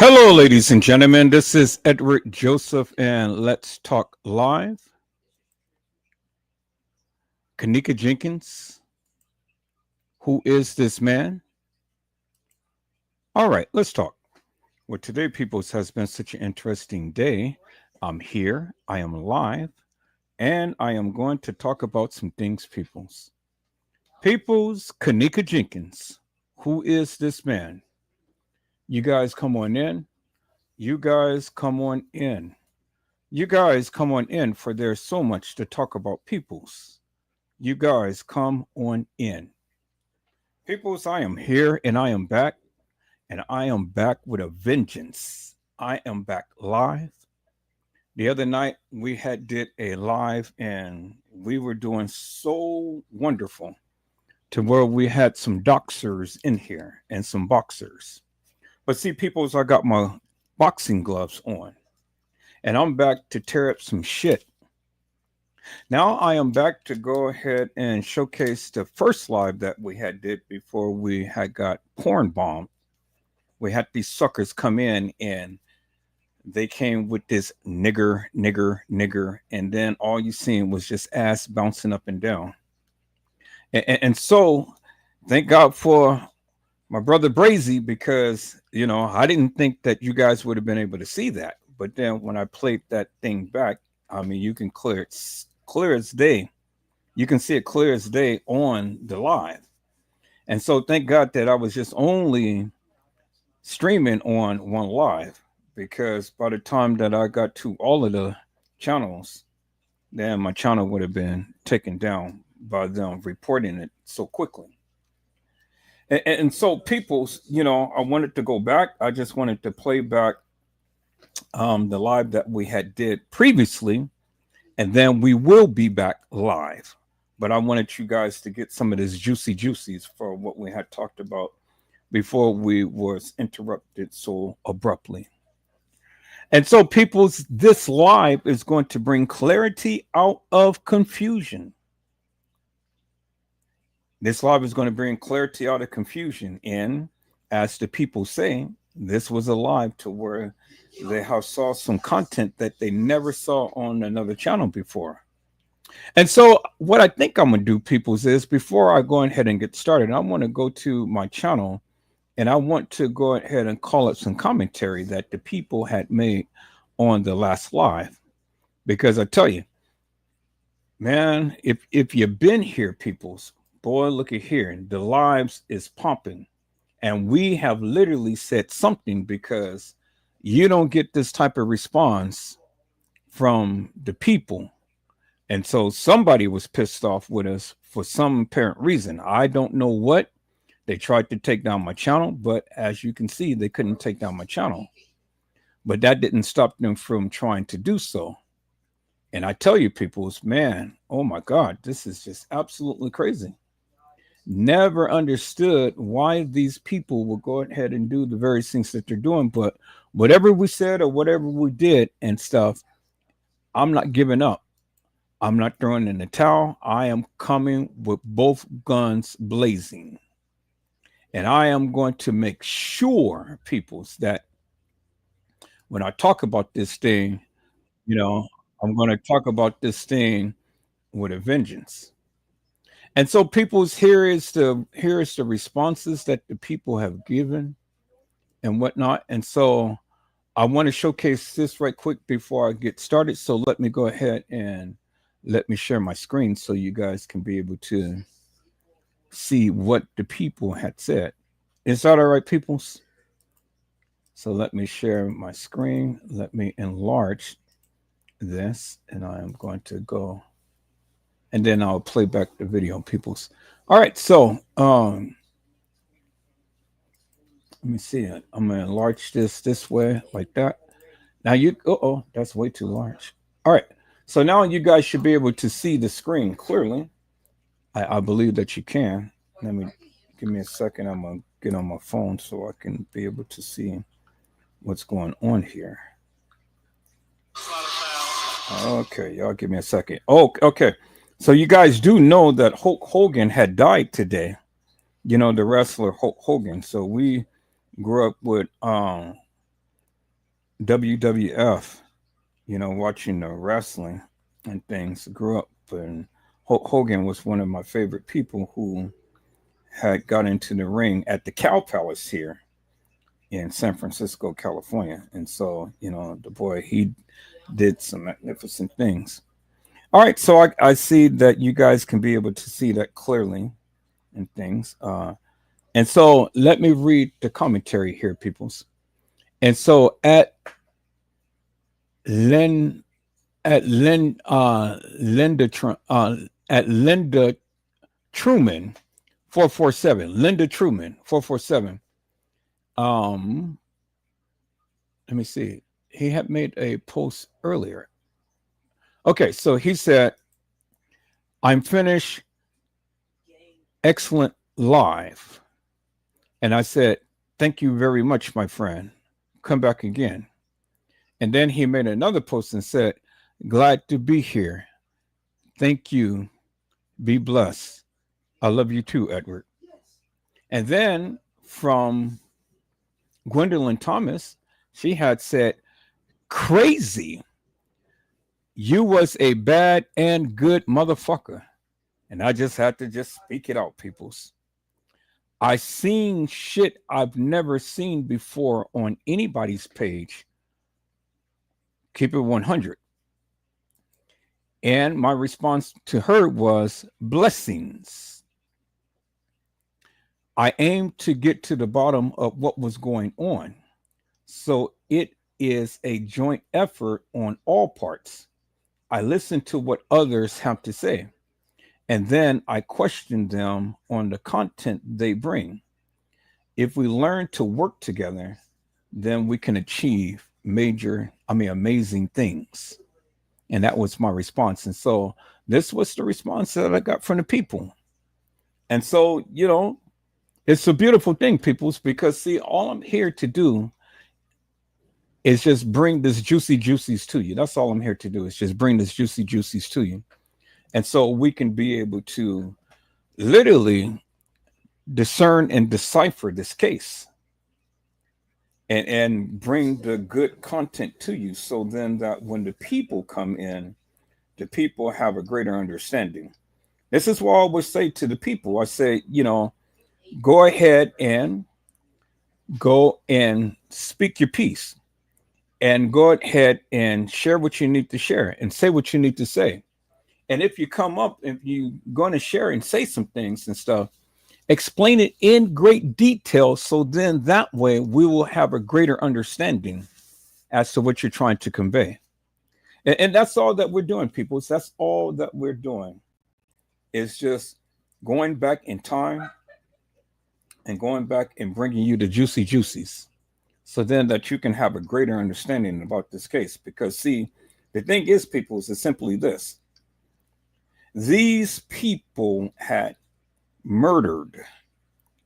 Hello, ladies and gentlemen. This is Edward Joseph, and let's talk live. Kenneka Jenkins, who is this man? All right, let's talk. Well, today, peoples, has been such an interesting day. I'm here, I am live, and I am going to talk about some things, peoples. Peoples, Kenneka Jenkins, who is this man? You guys come on in. You guys come on in. You guys come on in, for there's so much to talk about, peoples. You guys come on in. Peoples, I am here and I am back, and I am back with a vengeance. I am back live. The other night we had did a live and we were doing so wonderful to where we had some doxers in here and some boxers. But see, peoples, I got my boxing gloves on and I'm back to tear up some shit. Now I am back to go ahead and showcase the first live that we had did before we had got porn bombed. We had these suckers come in and they came with this nigger, nigger, nigger, and then all you seen was just ass bouncing up and down. And so thank God for my brother Brazy, because I didn't think that you guys would have been able to see that. But then when I played that thing back, I mean, you can clear as day. You can see it clear as day on the live. And so thank God that I was just only streaming on one live, because by the time that I got to all of the channels, then my channel would have been taken down by them reporting it so quickly. And so people's, I wanted to go back. I just wanted to play back the live that we had did previously, and then we will be back live. But I wanted you guys to get some of this juicy juicies for what we had talked about before we was interrupted so abruptly. And so, people's, this live is going to bring clarity out of confusion. This live is going to bring clarity out of confusion. And as the people say, this was a live to where they have saw some content that they never saw on another channel before. And so what I think I'm going to do, peoples, is before I go ahead and get started, I want to go to my channel and I want to go ahead and call up some commentary that the people had made on the last live. Because I tell you, man, if you've been here, peoples, boy, look at here. The lives is pumping. And we have literally said something, because you don't get this type of response from the people. And so somebody was pissed off with us for some apparent reason. I don't know what. They tried to take down my channel, but as you can see, they couldn't take down my channel. But that didn't stop them from trying to do so. And I tell you, peoples, man, oh my God, this is just absolutely crazy. Never understood why these people will go ahead and do the very things that they're doing. But whatever we said or whatever we did and stuff, I'm not giving up. I'm not throwing in the towel. I am coming with both guns blazing. And I am going to make sure, peoples, that when I talk about this thing, you know, I'm going to talk about this thing with a vengeance. And so, people's, here is the responses that the people have given and whatnot. And so I want to showcase this right quick before I get started. So let me go ahead and let me share my screen so you guys can be able to see what the people had said. Is that all right, peoples? So let me share my screen. Let me enlarge this, and I am going to go, and then I'll play back the video, peoples. All right, so let me see it. I'm gonna enlarge this way, like that. Now oh, that's way too large. All right, so now you guys should be able to see the screen clearly. I believe that you can. Let me give me a second. I'm gonna get on my phone so I can be able to see what's going on here. Okay, y'all give me a second. Oh, okay. So you guys do know that Hulk Hogan had died today. The wrestler Hulk Hogan. So we grew up with WWF, watching the wrestling and things. Grew up, and Hogan was one of my favorite people who had got into the ring at the Cow Palace here in San Francisco, California. And so, the boy, he did some magnificent things. All right, so I see that you guys can be able to see that clearly and things. And so let me read the commentary here, peoples. And so Len at Len Linda at Linda Truman 447 Linda Truman 447. Let me see. He had made a post earlier. Okay, so he said, "I'm finished. Excellent live." And I said, "Thank you very much, my friend. Come back again." And then he made another post and said, "Glad to be here. Thank you. Be blessed. I love you too, Edward." And then from Gwendolyn Thomas, she had said, "Crazy. You was a bad and good motherfucker." And I just had to just speak it out, peoples. I seen shit I've never seen before on anybody's page. Keep it 100. And my response to her was blessings. I aimed to get to the bottom of what was going on. So it is a joint effort on all parts. I listen to what others have to say, and then I question them on the content they bring. If we learn to work together, then we can achieve amazing things. And that was my response. And so this was the response that I got from the people. And so, it's a beautiful thing, peoples, because see, all I'm here to do is just bring this juicy juicies to you. That's all I'm here to do, is just bring this juicy juicies to you. And so we can be able to literally discern and decipher this case and bring the good content to you, so then that when the people come in, the people have a greater understanding. This is what I always say to the people. I say, go ahead and go and speak your piece, and go ahead and share what you need to share and say what you need to say. And if you come up, if you're going to share and say some things and stuff, explain it in great detail, so then that way we will have a greater understanding as to what you're trying to convey. And that's all that we're doing, people. So that's all that we're doing, is just going back in time and going back and bringing you the juicy juicies, so then that you can have a greater understanding about this case. Because see, the thing is, people, is simply this: these people had murdered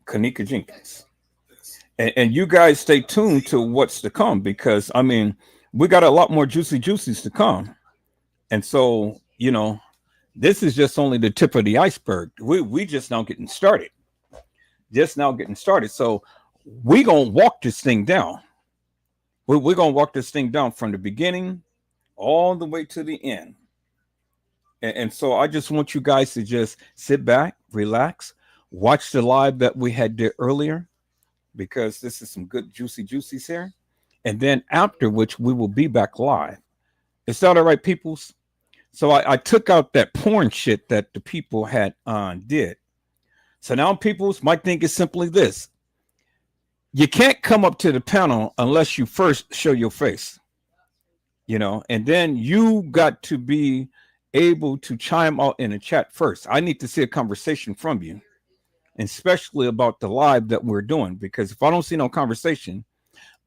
Kenneka Jenkins. And you guys stay tuned to what's to come, because we got a lot more juicy juicies to come. And so, this is just only the tip of the iceberg. We just now getting started. So we gonna walk this thing down. We're gonna walk this thing down from the beginning all the way to the end. And so I just want you guys to just sit back, relax, watch the live that we had did earlier, because this is some good juicy juicies here. And then after which we will be back live. Is that all right, peoples? So I took out that porn shit that the people had did. So now, peoples, my thing is simply this: you can't come up to the panel unless you first show your face, and then you got to be able to chime out in the chat first. I need to see a conversation from you, especially about the live that we're doing, because if I don't see no conversation,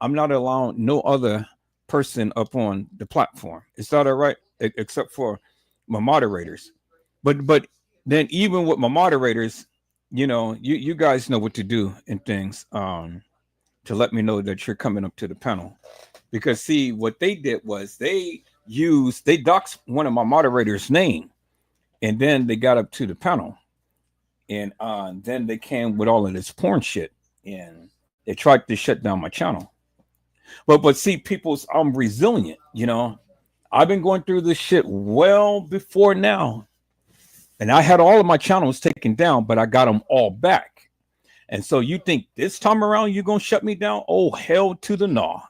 I'm not allowing no other person up on the platform. Is that all right? Except for my moderators. But then even with my moderators, you guys know what to do and things to let me know that you're coming up to the panel. Because see, what they did was they doxed one of my moderators' name, and then they got up to the panel, and then they came with all of this porn shit, and they tried to shut down my channel. But see, people's I'm resilient, you know. I've been going through this shit well before now. And I had all of my channels taken down, but I got them all back. And so you think this time around you're gonna shut me down? Oh, hell to the no.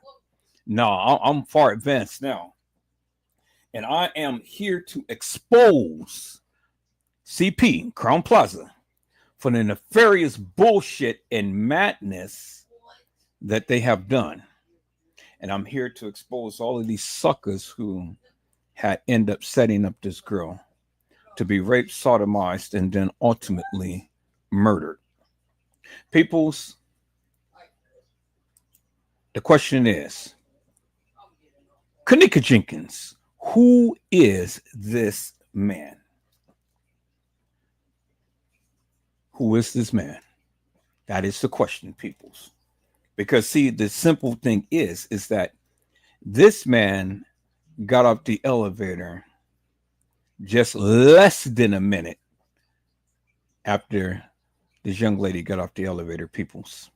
No, I'm far advanced now. And I am here to expose CP, Crown Plaza, for the nefarious bullshit and madness that they have done. And I'm here to expose all of these suckers who had end up setting up this girl to be raped, sodomized, and then ultimately murdered. Peoples, the question is, Kenneka Jenkins, who is this man? Who is this man? That is the question, peoples. Because see, the simple thing is that this man got off the elevator just less than a minute after this young lady got off the elevator, peoples.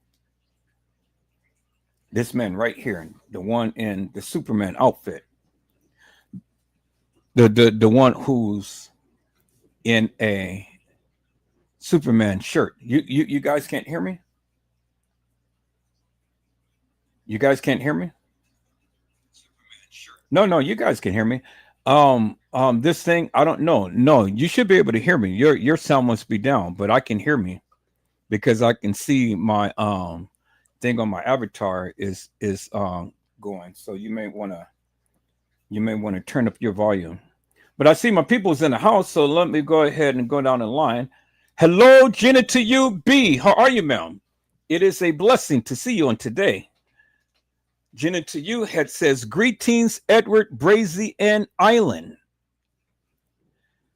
This man right here, the one in the Superman outfit, the one who's in a Superman shirt. You guys can't hear me? You guys can't hear me? No, you guys can hear me. This thing, I don't know. No, you should be able to hear me. Your sound must be down, but I can hear me because I can see my thing on my avatar is going. So you may want to turn up your volume. But I see my people's in the house, so let me go ahead and go down the line. Hello, Jenna to you, B. How are you, ma'am? It is a blessing to see you on today. Jenna to you had says, greetings, Edward, Brazy, and Island.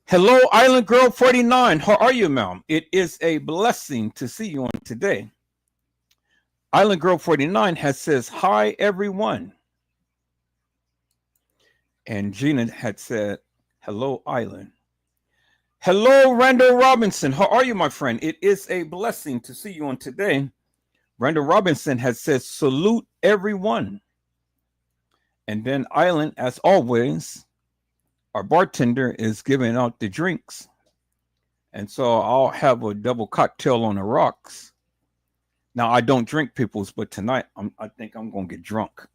Hello, Island Girl 49. How are you, ma'am? It is a blessing to see you on today. Island Girl 49 has says, hi, everyone. And Gina had said, hello, Island. Hello, Randall Robinson. How are you, my friend? It is a blessing to see you on today. Randall Robinson has said, salute everyone. And then Island, as always, our bartender is giving out the drinks. And so I'll have a double cocktail on the rocks. Now, I don't drink, peoples, but tonight I think I'm going to get drunk.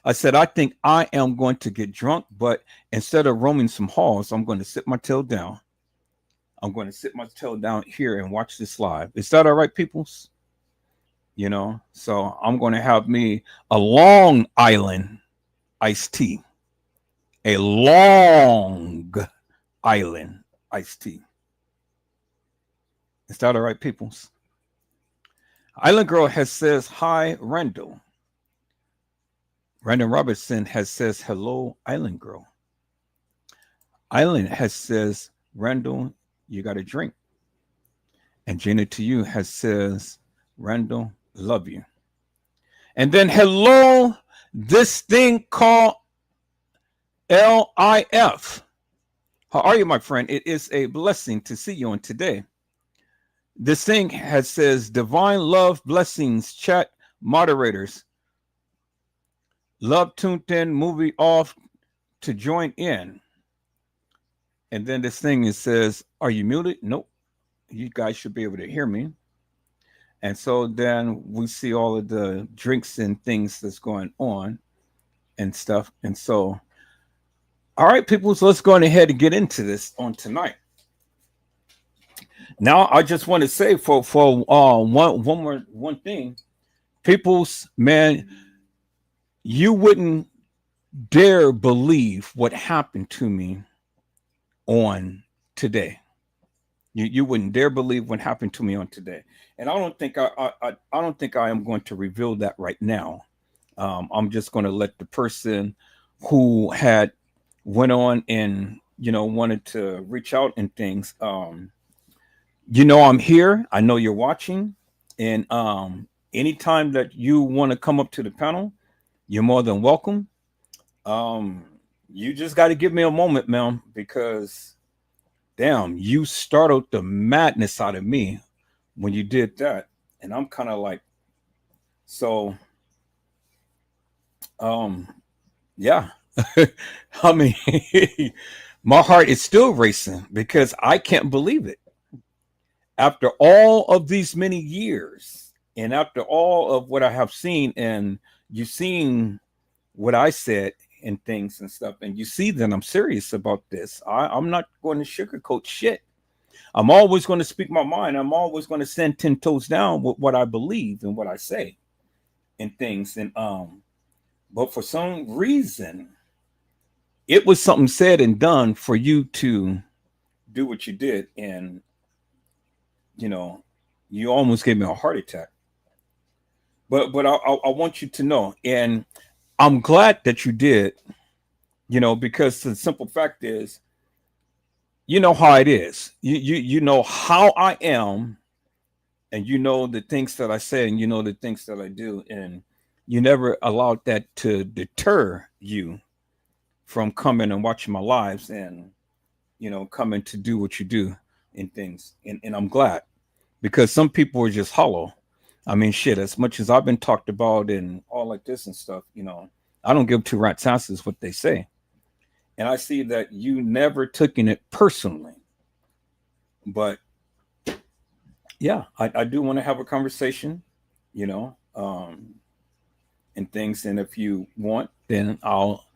I said, I think I am going to get drunk, but instead of roaming some halls, I'm going to sit my tail down. I'm going to sit my tail down here and watch this live. Is that all right, peoples? You know, so I'm going to have me a Long Island iced tea. A Long Island iced tea. Is that all right, peoples? Island Girl has says, hi, Randall. Randall Robertson has says, hello, Island Girl. Island has says, Randall, you got a drink. And Gina to you has says, Randall, love you. And then hello, this thing called LIF. How are you, my friend? It is a blessing to see you on today. This thing has says, divine love, blessings, chat moderators. Love tuned in, movie off to join in. And then this thing it says, are you muted? Nope. You guys should be able to hear me. And so then we see all of the drinks and things that's going on and stuff. And so, all right, people, so let's go ahead and get into this on tonight. Now, I just want to say for one thing, people's, man, you wouldn't dare believe what happened to me on today. You wouldn't dare believe what happened to me on today, and I don't think I am going to reveal that right now. I'm just going to let the person who had went on and wanted to reach out and things. I'm here. I know you're watching, and anytime that you want to come up to the panel, you're more than welcome. You just got to give me a moment, ma'am, because damn, you startled the madness out of me when you did that. And I'm kind of like, so um, yeah. I mean, my heart is still racing because I can't believe it. After all of these many years, and after all of what I have seen, and you've seen what I said and things and stuff, and you see that I'm serious about this. I'm not going to sugarcoat shit. I'm always going to speak my mind. I'm always going to stand 10 toes down with what I believe and what I say and things. And but for some reason, it was something said and done for you to do what you did, and you know, you almost gave me a heart attack. But I want you to know, and I'm glad that you did. Because the simple fact is, you know how it is. You know how I am, and you know the things that I say, and you know the things that I do, and you never allowed that to deter you from coming and watching my lives, and coming to do what you do and things. And I'm glad, because some people are just hollow. I mean, shit, as much as I've been talked about and all like this and stuff, I don't give two rat's asses what they say. And I see that you never taken it personally. But yeah, I do want to have a conversation, you know, um, and things. And if you want, then I'll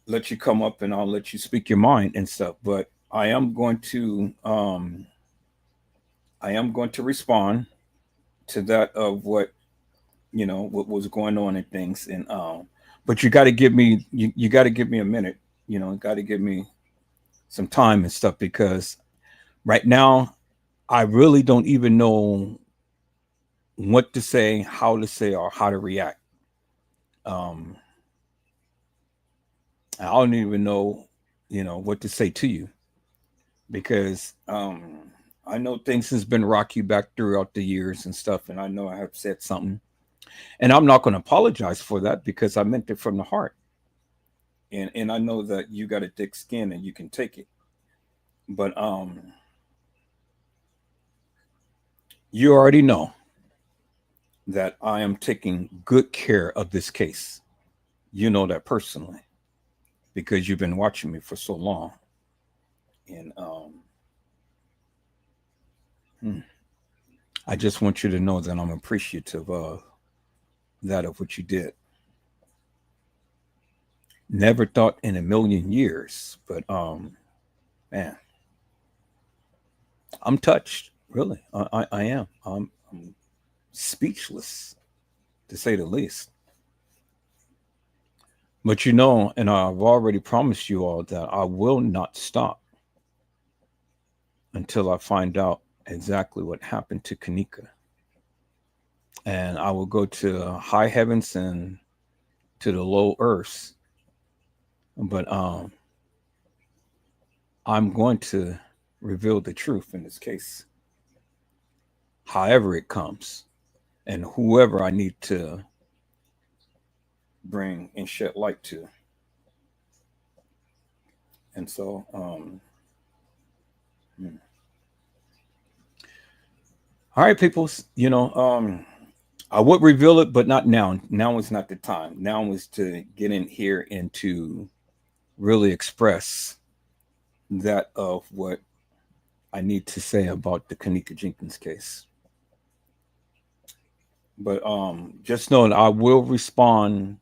let you come up and I'll let you speak your mind and stuff. But I am going to respond to that of what was going on and things. And but you got to give me a minute. Got to give me some time and stuff, because right now I really don't even know what to say, or how to react. Um, I don't even know, what to say to you, because I know things has been rocky back throughout the years and stuff, and I know I have said something, and I'm not going to apologize for that, because I meant it from the heart, and I know that you got a thick skin and you can take it, but you already know that I am taking good care of this case. You know that personally, because you've been watching me for so long, and hmm, I just want you to know that I'm appreciative of that, of what you did. Never thought in a million years, but man, I'm touched. Really, I am. I'm speechless, to say the least. But and I've already promised you all that I will not stop until I find out exactly what happened to Kanika, and I will go to high heavens and to the low earths. But I'm going to reveal the truth in this case, however it comes, and whoever I need to bring and shed light to. And so, hmm. All right, people. I would reveal it, but not now. Now is not the time. Now is to get in here and to really express that of what I need to say about the Kenneka Jenkins case. But just know that I will respond.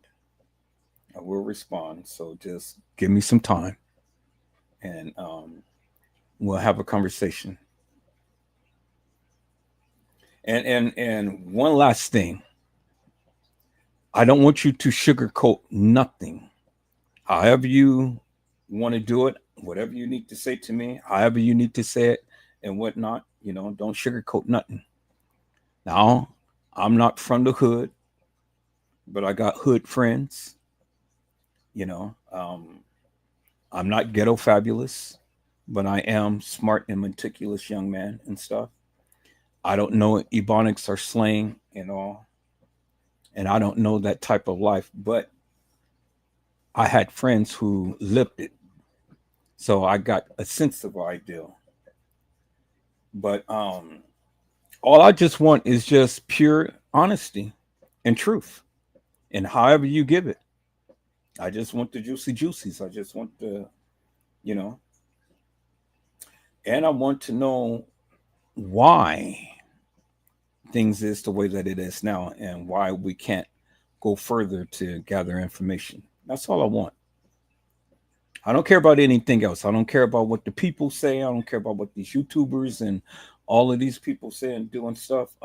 I will respond. So just give me some time, and we'll have a conversation. And one last thing, I don't want you to sugarcoat nothing. However you want to do it, whatever you need to say to me, however you need to say it, and whatnot, don't sugarcoat nothing. Now, I'm not from the hood, but I got hood friends. You know, um, I'm not ghetto fabulous, but I am smart and meticulous young man and stuff. I don't know ebonics or slang and all, and I don't know that type of life, but I had friends who lived it, so I got a sense of ideal. But all I just want is just pure honesty and truth, and however you give it. I just want the juicy juices. I just want the, you know, and I want to know why things is the way that it is now and why we can't go further to gather information. That's all I want. I don't care about anything else. I don't care about what the people say. I don't care about what these YouTubers and all of these people say and doing stuff.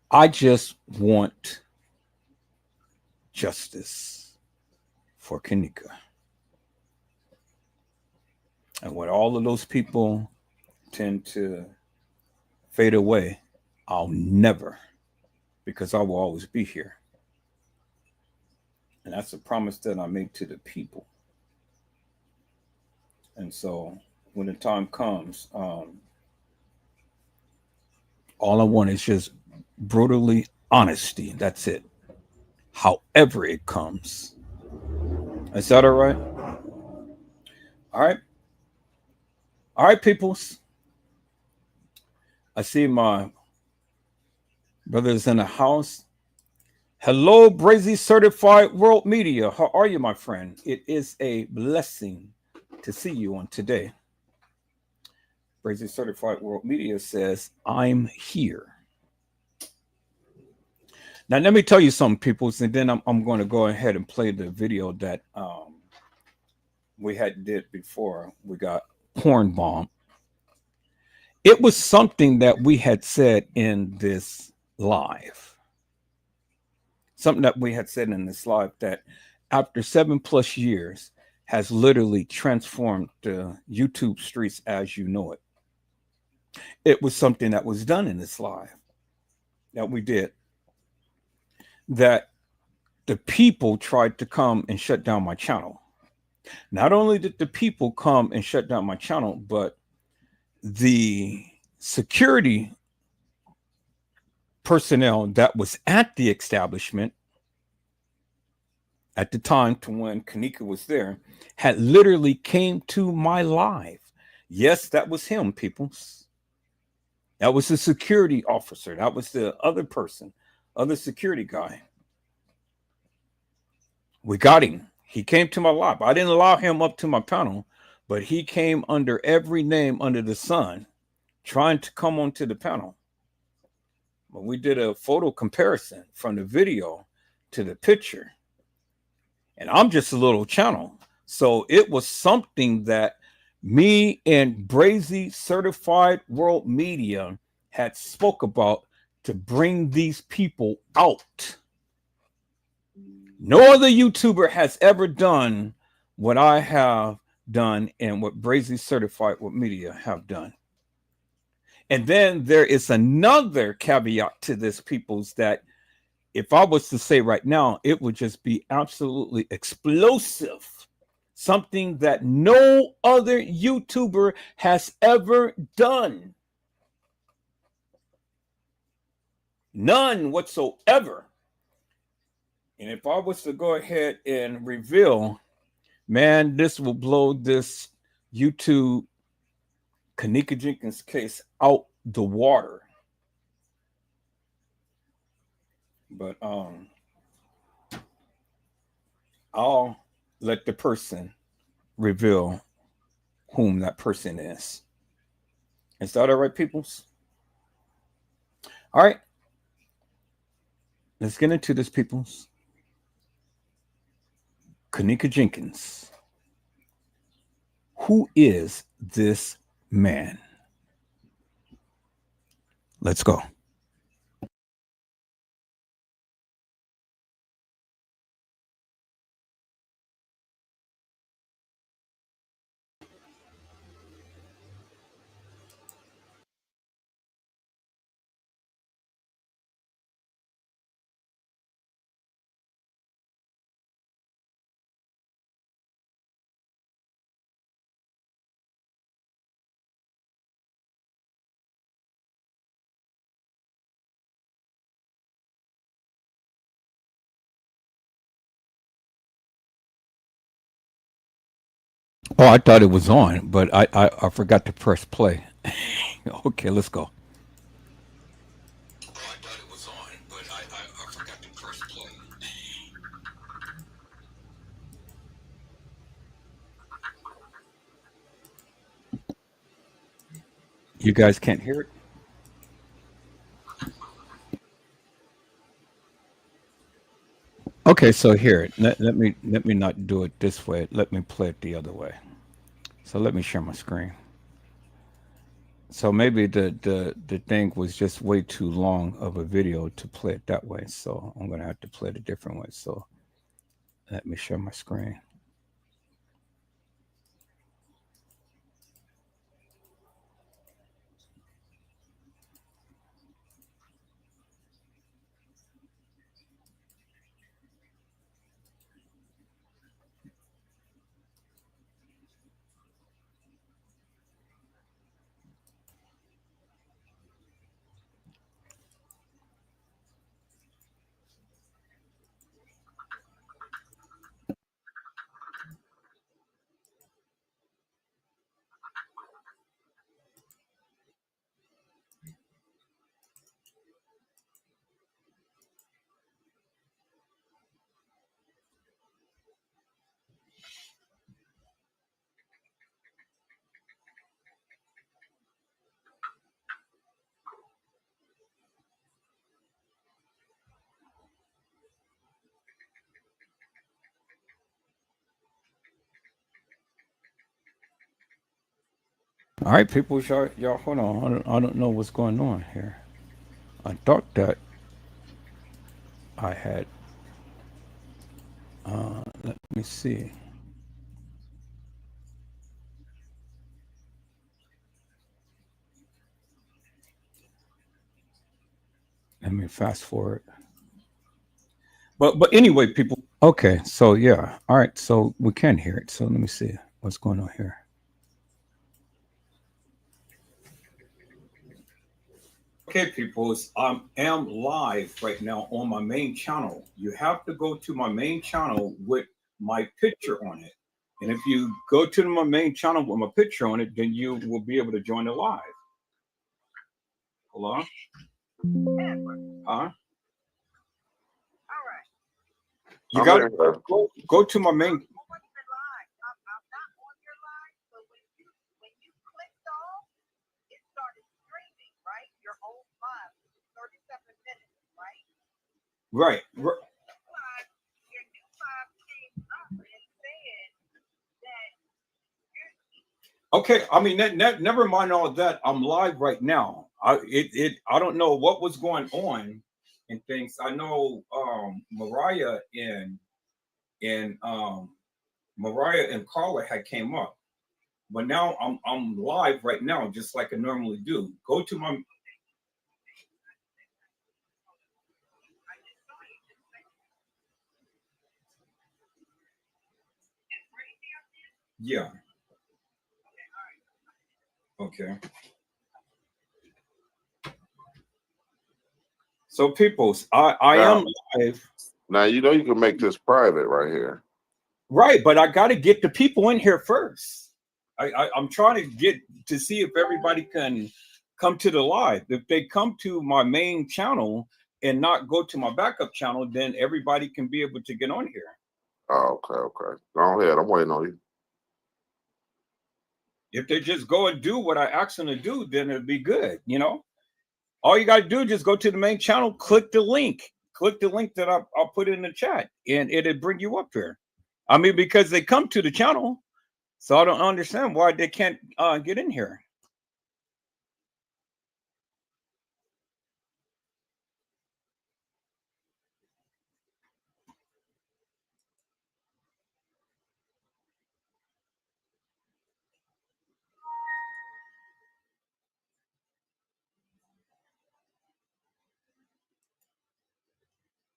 I just want justice for Kenneka. And when all of those people tend to fade away, I'll never, because I will always be here. And that's a promise that I made to the people. And so when the time comes, all I want is just brutally honesty. That's it. However it comes. Is that all right? All right. All right, peoples. I see my brothers in the house. Hello, Brazy Certified World Media. How are you, my friend? It is a blessing to see you on today. Brazy Certified World Media says, I'm here. Now, let me tell you something, peoples, and then I'm going to go ahead and play the video that we had did before we got porn bomb. It was something that we had said in this live. Something that we had said in this live that after 7+ years has literally transformed the YouTube streets as you know it. It was something that was done in this live that we did that the people tried to come and shut down my channel. Not only did the people come and shut down my channel, but the security personnel that was at the establishment at the time to when Kenneka was there had literally came to my live. Yes, that was him, peoples. That was the security officer. That was the other person, other security guy. We got him. He came to my live. I didn't allow him up to my panel, but he came under every name under the sun, trying to come onto the panel. But we did a photo comparison from the video to the picture. And I'm just a little channel. So it was something that me and Brazy Certified World Media had spoke about to bring these people out. No other YouTuber has ever done what I have done and what Brazy Certified World Media have done. And then there is another caveat to this, peoples, that if I was to say right now, it would just be absolutely explosive. Something that no other YouTuber has ever done. None whatsoever. And if I was to go ahead and reveal, man, this will blow this YouTube Kenneka Jenkins case out the water. But I'll let the person reveal whom that person is. Is that all right, peoples? All right. Let's get into this, peoples. Kenneka Jenkins. Who is this man? Let's go. Oh, I thought it was on, but I forgot to press play. Okay, let's go. Oh, I thought it was on, but I forgot to press play. You guys can't hear it? Okay, so here, let me not do it this way. Let me play it the other way. So let me share my screen. So maybe the thing was just way too long of a video to play it that way. So I'm gonna have to play it a different way. So let me share my screen. All right, people, y'all hold on. I don't know what's going on here. I thought that I had. Let me see. Let me fast forward. But anyway, people. Okay, so yeah. All right, so we can hear it. So let me see what's going on here. Okay, peoples, I am live right now on my main channel. You have to go to my main channel with my picture on it. And if you go to my main channel with my picture on it, then you will be able to join the live. Hello? Huh? You got to go to my main. Right. Okay, I mean, never mind all that. I'm live right now. I don't know what was going on and things. I know Mariah and Mariah and Carla had came up, but now I'm live right now, just like I normally do. Go to my yeah. Okay. So peoples, I Now, am live. now you know you can make this private right here. Right, but I got to get the people in here first. I'm trying to get to see if everybody can come to the live. If they come to my main channel and not go to my backup channel, then everybody can be able to get on here. Oh, okay, okay. Go ahead. I'm waiting on you. If they just go and do what I asked them to do, then it'd be good. All you got to do is just go to the main channel, click the link. Click the link that I'll put in the chat, and it'll bring you up here. I mean, because they come to the channel, so I don't understand why they can't get in here.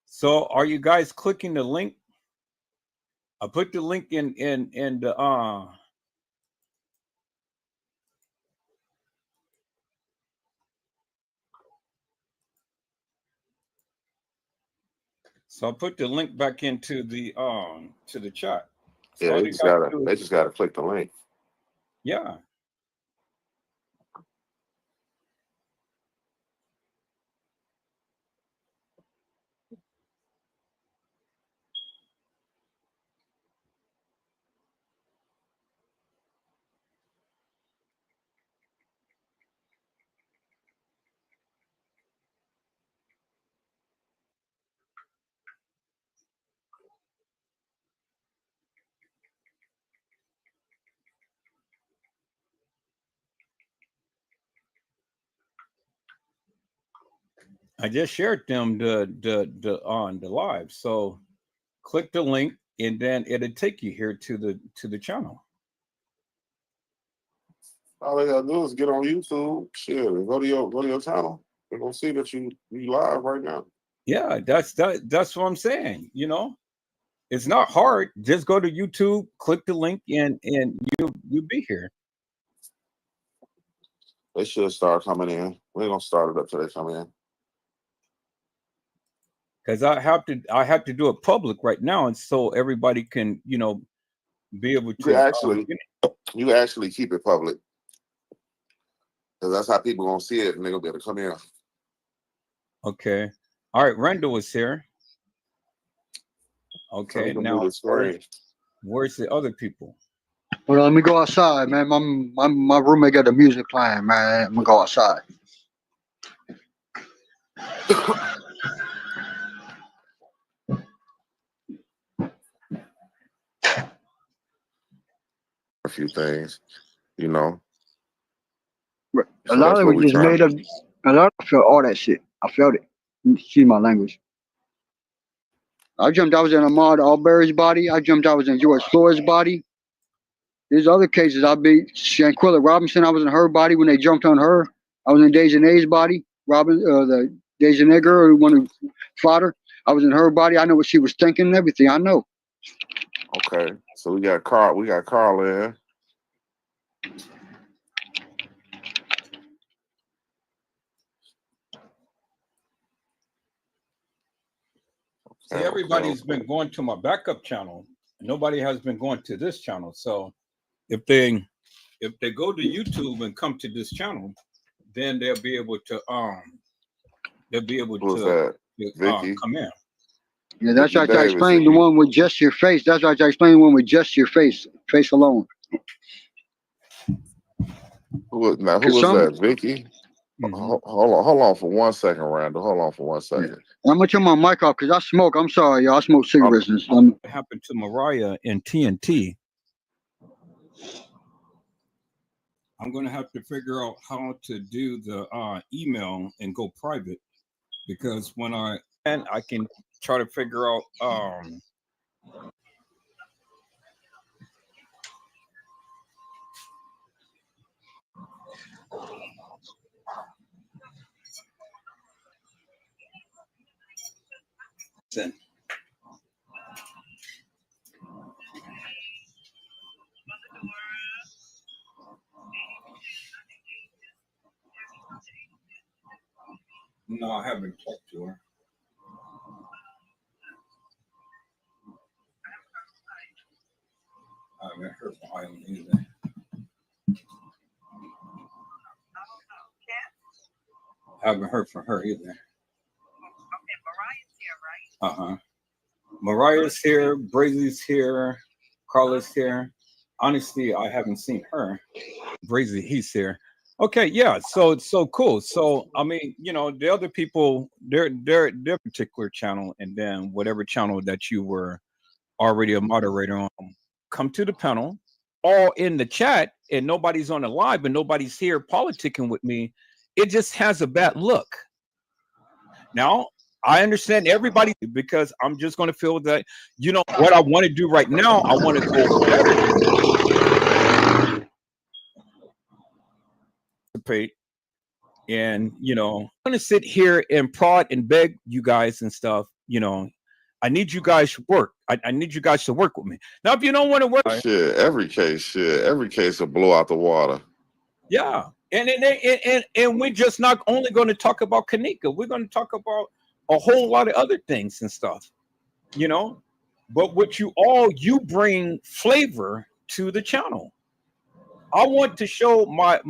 So are you guys clicking the link? I put the link in the so I put the link back into the to the chat. So Yeah, all they you just gotta gotta do they is just gotta click the link. yeah. I just shared them the on the live. So click the link and then it'll take you here to the channel. All they gotta do is get on YouTube. Shit, go to your channel. They're gonna see that you live right now. Yeah, that's what I'm saying. It's not hard. Just go to YouTube, click the link, and you'll be here. They should start coming in. We ain't gonna start it up till they come in. Because I have to do it public right now, and so everybody can be able You can to. actually keep it public. Because that's how people gonna see it and they're gonna be able to come in. Okay, all right. Randall is here. So Okay, we can now do the screen. where's the other people? Hold on, let me go outside, man. My roommate got the music playing, man. I'm gonna go outside. A few things, you know. A So lot that's of what it we just try. made up. A lot of felt all that shit. I felt it. Excuse my language. I jumped. I was in Ahmaud Arbery's body. I jumped. I was in George Floyd's body. There's other cases. I beat Shanquilla Robinson. I was in her body when they jumped on her. I was in Dejanay's body. The Dejanay girl who wanted to fought her. I was in her body. I know what she was thinking and everything. I know. Okay. So we got Carl in. See, everybody's been going to my backup channel. Nobody has been going to this channel. So if they go to YouTube and come to this channel, then they'll be able to Who's that? Vicky. come in. Yeah, that's Vicky right. I Davis, explained the one with just your face. That's right. I explained the one with just your face alone. Who was Some- that? Vicky? Hold on for 1 second, Randall. Hold on for 1 second. I'm gonna turn my mic off because I smoke. I'm sorry, y'all. I smoke cigarettes and stuff. What happened to Mariah and TNT? I'm gonna have to figure out how to do the email and go private, because when I can try to figure out No, I haven't talked to her. I haven't heard from Island either. I haven't heard from her either. Okay, Mariah's here, right? Uh-huh. Mariah's here, Brazy's here, Carla's here. Honestly, I haven't seen her. Brazy, he's here. Okay, yeah. So cool. So I mean, the other people, their particular channel, and then whatever channel that you were already a moderator on, come to the panel, all in the chat, and nobody's on the live, and nobody's here politicking with me. It just has a bad look. Now, I understand everybody, because I'm just going to feel that, what I want to do right now, I want to go better. And, I'm going to sit here and prod and beg you guys and stuff. I need you guys to work. I need you guys to work with me. Now, if you don't want to work, Every case will blow out the water. Yeah. And we're just not only going to talk about Kenneka. We're going to talk about a whole lot of other things and stuff, But you bring flavor to the channel. I want to show my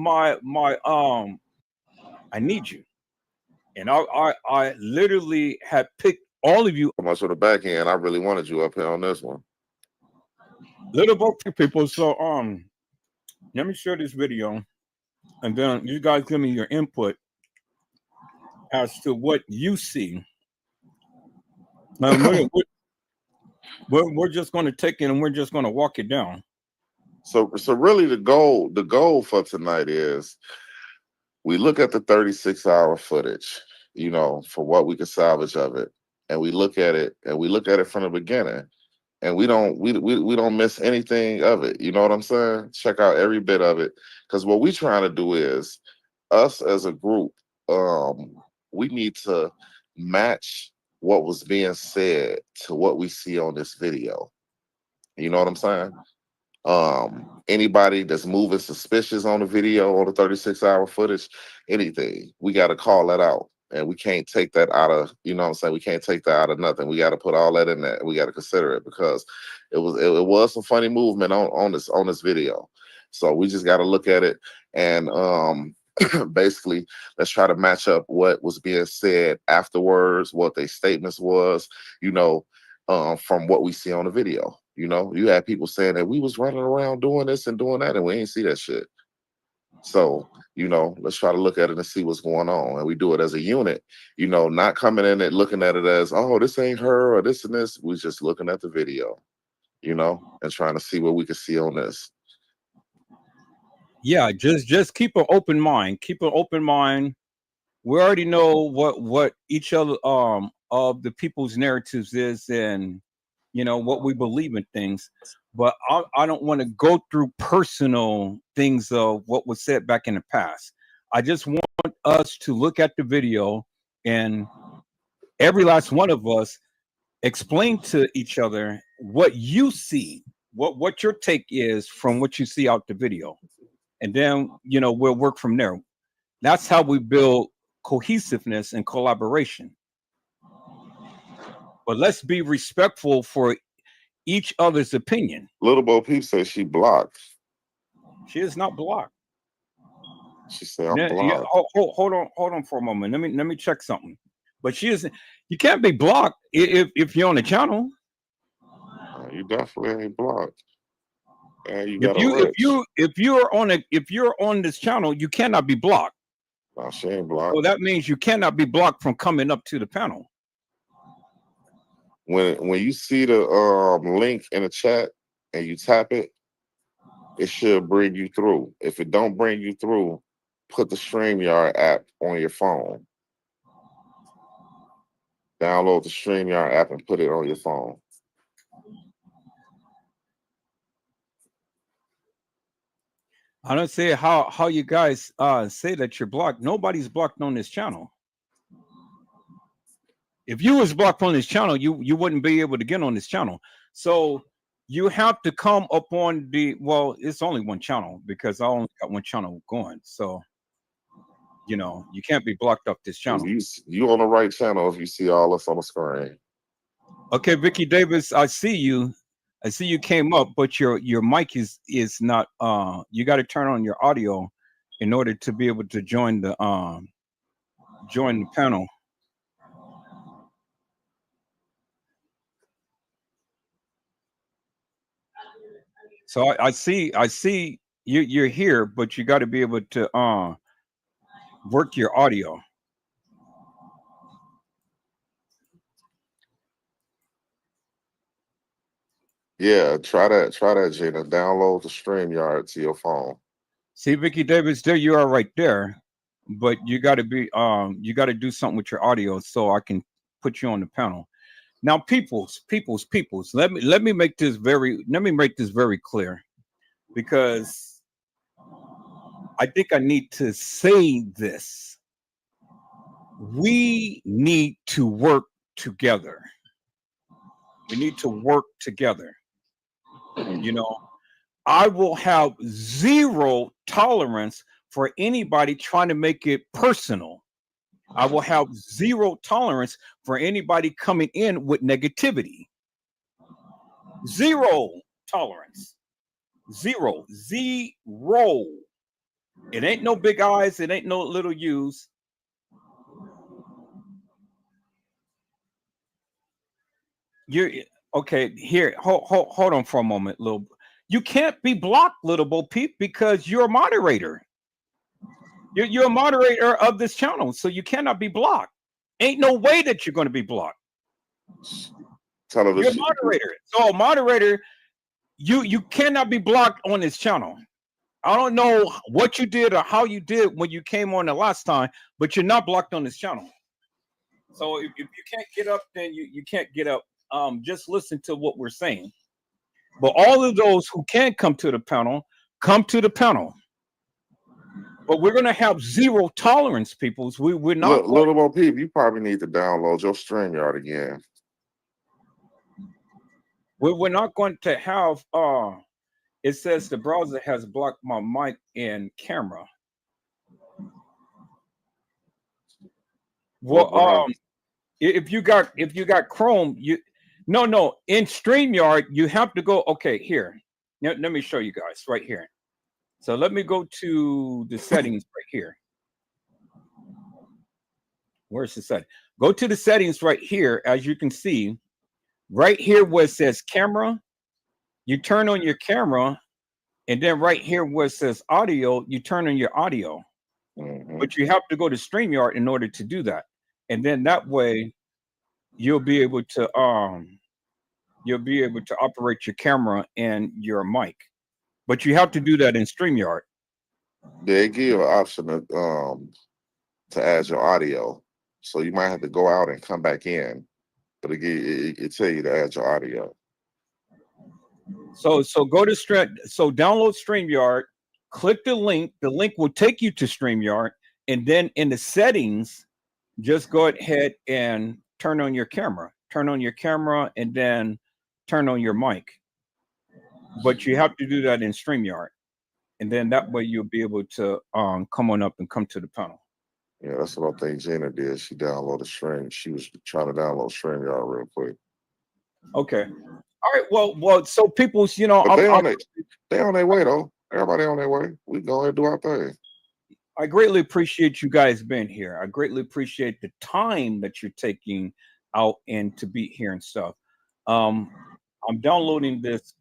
I need you. And I literally have picked all of you. So much for the back end. I really wanted you up here on this one. Little both people. So let me share this video, and then you guys give me your input as to what you see. We're just going to take it and we're just going to walk it down. So really the goal for tonight is we look at the 36-hour footage. you know, for what we can salvage of it. And we look at it from the beginning. And we don't miss anything of it. You know what I'm saying? Check out every bit of it. Because what we're trying to do is us as a group, we need to match what was being said to what we see on this video. You know what I'm saying? Anybody that's moving suspicious on the video, on the 36-hour footage, anything, we got to call that out. And we can't take that out of, you know what I'm saying? We can't take that out of nothing. We got to put all that in there. We got to consider it because it was some funny movement on this video. So we just got to look at it and basically let's try to match up what was being said afterwards, what their statements was, you know, from what we see on the video. You know, you had people saying that we was running around doing this and doing that, and we ain't see that shit. So, you know, let's try to look at it and see what's going on. And we do it as a unit, you know, not coming in and looking at it as, oh, this ain't her or this and this. We're just looking at the video, you know, and trying to see what we can see on this. Yeah, just keep an open mind. Keep an open mind. We already know what each other of the people's narratives is, and you know what we believe in things. But I don't want to go through personal things of what was said back in the past. I just want us to look at the video and every last one of us explain to each other what you see, what your take is from what you see out the video. And then, you know, we'll work from there. That's how we build cohesiveness and collaboration. But let's be respectful for each other's opinion. Little Bo Peep says she blocked. She is not blocked. She said I'm blocked. Yeah, hold on for a moment. Let me check something. But she isn't. You can't be blocked if you're on the channel. You definitely ain't blocked. And you if you're on this channel, you cannot be blocked. No, she ain't blocked. So that means you cannot be blocked from coming up to the panel. When you see the link in the chat and you tap it, it should bring you through. If it don't bring you through, put the StreamYard app on your phone. Download the StreamYard app and put it on your phone. I don't see how you guys say that you're blocked. Nobody's blocked on this channel. If you was blocked on this channel, you wouldn't be able to get on this channel. So you have to come up on the, well, it's only one channel because I only got one channel going. So, you know, you can't be blocked off this channel. You on the right channel if you see all this on the screen. Okay, Vicky Davis, I see you. I see you came up, but your mic is not. You got to turn on your audio in order to be able to join the panel. So I see you're here, but you got to be able to work your audio. Yeah, try that, Gina. Download the StreamYard to your phone. See, Vicky Davis, there you are right there. But you got to be you got to do something with your audio so I can put you on the panel. Now, peoples. Let me make this very clear, because I think I need to say this. We need to work together. We need to work together. You know, I will have zero tolerance for anybody trying to make it personal. I will have zero tolerance for anybody coming in with negativity. Zero tolerance. Zero. It ain't no big eyes. It ain't no little U's. You're okay. Here, hold on for a moment, little. You can't be blocked, Little Bo Peep, because you're a moderator. You're a moderator of this channel, so you cannot be blocked. Ain't no way that you're going to be blocked. You're a moderator. So a moderator, you cannot be blocked on this channel. I don't know what you did or how you did when you came on the last time, but you're not blocked on this channel. So if you can't get up, then you can't get up. Just listen to what we're saying. But all of those who can't come to the panel, come to the panel. But we're going to have zero tolerance, peoples. We're not Look, going. little Bo Peep, you probably need to download your StreamYard again. We're not going to have. It says the browser has blocked my mic and camera. What Well, happened? if you got Chrome, no in StreamYard you have to go. Okay, here. Let me show you guys right here. So let me go to the settings right here. Where's the setting? Go to the settings right here. As you can see, right here where it says camera, you turn on your camera, and then right here where it says audio, you turn on your audio. But you have to go to StreamYard in order to do that. And then that way you'll be able to operate your camera and your mic. But you have to do that in StreamYard. They give you an option to add your audio, so you might have to go out and come back in, but it tell you to add your audio. So go to so download StreamYard, click the link. The link will take you to StreamYard, and then in the settings, just go ahead and turn on your camera. Turn on your camera and then turn on your mic. But you have to do that in StreamYard. And then that way you'll be able to come on up and come to the panel. Yeah, that's what I think Gina did. She downloaded Stream. She was trying to download StreamYard real quick. Okay. All right. Well. So people's, But they on their way though. Everybody on their way. We go ahead and do our thing. I greatly appreciate you guys being here. I greatly appreciate the time that you're taking out and to be here and stuff. I'm downloading this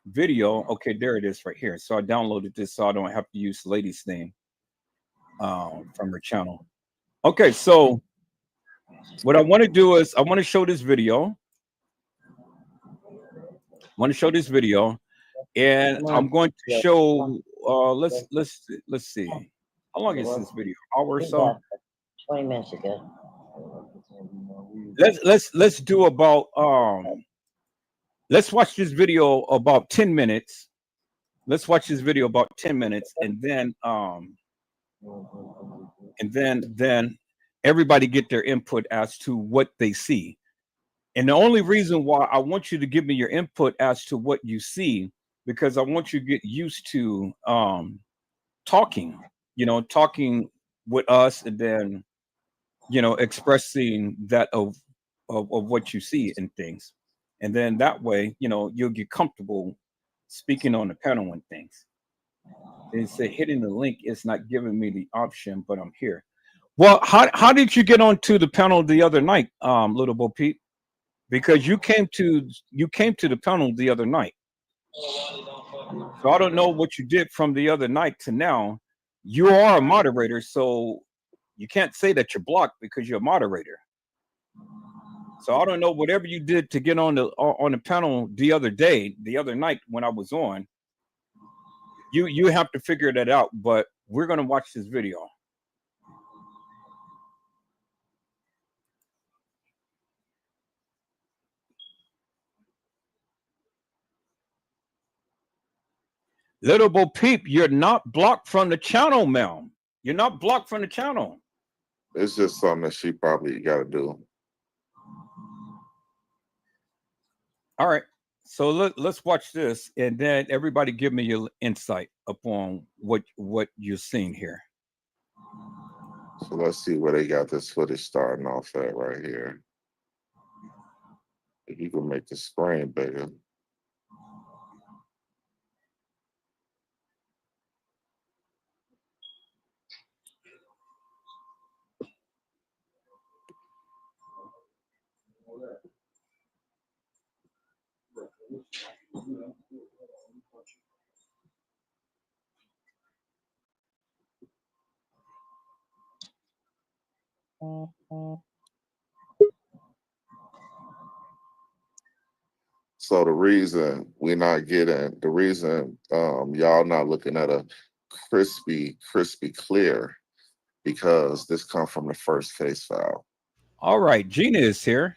video. Okay, there it is right here. So I downloaded this so I don't have to use the lady's name from her channel. Okay, so what I want to do is I want to show this video. And I'm going to show. Let's see. How long is this video? Hour or so? 20 minutes ago. Let's do about let's watch this video about 10 minutes. Let's watch this video about 10 minutes, and then everybody get their input as to what they see. And the only reason why I want you to give me your input as to what you see, because I want you to get used to talking with us, and then expressing that of what you see and things. And then that way, you'll get comfortable speaking on the panel and things. They say hitting the link is not giving me the option, but I'm here. Well, how did you get onto the panel the other night, Little Bo Peep? Because you came to the panel the other night. So I don't know what you did from the other night to now. You are a moderator, so you can't say that you're blocked because you're a moderator. So I don't know whatever you did to get on the panel the other night when I was on. You have to figure that out. But we're gonna watch this video. Little Bo Peep, you're not blocked from the channel, ma'am. You're not blocked from the channel. It's just something that she probably got to do. All right. So let's watch this, and then everybody give me your insight upon what you're seeing here. So let's see where they got this footage starting off at right here. If you can make the screen bigger. So the reason we're not getting, the reason y'all not looking at a crispy clear, because this come from the first case file. All right, Gina is here.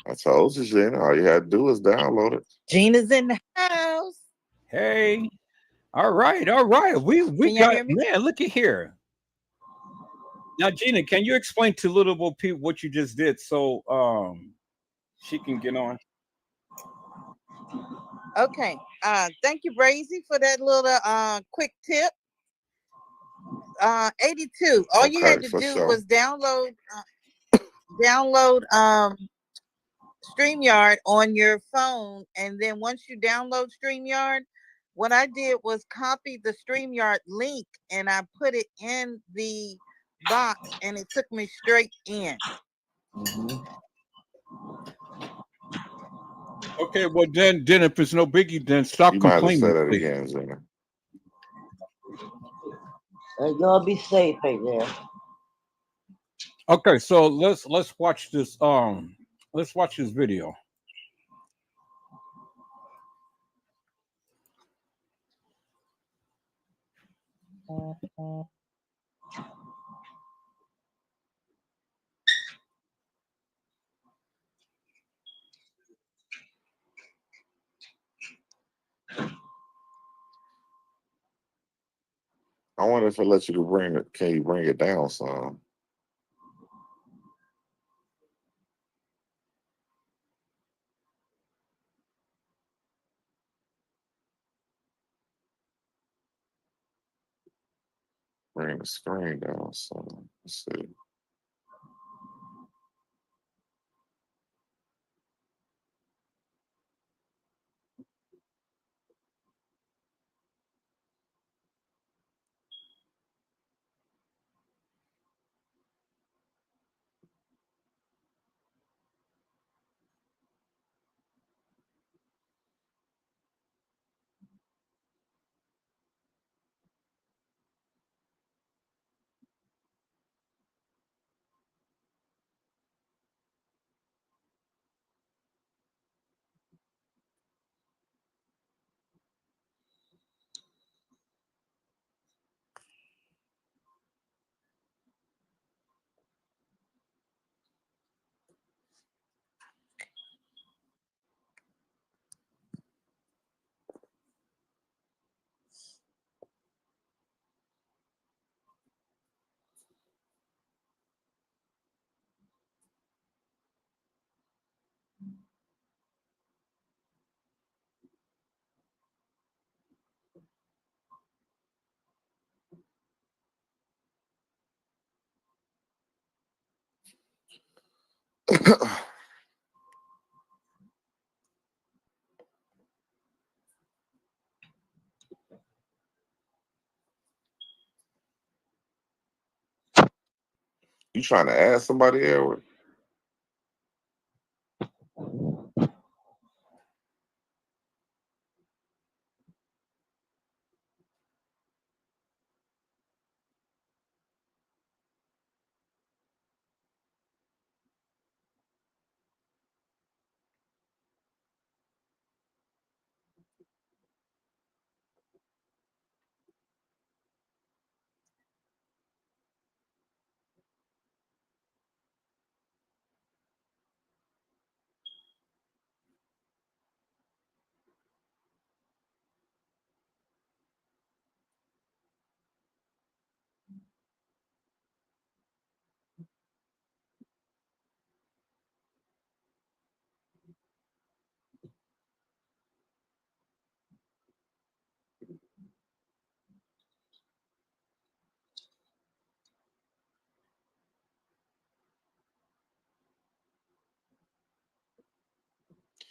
I told you, Gina. All you had to do is download it. Gina's in the house. Hey. All right, all right. We Can y'all got hear me? man, look at here. Now, Gina, can you explain to little people what you just did so she can get on? Okay. Thank you, Brazy, for that little quick tip. 82. All you Okay, had to for do sure. was download StreamYard on your phone, and then once you download StreamYard, what I did was copy the StreamYard link and I put it in the box, and it took me straight in. Hmm. Okay, well then if it's no biggie, then stop You might have to say complaining, that please. again, Gina. Y'all be safe right there. Okay, so let's watch this let's watch this video. I wonder if it lets you to bring it. Can you bring it down some? Bring the screen down some. Let's see. You trying to add somebody, Edward?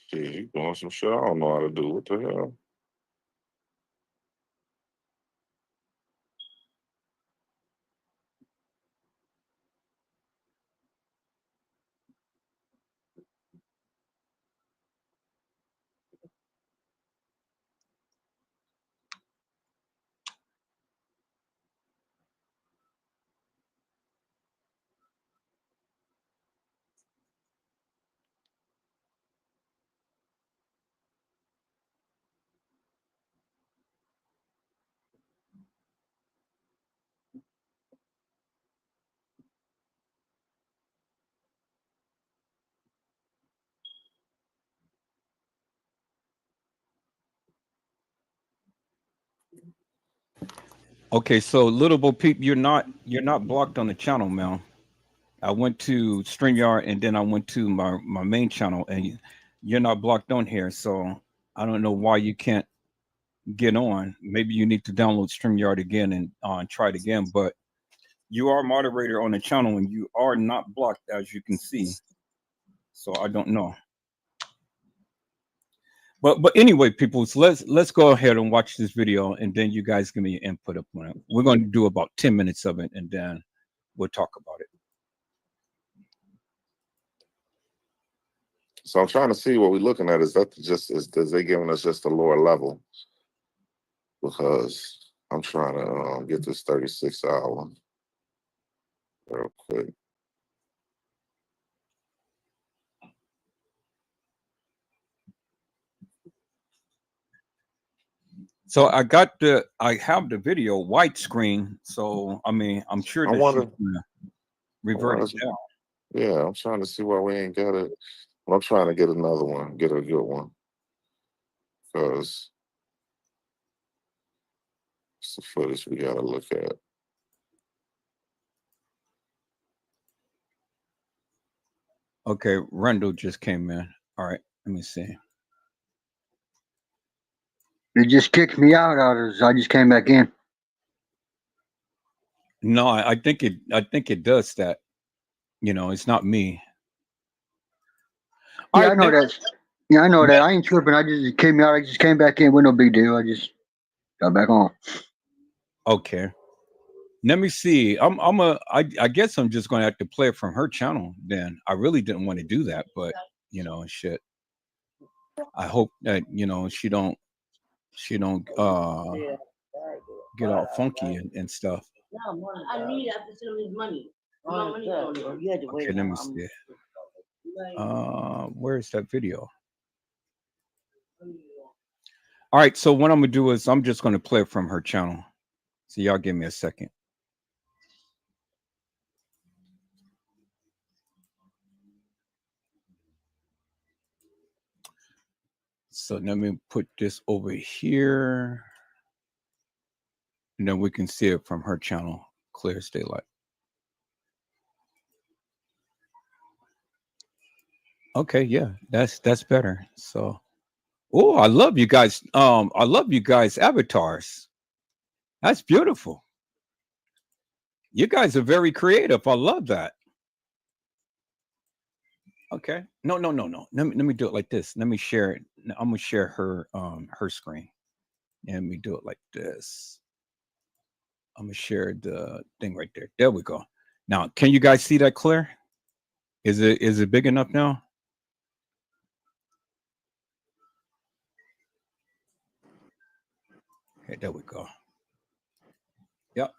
Shit, you doing some shit I don't know how to do. What the hell? Okay, so little Bo Peep, you're not blocked on the channel, Mel. I went to StreamYard and then I went to my main channel, and you're not blocked on here. So I don't know why you can't get on. Maybe you need to download StreamYard again and try it again. But you are moderator on the channel and you are not blocked, as you can see. So I don't know. But anyway, people, so let's go ahead and watch this video, and then you guys give me your input up on it. We're going to do about 10 minutes of it, and then we'll talk about it. So I'm trying to see what we're looking at. Is they giving us just a lower level? Because I'm trying to get this 36-hour real quick. So I have the video widescreen. So I mean, I'm sure I that wonder. she's gonna revert it down. Yeah, I'm trying to see why we ain't got it. Well, I'm trying to get another one, get a good one, because it's the footage we gotta look at. Okay, Randall just came in. All right, let me see. It just kicked me out of it. So I just came back in. No, I think it does that. You know, it's not me. All Yeah, I right, know that. Yeah, I know that. I ain't tripping. I just came out. I just came back in with no big deal. I just got back on. okay. Let me see. I guess I'm just gonna have to play it from her channel then. I really didn't want to do that, but you know, shit. I hope that, you know, she don't get all funky and stuff. I need to send him his money. My money on it. You had to wait. Okay, let me see. Where's that video? All right, so what I'm gonna do is I'm just gonna play it from her channel. So y'all give me a second. So let me put this over here. And then we can see it from her channel, clear as daylight. Okay, yeah, that's better. So, oh, I love you guys. I love you guys' avatars. That's beautiful. You guys are very creative. I love that. Okay. No. Let me do it like this. Let me share it. I'm gonna share her screen. And let me do it like this. I'm gonna share the thing right there. There we go. Now, can you guys see that clear? Is it big enough now? Okay, there we go. Yep.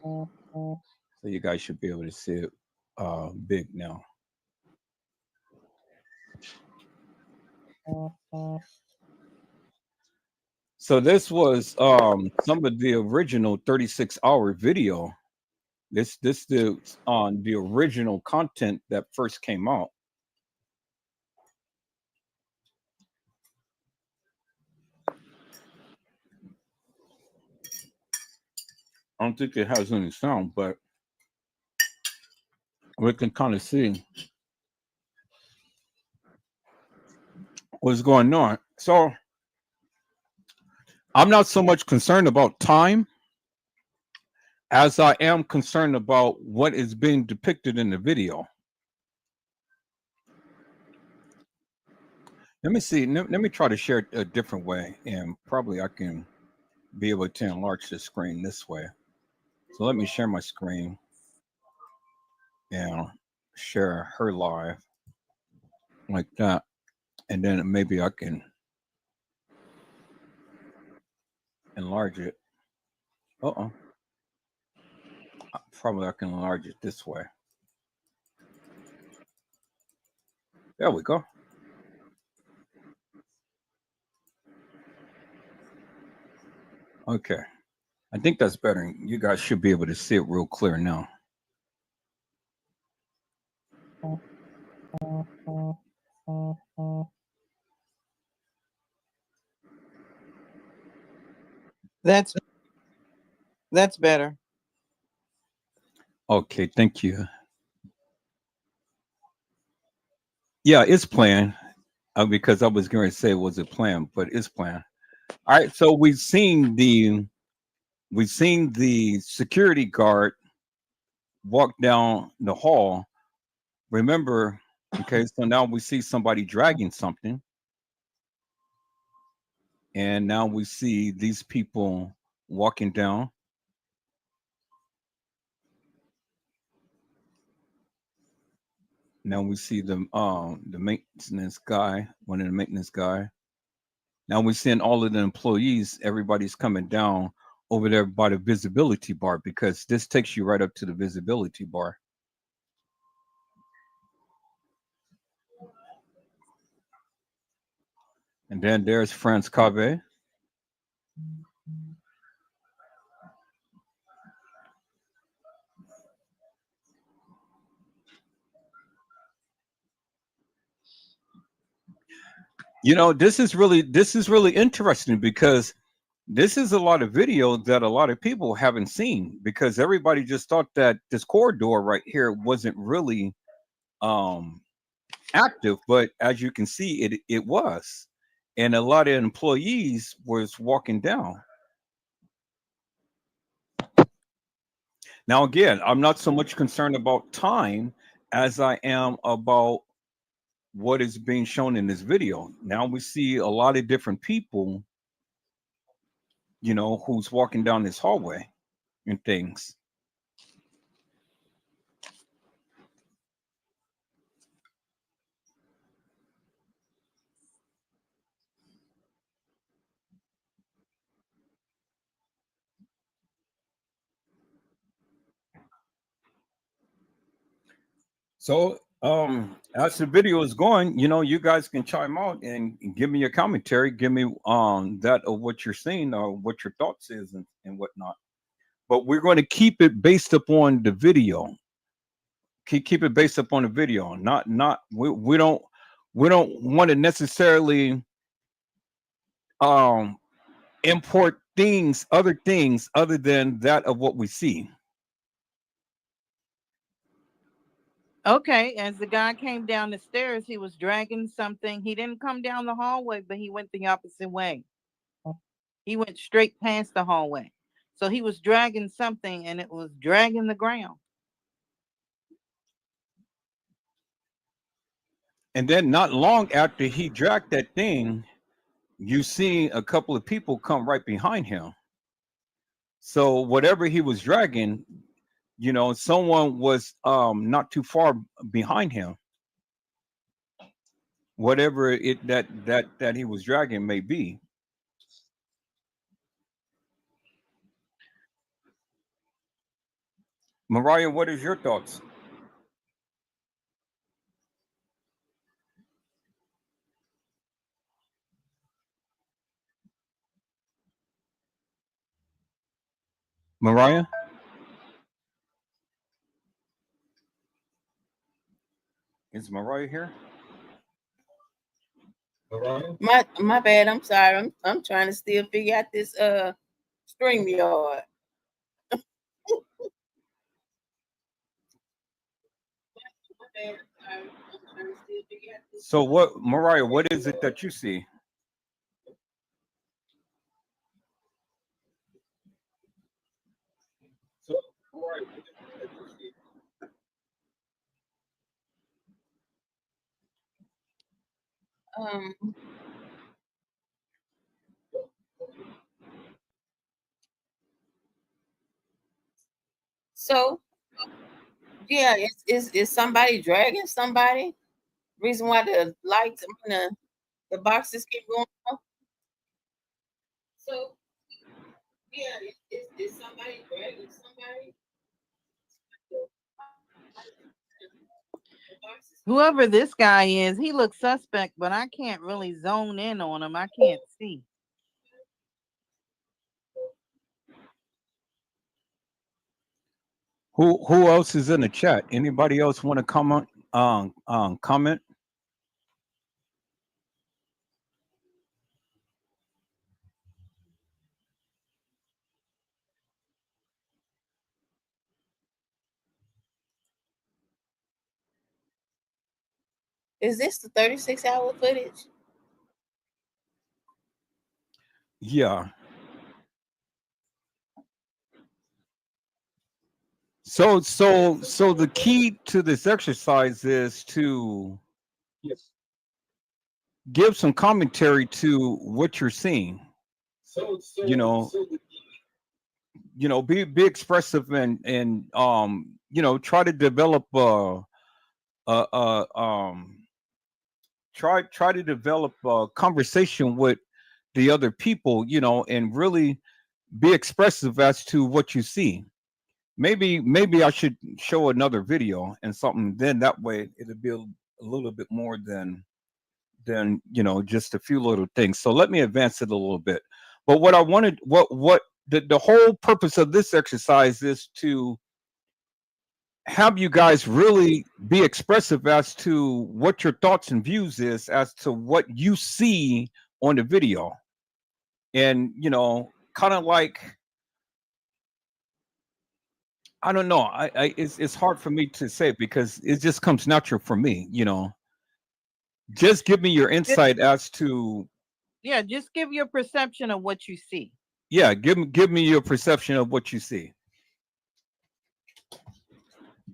So you guys should be able to see it big now. So this was some of the original 36-hour video. This the on the original content that first came out. I don't think it has any sound, but we can kind of see what's going on. So I'm not so much concerned about time as I am concerned about what is being depicted in the video. Let me see. Let me try to share it a different way, and probably I can be able to enlarge the screen this way. So let me share my screen and share her live like that, and then maybe I can enlarge it. Probably I can enlarge it this way. There we go. Okay. I think that's better. You guys should be able to see it real clear now. That's That's better. Okay, thank you. Yeah, it's planned. Because I was going to say was it planned, but it's planned. All right, so we've seen the security guard walk down the hall. Remember, okay, so now we see somebody dragging something, and now we see these people walking down. Now we see the maintenance guy, one of the maintenance guy. Now we're seeing all of the employees, everybody's coming down over there by the visibility bar because this takes you right up to the visibility bar. And then there's Franz Cave. This is really interesting because this is a lot of video that a lot of people haven't seen because everybody just thought that this corridor right here wasn't really um active, but as you can see, it was, and a lot of employees was walking down. Now, again, I'm not so much concerned about time as I am about what is being shown in this video. Now we see a lot of different people, who's walking down this hallway and things. So, as the video is going, you guys can chime out and give me your commentary, give me that of what you're seeing or what your thoughts is and whatnot. But we're going to keep it based upon the video. Keep it based upon the video. Not we don't want to necessarily um import things other than that of what we see. Okay, as the guy came down the stairs, he was dragging something. He didn't come down the hallway, but he went the opposite way. He went straight past the hallway. So he was dragging something and it was dragging the ground. And then not long after he dragged that thing, you see a couple of people come right behind him. So whatever he was dragging, someone was not too far behind him. Whatever it that he was dragging may be. Mariah, what is your thoughts? Mariah, is Mariah here? Mariah? My bad. I'm sorry. I'm trying to still figure out this stream yard. My bad. I'm sorry. I'm trying to still figure out this. So what, Mariah? What is it that you see? So, Mariah, what is it that you see? Um. So yeah, is somebody dragging somebody? Reason why the lights, the boxes keep going off. So yeah, is somebody dragging somebody? The boxes keep Whoever this guy is, he looks suspect, but I can't really zone in on him. I can't see. Who else is in the chat? Anybody else want to comment? Comment. Is this the 36-hour footage? Yeah. So the key to this exercise is to give some commentary to what you're seeing. You know, be expressive and try to develop try to develop a conversation with the other people, and really be expressive as to what you see. Maybe I should show another video and something. Then that way it'll be a little bit more than just a few little things. So let me advance it a little bit. But what I wanted, what the whole purpose of this exercise is to have you guys really be expressive as to what your thoughts and views is as to what you see on the video. And kind of like, I don't know, it's hard for me to say because it just comes natural for me. Just give me your insight as to, Yeah, just give your perception of what you see. yeah, give me your perception of what you see.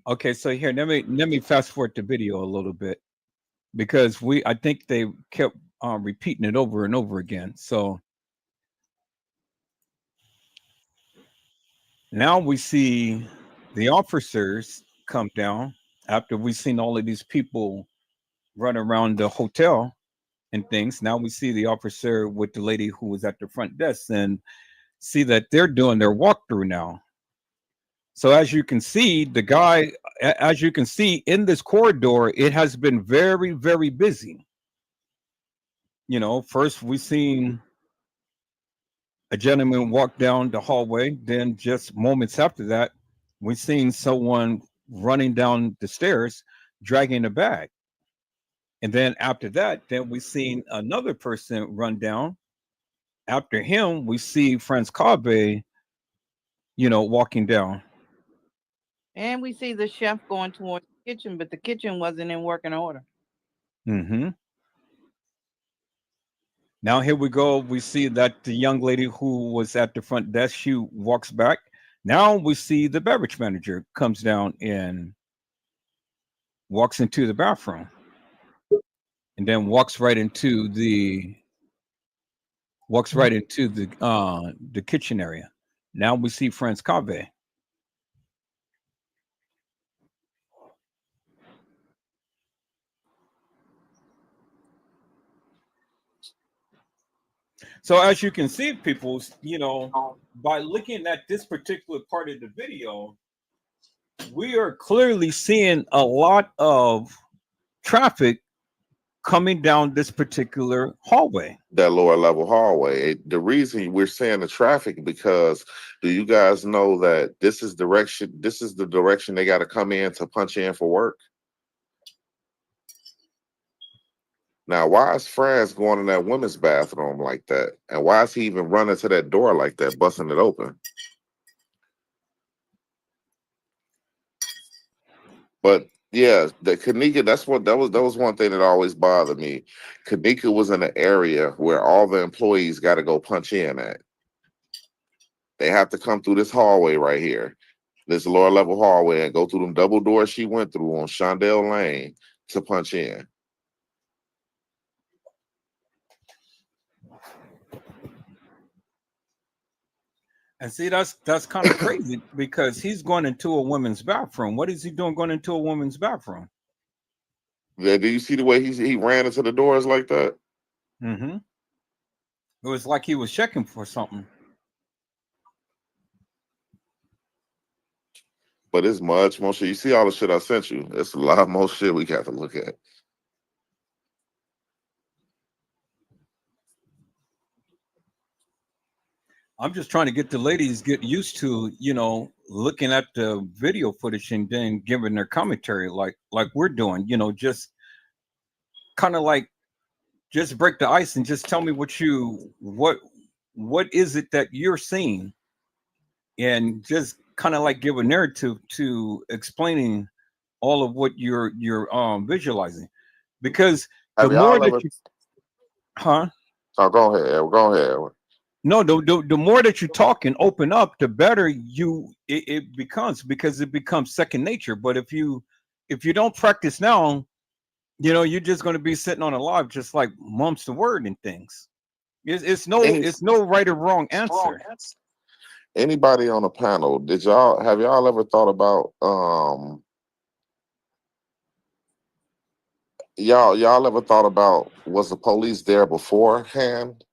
Okay, so here, let me fast forward the video a little bit because I think they kept repeating it over and over again. So now we see the officers come down after we've seen all of these people run around the hotel and things. Now we see the officer with the lady who was at the front desk and see that they're doing their walkthrough now. So as you can see, as you can see in this corridor, it has been very, very busy. First we seen a gentleman walk down the hallway. Then just moments after that, we seen someone running down the stairs, dragging a bag. And then after that, then we seen another person run down. After him, we see Franz Kabe, walking down. And we see the chef going towards the kitchen, but the kitchen wasn't in working order. Mm-hmm. Now here we go. We see that the young lady who was at the front desk, she walks back. Now we see the beverage manager comes down and walks into the bathroom, and then walks right into the kitchen area. Now we see Franz Kabe. So as you can see, people, by looking at this particular part of the video, we are clearly seeing a lot of traffic coming down this particular hallway. That lower level hallway. The reason we're saying the traffic because do you guys know that this is the direction they got to come in to punch in for work? Now, why is Franz going in that women's bathroom like that? And why is he even running to that door like that, busting it open? But yeah, the Kenneka, that was one thing that always bothered me. Kenneka was in an area where all the employees got to go punch in at. They have to come through this hallway right here, this lower level hallway, and go through them double doors she went through on Shondell Lane to punch in. And see, that's kind of crazy because he's going into a women's bathroom. What is he doing going into a women's bathroom? Yeah, do you see the way he ran into the doors like that? Mm-hmm. It was like he was checking for something. But it's much more shit. You see all the shit I sent you. It's a lot more shit we got to look at. I'm just trying to get the ladies get used to, looking at the video footage and then giving their commentary like we're doing, just kind of like just break the ice and just tell me what is it that you're seeing, and just kind of like give a narrative to explaining all of what you're visualizing. because the Have more y'all that ever? you, huh? Oh, go ahead. Edward, go ahead. Edward. No, the more that you talk and open up, the better it becomes, because it becomes second nature. But if you don't practice now, you're just going to be sitting on a log, just like mumps the word and things. Any It's no right or wrong answer. anybody on the panel? Have y'all ever thought about y'all ever thought about, was the police there beforehand,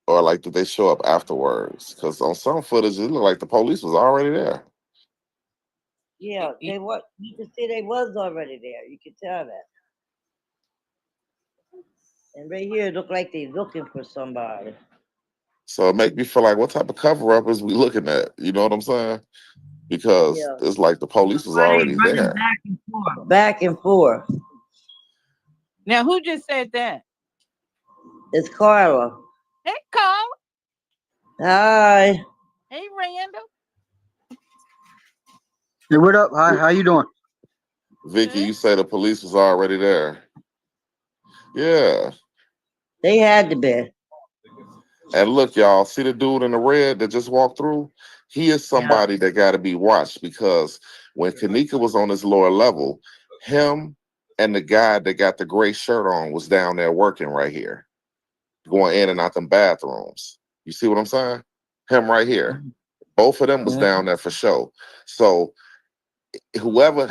or like did they show up afterwards? Because on some footage it looked like the police was already there. Yeah, they what you can see they was already there. You can tell that. And right here it look like they looking for somebody. So it make me feel like, what type of cover up is we looking at? You know what I'm saying? Because Yeah. it's like the police was Why they already running there. back and forth? Back and forth. Now, who just said that? It's Carla. Hey, Carl. Hi. Hey, Randall. Hey, what up? Hi, how you doing? Vicky, you say the police was already there. Yeah. They had to be. And look, y'all, see the dude in the red that just walked through? He is somebody that got to be watched, because when Kenneka was on this lower level, him and the guy that got the gray shirt on was down there working right here, going in and out them bathrooms. You see what I'm saying? Him right here. Both of them was down there for show. So whoever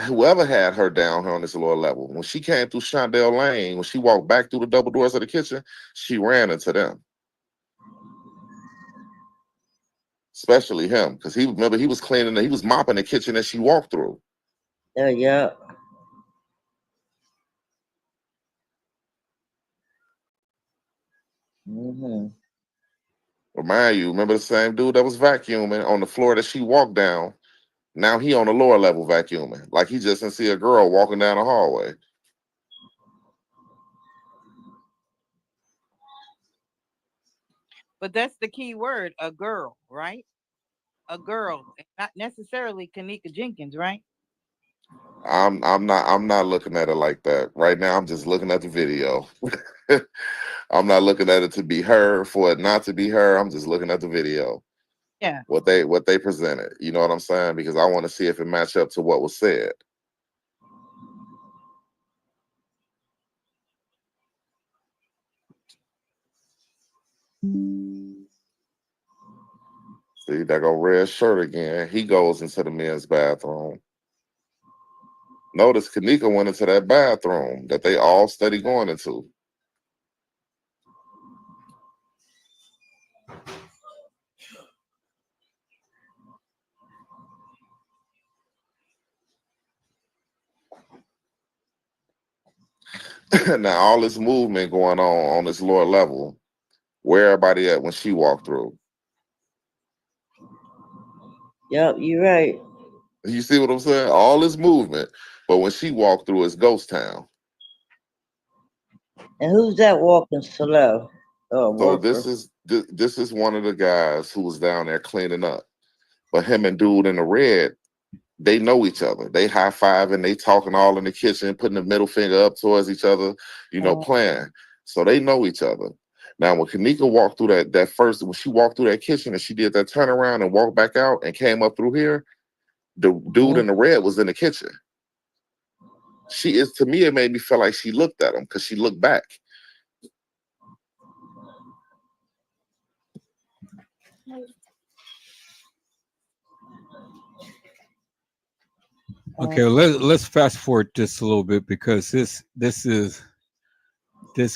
had her down here on this lower level, when she came through Shondell Lane, when she walked back through the double doors of the kitchen, she ran into them. Especially him, because he was cleaning, he was mopping the kitchen as she walked through. Yeah. Remind you, remember the same dude that was vacuuming on the floor that she walked down? Now he on the lower level vacuuming, like he just didn't see a girl walking down the hallway. But that's the key word, a girl, right? A girl, not necessarily Kenneka Jenkins, right? I'm not looking at it like that right now. I'm just looking at the video. I'm not looking at it to be her, for it not to be her. I'm just looking at the video. Yeah. What they presented. You know what I'm saying? Because I want to see if it match up to what was said. See, that go red shirt again. He goes into the men's bathroom. Notice Kenneka went into that bathroom that they all steady going into. Now all this movement going on this lower level, where everybody at when she walked through? Yep, you're right. You see what I'm saying? All this movement, but when she walked through, it's ghost town. And who's that walking slow? Oh, So worker. this is one of the guys who was down there cleaning up. But him and dude in the red, they know each other. They high fiving, they talking all in the kitchen, putting the middle finger up towards each other, playing. So they know each other. Now, when Kenneka walked through when she walked through that kitchen and she did that turnaround and walked back out and came up through here, the dude in the red was in the kitchen. To me, it made me feel like she looked at him because she looked back. Okay, let's fast forward just a little bit, because this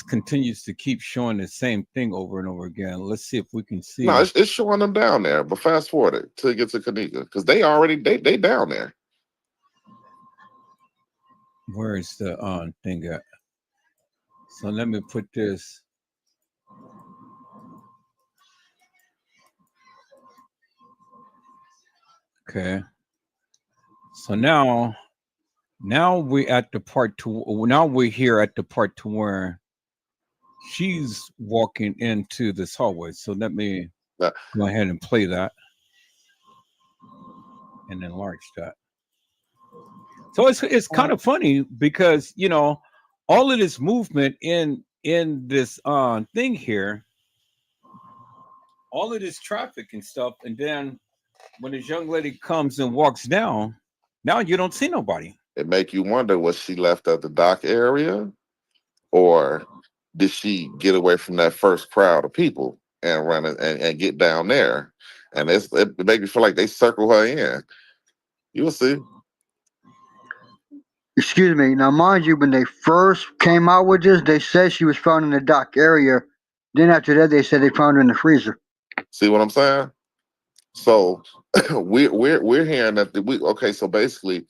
continues to keep showing the same thing over and over again. Let's see if we can see. No, it's showing them down there, but fast forward it till it gets to Kenneka, because they down there. Where is the thing at? So let me put this. Okay. So now we at the part to now we're here at the part to where she's walking into this hallway. So let me go ahead and play that and enlarge that. So it's kind of funny, because all of this movement in this thing here, all of this traffic and stuff, and then when this young lady comes and walks down, now you don't see nobody. It make you wonder, was she left at the dock area, or did she get away from that first crowd of people and run and get down there? And it make me feel like they circle her in. You will see. Excuse me. Now, mind you, when they first came out with this, they said she was found in the dock area. Then after that, they said they found her in the freezer. See what I'm saying? So we're hearing that okay. So basically,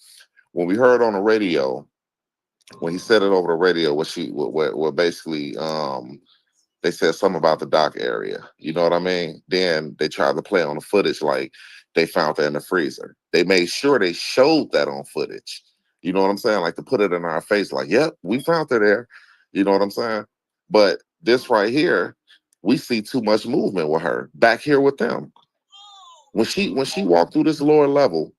when we heard on the radio, when he said it over the radio, what basically they said something about the dock area. You know what I mean? Then they tried to play on the footage like they found her in the freezer. They made sure they showed that on footage. You know what I'm saying? Like to put it in our face, like, yep, we found her there. You know what I'm saying? But this right here, we see too much movement with her back here with them. When she walked through this lower level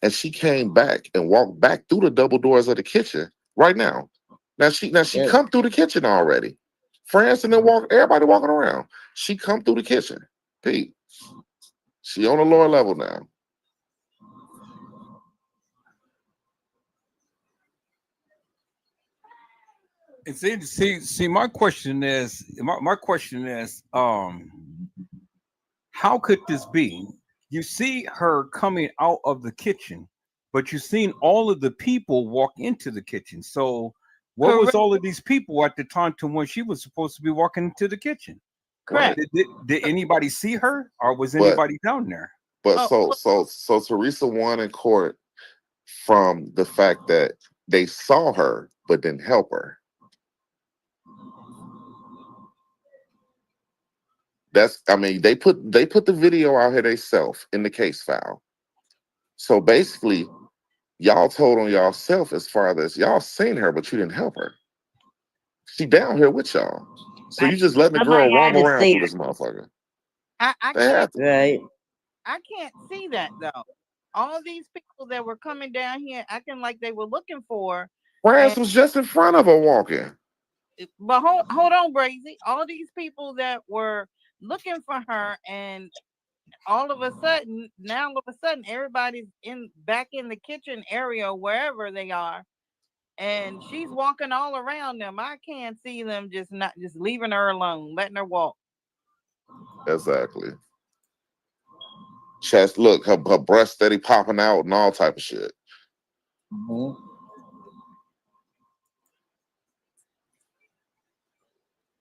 and she came back and walked back through the double doors of the kitchen right now. Now she Yeah. come through the kitchen already. France and then everybody walking around. She come through the kitchen. Pete. She on the lower level now. And see, my question is, how could this be? You see her coming out of the kitchen, but you've seen all of the people walk into the kitchen. So, what was Correct. all of these people at the time to when she was supposed to be walking into the kitchen? Correct. Did anybody see her, or was But anybody down there? but Oh, so Teresa won in court from the fact that they saw her but didn't help her. They put the video out here themselves in the case file. So basically, y'all told on y'allself as far as y'all seen her, but you didn't help her. She down here with y'all. So you just letting the girl Somebody had roam to around see through her. this motherfucker. I They had can't to. Right. I can't see that though. All these people that were coming down here acting like they were looking for her, France and was just in front of her walking. but hold on, Brazy. All these people that were looking for her, and all of a sudden, everybody's back in the kitchen area, wherever they are, and she's walking all around them. I can't see them just leaving her alone, letting her walk. Exactly. Chest, look, her breast steady popping out and all type of shit. Mhm.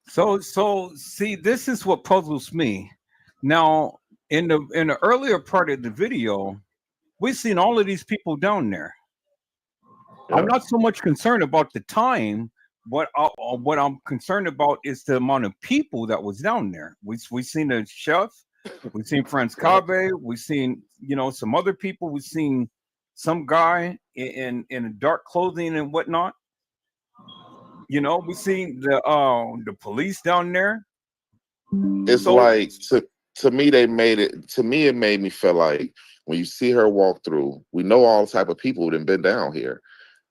So see, this is what puzzles me. Now, in the earlier part of the video, we've seen all of these people down there. Yeah. I'm not so much concerned about the time, but what I'm concerned about is the amount of people that was down there. We've seen the chef, we've seen Franz Cabe, we've seen some other people, we've seen some guy in dark clothing and whatnot. We've seen the police down there. It's So like to me they made it. To me, it made me feel like when you see her walk through, we know all type of people that have been down here.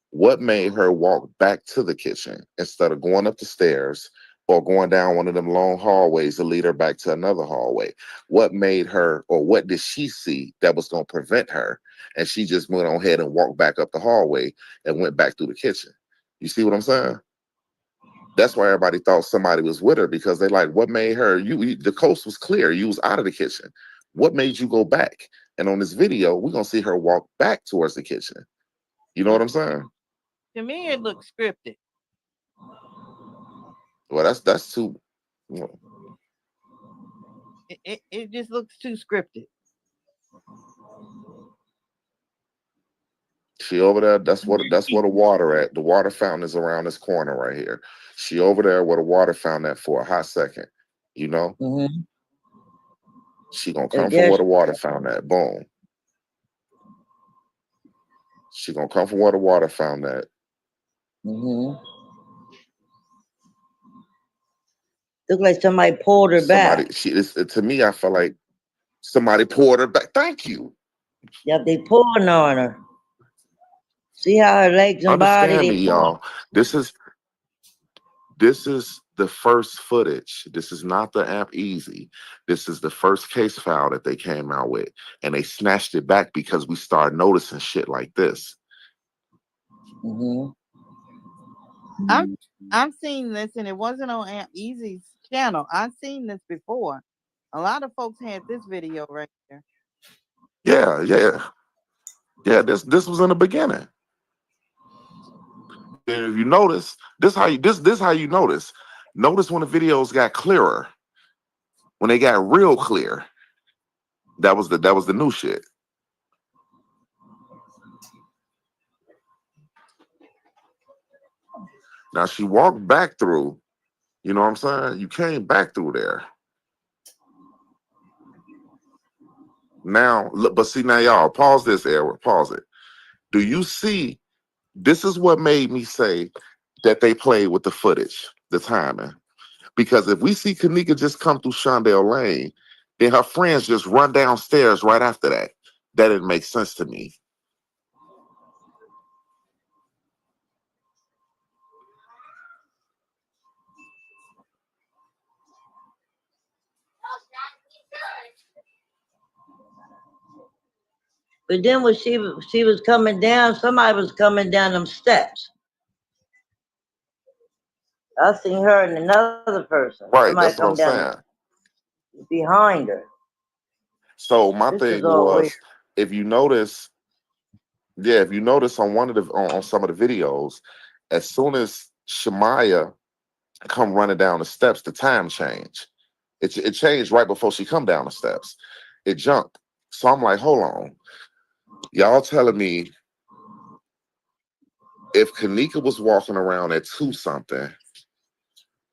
What made her walk back to the kitchen instead of going up the stairs or going down one of them long hallways to lead her back to another hallway? What made her, or what did she see that was going to prevent her? And she just went on ahead and walked back up the hallway and went back through the kitchen. You see what I'm saying? That's why everybody thought somebody was with her, because they like, what made her, the coast was clear. You was out of the kitchen. What made you go back? And on this video, we're going to see her walk back towards the kitchen. You know what I'm saying? To me, it looks scripted. Well, that's too. It just looks too scripted. She over there. That's where the water at. The water fountain is around this corner right here. She over there where the water fountain at for a hot second. You know. Mm-hmm. She gonna come from where the water fountain at. Boom. She gonna come from where the water fountain at. Mm-hmm. Look like somebody pulled her back. To me, I feel like somebody pulled her back. Thank you. Yep, they pulling on her. See how her legs and body Understand they me, pull. y'all. This is This is the first footage. This is not the app Easy. This is the first case file that they came out with. And they snatched it back because we started noticing shit like this. Mm-hmm. I've seen this, and it wasn't on Aunt Easy's channel. I've seen this before. A lot of folks had this video right there. Yeah. This was in the beginning. And if you notice, this how you notice. Notice when the videos got clearer, when they got real clear. That was the new shit. Now she walked back through. You know what I'm saying? You came back through there. Now, look, but see now, y'all pause this, Edward. Pause it. Do you see? This is what made me say that they played with the footage, the timing. Because if we see Kenneka just come through Shondell Lane, then her friends just run downstairs right after that. That didn't make sense to me. But then when she was coming down, somebody was coming down them steps. I seen her and another person. Right, Somebody that's what I'm come down saying. behind her. So my This thing is all weird. was, if you notice on one of the on some of the videos, as soon as Shemaya come running down the steps, the time changed. It changed right before she come down the steps. It jumped. So I'm like, hold on. Y'all telling me if Kenneka was walking around at 2 something,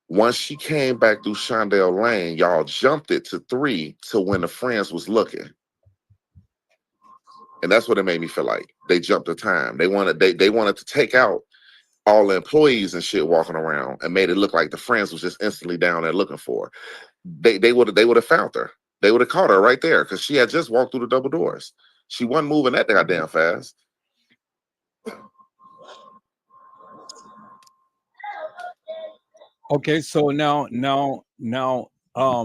once she came back through Shondell Lane, y'all jumped it to 3 to when the friends was looking. And that's what it made me feel like. They jumped the time. They wanted to take out all the employees and shit walking around and made it look like the friends was just instantly down there looking for her. They would have found her. They would have caught her right there because she had just walked through the double doors. She wasn't moving that goddamn fast. Okay, so now,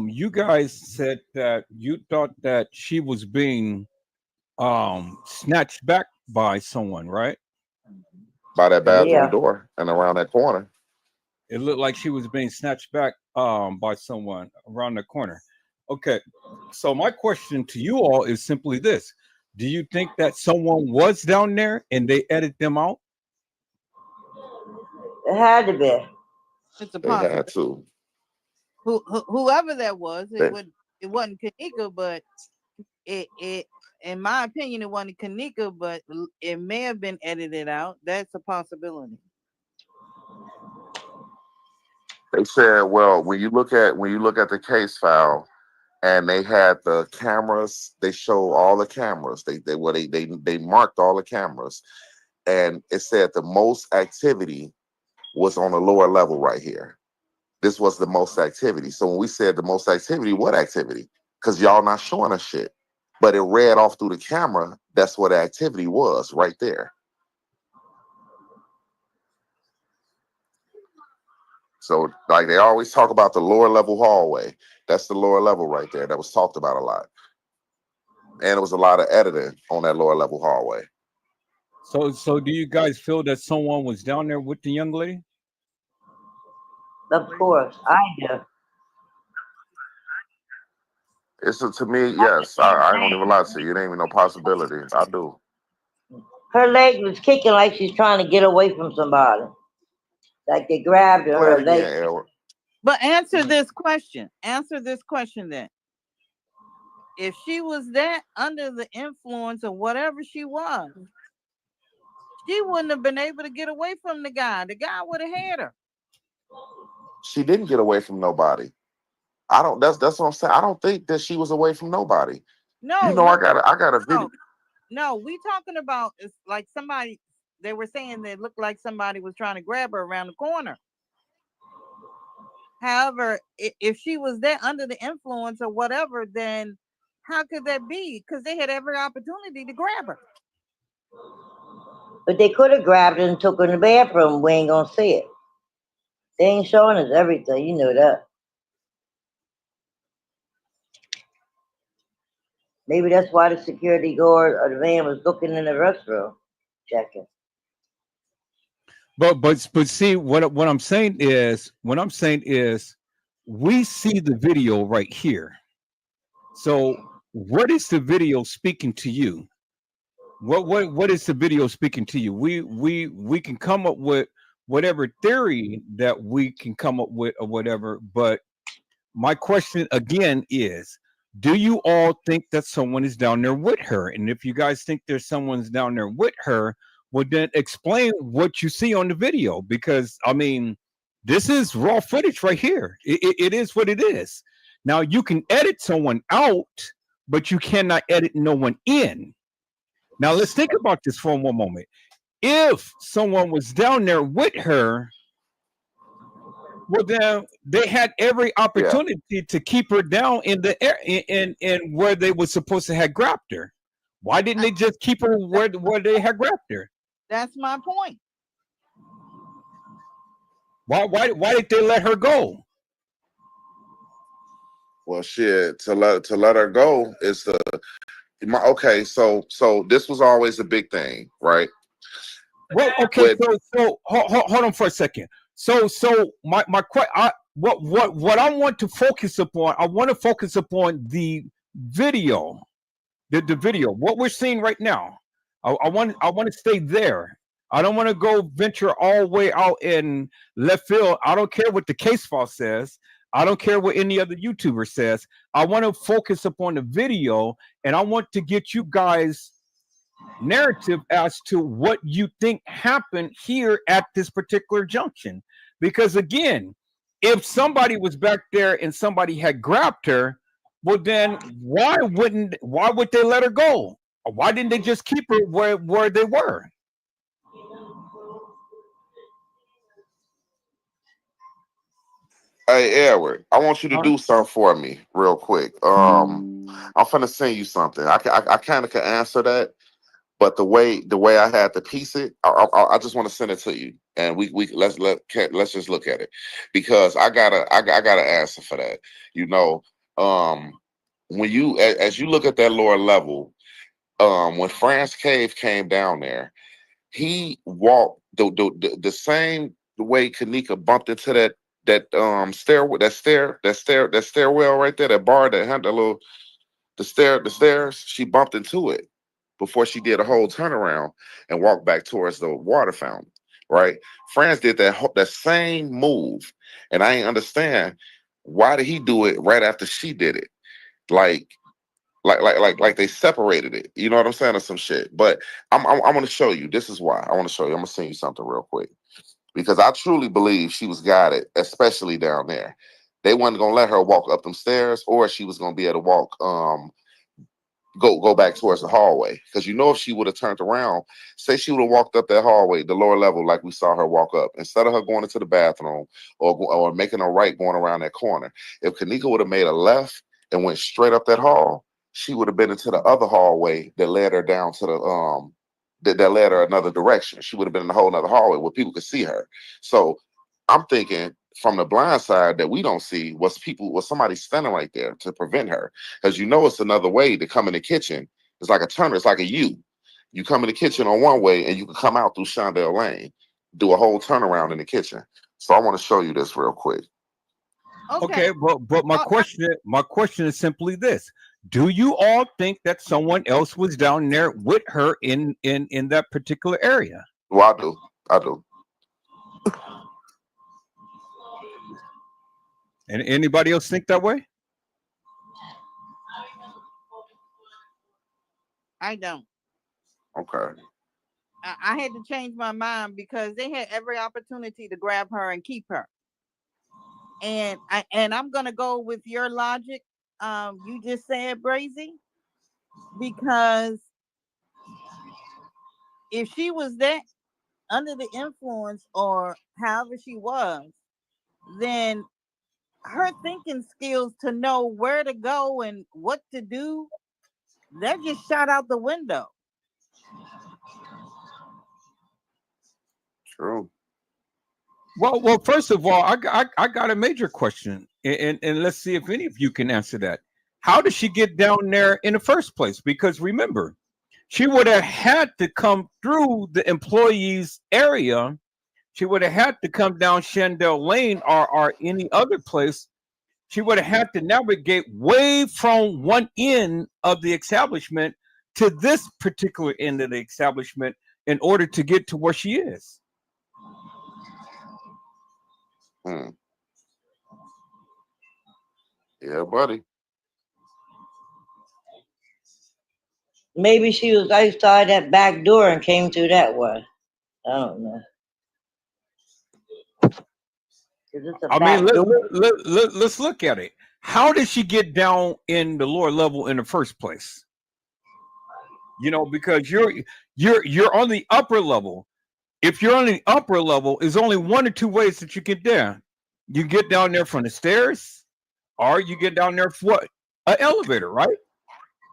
you guys said that you thought that she was being snatched back by someone, right? By that It looked bathroom like Yeah. door and around that corner. she was being snatched back by someone around the corner. Okay, so my question to you all is simply this: do you think that someone was down there and they edited them out? It had to be. It's a They had possibility. to. Whoever that was, They, it wasn't Kenneka, but it in my opinion it wasn't Kenneka, but it may have been edited out. That's a possibility. they said, well, when you look at the case file and they had the cameras, they show all the cameras. They marked all the cameras, and it said the most activity was on the lower level right here. This was the most activity. So when we said the most activity, what activity? Because y'all not showing us shit. But it read off through the camera. That's what the activity was right there. So like they always talk about the lower level hallway. That's the lower level right there. That was talked about a lot. And it was a lot of editing on that lower level hallway. So do you guys feel that someone was down there with the young lady? Of course, I do. To me, yes. I ain't gonna even lie to you. It ain't even no possibility. I do. Her leg was kicking like she's trying to get away from somebody. Like they grabbed her. Play it Her leg. again, Edward. But answer this question. Answer this question then. If she was that under the influence of whatever she was, she wouldn't have been able to get away from the guy. The guy would have had her. She didn't get away from nobody. I don't. That's what I'm saying. I don't think that she was away from nobody. No, You know, I got a video. no, we talking about it's like somebody. They were saying that it looked like somebody was trying to grab her around the corner. However, if she was there under the influence or whatever, then how could that be? Because they had every opportunity to grab her. But they could have grabbed her and took her in the bathroom. We ain't gonna see it. They ain't showing us everything. You know that. Maybe that's why the security guard or the man was looking in the restroom, checking. But see what I'm saying is we see the video right here. So what is the video speaking to you? What is the video speaking to you? We can come up with whatever theory that we can come up with or whatever, but my question again is, do you all think that someone is down there with her? And if you guys think there's someone's down there with her, well then explain what you see on the video, because I mean this is raw footage right here. It is what it is. Now you can edit someone out, but you cannot edit no one in. Now let's think about this for one moment. If someone was down there with her, well, then they had every Yeah. opportunity to keep her down in the air, in where they were supposed to have grabbed her. Why didn't they just keep her where they had grabbed her? That's my point. Why did they let her go? Well, shit. To let her go is the okay. So this was always a big thing, right? Well, okay, With so hold on for a second. So what I want to focus upon, I want to focus upon the video, the video, what we're seeing right now. I want to stay there. I don't want to go venture all the way out in left field. I don't care what the case file says. I don't care what any other YouTuber says. I want to focus upon the video, and I want to get you guys narrative as to what you think happened here at this particular junction. Because again, if somebody was back there and somebody had grabbed her, well then why would they let her go? Why didn't they just keep her where they were? Hey Edward, I want you to Huh? do something for me real quick. I'm finna send you something. I kind of can answer that, but the way I had to piece it, I just want to send it to you, and we let's just look at it, because I got an answer for that. You know, um, when you as you look at that lower level, when France Cave came down there, he walked the same way Kenneka bumped into that stairwell right there, that bar that had the little the stairs. She bumped into it before she did a whole turnaround and walked back towards the water fountain. Right? France did that same move, and I ain't understand why did he do it right after she did it. Like like they separated it. You know what I'm saying, or some shit. But I'm gonna show you. This is why I want to show you. I'm gonna send you something real quick, because I truly believe she was guided, especially down there. They wasn't gonna let her walk up them stairs, or she was gonna be able to walk go back towards the hallway. Because if she would have turned around, say she would have walked up that hallway, the lower level, like we saw her walk up, instead of her going into the bathroom or making a right going around that corner. If Kenneka would have made a left and went straight up that hall, she would have been into the other hallway that led her down to the that led her another direction. She would have been in a whole other hallway where people could see her. So I'm thinking from the blind side that we don't see was somebody standing right there to prevent her. Because it's another way to come in the kitchen. It's like a turner, it's like a U. You come in the kitchen on one way and you can come out through Shondell Lane, do a whole turnaround in the kitchen. So I want to show you this real quick. Okay. Okay, but my question is simply this: do you all think that someone else was down there with her in that particular area? Well, I do. I do. And anybody else think that way? I don't. Okay. I had to change my mind because they had every opportunity to grab her and keep her. And I'm gonna go with your logic. You just said, Brazy, because if she was that under the influence or however she was, then her thinking skills to know where to go and what to do, that just shot out the window. True. Well, first of all, I got a major question, and let's see if any of you can answer that. How did she get down there in the first place? Because remember, she would have had to come through the employees area. She would have had to come down Shandell Lane or any other place. She would have had to navigate way from one end of the establishment to this particular end of the establishment in order to get to where she is. Hmm. Yeah, buddy. Maybe she was outside that back door and came through that way. I don't know. 'Cause it's a I mean, back door. let's look at it. How did she get down in the lower level in the first place? You know, because you're on the upper level. If you're on the upper level, there's only one or two ways that you get there. You get down there from the stairs, or you get down there for what? An elevator, right?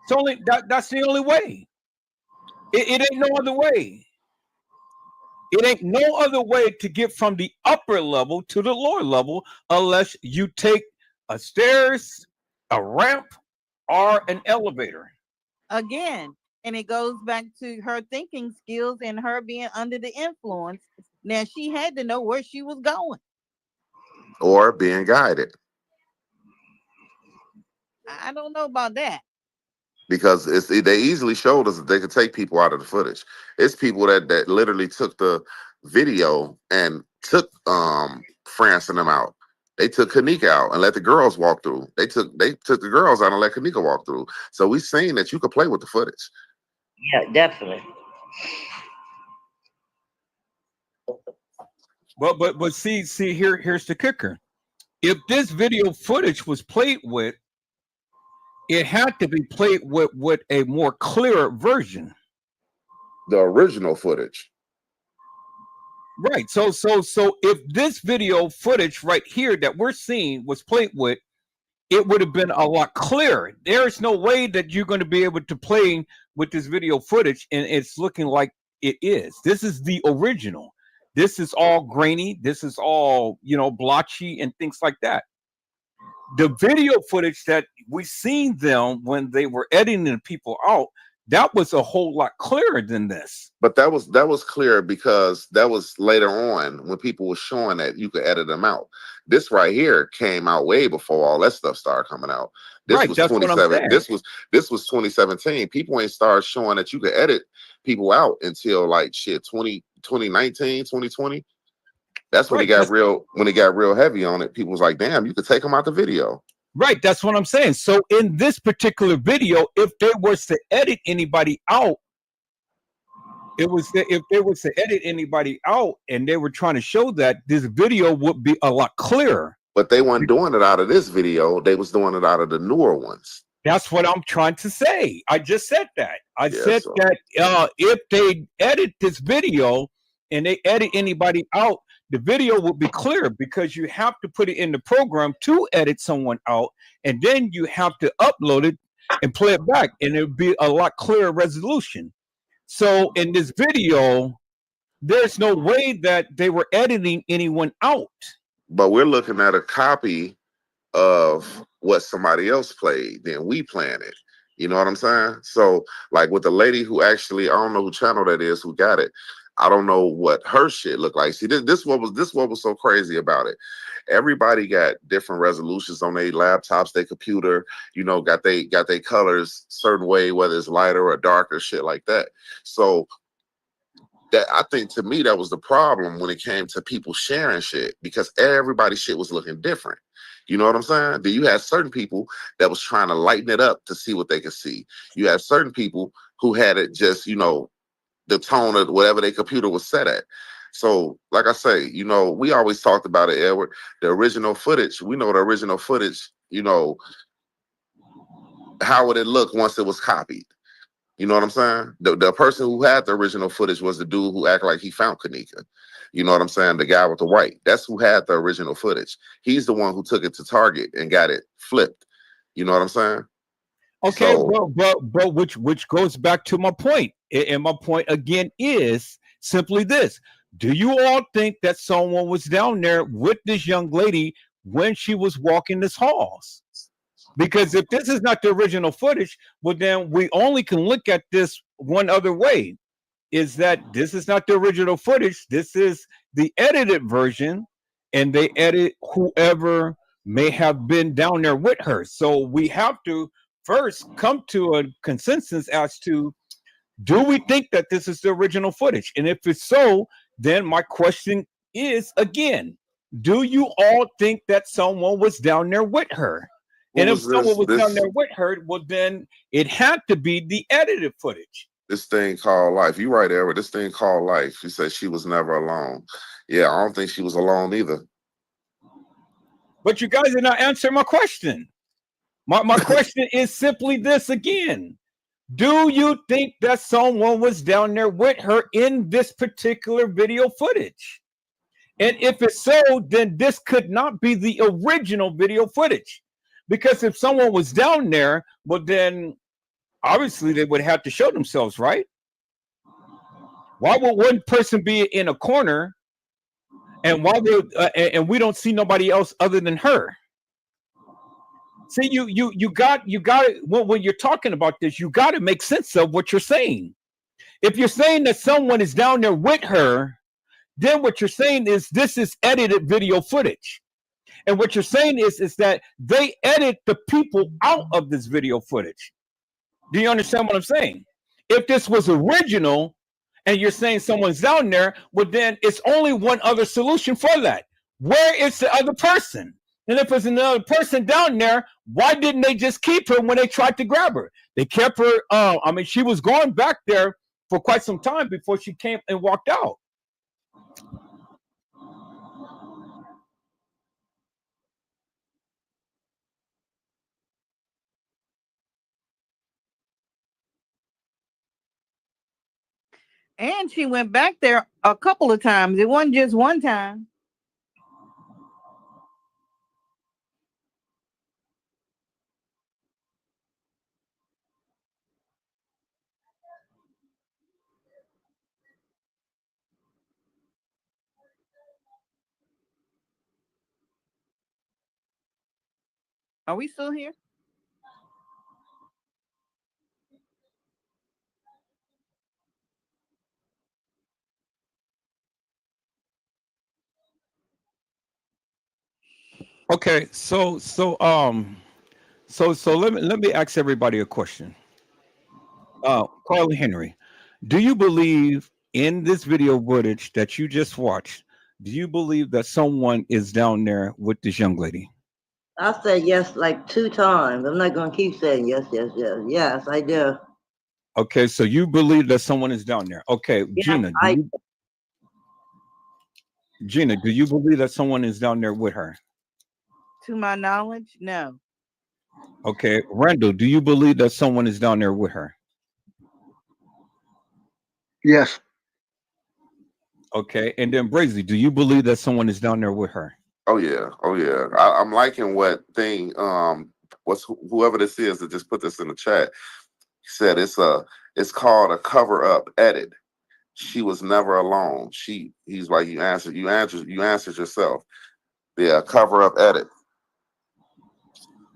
It's only that's the only way. It ain't no other way. It ain't no other way to get from the upper level to the lower level unless you take a stairs, a ramp, or an elevator. Again, and it goes back to her thinking skills and her being under the influence. Now she had to know where she was going. Or being guided. I don't know about that. Because they easily showed us that they could take people out of the footage. It's people that literally took the video and took France and them out. They took Kenneka out and let the girls walk through. They took the girls out and let Kenneka walk through. So we've seen that you could play with the footage. Yeah, definitely. But see here's the kicker. If this video footage was played with, it had to be played with a more clearer version. The original footage. Right. So if this video footage right here that we're seeing was played with, it would have been a lot clearer. There's no way that you're going to be able to play with this video footage and it's looking like it is. This is the original. This is all grainy. This is all, blotchy and things like that. The video footage that we seen them when they were editing people out, that was a whole lot clearer than this. But that was clear because that was later on when people were showing that you could edit them out. This right here came out way before all that stuff started coming out. This Right, was that's what I'm 27. saying. This was 2017. People ain't started showing that you could edit people out until like 2019, 2020. That's when Right, it got real heavy on it. People was like, damn, you could take them out the video. Right, that's what I'm saying. So in this particular video, if they was to edit anybody out, if they was to edit anybody out and they were trying to show that, this video would be a lot clearer. But they weren't doing it out of this video. They was doing it out of the newer ones. That's what I'm trying to say. I just said that. I said so. that if they edit this video and they edit anybody out, the video will be clear because you have to put it in the program to edit someone out, and then you have to upload it and play it back, and it'll be a lot clearer resolution. So in this video, there's no way that they were editing anyone out. But we're looking at a copy of what somebody else played, then we playing it. You know what I'm saying? So like with the lady who actually, I don't know who channel that is who got it. I don't know what her shit looked like. See, this what was so crazy about it. Everybody got different resolutions on their laptops, their computer, got they colors certain way, whether it's lighter or darker, shit like that. So that, I think, to me, that was the problem when it came to people sharing shit, because everybody's shit was looking different. You know what I'm saying? Then you had certain people that was trying to lighten it up to see what they could see. You had certain people who had it just, the tone of whatever their computer was set at. So, like I say, we always talked about it, Edward. The original footage, we know the original footage, how would it look once it was copied? You know what I'm saying? The person who had the original footage was the dude who acted like he found Kenneka. You know what I'm saying? The guy with the white. That's who had the original footage. He's the one who took it to Target and got it flipped. You know what I'm saying? Okay, So, but which goes back to my point. And my point again is simply this. do you all think that someone was down there with this young lady when she was walking this halls? Because if this is not the original footage, well, then we only can look at this one other way, is that this is not the original footage. This is the edited version, and they edit whoever may have been down there with her. So we have to first come to a consensus as to, do we think that this is the original footage? And if it's so, then my question is again, do you all think that someone was down there with her? What And if was someone was down this there with her, well, then it had to be the edited footage. this thing called life? You right there with this thing called life. She said she was never alone. Yeah, I don't think she was alone either. But you guys are not answering my question. My question is simply this again. Do you think that someone was down there with her in this particular video footage? And if it's so, then this could not be the original video footage. Because if someone was down there, well, then obviously they would have to show themselves, right? Why would one person be in a corner, and why would and we don't see nobody else other than her? See, you got it. When you're talking about this, you got to make sense of what you're saying. If you're saying that someone is down there with her, then what you're saying is this is edited video footage. And what you're saying is that they edit the people out of this video footage. Do you understand what I'm saying? If this was original and you're saying someone's down there, well, then it's only one other solution for that. Where is the other person? And if there's another person down there, why didn't they just keep her when they tried to grab her? They kept her. I mean, she was going back there for quite some time before she came and walked out. And she went back there a couple of times. It wasn't just one time. Are we still here? Okay, so let me ask everybody a question. Carly Henry, do you believe in this video footage that you just watched? Do you believe that someone is down there with this young lady? I said yes like 2 times. I'm not gonna keep saying yes, yes, yes. Yes, I do. Okay, so you believe that someone is down there. Okay, Yeah, Gina, do you believe that someone is down there with her? To my knowledge, no. Okay, Randall, do you believe that someone is down there with her? Yes. Okay, and then Brazy, do you believe that someone is down there with her? Oh yeah, oh yeah. I'm liking what thing what's whoever this is that just put this in the chat. He said it's called a cover up edit. She was never alone. He's like, you answered yourself. Yeah, cover up edit.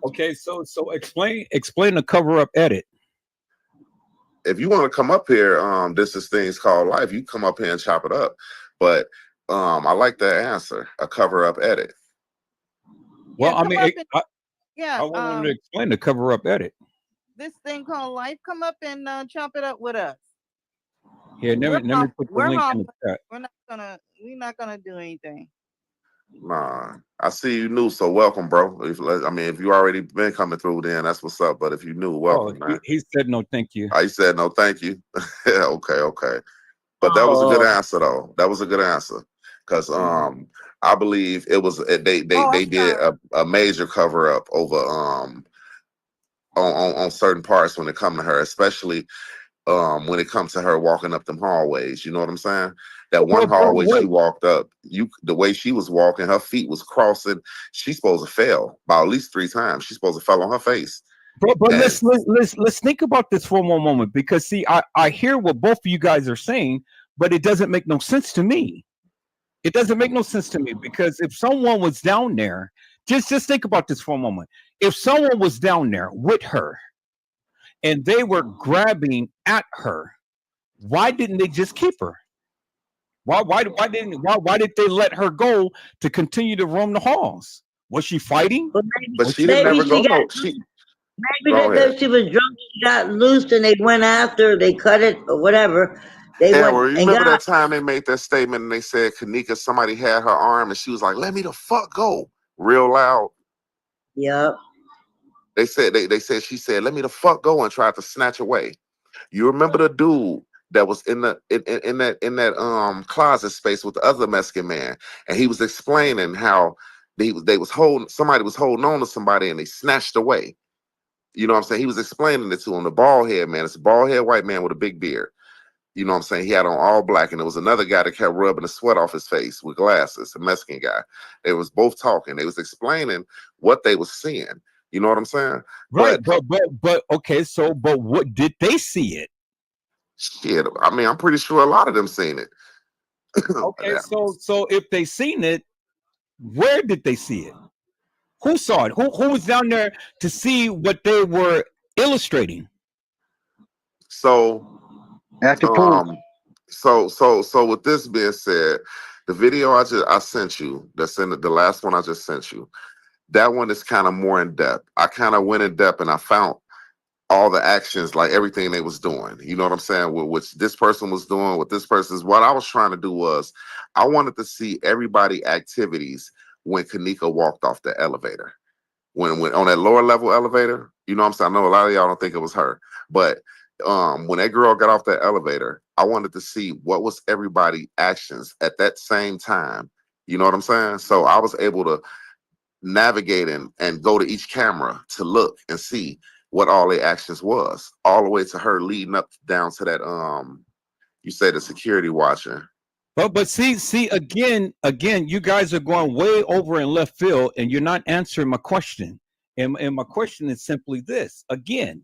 Okay, so explain the cover up edit. If you want to come up here, this is things called life. You come up here and chop it up. But I like that answer, a cover up edit. Well, Yeah, I mean, yeah. I wanted to explain the cover up edit. This thing called life, come up and chop it up with us. Here, let me put the link in the chat. We're not gonna do anything. Nah, I see you new, so welcome, bro. If you already been coming through, then that's what's up. But if you new, welcome, man. He said no, thank you. I said no, thank you. Okay. But that was a good answer, though. That was a good answer, because I believe it was they did a major cover up over on certain parts when it come to her, especially when it comes to her walking up them hallways. You know what I'm saying? That one hallway she walked up, the way she was walking, her feet was crossing. She's supposed to fail by at least 3 times. She's supposed to fall on her face. But let's think about this for one moment, because see, I hear what both of you guys are saying, but it doesn't make no sense to me. It doesn't make no sense to me because if someone was down there, just think about this for a moment. If someone was down there with her and they were grabbing at her, why didn't they just keep her? Why did they let her go to continue to roam the halls? Was she fighting? But But Was she she didn't maybe never she go. got No, she maybe go ahead. she was drunk, she got loose, and they went after her, they cut it or whatever. They Yeah, went well, you and remember got that time they made that statement and they said Kenneka, somebody had her arm and she was like, "Let me the fuck go," real loud. yeah. They said she said, "Let me the fuck go," and tried to snatch away. You remember the dude that was in the in that closet space with the other Mexican man, and he was explaining how they was holding somebody was holding on to somebody and they snatched away. You know what I'm saying? He was explaining it to him. The bald head man, it's a bald head white man with a big beard. You know what I'm saying? He had on all black, and there was another guy that kept rubbing the sweat off his face with glasses, a Mexican guy. They was both talking. They was explaining what they was seeing. You know what I'm saying? right? But But okay. So, but what did they see it? shit, I mean, I'm pretty sure a lot of them seen it. Okay. So if they seen it, where did they see it? Who saw it? Who was down there to see what they were illustrating? So, At the pool. so with this being said, the video I sent you, that's in the last one I just sent you, that one is kind of more in depth. I kind of went in depth and I found all the actions, like everything they was doing. You know what I'm saying? Which this person was doing, what this person's. What I was trying to do was, I wanted to see everybody activities when Kenneka walked off the elevator. When on that lower level elevator, you know what I'm saying? I know a lot of y'all don't think it was her, but when that girl got off that elevator, I wanted to see what was everybody actions at that same time. You know what I'm saying? So I was able to navigate and go to each camera to look and see what all their actions was, all the way to her leading up down to that you say the security watcher. But see again, you guys are going way over in left field, and you're not answering my question. And my question is simply this: again,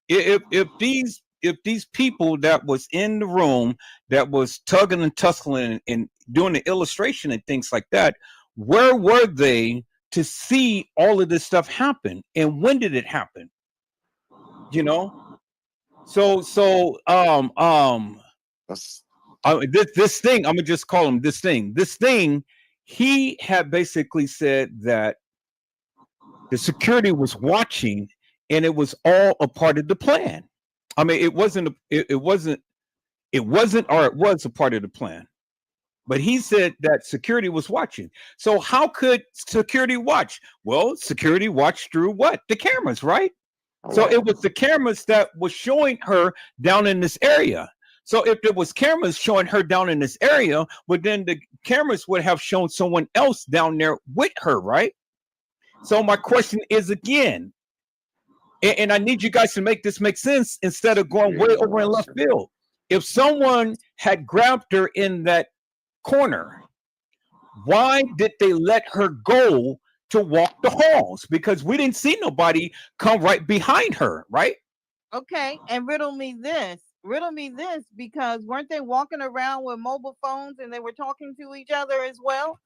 if these people that was in the room that was tugging and tussling and doing the illustration and things like that, where were they to see all of this stuff happen, and when did it happen? You know, so That's this thing, I'm gonna just call him this thing. This thing, he had basically said that the security was watching, and it was all a part of the plan. I mean, it wasn't, or it was a part of the plan. But he said that security was watching. So how could security watch? Well, security watched through what? The cameras, right? So it was the cameras that was showing her down in this area. So if there was cameras showing her down in this area, well, then the cameras would have shown someone else down there with her, right? So my question is again, and I need you guys to make this make sense instead of going way over in left field. If someone had grabbed her in that corner, why did they let her go to walk the halls? Because we didn't see nobody come right behind her, right? Okay, and riddle me this. Riddle me this, because weren't they walking around with mobile phones and they were talking to each other as well?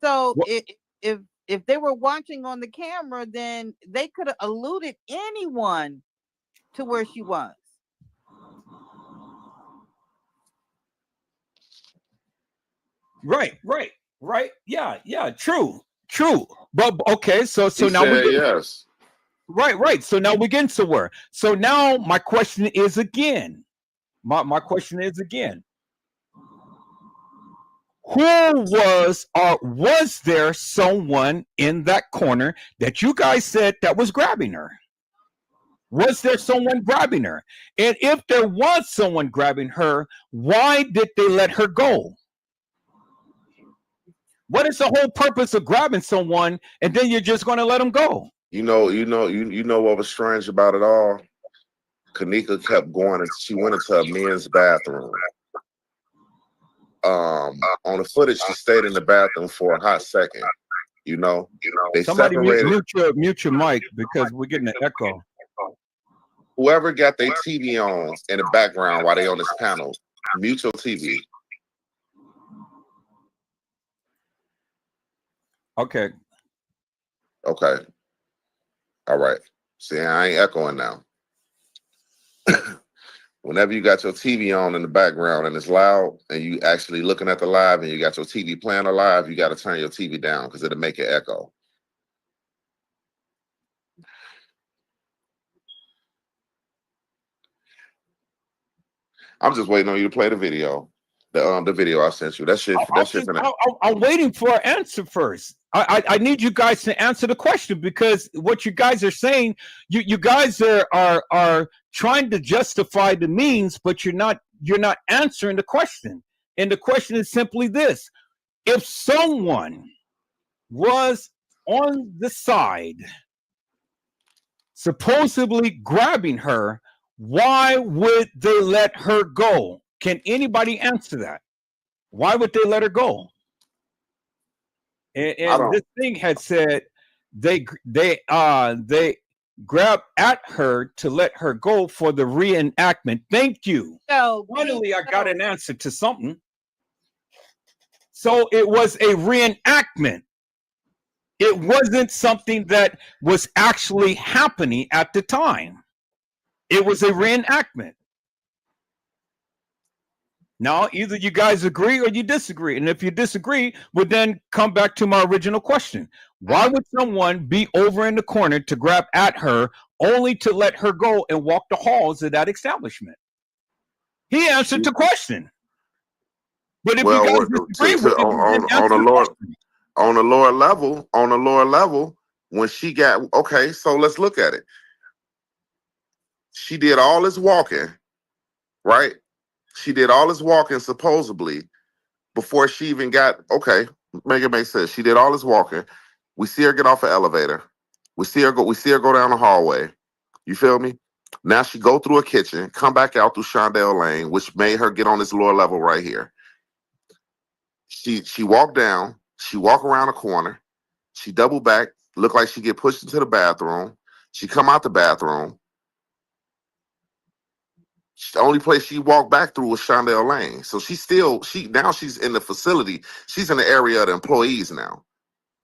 So What? if they were watching on the camera, then they could have eluded anyone to where she was. Right. Yeah. True. But okay, so he now we said get yes. right. So now we get somewhere. So now my question is again. My question is again. Who was or was there someone in that corner that you guys said that was grabbing her? Was there someone grabbing her? And if there was someone grabbing her, why did they let her go? What is the whole purpose of grabbing someone and then you're just going to let them go? You know what was strange about it all? Kenneka kept going and she went into a men's bathroom. On the footage, she stayed in the bathroom for a hot second. They Somebody separated. mute your mic because we're getting an echo. Whoever got their TV on in the background while they on this panel, mute your TV. Okay. Okay. All right. See, I ain't echoing now. Whenever you got your TV on in the background and it's loud and you actually looking at the live and you got your TV playing live, you got to turn your TV down because it'll make it echo. I'm just waiting on you to play the video. The video I sent you. That shit. I'm waiting for an answer first. I need you guys to answer the question, because what you guys are saying, you guys are trying to justify the means, but you're not answering the question. And the question is simply this: if someone was on the side, supposedly grabbing her, why would they let her go? Can anybody answer that? Why would they let her go? And this thing had said they grabbed at her to let her go for the reenactment. Thank you. So Finally, I got an answer to something. So it was a reenactment. It wasn't something that was actually happening at the time. It was a reenactment. Now, either you guys agree or you disagree. And if you disagree, we'll then come back to my original question. Why would someone be over in the corner to grab at her only to let her go and walk the halls of that establishment? He answered the question. But if you guys disagree with it, on the lower level, when she got, okay, so let's look at it. She did all this walking, right? She did all this walking supposedly before she even got, okay, make it make sense. She did all this walking. We see her get off an elevator. We see her go down the hallway. You feel me? Now she go through a kitchen, come back out through Shondell Lane, which made her get on this lower level right here. She walked down, she walk around a corner, she double back, look like she get pushed into the bathroom. She come out the bathroom. The only place she walked back through was Shondell Lane. So now she's in the facility. She's in the area of the employees now.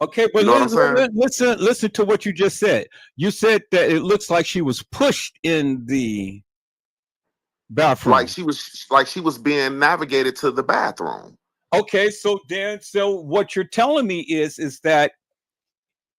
Okay, but listen to what you just said. You said that it looks like she was pushed in the bathroom. Like she was being navigated to the bathroom. Okay, so what you're telling me is that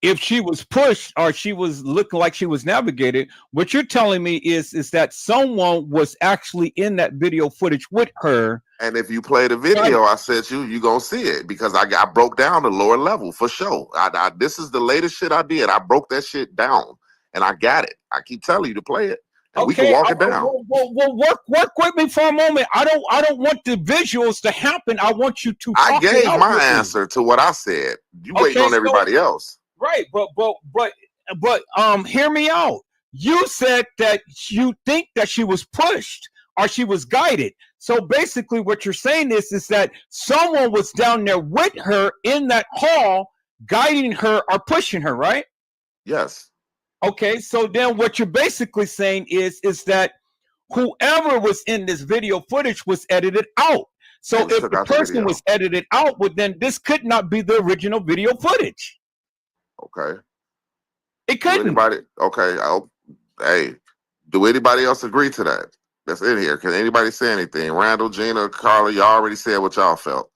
if she was pushed or she was looking like she was navigated, what you're telling me is that someone was actually in that video footage with her. And if you play the video I sent you gonna see it, because I broke down the lower level for sure. This is the latest shit I did. I broke that shit down and I got it. I keep telling you to play it. And we can walk it down. Well, work with me for a moment. I don't want the visuals to happen. I want you to. I gave my answer to what I said. You waiting on everybody else. Right, but hear me out. You said that you think that she was pushed or she was guided. So basically what you're saying is that someone was down there with her in that hall, guiding her or pushing her, right? Yes. Okay, so then what you're basically saying is that whoever was in this video footage was edited out. So if the person was edited out, well, then this could not be the original video footage. Okay. It couldn't. Do anybody else agree to that? That's in here. Can anybody say anything? Randall, Gina, Carla, y'all already said what y'all felt.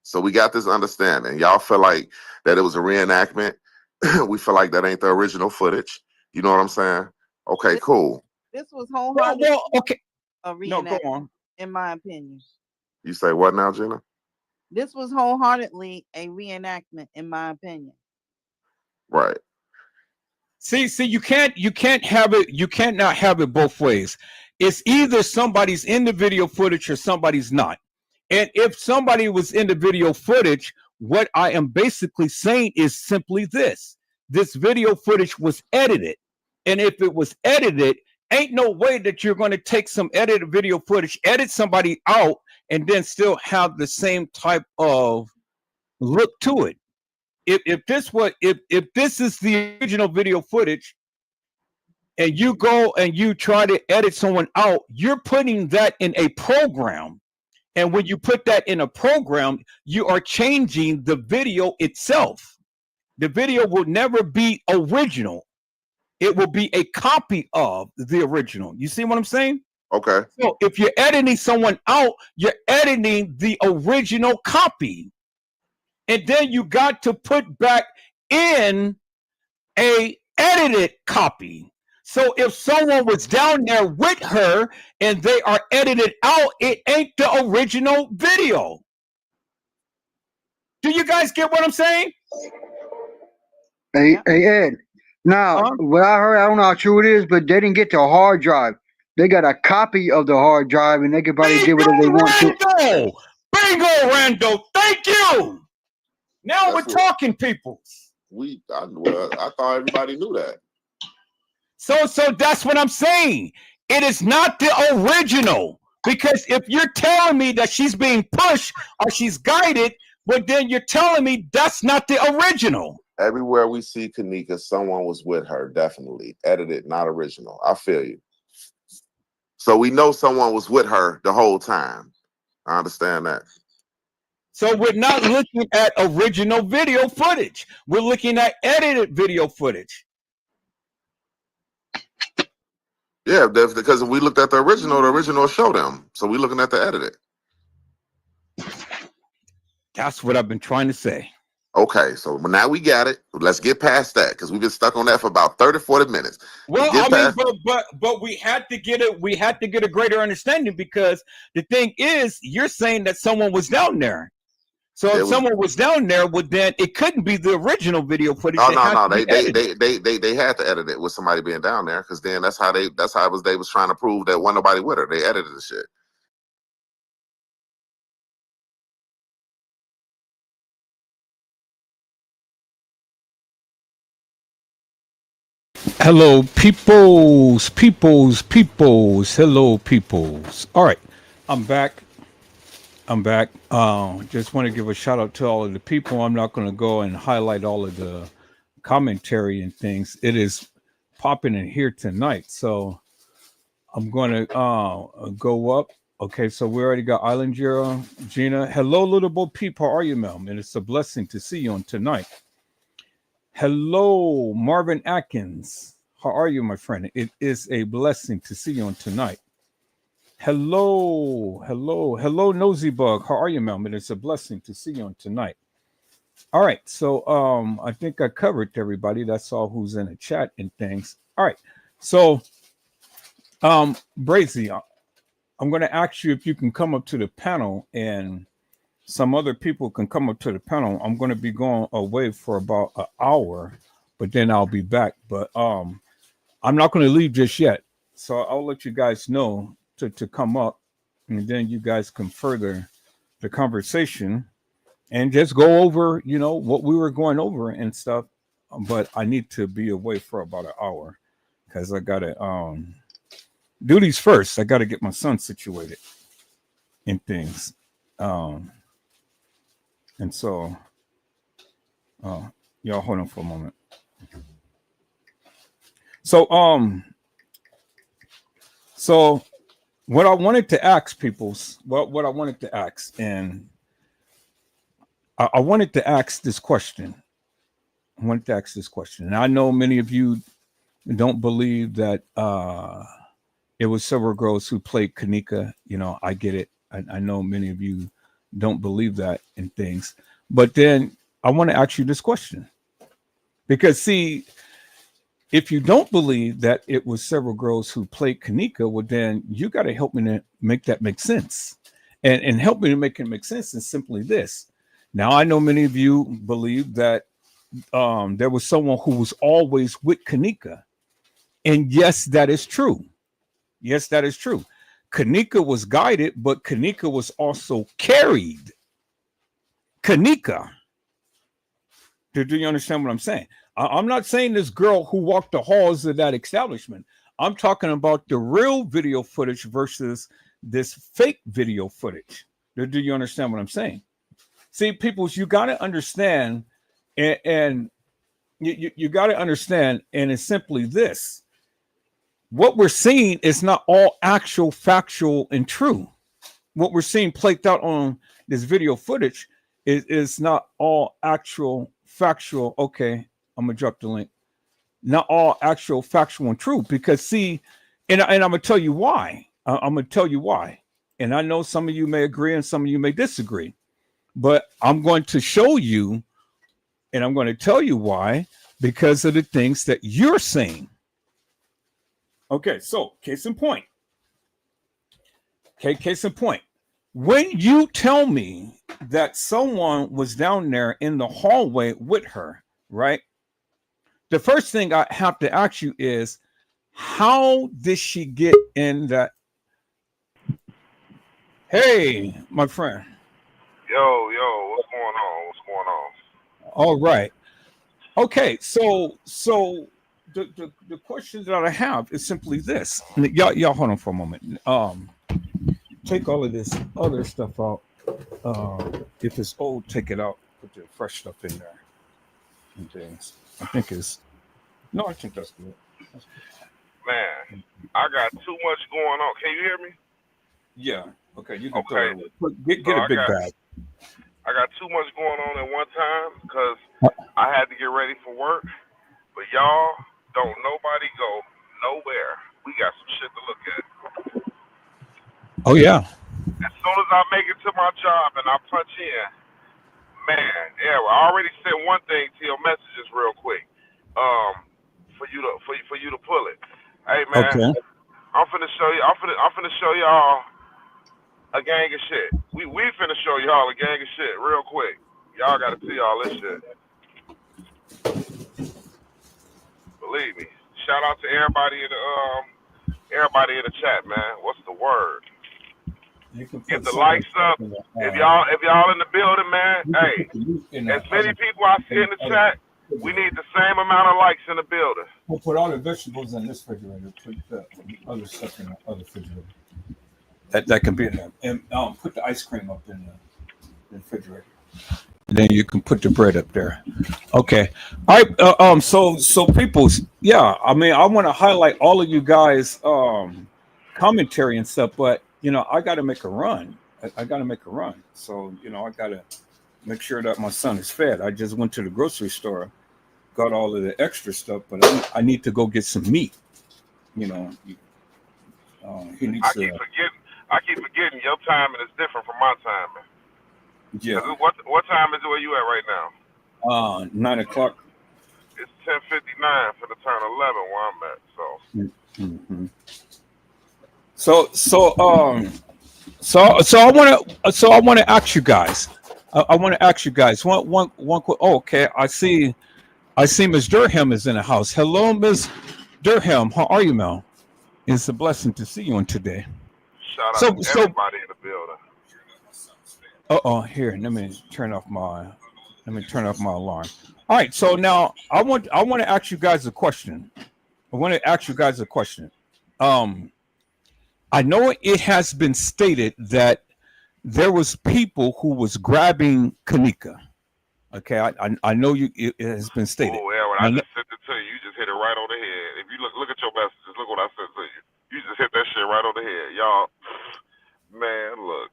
So we got this understanding. Y'all feel like that it was a reenactment. We feel like that ain't the original footage. You know what I'm saying? Okay, cool. This was wholeheartedly a reenactment, no, go on. In my opinion. You say what now, Gina? This was wholeheartedly a reenactment, in my opinion. Right. See, you can't have it. You can't not have it both ways. It's either somebody's in the video footage or somebody's not. And if somebody was in the video footage, what I am basically saying is simply this: this video footage was edited, and if it was edited, ain't no way that you're going to take some edited video footage, edit somebody out, and then still have the same type of look to it. If this is the original video footage and you go and you try to edit someone out, you're putting that in a program. And when you put that in a program, you are changing the video itself. The video will never be original. It will be a copy of the original. You see what I'm saying? Okay. So if you're editing someone out, you're editing the original copy. And then you got to put back in a edited copy. So if someone was down there with her and they are edited out, it ain't the original video. Do you guys get what I'm saying? Hey, Ed. Now, what I heard, I don't know how true it is, but they didn't get the hard drive. They got a copy of the hard drive, and they can probably do whatever they want to. Bingo, Rando. Thank you. Now we're talking, people. I thought everybody knew that. So that's what I'm saying. It is not the original, because if you're telling me that she's being pushed or she's guided, but then you're telling me that's not the original. Everywhere we see Kenneka, someone was with her, definitely. Edited, not original. I feel you. So we know someone was with her the whole time. I understand that. So we're not looking at original video footage. We're looking at edited video footage. Yeah, because if we looked at the original showed them. So we're looking at the edited. That's what I've been trying to say. Okay, so now we got it. Let's get past that, because we've been stuck on that for about 30, 40 minutes. Well, I mean, but we had to get it. We had to get a greater understanding, because the thing is, you're saying that someone was down there. So if someone was down there, well, then it couldn't be the original video footage. No. They had to edit it with somebody being down there, because then that's how they was trying to prove that wasn't nobody with her. They edited the shit. Hello, peoples. Hello, peoples. All right, I'm back. Just want to give a shout out to all of the people. I'm not going to go and highlight all of the commentary and things. It is popping in here tonight, so I'm going to go up. Okay, so we already got Island Gina. Hello, little boy peep. How are you, Mel? And it's a blessing to see you on tonight. Hello, Marvin Atkins. How are you, my friend? It is a blessing to see you on tonight. Hello, Nosy Bug. How are you, Melvin? It's a blessing to see you on tonight. All right, so I think I covered everybody. That's all who's in the chat and things. All right, so Brazy, I'm going to ask you if you can come up to the panel, and some other people can come up to the panel. I'm going to be going away for about an hour, but then I'll be back. But I'm not going to leave just yet, so I'll let you guys know to come up, and then you guys can further the conversation and just go over, what we were going over and stuff. But I need to be away for about an hour, because I gotta do these first. I gotta get my son situated and things. And so y'all hold on for a moment. So what I wanted to ask people's, what I wanted to ask, and I wanted to ask this question. And I know many of you don't believe that it was several girls who played Kenneka. I get it. I know many of you don't believe that and things. But then I want to ask you this question. Because, see, if you don't believe that it was several girls who played Kenneka, well, then you got to help me to make that make sense. And help me to make it make sense is simply this. Now, I know many of you believe that there was someone who was always with Kenneka. And yes, that is true. Yes, that is true. Kenneka was guided, but Kenneka was also carried. Kenneka. Do you understand what I'm saying? I'm not saying this girl who walked the halls of that establishment. I'm talking about the real video footage versus this fake video footage. Do you understand what I'm saying? See, people, you got to understand, and you got to understand, and it's simply this. What we're seeing is not all actual, factual, and true. What we're seeing played out on this video footage is not all actual, factual. Okay, I'm gonna drop the link. Not all actual factual and true, because see, and I'm gonna tell you why. I'm gonna tell you why. And I know some of you may agree and some of you may disagree, but I'm going to show you and I'm going to tell you why, because of the things that you're saying. Okay, so case in point. Okay, case in point. When you tell me that someone was down there in the hallway with her, right? The first thing I have to ask you is, how did she get in that? Hey, my friend. Yo, what's going on? What's going on? All right. Okay, so the question that I have is simply this. Y'all hold on for a moment. Take all of this other stuff out. If it's old, take it out. Put the fresh stuff in there. And things. I think it's no. I think that's good. Man, I got too much going on. Can you hear me? Yeah. Okay. You can Okay. throw it away. Get So a big bag. I got too much going on at one time because I had to get ready for work. But y'all don't nobody go nowhere. We got some shit to look at. Oh yeah. As soon as I make it to my job and I punch in, man, yeah, I already sent one thing to your messages real quick. For you to pull it. Hey man, Okay. I'm finna show you. I'm finna show y'all a gang of shit. We finna show y'all a gang of shit real quick. Y'all gotta see all this shit. Believe me. Shout out to everybody in the chat, man. What's the word? Get the likes up. If y'all in the building, man, hey, as many people I see in the chat, we need the same amount of likes in the building. We'll put all the vegetables in this refrigerator. Put the other stuff in the other refrigerator. That can be in there. And put the ice cream up in the refrigerator. And then you can put the bread up there. Okay. All right. So people, yeah. I mean, I want to highlight all of you guys' commentary and stuff, but I got to make a run. I got to make a run. So I got to make sure that my son is fed. I just went to the grocery store, got all of the extra stuff, but I need to go get some meat. He needs to. I keep forgetting your timing is different from my timing. Yeah. What time is it where you at right now? 9 o'clock. It's 10:59 for the turn 11 where I'm at. So. Mm-hmm. So I want to ask you guys. I want to ask you guys one. Oh, okay. I see Ms. Durham is in the house. Hello, Ms. Durham. How are you, Mel? It's a blessing to see you on today. Shout out to everybody in the building. Here, let me turn off my alarm. All right, so now I want to ask you guys a question. I know it has been stated that there was people who was grabbing Kenneka. Okay, I know it has been stated. Oh yeah, when I just sent it to you, you just hit it right on the head. If you look at your messages, look what I sent to you. You just hit that shit right on the head, y'all. Man, look.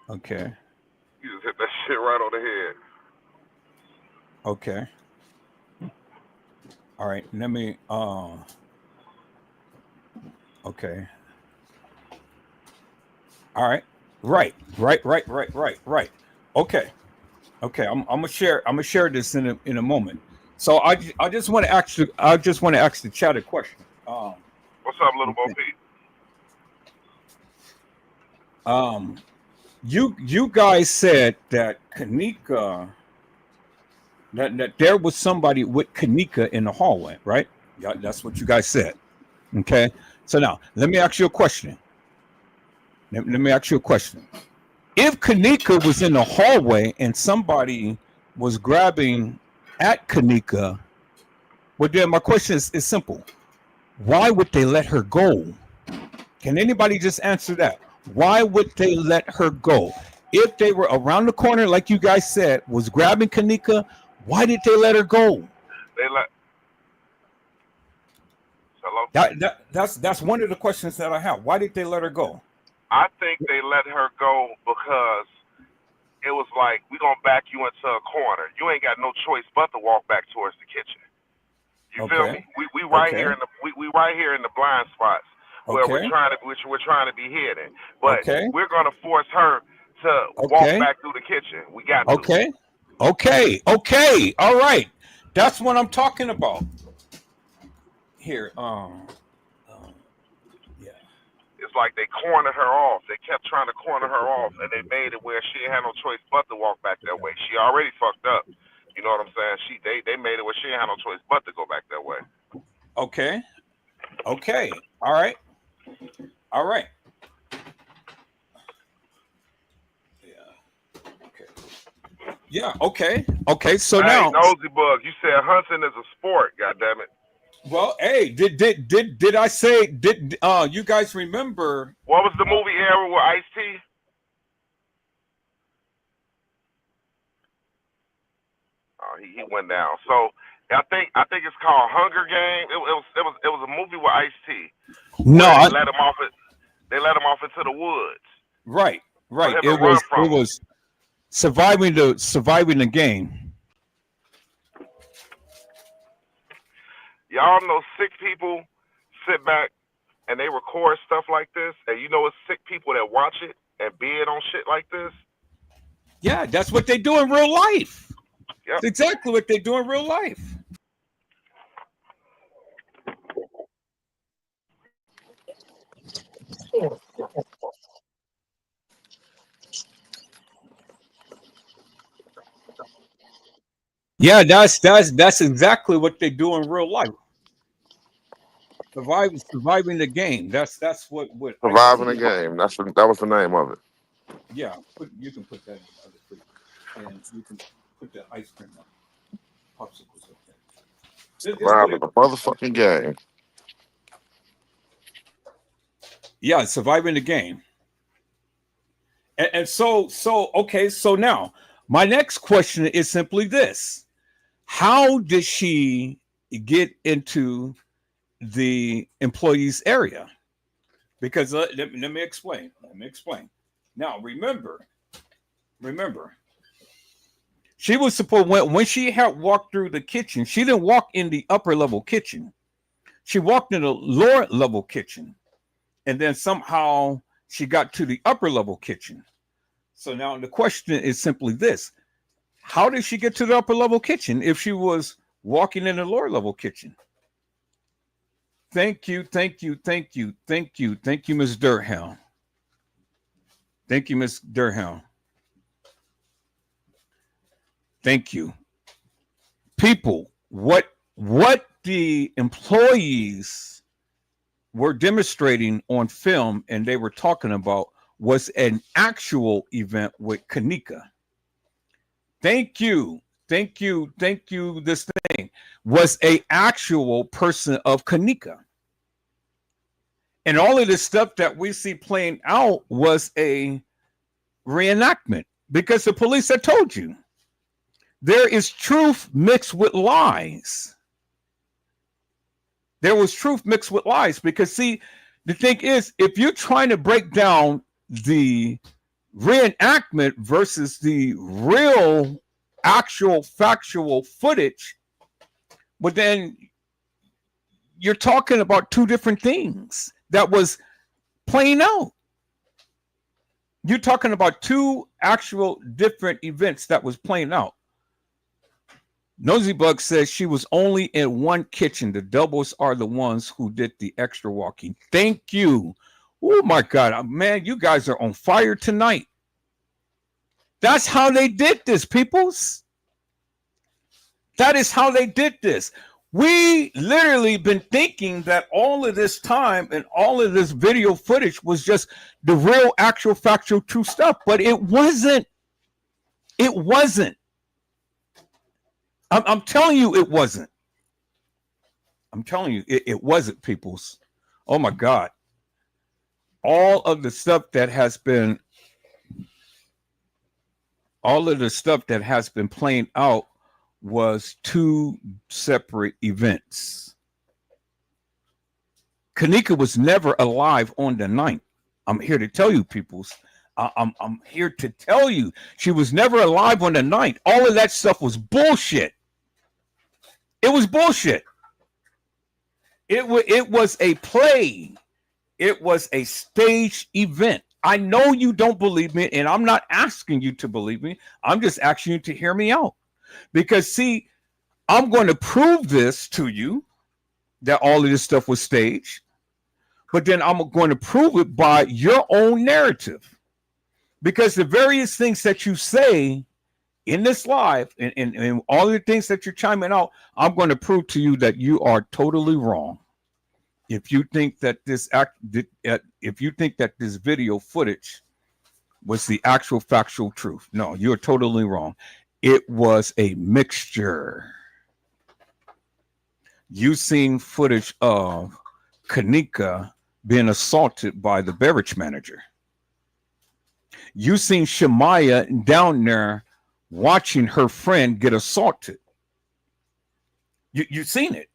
Okay. You just hit that shit right on the head. Okay. All right. Let me. Okay. All right. Right. Okay. I'm gonna share this in a moment. So I just want to ask the chat a question. What's up, little Bo Pete? You guys said that Kenneka, that there was somebody with Kenneka in the hallway, right? Yeah, that's what you guys said. Okay. So now let me ask you a question. If Kenneka was in the hallway and somebody was grabbing at Kenneka, well, then my question is simple. Why would they let her go? Can anybody just answer that? Why would they let her go? If they were around the corner, like you guys said, was grabbing Kenneka, why did they let her go? Hello? That's one of the questions that I have. Why did they let her go? I think they let her go because it was like, we're going to back you into a corner. You ain't got no choice but to walk back towards the kitchen. You feel me? We right here in the we right here in the blind spots where we're trying to be hidden. But we're gonna force her to walk back through the kitchen. We got to. Okay. All right. That's what I'm talking about. Here, yeah. It's like they cornered her off. They kept trying to corner her off, and they made it where she had no choice but to walk back that way. She already fucked up. You know what I'm saying? They made it where she had no choice but to go back that way. Okay. All right. Yeah. Okay. So now, Nosy Bug, you said hunting is a sport. Goddamn it. Well, hey, did I say you guys remember what was the movie era with Ice-T? He went down. So I think it's called Hunger Game. It was a movie with Ice-T. No, they let him off into the woods. Right. It was surviving the game. Y'all know sick people sit back and they record stuff like this, and you know it's sick people that watch it and bid on shit like this. Yeah, that's what they do in real life. Yep. That's exactly what they do in real life. Yeah, that's exactly what they do in real life. Surviving the game. That's what Surviving the game. That was the name of it. Yeah, you can put that in the other food, and you can put the ice cream on popsicles up there. Surviving the motherfucking game. Yeah, surviving the game. And so okay. So now my next question is simply this: how did she get into the employees area? Because let me explain. Now, remember, she was supposed when she had walked through the kitchen, she didn't walk in the upper level kitchen. She walked in the lower level kitchen, and then somehow she got to the upper level kitchen. So now the question is simply this: how did she get to the upper level kitchen if she was walking in the lower level kitchen? Thank you, Miss Durham. Thank you, Miss Durham. Thank you. People, what the employees were demonstrating on film and they were talking about was an actual event with Kenneka. Thank you. This thing was a actual person of Kenneka. And all of this stuff that we see playing out was a reenactment because the police had told you there is truth mixed with lies. There was truth mixed with lies because, see, the thing is, if you're trying to break down the reenactment versus the real, actual, factual footage, but then you're talking about two different things that was playing out. You're talking about two actual different events that was playing out. Nosy Bug says she was only in one kitchen. The doubles are the ones who did the extra walking. Thank you. Oh my God, man, you guys are on fire tonight. That's how they did this, peoples. That is how they did this. We literally been thinking that all of this time and all of this video footage was just the real, actual, factual, true stuff, but it wasn't. It wasn't. I'm telling you, it wasn't. I'm telling you, it wasn't, peoples. Oh my God. All of the stuff that has been playing out was two separate events. Kenneka was never alive on the 9th. I'm here to tell you, peoples. I'm here to tell you, she was never alive on the night. All of that stuff was bullshit. It was bullshit. It was a play. It was a stage event. I know you don't believe me, and I'm not asking you to believe me. I'm just asking you to hear me out. Because, see, I'm going to prove this to you, that all of this stuff was staged. But then I'm going to prove it by your own narrative. Because the various things that you say in this live and all the things that you're chiming out, I'm going to prove to you that you are totally wrong. If you think that this video footage was the actual factual truth, no, you're totally wrong. It was a mixture. You seen footage of Kenneka being assaulted by the beverage manager. You seen Shemaya down there watching her friend get assaulted. You seen it.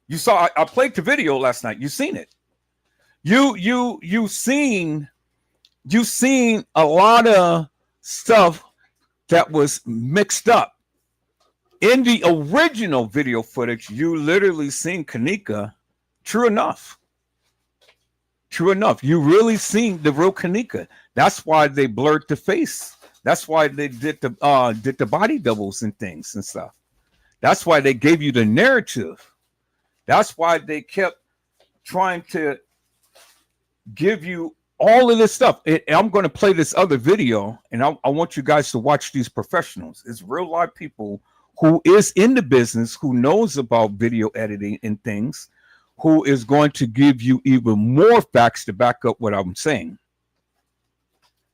You saw. I played the video last night. You seen it. You seen a lot of stuff that was mixed up. In the original video footage, you literally seen Kenneka. True enough. You really seen the real Kenneka. That's why they blurred the face. That's why they did the body doubles and things and stuff. That's why they gave you the narrative. That's why they kept trying to give you all of this stuff. I'm going to play this other video, and I want you guys to watch these professionals. It's real live people who is in the business, who knows about video editing and things, who is going to give you even more facts to back up what I'm saying.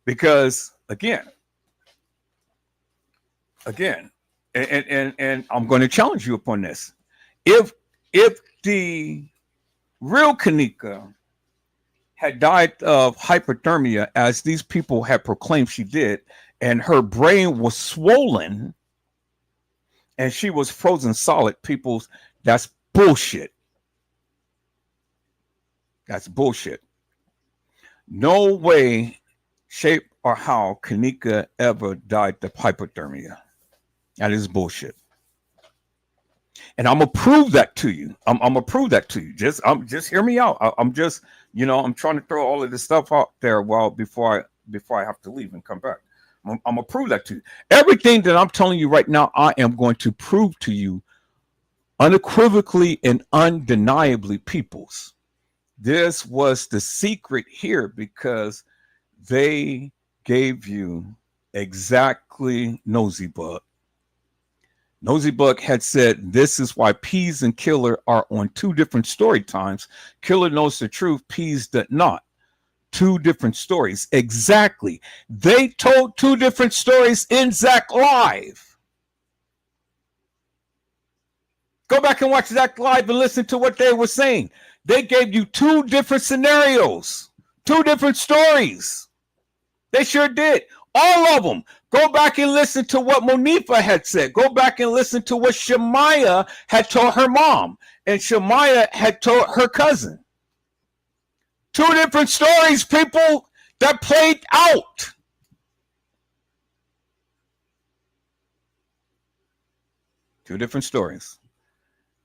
Because again, and I'm going to challenge you upon this. If the real Kenneka had died of hypothermia, as these people had proclaimed she did, and her brain was swollen and she was frozen solid, that's bullshit. That's bullshit. No way, shape, or how Kenneka ever died of hypothermia. That is bullshit. And I'm gonna prove that to you. I'm gonna prove that to you. Just hear me out. I'm just, I'm trying to throw all of this stuff out there before I have to leave and come back. I'm gonna prove that to you. Everything that I'm telling you right now, I am going to prove to you unequivocally and undeniably, peoples. This was the secret here, because they gave you exactly Nosy Bug. Nosy Bug had said, this is why Peas and Killer are on two different story times. Killer knows the truth, Peas does not. Two different stories. Exactly. They told two different stories in Zach Live. Go back and watch Zach Live and listen to what they were saying. They gave you two different scenarios, two different stories. They sure did. All of them. Go back and listen to what Monifa had said. Go back and listen to what Shemaya had told her mom, and Shemaya had told her cousin. Two different stories, people, that played out. Two different stories.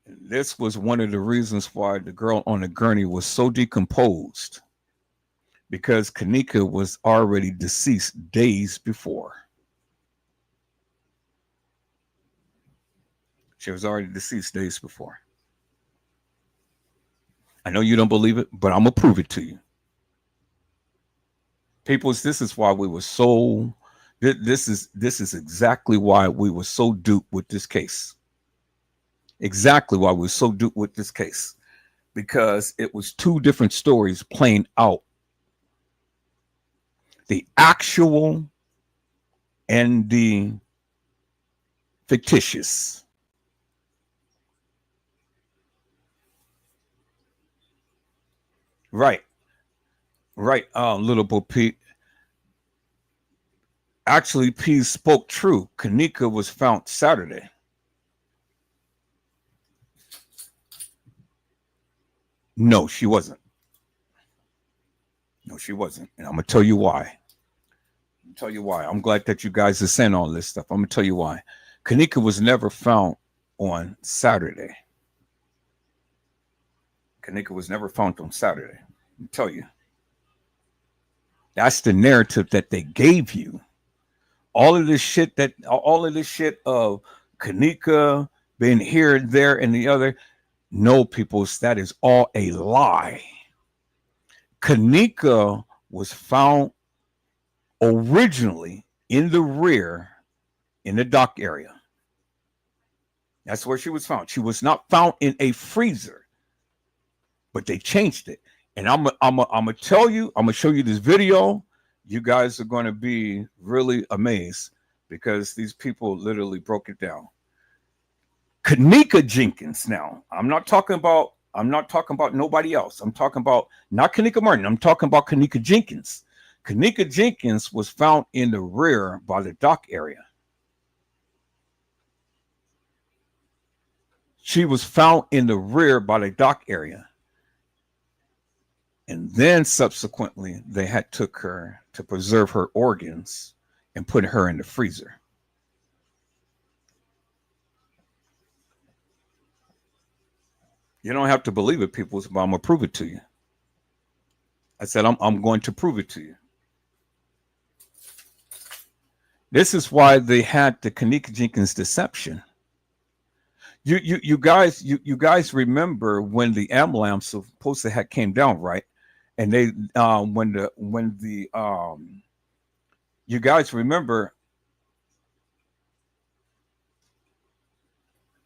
This was one of the reasons why the girl on the gurney was so decomposed, because Kenneka was already deceased days before. She was already deceased days before. I know you don't believe it, but I'm going to prove it to you. People, this is why we were so, this is exactly why we were so duped with this case. Exactly why we were so duped with this case. Because it was two different stories playing out. The actual and the fictitious. Right. Little Bo Pete. Actually, P spoke true. Kenneka was found Saturday. No, she wasn't. And I'm going to tell you why. Tell you why. I'm glad that you guys are saying all this stuff. I'm gonna tell you why. Kenneka was never found on Saturday. Kenneka was never found on Saturday. I'll tell you. That's the narrative that they gave you. All of this shit of Kenneka being here, there, and the other. No, peoples, that is all a lie. Kenneka was found originally in the rear in the dock area. That's where she was found. She was not found in a freezer, but they changed it. And I'm gonna tell you, I'm gonna show you this video. You guys are gonna be really amazed because these people literally broke it down. Kenneka Jenkins. Now, I'm not talking about nobody else. I'm talking about not Kenneka Martin. I'm talking about Kenneka Jenkins. Kenneka Jenkins was found in the rear by the dock area. She was found in the rear by the dock area. And then subsequently, they had took her to preserve her organs and put her in the freezer. You don't have to believe it, people, but I'm going to prove it to you. I said, I'm going to prove it to you. This is why they had the Kenneka Jenkins deception. You guys remember when the ambulance supposed to have came down, right? And they you guys remember.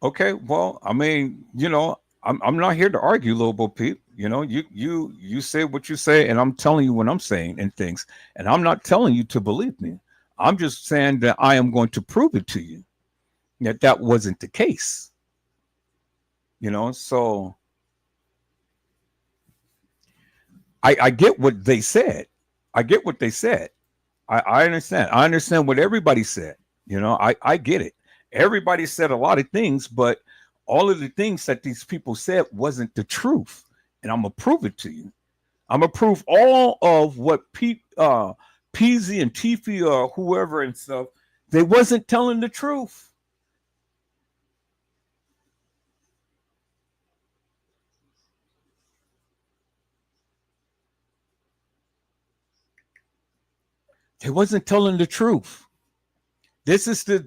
Okay, well, I mean, I'm not here to argue, Lobo Peep. You say what you say, and I'm telling you what I'm saying and things, and I'm not telling you to believe me. I'm just saying that I am going to prove it to you that wasn't the case. So I get what they said. I get what they said. I understand. I understand what everybody said. I get it. Everybody said a lot of things, but all of the things that these people said wasn't the truth. And I'm going to prove it to you. I'm going to prove all of what Peasy and Tiffy or whoever and stuff, they wasn't telling the truth. They wasn't telling the truth. This is the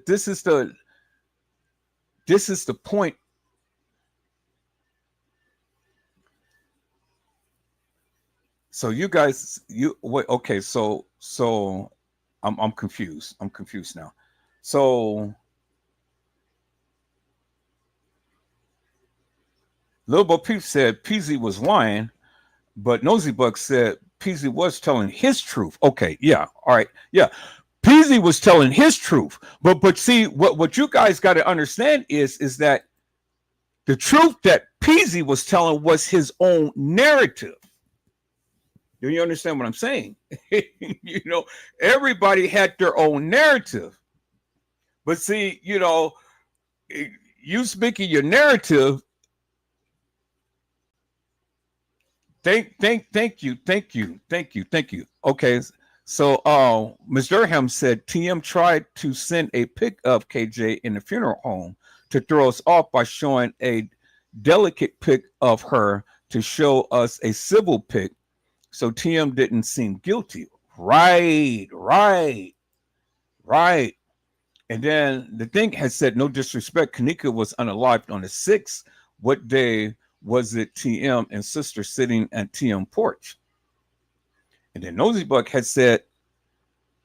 point. So you guys, wait, okay, so I'm confused. I'm confused now. So Lil Bo Peep said Peasy was lying, but Nosy Buck said Peasy was telling his truth. Okay, yeah, all right, yeah. Peasy was telling his truth, but see what you guys got to understand is that the truth that Peasy was telling was his own narrative. Do you understand what I'm saying? Everybody had their own narrative, but see, you speaking your narrative. Thank you. Okay. So Ms. Durham said TM tried to send a pic of KJ in the funeral home to throw us off by showing a delicate pic of her to show us a civil pic, so TM didn't seem guilty. Right. And then the thing has said, no disrespect, Kenneka was unalived on the 6th. What day was it TM and sister sitting at TM porch? And then Nosy Buck had said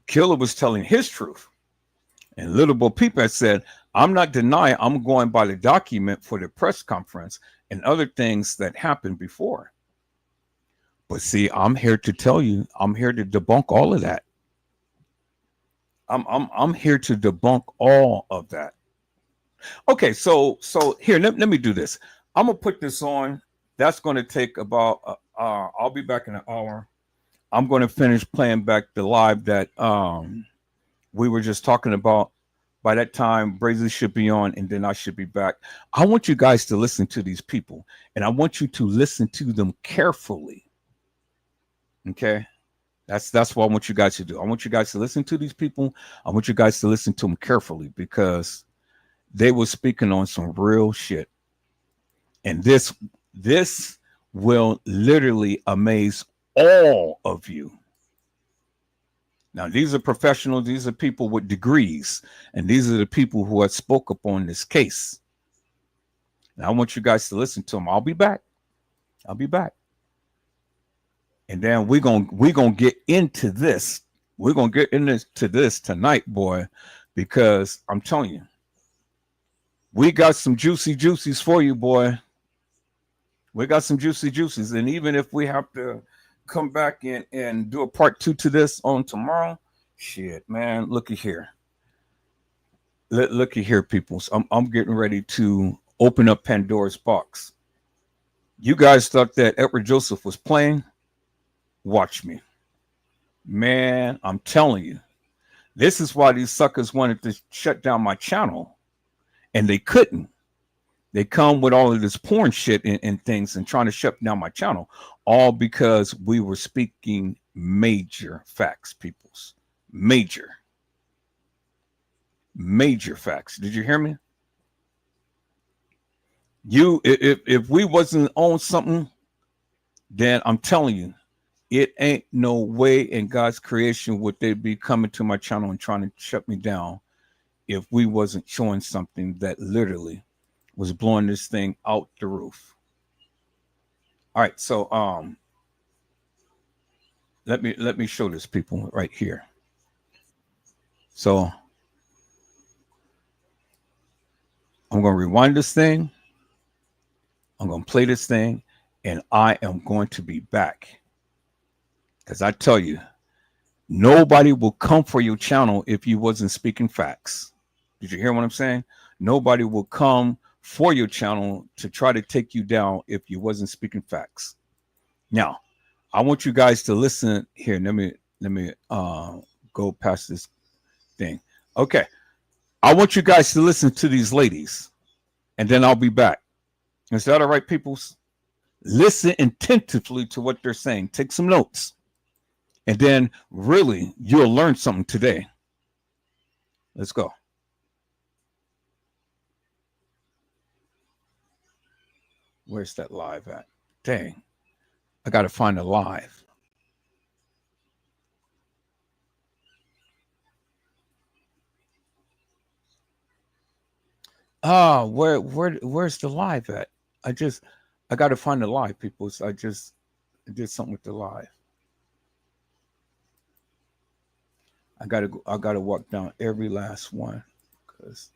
Killer was telling his truth. And Little Bo Peep had said, I'm not denying, I'm going by the document for the press conference and other things that happened before. But see, I'm here to tell you, I'm here to debunk all of that. I'm here to debunk all of that. Okay, so here, let me do this. I'm gonna put this on. That's going to take about I'll be back in an hour. I'm going to finish playing back the live that we were just talking about. By that time, Brazy should be on, and then I should be back. I want you guys to listen to these people, and I want you to listen to them carefully. Okay? That's what I want you guys to do. I want you guys to listen to these people. I want you guys to listen to them carefully because they were speaking on some real shit. And this will literally amaze all of you. Now, these are professionals, these are people with degrees, and these are the people who have spoke up on this case. Now, I want you guys to listen to them. I'll be back. And then we're gonna get into this. We're gonna get into this tonight, boy, because I'm telling you, we got some juicy juicies for you, boy. We got some juicy juices. And even if we have to come back and do a part 2 to this on tomorrow, shit, man, looky here. Looky here, people. I'm getting ready to open up Pandora's box. You guys thought that Edward Joseph was playing? Watch me. Man, I'm telling you. This is why these suckers wanted to shut down my channel. And they couldn't. They come with all of this porn shit and things and trying to shut down my channel. All because we were speaking major facts, peoples. Major facts. Did you hear me? If we wasn't on something, then I'm telling you, it ain't no way in God's creation would they be coming to my channel and trying to shut me down if we wasn't showing something that literally was blowing this thing out the roof. All right, so let me show this people right here. So I'm going to rewind this thing. I'm going to play this thing, and I am going to be back. Because I tell you, nobody will come for your channel if you wasn't speaking facts. Did you hear what I'm saying? Nobody will come for your channel to try to take you down if you wasn't speaking facts. Now, I want you guys to listen here. Let me go past this thing. Okay. I want you guys to listen to these ladies, and then I'll be back. Is that all right, peoples? Listen attentively to what they're saying. Take some notes. And then really, you'll learn something today. Let's go. Where's that live at? Dang. I got to find a live. Where's the live at? I got to find the live, people. So I did something with the live. I gotta walk down every last one because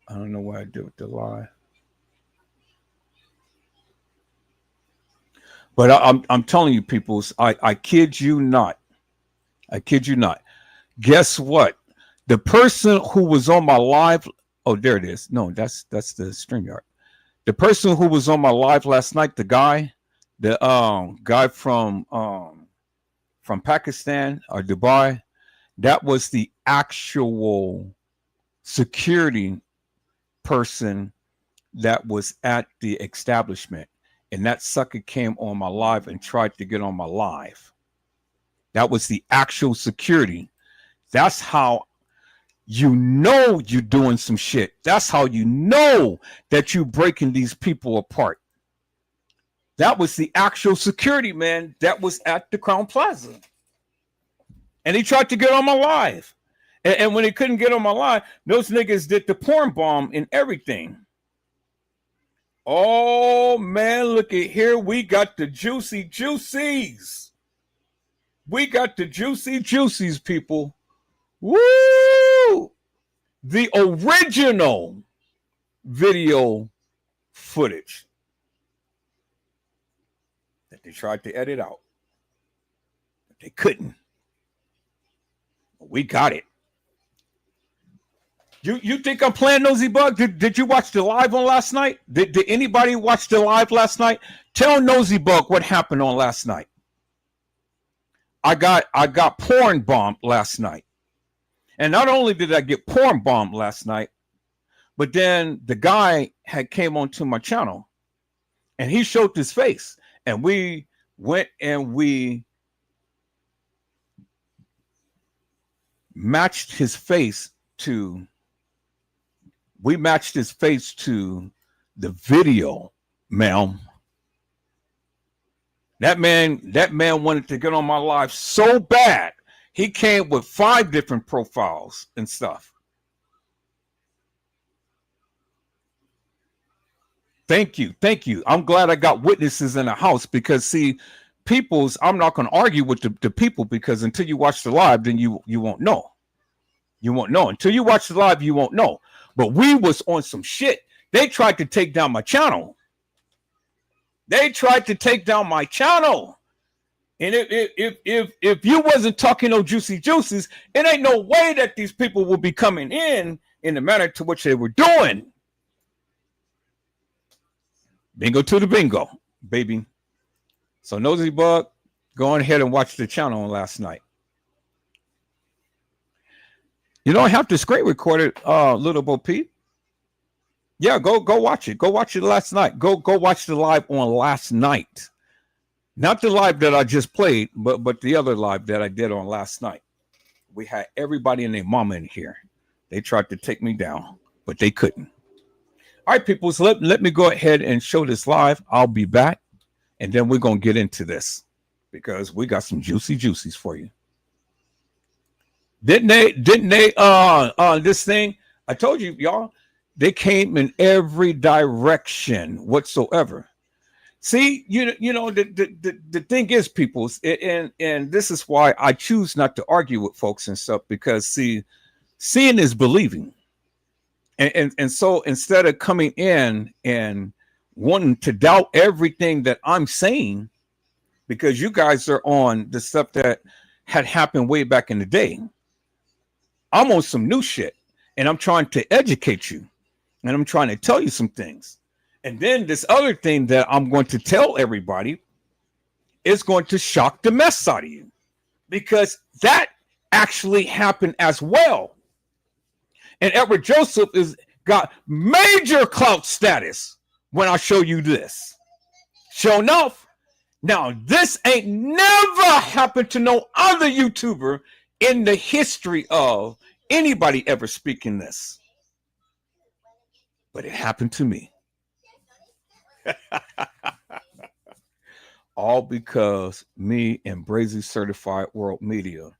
I don't know what I did with the live. But I'm telling you, people, I kid you not. I kid you not. Guess what? The person who was on my live, oh, there it is. No, that's the StreamYard. The person who was on my live last night, the guy from Pakistan or Dubai, that was the actual security person that was at the establishment. And that sucker came on my live and tried to get on my live. That was the actual security. That's how you know you're doing some shit. That's how you know that you're breaking these people apart. That was the actual security man that was at the Crown Plaza. And he tried to get on my live. And when he couldn't get on my live, those niggas did the porn bomb and everything. Oh, man, look at here. We got the juicy juicies. We got the juicy juicies, people. Woo! The original video footage that they tried to edit out. But they couldn't. We got it. You think I'm playing Nosy Bug? Did you watch the live on last night? Did anybody watch the live last night? Tell Nosy Bug what happened on last night. I got porn bombed last night. And not only did I get porn bombed last night, but then the guy had came onto my channel and he showed his face. And we went and we matched his face to the video, ma'am. That man wanted to get on my live so bad. He came with 5 different profiles and stuff. Thank you. I'm glad I got witnesses in the house because see, I'm not going to argue with the people because until you watch the live, then you won't know. You won't know. Until you watch the live, you won't know. But we was on some shit. They tried to take down my channel. And if you wasn't talking no juicy juices, it ain't no way that these people will be coming in the manner to which they were doing. Bingo to the bingo, baby. So Nosy Bug, go on ahead and watch the channel on last night. You don't have to screen record it, Little Bo Peep. Yeah, go watch it. Go watch it last night. Go watch the live on last night. Not the live that I just played, but the other live that I did on last night. We had everybody and their mama in here. They tried to take me down, but they couldn't. All right, people, so let me go ahead and show this live. I'll be back, and then we're going to get into this because we got some juicy juicies for you. Didn't they this thing? I told you, y'all, they came in every direction whatsoever. See, you know, the thing is, people, and this is why I choose not to argue with folks and stuff, because see, seeing is believing. And so instead of coming in and wanting to doubt everything that I'm saying, because you guys are on the stuff that had happened way back in the day, I'm on some new shit, and I'm trying to educate you, and I'm trying to tell you some things. And then this other thing that I'm going to tell everybody is going to shock the mess out of you, because that actually happened as well. And Edward Joseph got major clout status when I show you this. Sure enough, now this ain't never happened to no other YouTuber in the history of anybody ever speaking this. But it happened to me. All because me and Brazy Certified World Media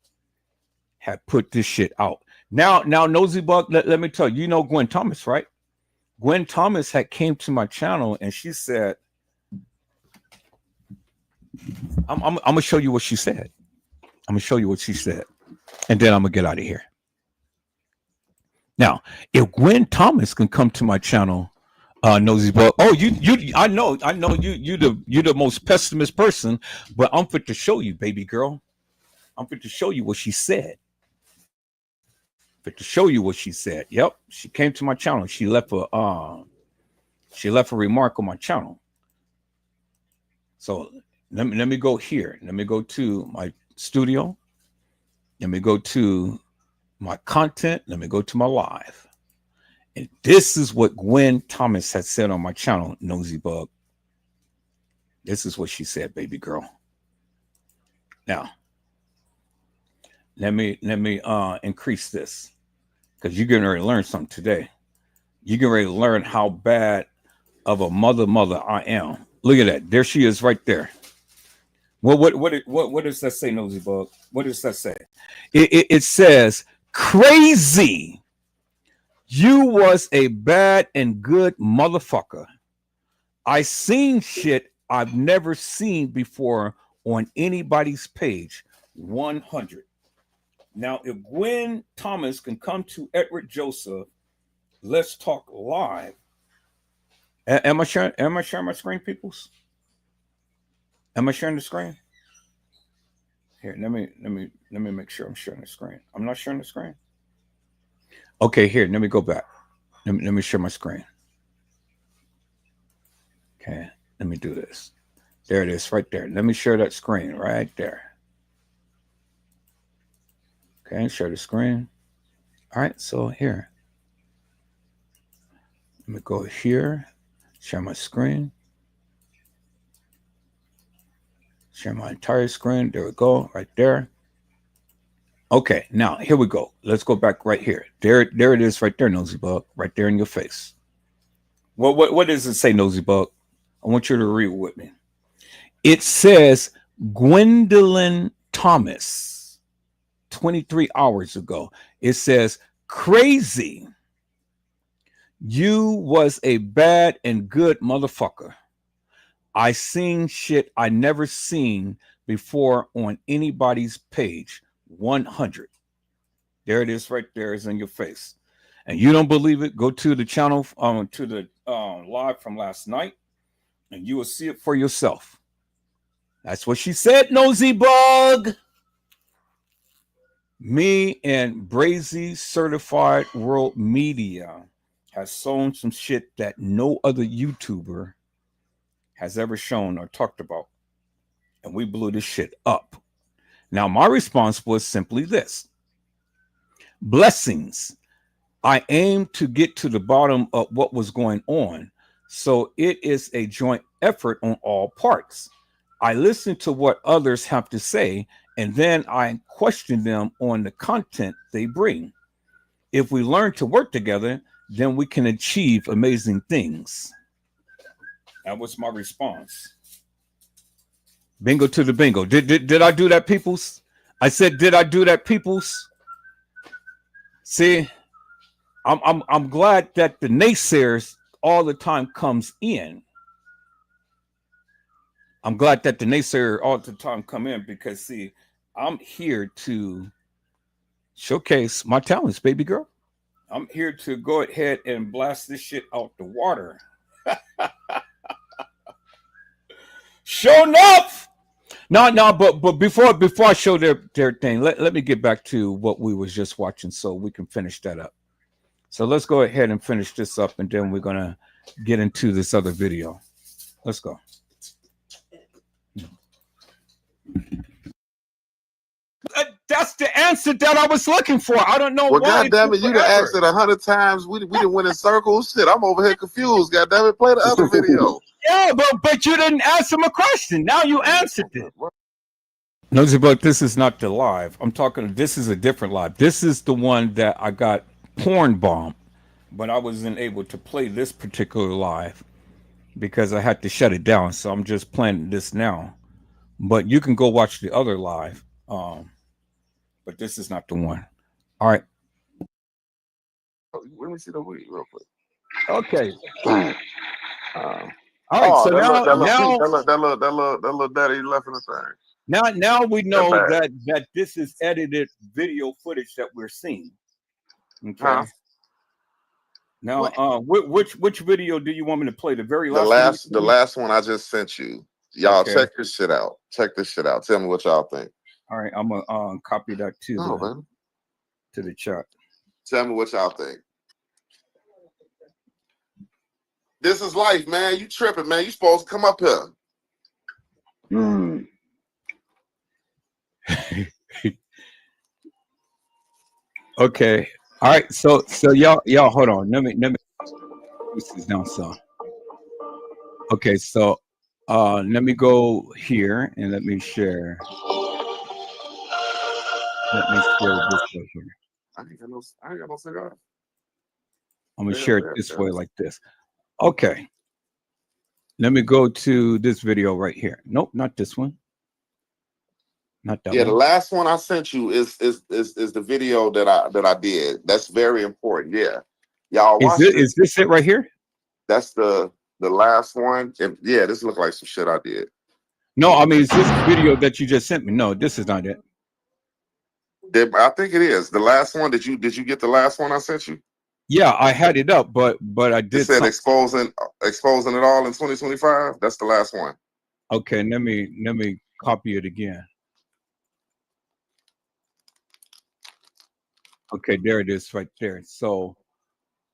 had put this shit out. Now, Nosy Bug, let me tell you, you know Gwen Thomas, right? Gwen Thomas had came to my channel and she said, I'm gonna show you what she said. I'm gonna show you what she said, and then I'm gonna get out of here. Now, if Gwen Thomas can come to my channel, Nosy Bug, I know you the most pessimist person, but I'm fit to show you, baby girl. I'm fit to show you what she said. But to show you what she said, yep, she came to my channel. She left a remark on my channel. So let me go here. Let me go to my studio. Let me go to my content. Let me go to my live. And this is what Gwen Thomas had said on my channel, Nosy Bug. This is what she said, baby girl. Now, let me increase this, because you're getting ready to learn something today. You're getting ready to learn how bad of a mother I am. Look at that. There she is right there. Well, what does that say, Nosy Bug? What does that say? It says, crazy. You was a bad and good motherfucker. I seen shit I've never seen before on anybody's page. 100. Now, if Gwen Thomas can come to Edward Joseph, let's talk live. Am I sharing my screen, peoples? Am I sharing the screen? Here, let me make sure I'm sharing the screen. I'm not sharing the screen. Okay, here, let me go back. Let me share my screen. Okay, let me do this. There it is, right there. Let me share that screen right there. Okay, share the screen. All right, so here. Let me go here, share my screen. Share my entire screen. There we go, right there. Okay, now here we go. Let's go back right here. There it is right there, Nosy Bug, right there in your face. What does it say, Nosy Bug? I want you to read with me. It says Gwendolyn Thomas, 23 hours ago. It says, crazy. You was a bad and good motherfucker. I seen shit I never seen before on anybody's page. 100. There it is right there. It's in your face. And you don't believe it? Go to the channel, to the live from last night, and you will see it for yourself. That's what she said, Nosy Bug. Me and Brazy Certified World Media has shown some shit that no other YouTuber has ever shown or talked about. And we blew this shit up. Now, my response was simply this. Blessings. I aim to get to the bottom of what was going on. So it is a joint effort on all parts. I listen to what others have to say, and then I question them on the content they bring. If we learn to work together, then we can achieve amazing things. That was my response. Bingo to the bingo. Did I do that, peoples? I said, did I do that, peoples? See, I'm glad that the naysayers all the time comes in. I'm glad that the naysayer all the time come in because see, I'm here to showcase my talents, baby girl. I'm here to go ahead and blast this shit out the water. Sure enough. No, but before I show their thing, let me get back to what we was just watching so we can finish that up. So let's go ahead and finish this up, and then we're gonna get into this other video. Let's go. That's the answer that I was looking for. I don't know Well, why. goddamn it, you done asked it 100 times. We done went in circles. Shit, I'm over here confused. Goddamn it, play the other video. Yeah, but you didn't answer my question. Now you answered it. Nosy Bug, this is not the live. I'm talking. This is a different live. This is the one that I got porn bombed, but I wasn't able to play this particular live because I had to shut it down. So I'm just playing this now. But you can go watch the other live. But this is not the one. All right. Let me see the weed real quick. Okay. All right. So now that little daddy left in the thing. Now we know that this is edited video footage that we're seeing. Okay. Huh? Now, which video do you want me to play? The very The one? last one I just sent you. Y'all Okay. check this shit out. Check this shit out. Tell me what y'all think. All right, I'm gonna copy that to the chat. Tell me what y'all think. This is life, man. You tripping, man. You supposed to come up here. Okay. All right. So y'all hold on. Let me this is down so. Okay, so let me go here and let me share. Let me share this way here. I ain't got no cigar. I'm gonna share it this way like this. Okay. Let me go to this video right here. Nope, not this one. Not that one. The last one I sent you is the video that I did. That's very important. Yeah. Y'all watch it. Is this it right here? That's the last one. And yeah, this looked like some shit I did. No, I mean, is this video that you just sent me? No, this is not it. I think it is. The last one, did you get the last one I sent you? Yeah, I had it up, but I did. It said exposing it all in 2025. That's the last one. Okay, let me copy it again. Okay, there it is right there. So,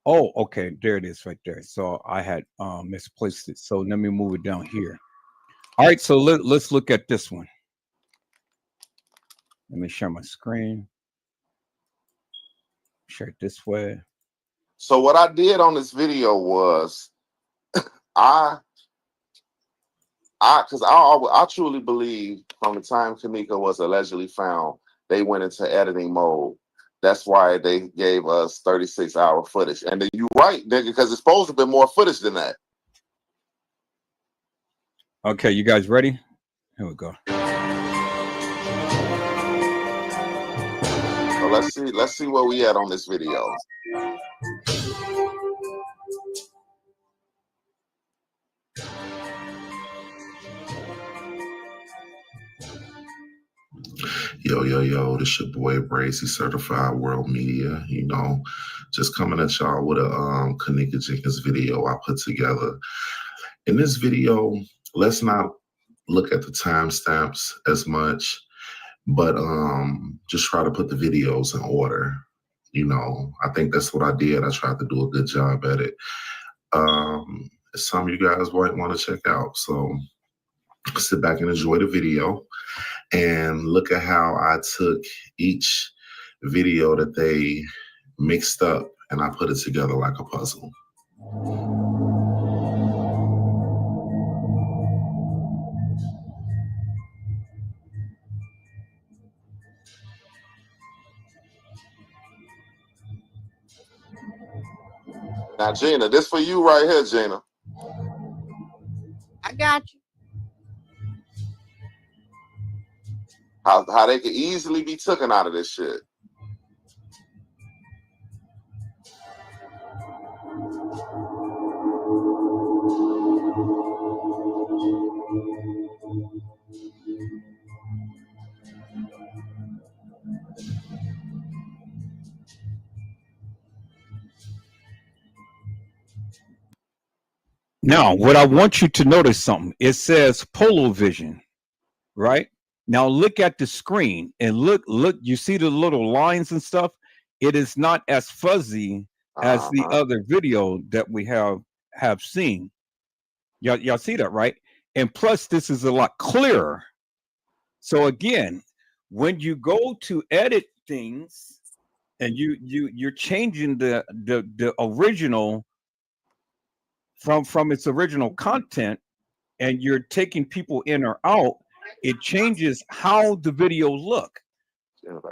okay, there it is right there. So I had misplaced it. So let me move it down here. All right, so let's look at this one. Let me share my screen. Share it this way. So what I did on this video was I truly believe from the time Kenneka was allegedly found they went into editing mode. That's why they gave us 36-hour footage. And then you right, nigga, because it's supposed to be more footage than that. Okay, you guys ready? Here we go. So let's see where we at on this video. Yo, this your boy Brazy, Certified World Media. You know, just coming at y'all with a Kenneka Jenkins video I put together. In this video, let's not look at the timestamps as much, but just try to put the videos in order. You know, I think that's what I did. I tried to do a good job at it. Some of you guys might want to check out. So sit back and enjoy the video and look at how I took each video that they mixed up and I put it together like a puzzle. Now, Gina, this for you right here, Gina. I got you. How they could easily be taken out of this shit. Now, what I want you to notice something. It says Polo Vision, right? Now look at the screen and look, you see the little lines and stuff? It is not as fuzzy as the other video that we have seen. Y'all see that, right? And plus this is a lot clearer. So again, when you go to edit things and you're changing the original from its original content and you're taking people in or out, it changes how the video look.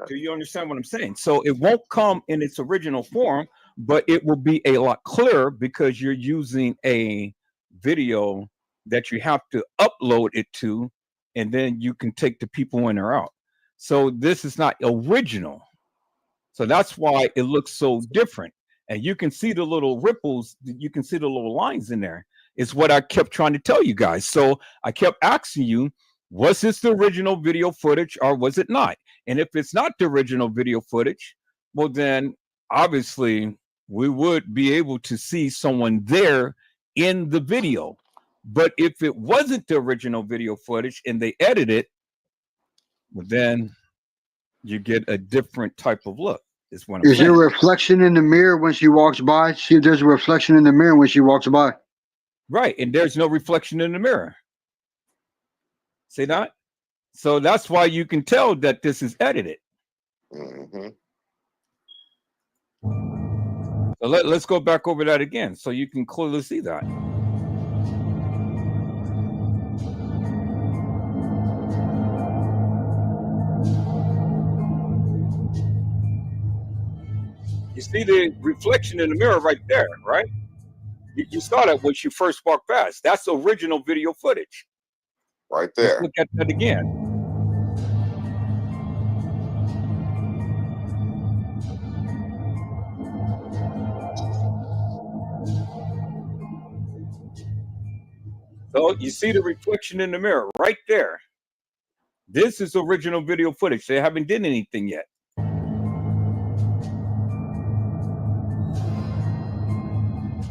Do you understand what I'm saying? So it won't come in its original form, but it will be a lot clearer because you're using a video that you have to upload it to, and then you can take the people in or out. So this is not original. So that's why it looks so different. And you can see the little ripples, you can see the little lines in there. It's what I kept trying to tell you guys. So I kept asking you, was this the original video footage or was it not? And if it's not the original video footage, well, then obviously we would be able to see someone there in the video. But if it wasn't the original video footage and they edit it, well, then you get a different type of look. Is what I'm saying. Is there a reflection in the mirror when she walks by? See if there's a reflection in the mirror when she walks by. Right, and there's no reflection in the mirror. See that? So that's why you can tell that this is edited. Mm-hmm. So let's go back over that again so you can clearly see that. You see the reflection in the mirror right there, right? You saw that when you first walked past. That's original video footage. Right there. Let's look at that again. So you see the reflection in the mirror right there. This is original video footage. They haven't done anything yet.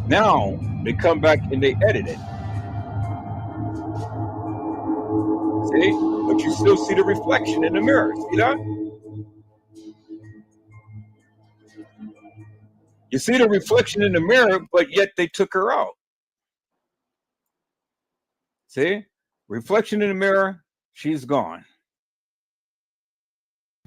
Now they come back and they edit it. See? But you still see the reflection in the mirror. See that? You see the reflection in the mirror, but yet they took her out. See? Reflection in the mirror, she's gone.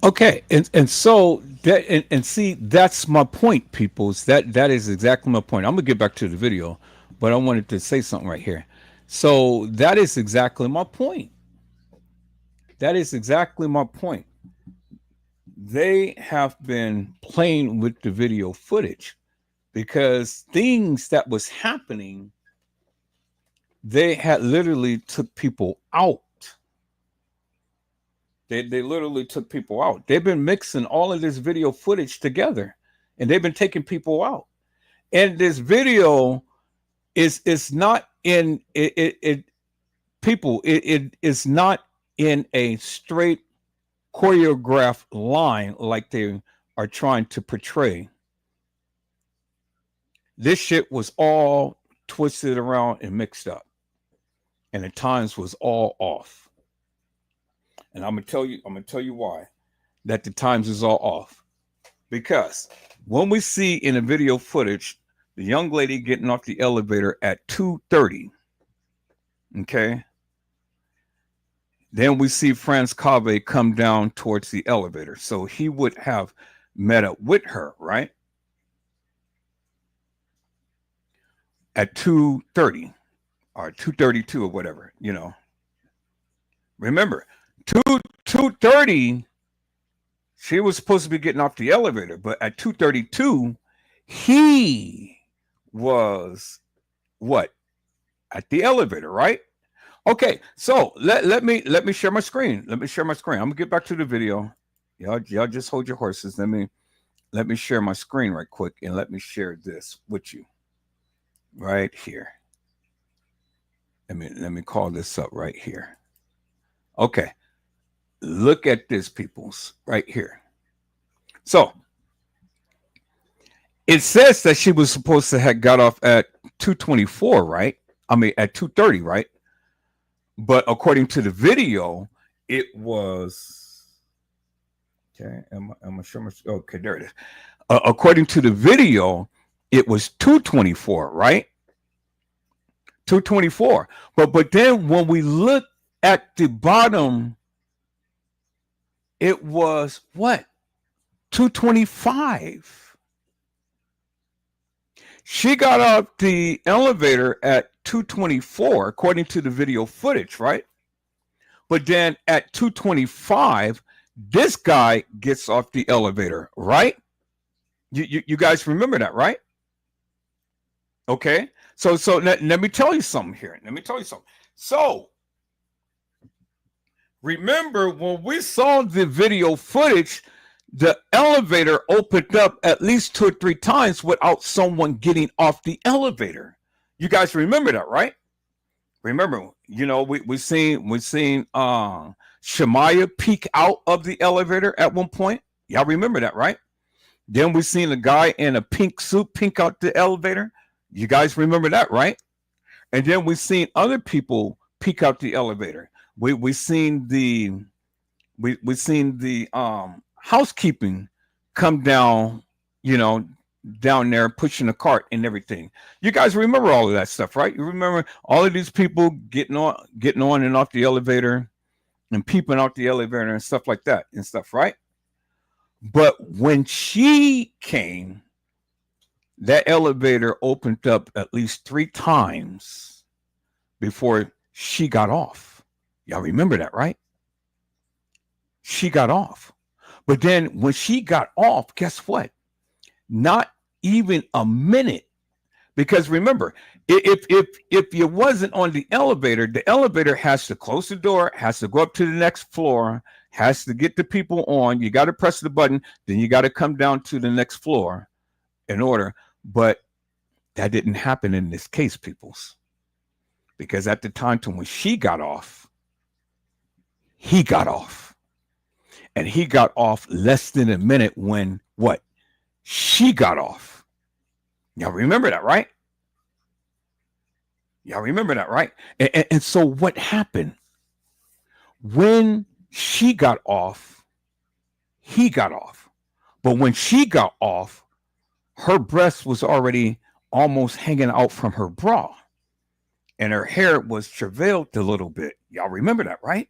Okay, and so that and see, that's my point, peoples. That is exactly my point. I'm gonna get back to the video, but I wanted to say something right here. So that is exactly my point. That is exactly my point. they have been playing with the video footage because things that was happening, they had literally took people out. They literally took people out. They've been mixing all of this video footage together, and they've been taking people out. And this video is not in it people. It is not in a straight choreographed line like they are trying to portray. This shit was all twisted around and mixed up, and at times was all off. And I'm gonna tell you why that the times is all off. Because when we see in the video footage the young lady getting off the elevator at 2:30, okay, then we see Franz Cave come down towards the elevator. So he would have met up with her, right? At 2:30 or 2:32 or whatever, you know. Remember, 2:30, she was supposed to be getting off the elevator, but at 2:32, he was what? At the elevator, right? Okay, so let me share my screen. Let me share my screen. I'm gonna get back to the video. Y'all just hold your horses. Let me share my screen right quick, and let me share this with you right here. Let me call this up right here. Okay. Look at this, peoples, right here. So it says that she was supposed to have got off at 2:24, right? I mean, at 2:30, right? But according to the video, it was okay. I'm sure. Okay, there it is. According to the video, it was 2:24, right? 2:24. But then when we look at the bottom, it was what? 2:25. She got off the elevator at 2:24, according to the video footage, right? But then at 2:25, this guy gets off the elevator, right? You guys remember that, right? Okay. So let me tell you something here. Let me tell you something. So remember when we saw the video footage, the elevator opened up at least 2 or 3 times without someone getting off the elevator. You guys remember that, right? Remember, you know, we seen Shemaiah peek out of the elevator at one point. Y'all remember that, right? Then we seen a guy in a pink suit peek out the elevator. You guys remember that, right? And then we seen other people peek out the elevator. We seen the housekeeping come down, you know, down there pushing a cart and everything. You guys remember all of that stuff, right? You remember all of these people getting on and off the elevator and peeping out the elevator and stuff like that and stuff, right? But when she came, that elevator opened up at least 3 times before she got off. Y'all remember that, right? She got off. But then when she got off, guess what? Not even a minute. Because remember, if you wasn't on the elevator has to close the door, has to go up to the next floor, has to get the people on. You got to press the button, then you got to come down to the next floor in order. But that didn't happen in this case, peoples. Because at the time to when she got off, he got off. And he got off less than a minute when what? She got off. Y'all remember that, right? Y'all remember that, right? And so what happened? When she got off, he got off. But when she got off, her breast was already almost hanging out from her bra. And her hair was travailed a little bit. Y'all remember that, right?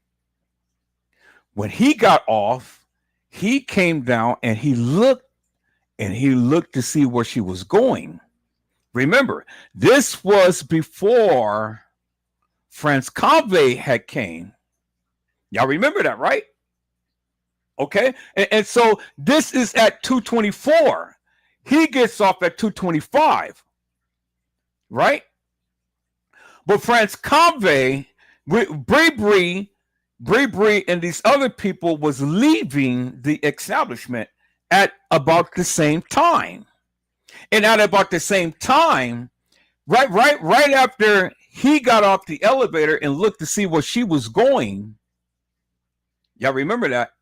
When he got off, he came down and he looked to see where she was going. Remember, this was before Franz Cave had came. Y'all remember that, right? Okay. And so this is at 2:24. He gets off at 2:25. Right? But France Cave, Bree, and these other people was leaving the establishment at about the same time. And at about the same time, right after he got off the elevator and looked to see where she was going. Y'all remember that?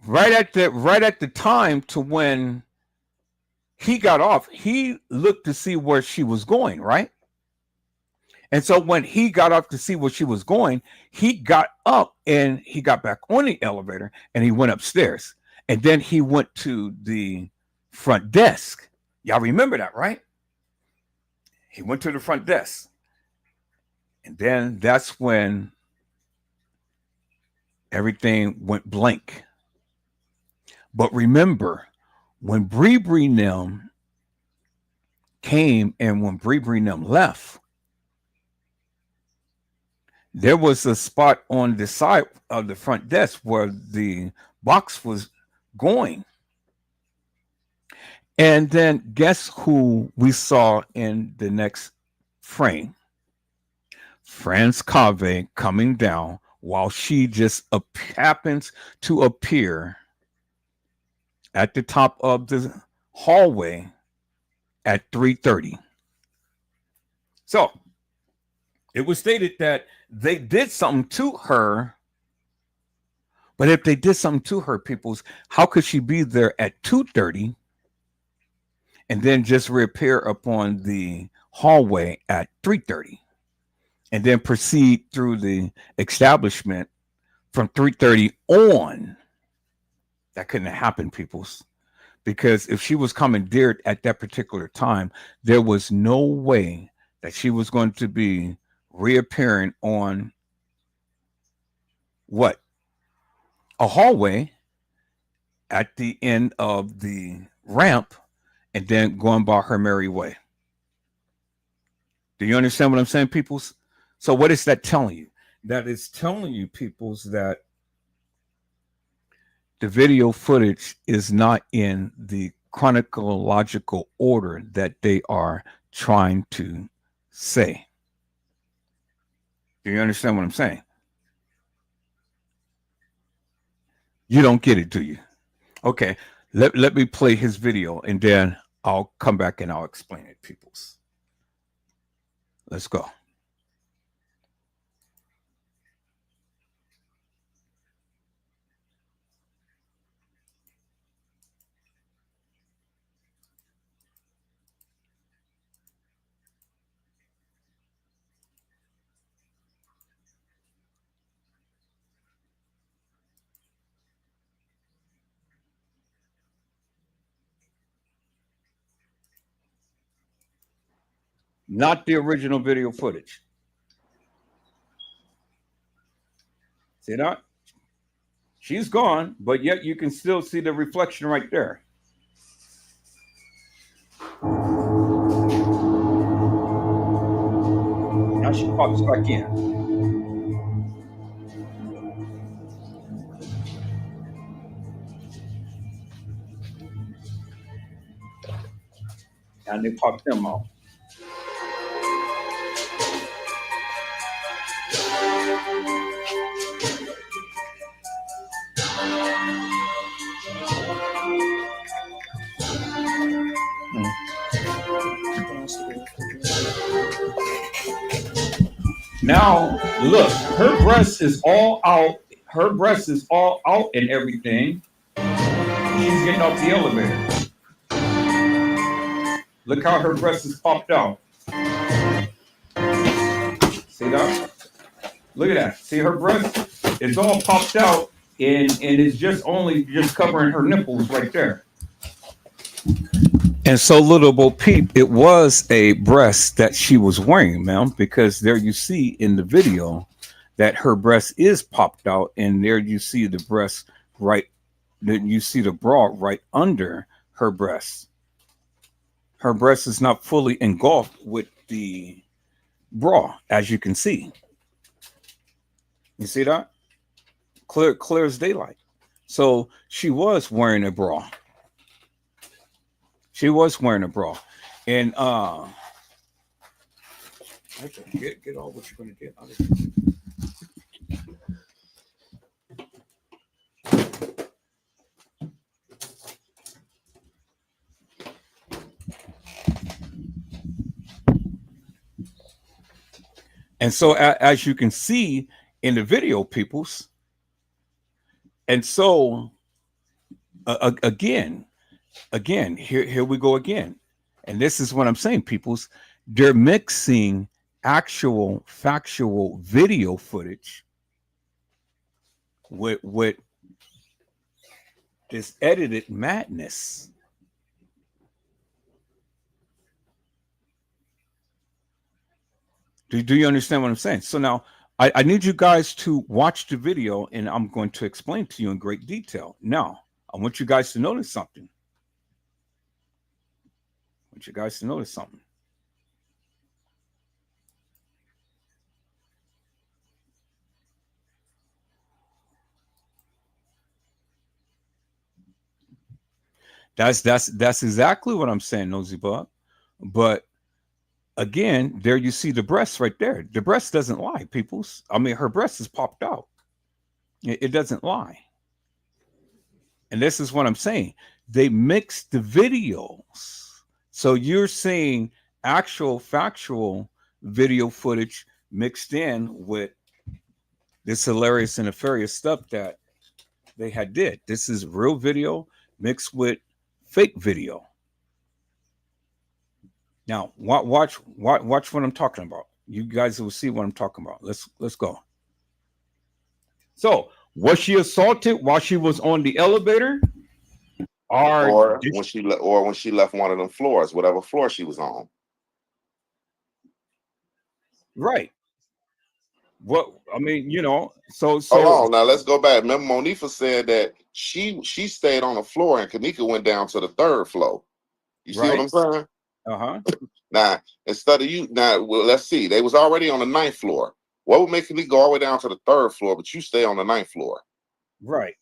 Right at the time to when he got off, he looked to see where she was going, right? And so when he got up to see where she was going, he got up and he got back on the elevator and he went upstairs. And then he went to the front desk. Y'all remember that, right? He went to the front desk. And then that's when everything went blank. But remember, when Bree Nem came and when Bree Nem left, there was a spot on the side of the front desk where the box was going. And then guess who we saw in the next frame? France Cave coming down while she just happens to appear at the top of the hallway at 3:30. So it was stated that they did something to her. But if they did something to her, peoples, how could she be there at 2:30 and then just reappear upon the hallway at 3:30 and then proceed through the establishment from 3:30 on? That couldn't have happened, peoples, because if she was commandeered at that particular time, there was no way that she was going to be reappearing on what? A hallway at the end of the ramp and then going by her merry way. Do you understand what I'm saying, peoples? So what is that telling you? That is telling you, peoples, that the video footage is not in the chronological order that they are trying to say. Do you understand what I'm saying? You don't get it, do you? Okay, let me play his video and then I'll come back and I'll explain it, peoples. Let's go. Not the original video footage. See that? She's gone, but yet you can still see the reflection right there. Now she pops back in. And they pop them out. Now, look, her breast is all out. Her breast is all out and everything. She's getting off the elevator. Look how her breast is popped out. See that? Look at that. See her breast? It's all popped out and it's just covering her nipples right there. And so, little Bo Peep, it was a breast that she was wearing, ma'am, because there you see in the video that her breast is popped out, and there you see the breast right, then you see the bra right under her breast. Her breast is not fully engulfed with the bra, as you can see. You see that? Clear as daylight. So she was wearing a bra. She was wearing a bra. And get all what you're gonna get out of it. And so as you can see in the video, peoples, and so again, here we go again. And this is what I'm saying, peoples. They're mixing actual factual video footage with this edited madness. Do you understand what I'm saying? So now I need you guys to watch the video, and I'm going to explain to you in great detail. Now, I want you guys to notice something. I want you guys to notice something. That's exactly what I'm saying, Nosy Bug. But again, there you see the breast right there. The breast doesn't lie, peoples. I mean, her breast is popped out. It doesn't lie. And this is what I'm saying. They mix the videos. So you're seeing actual factual video footage mixed in with this hilarious and nefarious stuff that they had did. This is real video mixed with fake video. Now, watch what I'm talking about. You guys will see what I'm talking about. Let's go. So, was she assaulted while she was on the elevator, or when she left one of them floors, whatever floor she was on? Right? What I mean, Hold on, now let's go back. Remember, Monifa said that she stayed on the floor and Kenneka went down to the third floor. You see what I'm saying? Now, instead of let's see. They was already on the 9th floor. What would make me go all the way down to the 3rd floor, but you stay on the 9th floor? Right.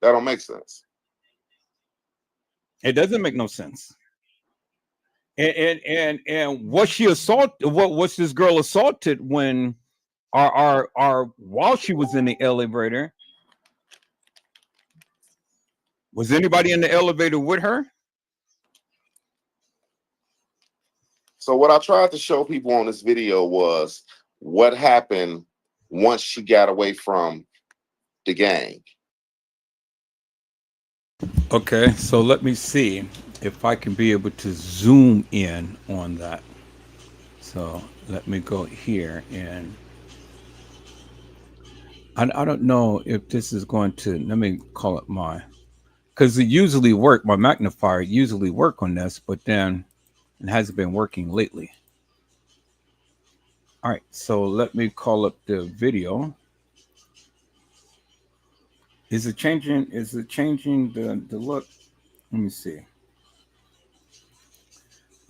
That don't make sense. It doesn't make no sense. And was she assaulted? What was this girl assaulted when while she was in the elevator? Was anybody in the elevator with her? So what I tried to show people on this video was what happened once she got away from the gang. Okay, so let me see if I can be able to zoom in on that. So let me go here, and I don't know if this is going to, let me call it because it usually work, my magnifier usually work on this, but then it hasn't been working lately. All right, so let me call up the video. Is it changing the look? Let me see.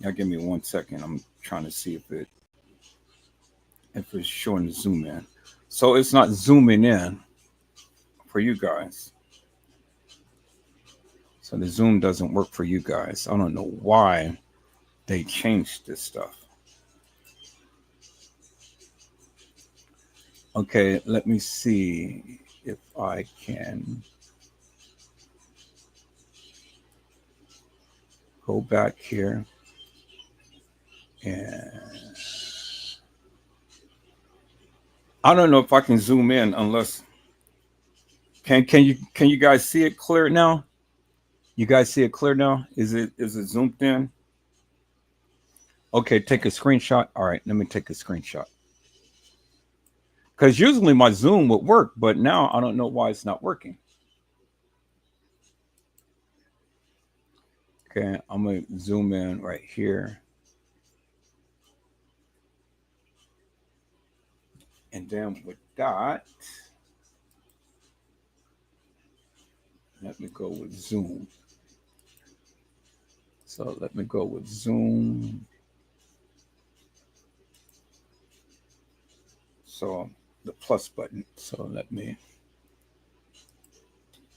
Now give me 1 second. I'm trying to see if it's showing the zoom in. So it's not zooming in for you guys. So the zoom doesn't work for you guys. I don't know why they changed this stuff. Okay, let me see if I can go back here, and I don't know if I can zoom in unless can you guys see it clear now? You guys see it clear now? Is it zoomed in? Okay, take a screenshot. All right, let me take a screenshot. Because usually my Zoom would work, but now I don't know why it's not working. Okay, I'm going to zoom in right here. And then with that, let me go with Zoom. So let me go with Zoom. So the plus button. So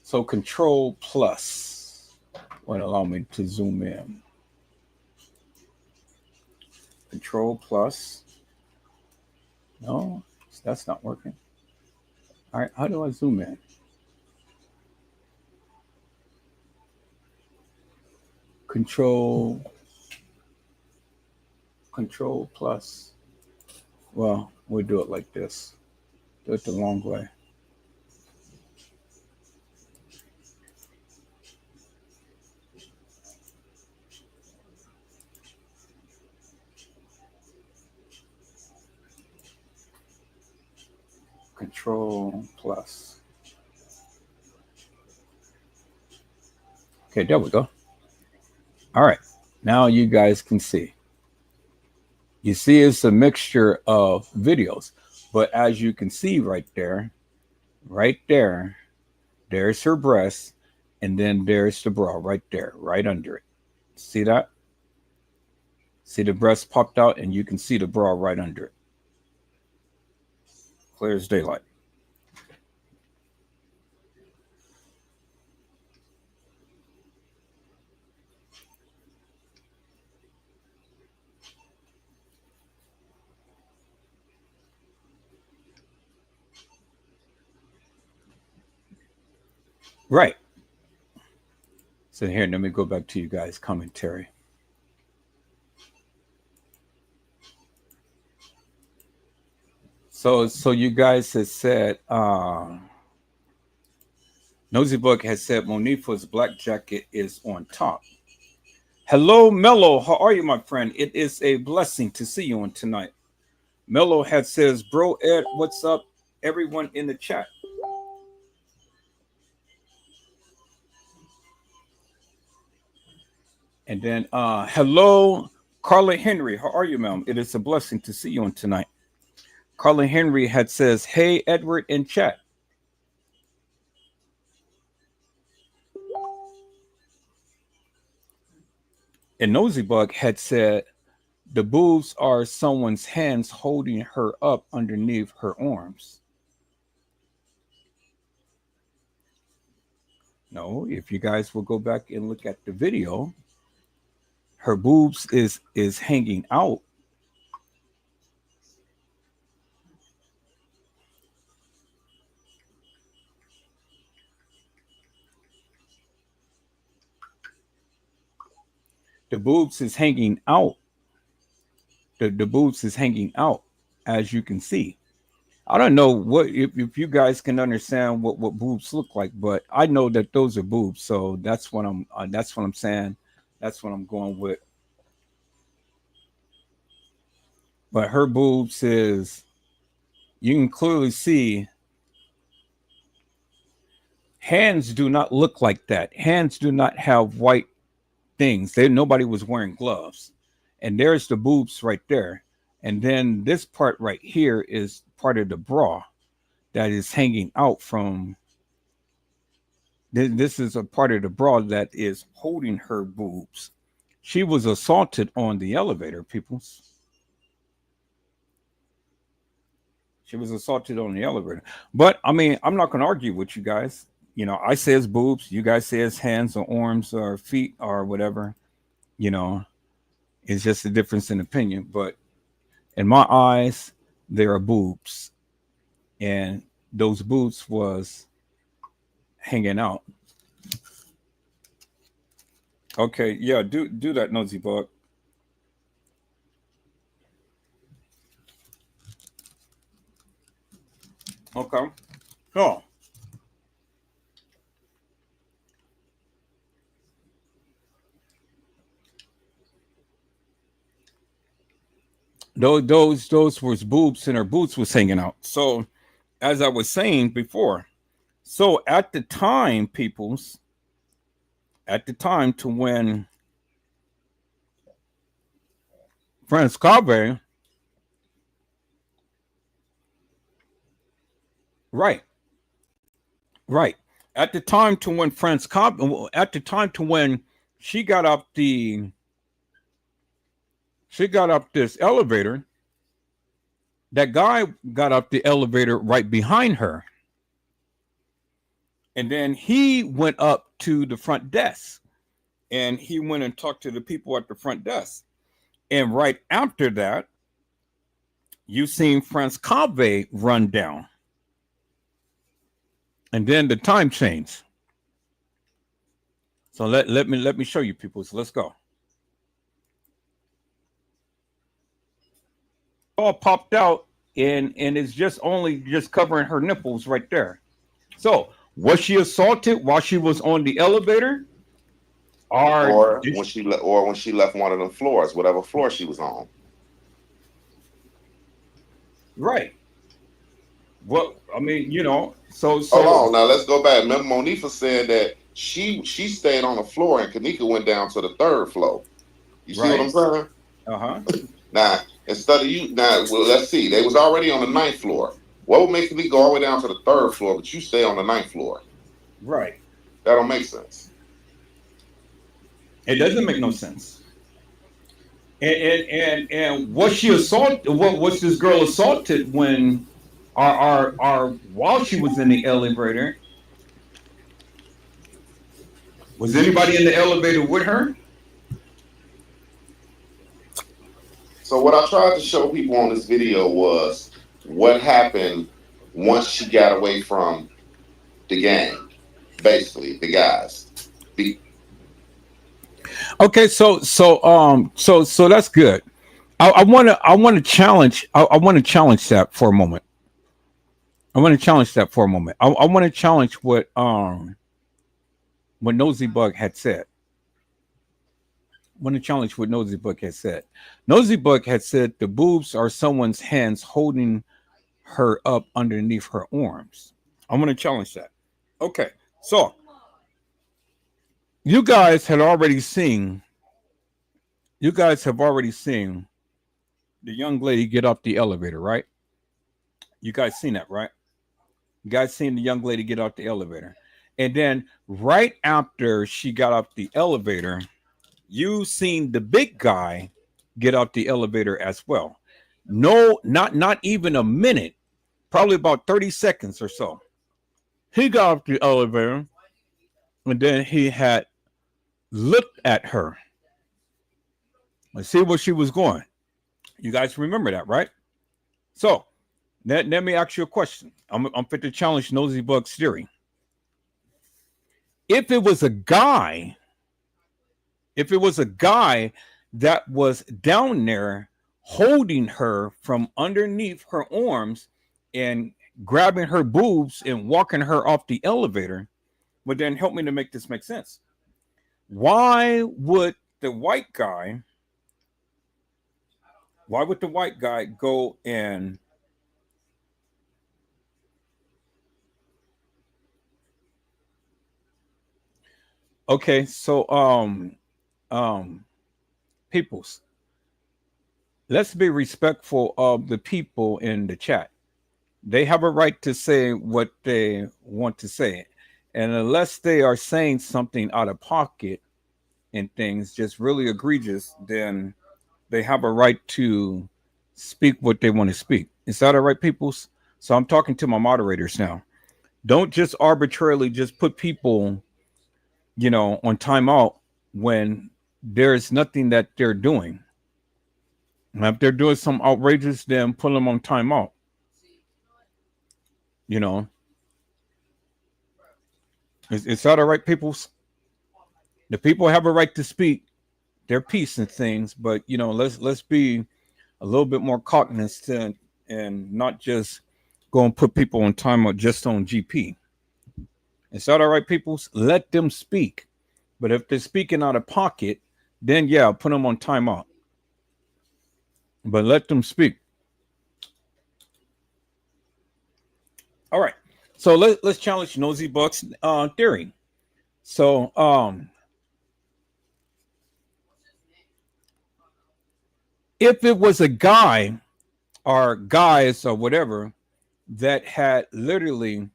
so Control plus won't allow me to zoom in. Control plus. No, that's not working. All right, how do I zoom in? Control plus. Well, we'll do it like this. Do it the long way. Control plus. Okay, there we go. All right, now you guys can see. You see it's a mixture of videos, but as you can see right there, there's her breast, and then there's the bra right there, right under it. See that? See the breast popped out, and you can see the bra right under it. Clear as daylight. Right. So here, let me go back to you guys' commentary. So you guys have said, Nosy Book has said Monifa's black jacket is on top. Hello, Mello. How are you, my friend? It is a blessing to see you on tonight. Mello had says, Bro Ed, what's up? Everyone in the chat. And then, hello, Carla Henry. How are you, ma'am? It is a blessing to see you on tonight. Carla Henry had says, hey, Edward in chat. And Nosy Bug had said, the boobs are someone's hands holding her up underneath her arms. No, if you guys will go back and look at the video, her boobs is hanging out. The boobs is hanging out. The boobs is hanging out, as you can see. I don't know what if you guys can understand what boobs look like, but I know that those are boobs, so that's what I'm saying. That's what I'm going with. But her boobs is, you can clearly see. Hands do not look like that. Hands do not have white things. Nobody was wearing gloves. And there's the boobs right there. And then this part right here is part of the bra that is hanging out from. This is a part of the bra that is holding her boobs. She was assaulted on the elevator, peoples. She was assaulted on the elevator. But I mean, I'm not going to argue with you guys. You know, I say it's boobs. You guys say it's hands or arms or feet or whatever. You know, it's just a difference in opinion. But in my eyes, there are boobs. And those boobs was hanging out. Okay, yeah, do that, Nosy Bug. Okay. Oh. Those was boobs and her boots was hanging out. So as I was saying before, so at the time, peoples, at the time to when Franz Carver, right, right. At the time to when Franz Carver, at the time to when she got up this elevator, that guy got up the elevator right behind her. And then he went up to the front desk and he went and talked to the people at the front desk. And right after that, you seen Cave run down. And then the time changed. So let me show you people. So let's go. All popped out and it's just covering her nipples right there. So was she assaulted while she was on the elevator? Or when she left one of them floors, whatever floor she was on. Right. Well, I mean, so hold on. Now let's go back. Remember, Monifa said that she stayed on the floor and Kenneka went down to the 3rd floor. You see what I'm saying? Now, instead of well, let's see. They was already on the 9th floor. What would make Kenneka go all the way down to the 3rd floor, but you stay on the 9th floor? Right. That don't make sense. It doesn't make no sense. And was she assaulted? What was this girl assaulted when while she was in the elevator? Was anybody in the elevator with her? So what I tried to show people on this video was what happened once she got away from the gang, basically the guys. Okay, so that's good. I want to challenge. I want to challenge that for a moment. I want to challenge what Nosy Bug had said. I want to challenge what Nosy Bug had said. Nosy Bug had said the boobs are someone's hands holding her up underneath her arms. I want to challenge that. Okay, so you guys have already seen the young lady get off the elevator, right? You guys seen that, right? You guys seen the young lady get off the elevator. And then right after she got off the elevator, you seen the big guy get off the elevator as well. No, not even a minute, probably about 30 seconds or so. He got off the elevator and then he had looked at her. Let's see where she was going. You guys remember that, right? So let me ask you a question. I'm fit to challenge Nosy Bug's theory. If it was a guy that was down there holding her from underneath her arms and grabbing her boobs and walking her off the elevator, but then help me to make this make sense. Why would the white guy go and okay, so peoples, let's be respectful of the people in the chat. They have a right to say what they want to say. And unless they are saying something out of pocket and things just really egregious, then they have a right to speak what they want to speak. Is that all right, peoples? So I'm talking to my moderators now. Don't just arbitrarily just put people, on timeout when there's nothing that they're doing. And if they're doing some outrageous, then put them on timeout. Is that all right, peoples? The people have a right to speak their piece and things, but let's be a little bit more cognizant and not just go and put people on timeout just on GP. Is that all right, peoples? Let them speak. But if they're speaking out of pocket, then yeah, put them on timeout. But let them speak. All right. So let's challenge Nosy Bug's theory. So if it was a guy or guys or whatever that had literally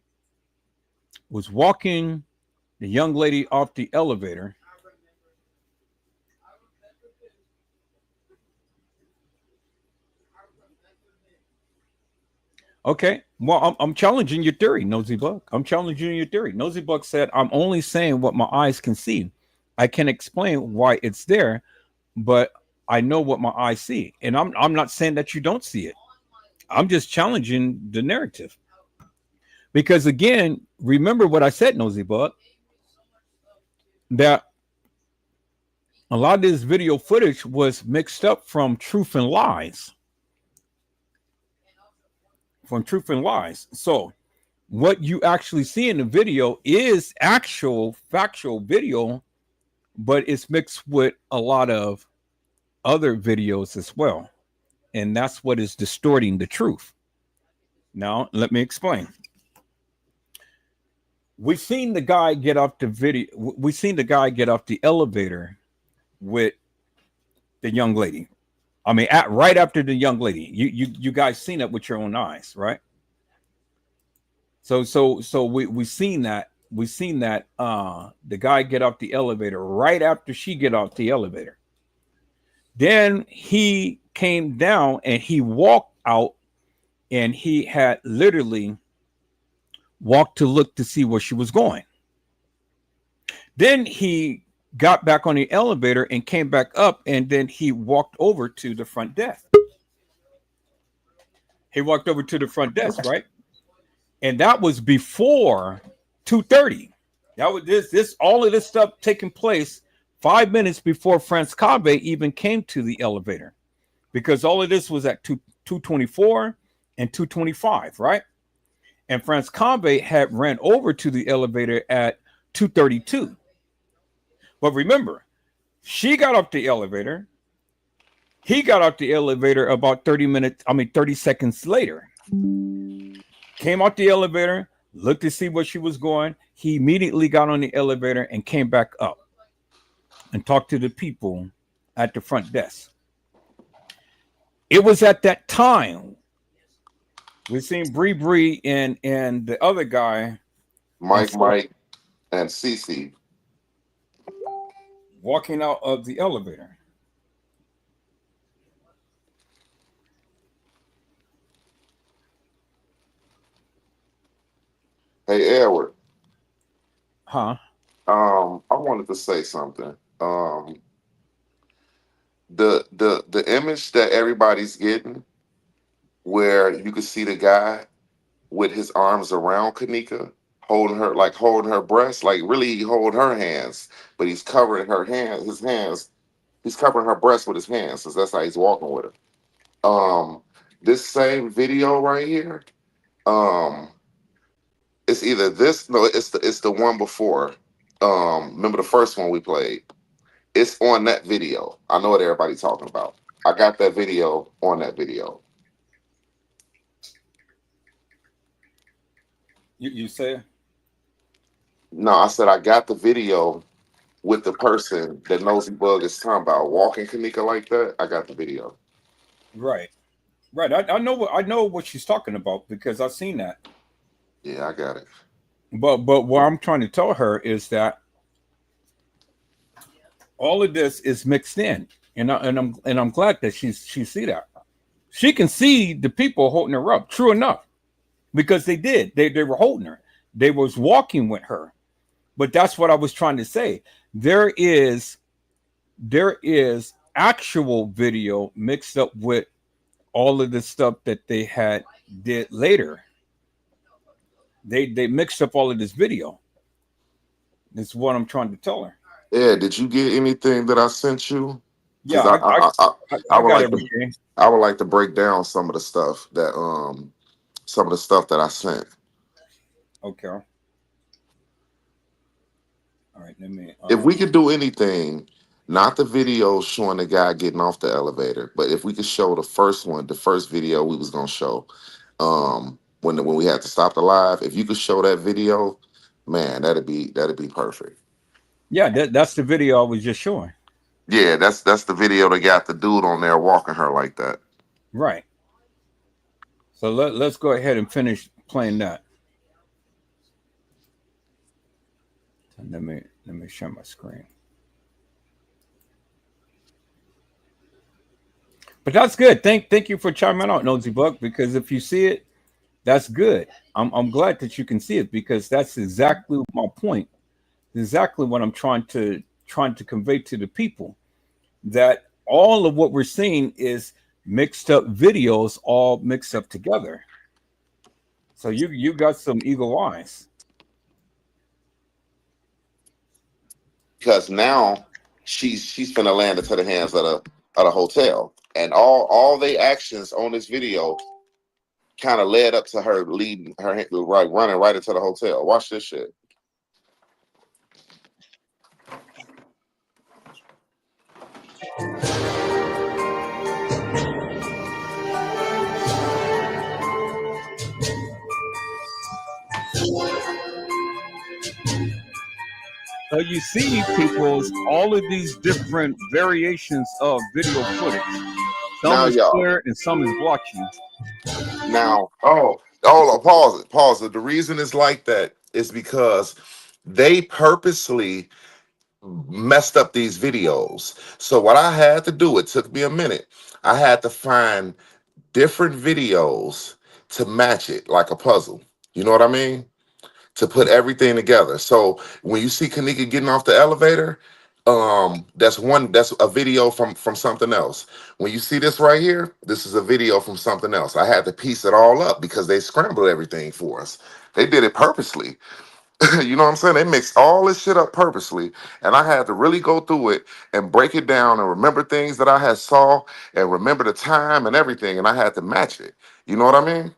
was walking the young lady off the elevator, Okay. Well, I'm challenging your theory, Nosy Buck. I'm challenging your theory. Nosy Buck said, I'm only saying what my eyes can see. I can explain why it's there, but I know what my eyes see. And I'm not saying that you don't see it. I'm just challenging the narrative. Because again, remember what I said, Nosy Buck, that a lot of this video footage was mixed up from truth and lies. From truth and lies. So what you actually see in the video is actual factual video, but it's mixed with a lot of other videos as well. And that's what is distorting the truth. Now, let me explain. We've seen the guy get off the video. We've seen the guy get off the elevator with the young lady. I mean, right after the young lady. You guys seen it with your own eyes, right? So we seen that. We seen that the guy get off the elevator right after she get off the elevator. Then he came down and he walked out, and he had literally walked to look to see where she was going. Then he got back on the elevator and came back up, and then he walked over to the front desk. He walked over to the front desk, right? And that was before 2:30. That was this all of this stuff taking place 5 minutes before France Cabe even came to the elevator, because all of this was at 2:24 and 2:25, right? And France Cabe had ran over to the elevator at 2:32. But remember, she got off the elevator. He got off the elevator about 30 seconds later. Came out the elevator, looked to see where she was going. He immediately got on the elevator and came back up and talked to the people at the front desk. It was at that time we seen Bree and the other guy, Mike, and Cece walking out of the elevator. Hey, Edward. Huh? I wanted to say something. The image that everybody's getting, where you can see the guy with his arms around Kenneka, holding her breast, like really holding her hands, but he's covering his hands. He's covering her breast with his hands, so that's how he's walking with her. This same video right here, it's either this, no, it's the one before. Remember the first one we played? It's on that video. I know what everybody's talking about. I got that video on that video. You say? No, I said I got the video with the person that Nosy Bug is talking about walking Kenneka like that. I got the video. Right. I know what she's talking about, because I've seen that. Yeah, I got it. But what I'm trying to tell her is that all of this is mixed in, and I'm glad that she see that. She can see the people holding her up. True enough, because they did. They were holding her. They was walking with her. But that's what I was trying to say. There is actual video mixed up with all of the stuff that they had did later. They mixed up all of this video. That's what I'm trying to tell her. Yeah, did you get anything that I sent you? Yeah, I would got like everything. I would like to break down some of the stuff that I sent. Okay. All right. Let me. If we could do anything, not the video showing the guy getting off the elevator, but if we could show the first video we was gonna show, when we had to stop the live. If you could show that video, man, that'd be perfect. Yeah, that's the video I was just showing. Yeah, that's the video that got the dude on there walking her like that. Right. So let's go ahead and finish playing that. Let me share my screen. But that's good. Thank you for chiming out, Nosy Buck, because if you see it, That's good. I'm glad that you can see it because that's exactly my point. Exactly what I'm trying to convey to the people, that all of what we're seeing is mixed up videos all mixed up together. So you got some eagle eyes. Because now she's finna land into the hands of the hotel, and all the actions on this video kind of led up to her leading her right running right into the hotel. Watch this shit. So you see, people's all of these different variations of video footage. Some Now is y'all. clear and some is blotchy. Now, oh, pause it, pause it. The reason it's like that is because they purposely messed up these videos. So what I had to do, it took me a minute. I had to find different videos to match it like a puzzle. You know what I mean? To put everything together. So when you see Kenneka getting off the elevator, that's a video from something else. When you see this right here, this is a video from something else. I had to piece it all up because they scrambled everything for us. They did it purposely. You know what I'm saying? They mixed all this shit up purposely, and I had to really go through it and break it down and remember things that I had saw and remember the time and everything, and I had to match it. You know what I mean?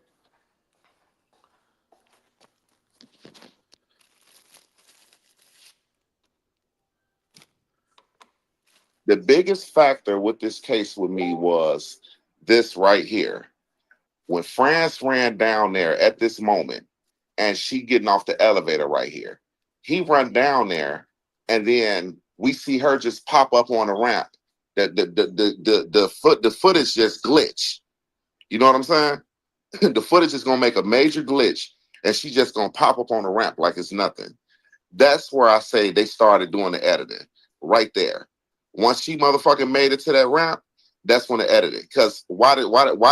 The biggest factor with this case with me was this right here. When France ran down there at this moment and she getting off the elevator right here, he run down there and then we see her just pop up on the ramp. The footage just glitch. You know what I'm saying? The footage is gonna make a major glitch and she just gonna pop up on the ramp like it's nothing. That's where I say they started doing the editing right there. Once she motherfucking made it to that ramp, that's when they edited. Because why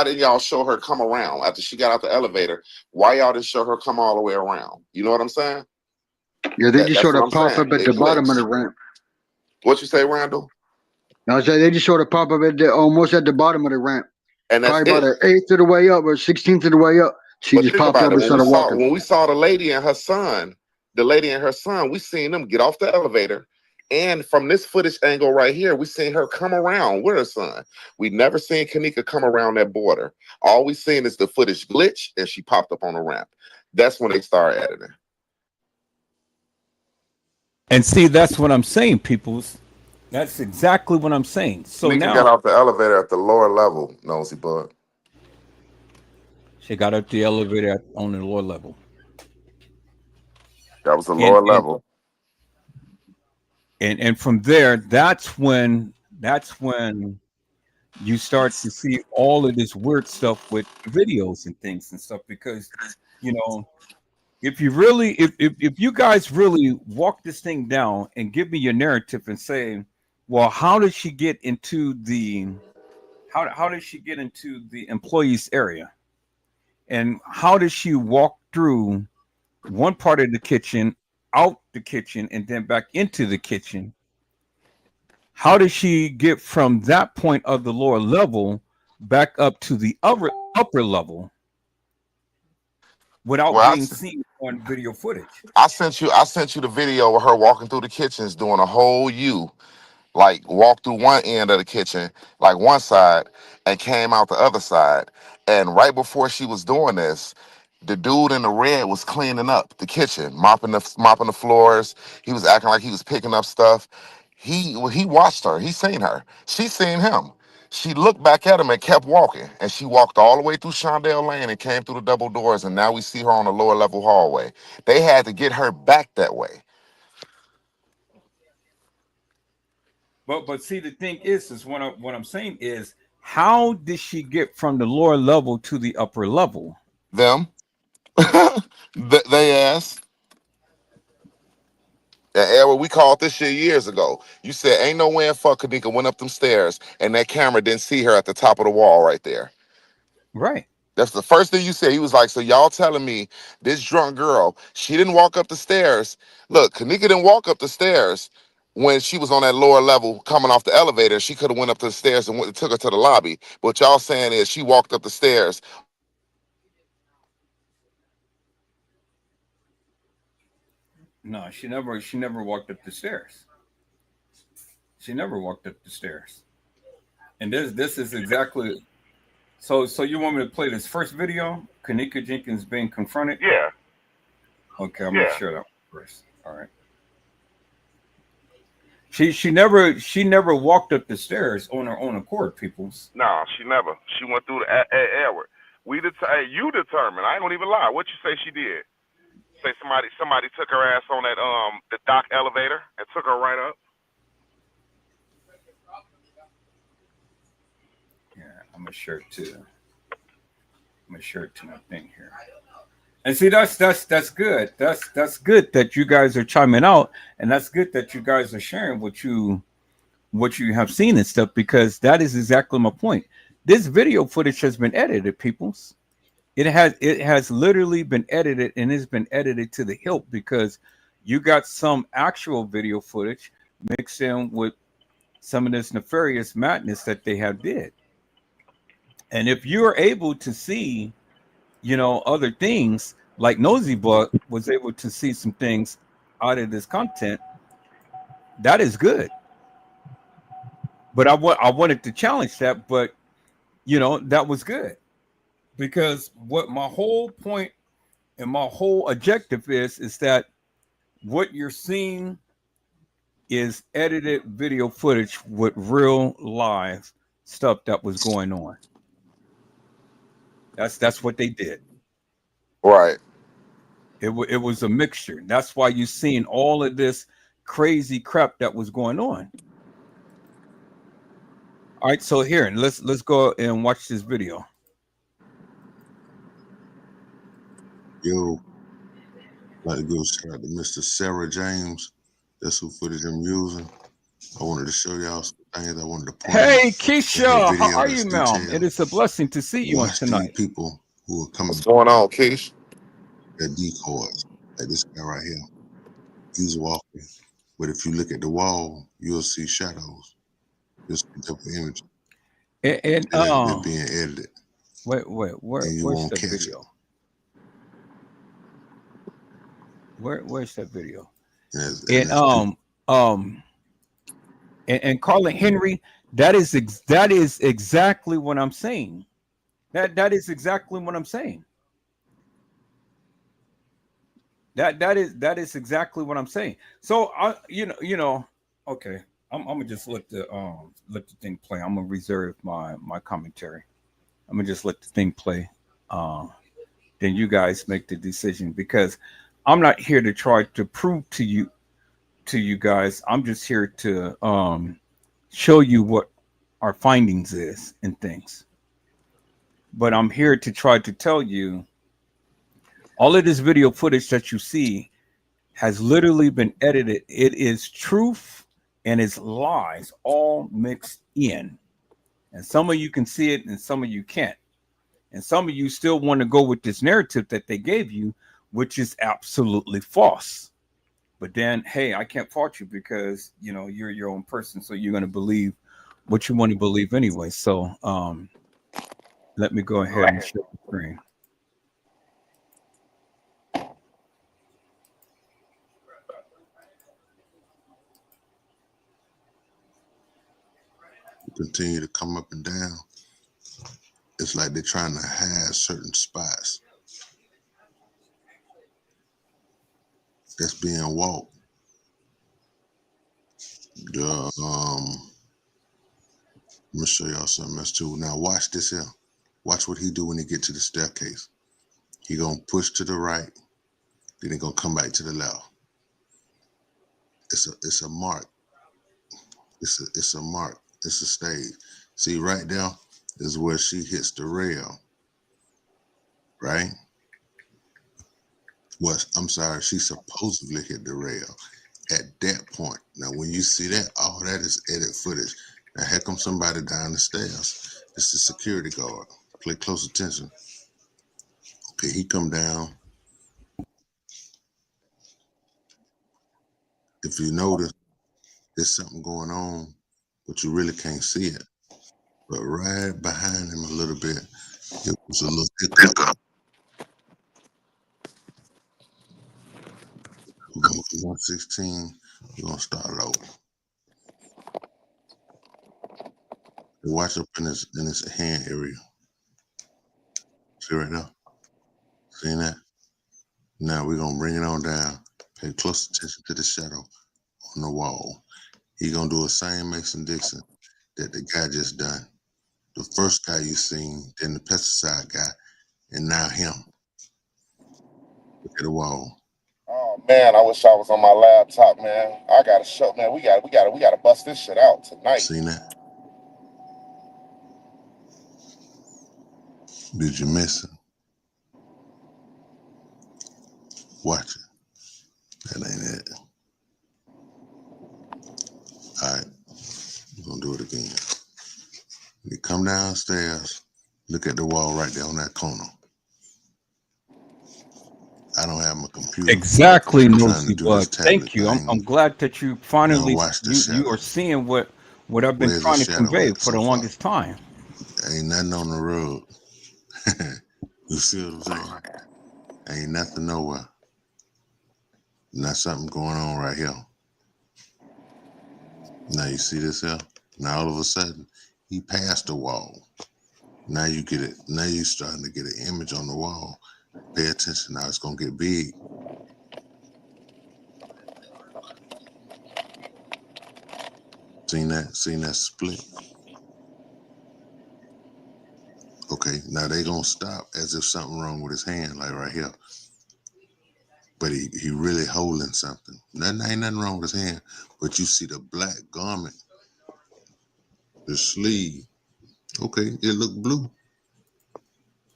did y'all show her come around after she got out the elevator? Why y'all didn't show her come all the way around? You know what I'm saying? Yeah, they just That's sort what of I'm pop saying. up at It the bottom of glitched. the ramp. What you say, Randall? I said they just sort of pop up at almost at the bottom of the ramp. And that's Probably about it. an eighth of the way up or 16th of the way up. She But just think popped about up it. and started walking. When we saw the lady and her son, we seen them get off the elevator. And from this footage angle right here, we seen her come around with her son. We never seen Kenneka come around that border. All we seen is the footage glitch and she popped up on the ramp. That's when they started editing. And see, that's what I'm saying, peoples. That's exactly what I'm saying. So Kenneka got now off the elevator at the lower level, nosy bug. she got up the elevator on the lower level. That was the And lower and level. and from there, that's when you start to see all of this weird stuff with videos and things and stuff because you know if you really if you guys really walk this thing down and give me your narrative and say, well, how did she get into the how did she get into the employees area, and how did she walk through one part of the kitchen, out the kitchen, and then back into the kitchen? How did she get from that point of the lower level back up to the upper level without Well, being seen on video footage? I sent you the video of her walking through the kitchens doing a whole U, like walked through one end of the kitchen, like one side, and came out the other side. And right before she was doing this, the dude in the red was cleaning up the kitchen, mopping the floors. He was acting like he was picking up stuff. He watched her. He seen her. She seen him. She looked back at him and kept walking. And she walked all the way through Shondell Lane and came through the double doors. And now we see her on the lower level hallway. They had to get her back that way. But see, the thing is what I'm saying is, how did she get from the lower level to the upper level? Them, they asked. And Edward, we called this shit years ago. You said ain't no way in fuck Kenneka went up them stairs and that camera didn't see her at the top of the wall right there. Right. That's the first thing you said. He was like, so y'all telling me this drunk girl, she didn't walk up the stairs. Look, Kenneka didn't walk up the stairs when she was on that lower level coming off the elevator. She could have went up to the stairs and took her to the lobby. But what y'all saying is she walked up the stairs. No, she never walked up the stairs. She never walked up the stairs. And this is exactly so you want me to play this first video? Kenneka Jenkins being confronted? Yeah, Okay, I'm yeah. gonna share that first. All right. She never walked up the stairs on her own accord, peoples. No, she never. She went through the Edward. You determined. I ain't gonna even lie. What you say she did? Say somebody took her ass on that the dock elevator and took her right up. Yeah, I'm gonna share it to my thing here. And see, that's good. That's good that you guys are chiming out, and that's good that you guys are sharing what you have seen and stuff, because that is exactly my point. This video footage has been edited, peoples. It has literally been edited, and it's been edited to the hilt, because you got some actual video footage mixed in with some of this nefarious madness that they have did. And if you're able to see, other things, like Nosy Buck was able to see some things out of this content, that is good. But I wanted to challenge that, but that was good, because what my whole point and my whole objective is that what you're seeing is edited video footage with real live stuff that was going on. That's what they did. Right. It was a mixture. That's why you're seeing all of this crazy crap that was going on. All right, so here, let's go and watch this video. Yo, like to give a shout out to Mr. Sarah James. That's who footage I'm using. I wanted to show y'all some things I wanted to point out. Hey, Keisha, how are you, ma'am? It is a blessing to see you on tonight. People who are coming. What's going on, Keish? They're decoys, like this guy right here. He's walking, but if you look at the wall, you'll see shadows. You'll see different images. And they're being edited. Where's the video? Where's that video? And Carlin Henry, that is exactly what I'm saying. That is exactly what I'm saying. That is exactly what I'm saying. So okay, I'm gonna just let the thing play. I'm gonna reserve my commentary. I'm gonna just let the thing play. Then you guys make the decision, because I'm not here to try to prove to you guys. I'm just here to show you what our findings is and things. But I'm here to try to tell you all of this video footage that you see has literally been edited. It is truth and it's lies all mixed in. And some of you can see it and some of you can't. And some of you still want to go with this narrative that they gave you, which is absolutely false. But then, hey, I can't fault you, because you're your own person, so you're going to believe what you want to believe anyway. So let me go ahead and share the screen. Continue to come up and down. It's like they're trying to hide certain spots that's being walked. Let me show y'all something else too. Now watch this here. Watch what he do when he get to the staircase. He gonna push to the right, then he gonna come back to the left. It's a mark. It's a mark. It's a stage. See right there is where she hits the rail. Right? I'm sorry, she supposedly hit the rail at that point. Now when you see that, all that is edit footage. Now here comes somebody down the stairs. It's the security guard. Pay close attention. Okay, he come down. If you notice, there's something going on, but you really can't see it. But right behind him a little bit, it was a little hiccup. We're going to 116. We're going to start it over. Watch up in his hand area. See right there? See that? Now we're going to bring it on down. Pay close attention to the shadow on the wall. He's going to do the same Mason-Dixon that the guy just done. The first guy you seen, then the pesticide guy, and now him. Look at the wall. Oh man, I wish I was on my laptop, man. I gotta show, man. We gotta bust this shit out tonight. Seen that? Did you miss it? Watch it. That ain't it. All right, we're gonna do it again. You come downstairs, look at the wall right there on that corner. I don't have my computer. Exactly, Nosy Bud. Thank you. I'm glad that you finally you are seeing what I've been trying to convey for the longest time. Ain't nothing on the road. You see what I'm saying? Ain't nothing nowhere. Not something going on right here. Now you see this here? Now all of a sudden, he passed the wall. Now you get it. Now you're starting to get an image on the wall. Pay attention. Now it's gonna get big. Seen that? Seen that split? Okay, now they gonna stop as if something wrong with his hand, like right here. But he really holding something. Ain't nothing wrong with his hand, but you see the black garment, the sleeve. Okay, it look blue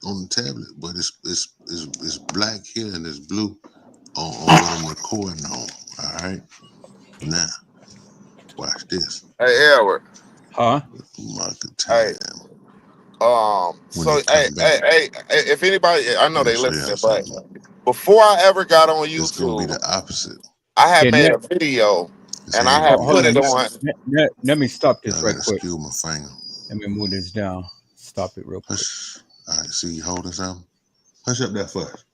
on the tablet, but it's black here and it's blue on what I'm recording on. All right, now watch this. Hey, Edward. Huh? Market time. So hey, if anybody, I know they listening, but before I ever got on YouTube, it's gonna be the opposite. I had made a video and I had put it on. Let me stop this right quick. Excuse my finger. Let me move this down. Stop it real quick. All right, see you holding something? Push up that first.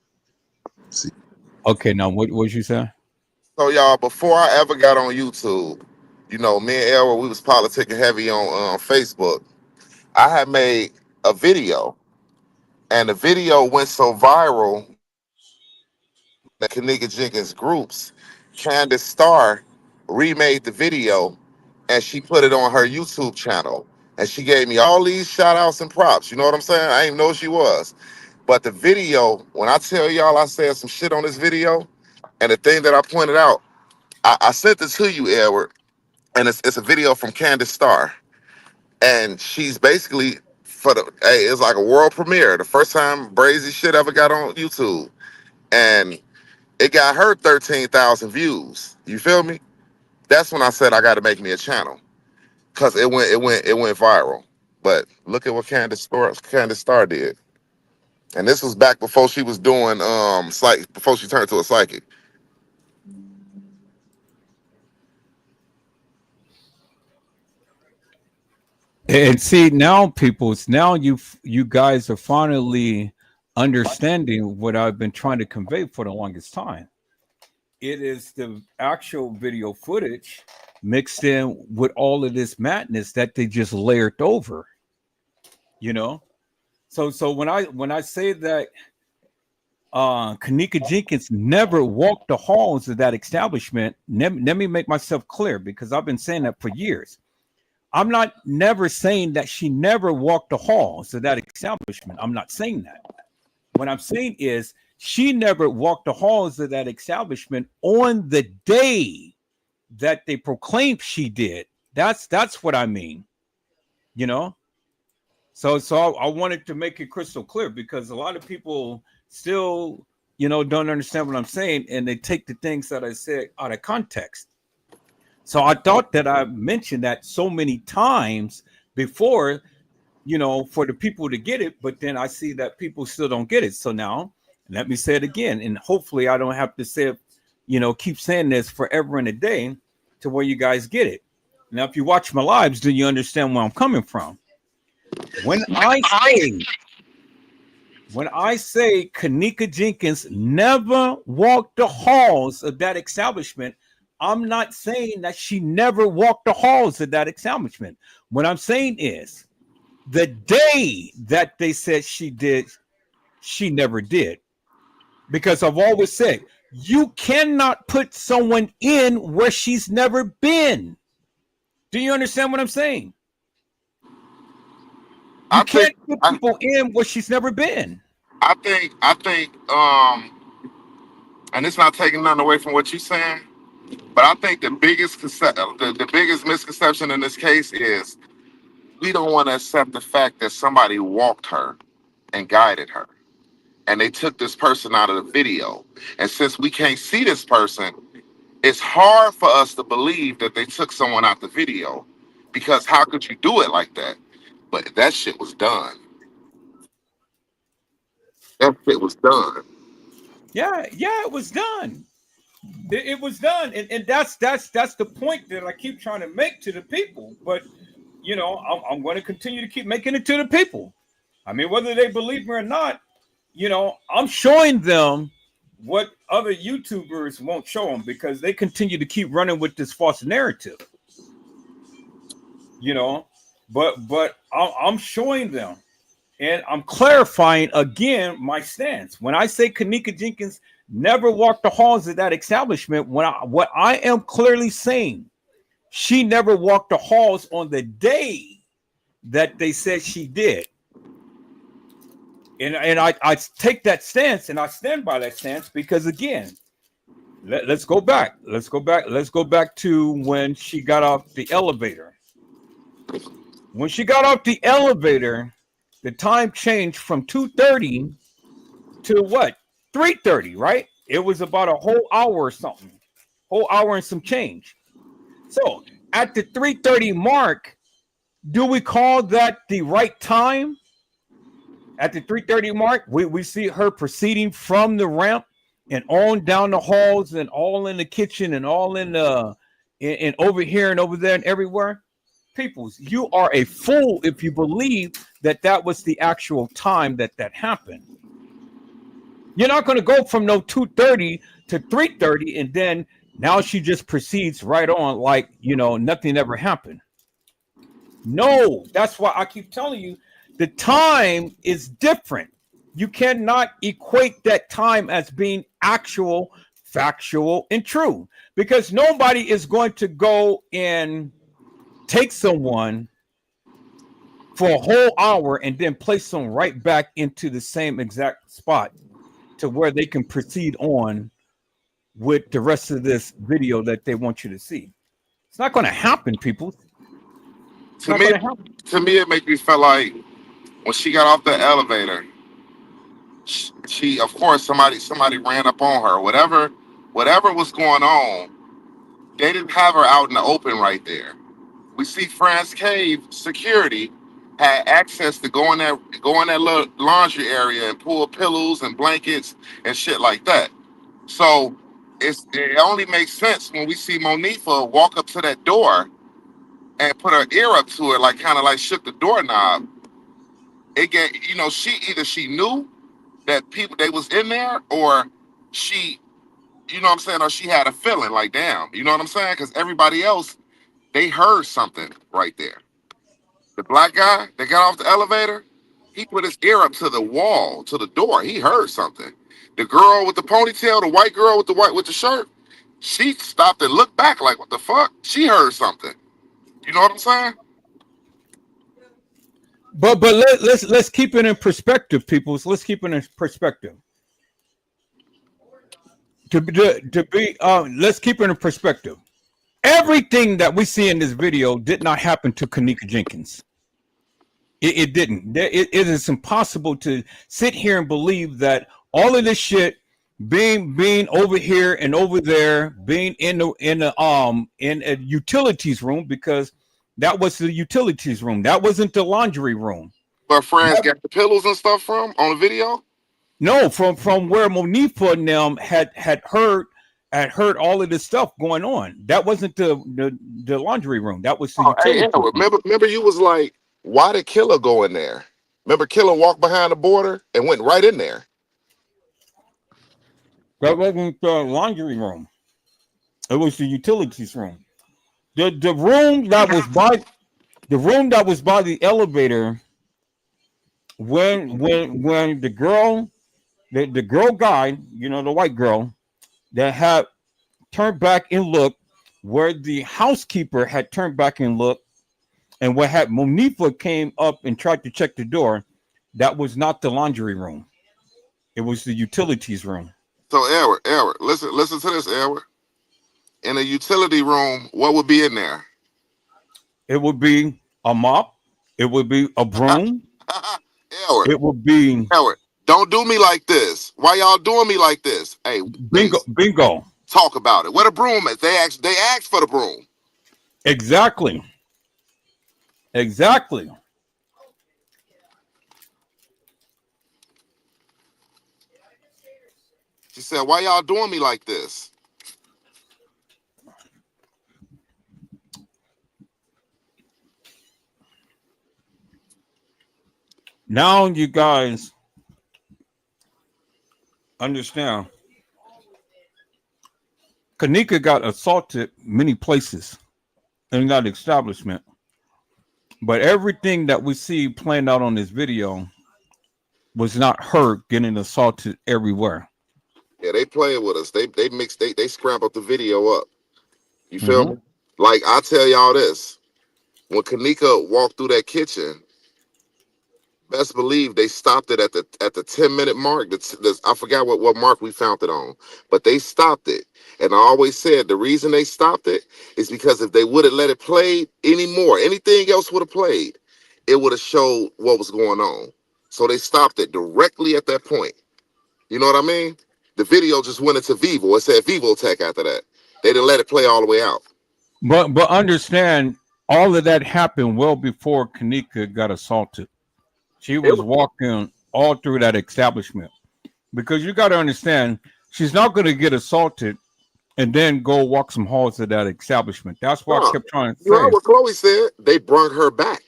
See. Okay, now what you say? So y'all, before I ever got on YouTube, you know, me and Elwood, we was politicking heavy on Facebook. I had made a video, and the video went so viral that Kenneka Jenkins groups, Candace Starr remade the video, and she put it on her YouTube channel. And she gave me all these shout outs and props. You know what I'm saying? I didn't know who she was. But the video, when I tell y'all I said some shit on this video, and the thing that I pointed out, I sent it to you, Edward, and it's a video from Candace Starr. And she's basically, it's like a world premiere. The first time Brazy shit ever got on YouTube. And it got her 13,000 views. You feel me? That's when I said I got to make me a channel. Cause it went viral. But look at what Candace Starr did. And this was back before she was doing before she turned to a psychic. And see now, you guys are finally understanding what I've been trying to convey for the longest time. It is the actual video footage mixed in with all of this madness that they just layered over. You know, so when I say that Kenneka Jenkins never walked the halls of that establishment, let me make myself clear, because I've been saying that for years. I'm not never saying that she never walked the halls of that establishment. I'm not saying that. What I'm saying is she never walked the halls of that establishment on the day that they proclaimed she did. That's what I mean. You know? So I wanted to make it crystal clear, because a lot of people still, don't understand what I'm saying, and they take the things that I said out of context. So I thought that I mentioned that so many times before, for the people to get it, but then I see that people still don't get it. So now Let me say it again, and hopefully I don't have to say it, keep saying this forever and a day to where you guys get it. Now, if you watch my lives, then you understand where I'm coming from. When I say Kenneka Jenkins never walked the halls of that establishment, I'm not saying that she never walked the halls of that establishment. What I'm saying is the day that they said she did, she never did. Because I've always said, you cannot put someone in where she's never been. Do you understand what I'm saying? You can't put people in where she's never been. I think, and it's not taking nothing away from what you're saying, but I think the biggest misconception in this case is we don't want to accept the fact that somebody walked her and guided her, and they took this person out of the video. And since we can't see this person, it's hard for us to believe that they took someone out the video, because how could you do it like that? But that shit was done. That shit was done. Yeah, it was done. It was done, and that's the point that I keep trying to make to the people. But I'm going to continue to keep making it to the people. I mean, whether they believe me or not, I'm showing them what other YouTubers won't show them, because they continue to keep running with this false narrative. But I'm showing them, and I'm clarifying again my stance. When I say Kenneka Jenkins never walked the halls of that establishment, what I am clearly saying, she never walked the halls on the day that they said she did. And I take that stance, and I stand by that stance, because again, let's go back. Let's go back to when she got off the elevator. When she got off the elevator, the time changed from 2:30 to what? 3:30, right? It was about a whole hour or something. Whole hour and some change. So at the 3:30 mark, do we call that the right time? At the 3:30 mark, we see her proceeding from the ramp and on down the halls and all in the kitchen and all in the and over here and over there and everywhere. Peoples, you are a fool if you believe that that was the actual time that happened. You're not going to go from no 2:30 to 3:30 and then now she just proceeds right on like, nothing ever happened. No, that's why I keep telling you the time is different. You cannot equate that time as being actual, factual, and true, because nobody is going to go and take someone for a whole hour and then place them right back into the same exact spot to where they can proceed on with the rest of this video that they want you to see. It's not going to happen, people. To me, it makes me feel like when she got off the elevator, she of course somebody ran up on her. Whatever was going on, they didn't have her out in the open right there. We see France Cave security had access to go in that little laundry area and pull pillows and blankets and shit like that. So it only makes sense when we see Monifa walk up to that door and put her ear up to it, like kind of like shook the doorknob. It get she knew that they was in there, or she, what I'm saying, or she had a feeling like, damn, you know what I'm saying? Because everybody else, they heard something right there. The black guy that got off the elevator, he put his ear up to the wall, to the door. He heard something. The girl with the ponytail, the white girl with the shirt, she stopped and looked back like, what the fuck? She heard something. You know what I'm saying? But let's keep it in perspective, people. So let's keep it in perspective. Let's keep it in perspective. Everything that we see in this video did not happen to Kenneka Jenkins. It didn't. It is impossible to sit here and believe that all of this shit being over here and over there, being in a utilities room, because that was the utilities room. That wasn't the laundry room. Where friends got the pillows and stuff from on the video? No, from where Monifa and them had heard all of this stuff going on. That wasn't the laundry room. That was the Oh, hey, utility room. remember you was like, why did Killer go in there? Remember Killer walked behind the border and went right in there. That wasn't the laundry room. It was the utilities room. The room that was by the elevator when the girl guy, the white girl that had turned back and looked, where the housekeeper had turned back and looked, and what had Monifa came up and tried to check the door, that was not the laundry room. It was the utilities room. So Edward, listen to this, Edward. In a utility room, what would be in there? It would be a mop. It would be a broom. Edward, It would be Edward, don't do me like this. Why y'all doing me like this? Hey, bingo. Talk about it. Where the broom is? They asked for the broom. Exactly. She said, why y'all doing me like this? Now you guys understand. Kenneka got assaulted many places in that establishment. But everything that we see playing out on this video was not her getting assaulted everywhere. Yeah, they playing with us. They scrambled the video up. You feel me? Like, I tell y'all this. When Kenneka walked through that kitchen, best believe they stopped it at the 10-minute mark. I forgot what mark we found it on, but they stopped it. And I always said the reason they stopped it is because if they would have let it play anymore, anything else would have played, it would have showed what was going on. So they stopped it directly at that point. You know what I mean? The video just went into Vivo. It said Vivo Tech after that. They didn't let it play all the way out. But understand, all of that happened well before Kenneka got assaulted. She was walking all through that establishment, because you got to understand, she's not going to get assaulted and then go walk some halls of that establishment. That's why I kept trying to say. You heard what Chloe said? They brought her back.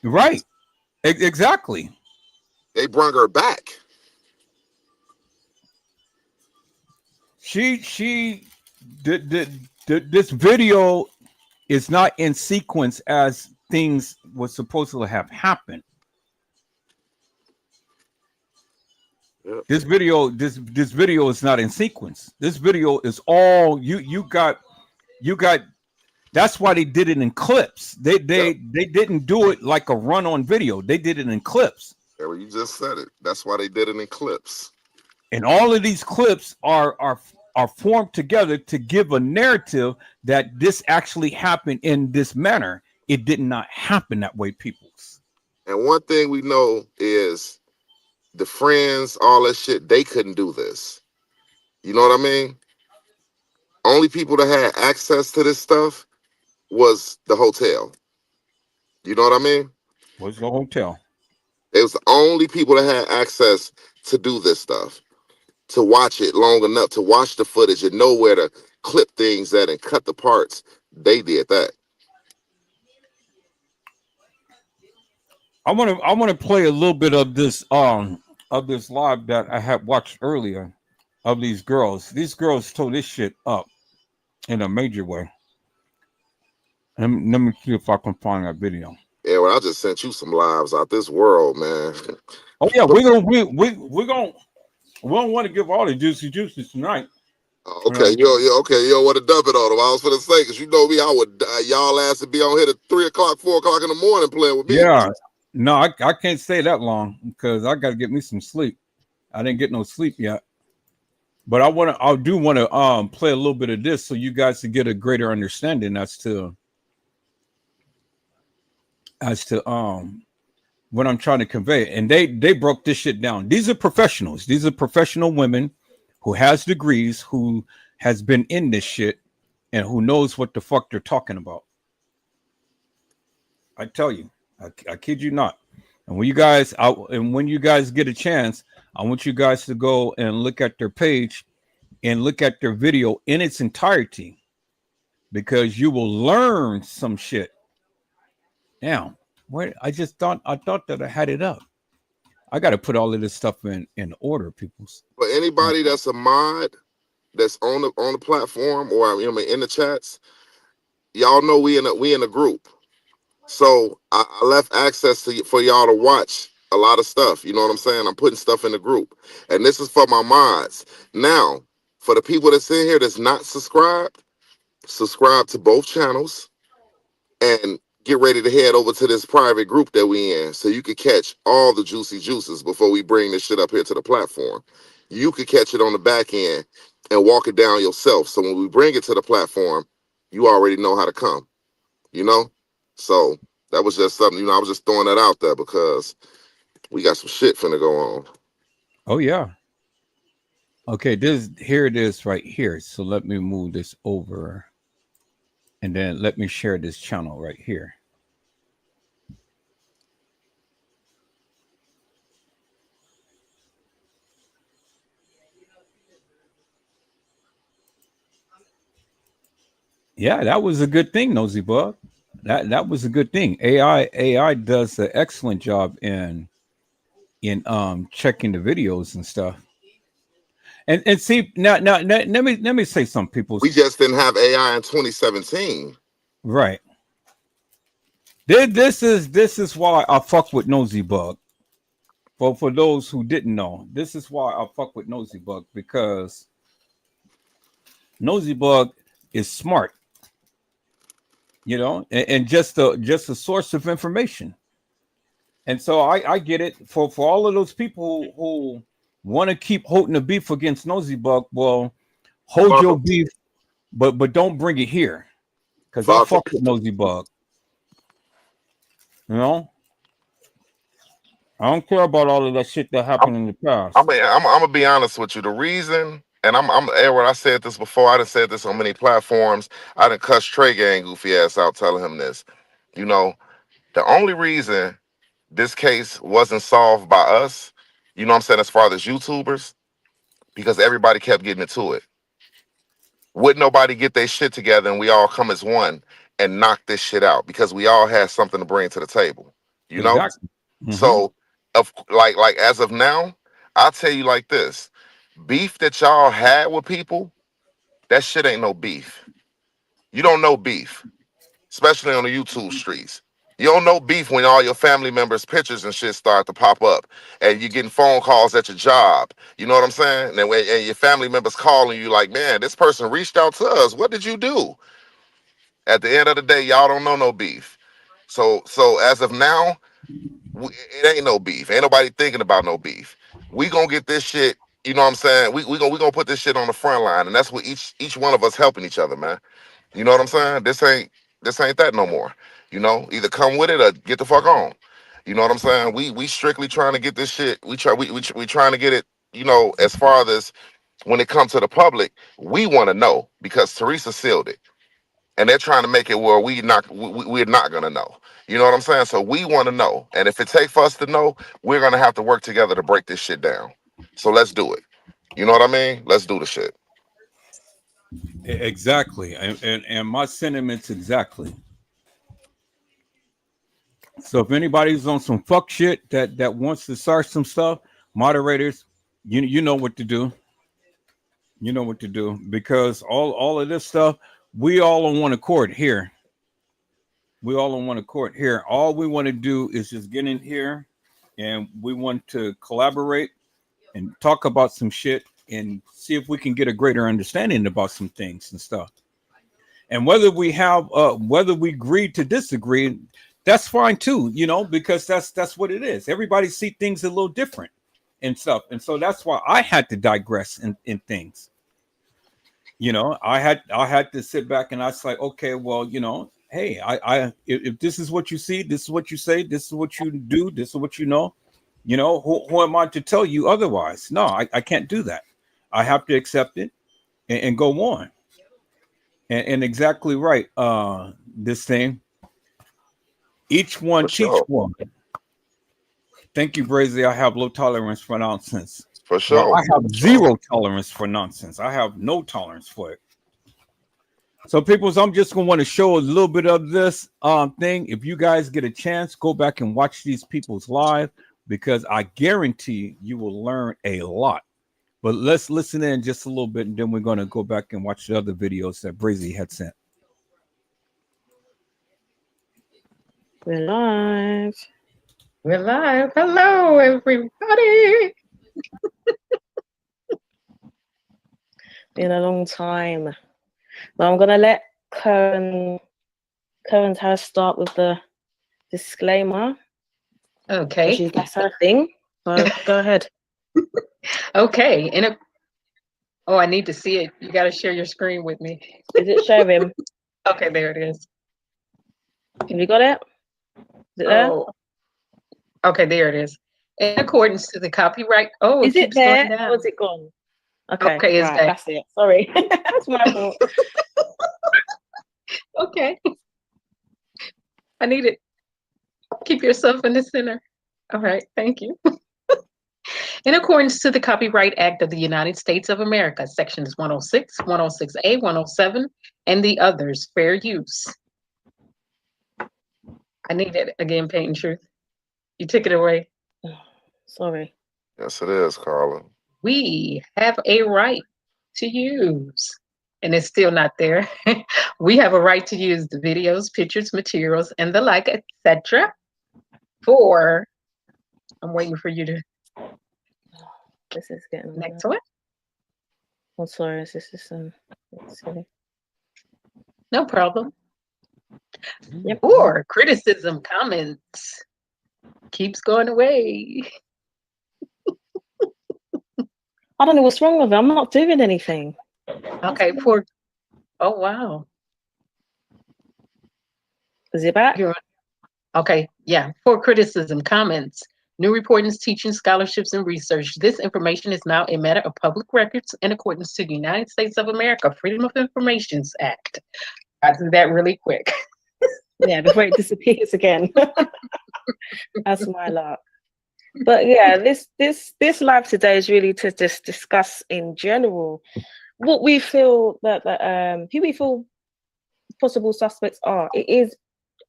Right. Exactly. They brought her back. This video is not in sequence as things were supposed to have happened. Yep. This video is not in sequence. This video is all you got. That's why they did it in clips. They didn't do it like a run-on video. They did it in clips. Yeah, well, you just said it. That's why they did it in clips. And all of these clips are formed together to give a narrative that this actually happened in this manner. It did not happen that way, peoples. And one thing we know is the friends, all that shit, they couldn't do this. You know what I mean? Only people that had access to this stuff was the hotel. You know what I mean? Was the hotel. It was the only people that had access to do this stuff, to watch it long enough, to watch the footage and know where to clip things at and cut the parts. They did that. I want to play a little bit of this live that I had watched earlier of these girls. These girls tore this shit up in a major way. Let me see if I can find that video. Yeah, well, I just sent you some lives out this world, man. Oh yeah, we don't want to give all the juices tonight. Okay, you don't want to dump it on them. I was gonna say, because you know me, I would y'all ass to be on here at 3 o'clock, 4 o'clock in the morning playing with me. Yeah, no, I can't stay that long because I got to get me some sleep. I didn't get no sleep yet, but I do want to play a little bit of this so you guys can get a greater understanding as to what I'm trying to convey. And they broke this shit down. These are professionals. These are professional women who has degrees, who has been in this shit, and who knows what the fuck they're talking about. I tell you, I kid you not. And when you guys get a chance, I want you guys to go and look at their page and look at their video in its entirety, because you will learn some shit. Now, where I thought that I had it up. I got to put all of this stuff in order, peoples. But anybody that's a mod that's on the platform, or in the chats, y'all know we in a group. So I left access for y'all to watch a lot of stuff. You know what I'm saying? I'm putting stuff in the group, and this is for my mods. Now, for the people that's in here that's not subscribed, subscribe to both channels and get ready to head over to this private group that we in, so you can catch all the juicy juices before we bring this shit up here to the platform. You could catch it on the back end and walk it down yourself. So when we bring it to the platform, you already know how to come. You know? So that was just something, I was just throwing that out there because we got some shit finna go on. Oh yeah. Okay, here it is right here. So let me move this over, and then let me share this channel right here. Yeah, that was a good thing, Nosy Bug. That was a good thing. AI does an excellent job in checking the videos and stuff. And see, now let me say some people. We just didn't have AI in 2017. Right. This is why I fuck with Nosy Bug. For those who didn't know, this is why I fuck with Nosy Bug, because Nosy Bug is smart, and just a source of information. And so I get it. For all of those people who want to keep holding the beef against Nosy Bug, well, hold your beef, but don't bring it here, because I fuck with Nosy Bug. I don't care about all of that shit that happened in the past. I'm gonna be honest with you. The reason, and Edward, I said this before. I done said this on many platforms. I done cussed Trey Gang goofy ass out telling him this. The only reason this case wasn't solved by us, I'm saying, as far as YouTubers, because everybody kept getting into it. Wouldn't nobody get their shit together and we all come as one and knock this shit out, because we all had something to bring to the table. Exactly. Mm-hmm. So, like as of now, I'll tell you like this: beef that y'all had with people, that shit ain't no beef. You don't know beef, especially on the YouTube streets. You don't know beef when all your family members' pictures and shit start to pop up, and you're getting phone calls at your job. You know what I'm saying? And your family members calling you like, man, this person reached out to us. What did you do? At the end of the day, y'all don't know no beef. So as of now, it ain't no beef. Ain't nobody thinking about no beef. We gonna get this shit. You know what I'm saying? We gonna put this shit on the front line, and that's what each one of us helping each other, man. You know what I'm saying? This ain't that no more. Either come with it or get the fuck on. You know what I'm saying? We strictly trying to get this shit. We trying to get it. As far as when it comes to the public, we want to know, because Teresa sealed it, and they're trying to make it where we're not gonna know. You know what I'm saying? So we want to know, and if it takes for us to know, we're gonna have to work together to break this shit down. So let's do it. You know what I mean? Let's do the shit. Exactly, and my sentiments exactly. So if anybody's on some fuck shit that wants to start some stuff, moderators, you know what to do. You know what to do, because all of this stuff, we all on one accord here. We all on one accord here. All we want to do is just get in here, and we want to collaborate and talk about some shit and see if we can get a greater understanding about some things and stuff. And whether we agree to disagree, that's fine too, because that's what it is. Everybody see things a little different and stuff. And so that's why I had to digress in things. I had to sit back and I was like, okay, well, hey, if this is what you see, this is what you say, this is what you do, this is what you know, who am I to tell you otherwise? No, I can't do that. I have to accept it and go on. And exactly right. This thing, each one teach one. Thank you, Brazy. I have low tolerance for nonsense. For Well, sure. I have zero tolerance for nonsense. I have no tolerance for it. So, peoples, I'm just gonna want to show a little bit of this thing. If you guys get a chance, go back and watch these people's live because I guarantee you will learn a lot. But let's listen in just a little bit, and then we're gonna go back and watch the other videos that Brazy had sent. We're live. We're live. Hello, everybody. Been a long time. Now I'm gonna let Karen's house start with the disclaimer. Okay. That's her thing. So go ahead. Okay. Oh, I need to see it. You got to share your screen with me. Is it showing? Okay, there it is. Have you got it? Is it there? Oh, okay, there it is. In accordance to the copyright. Oh, Is it keeps going there down. or is it gone? Okay, Okay, it's right, there. that's it. Sorry. That's my fault. Okay. I need it. Keep yourself in the center. All right, thank you. In accordance to the Copyright Act of the United States of America, Sections 106, 106A, 107, and the others, fair use. I need it again, Paint and Truth. You took it away. Sorry. Yes, it is, Carla. We have a right to use, and it's still not there. We have a right to use the videos, pictures, materials, and the like, etc. For, I'm waiting for you to. This is getting next one. Oh, sorry. This is silly. No problem. Yep. Or criticism, comments. Keeps going away. I don't know what's wrong with it. I'm not doing anything. Okay, oh wow. Is it back? Okay, yeah. For criticism, comments, new reportings, teaching, scholarships, and research. This information is now a matter of public records in accordance to the United States of America Freedom of Information Act. I do that really quick. Yeah, before it disappears again. That's my luck. But yeah, this live today is really to just discuss in general what we feel that who we feel possible suspects are. It is,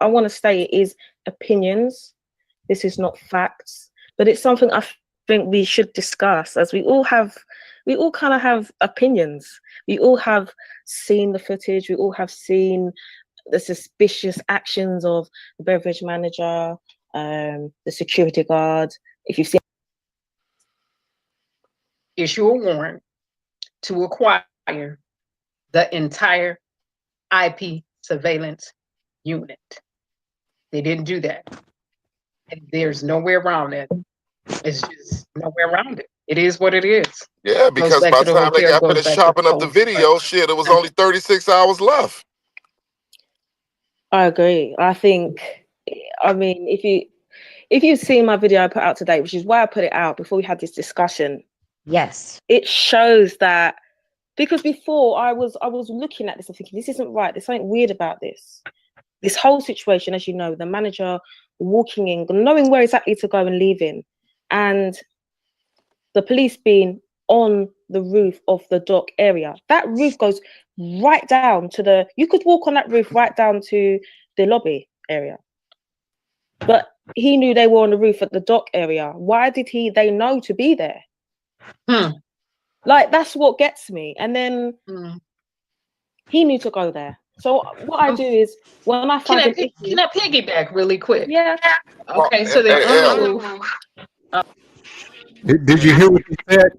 I want to say, it is opinions. This is not facts, but it's something I think we should discuss, as we all kind of have opinions. We all have seen the footage. We all have seen the suspicious actions of the beverage manager, the security guard. If you've seen, issue a warrant to acquire the entire IP surveillance unit. They didn't do that. And there's nowhere around it. It's just nowhere around it. It is what it is. Yeah, because by the time they got finished chopping up the video, shit, it was only 36 hours left. I agree. I think, I mean, if you've seen my video I put out today, which is why I put it out before we had this discussion. Yes. It shows that, because before I was looking at this and thinking, this isn't right. There's something weird about this. This whole situation, as you know, the manager walking in, knowing where exactly to go and leaving, and the police being on the roof of the dock area. That roof goes right down to you could walk on that roof right down to the lobby area. But he knew they were on the roof at the dock area. Why did they know to be there? Like, that's what gets me. And then he knew to go there. So what I do is, when I find can I piggyback really quick? Yeah. Okay, so Did you hear what they said?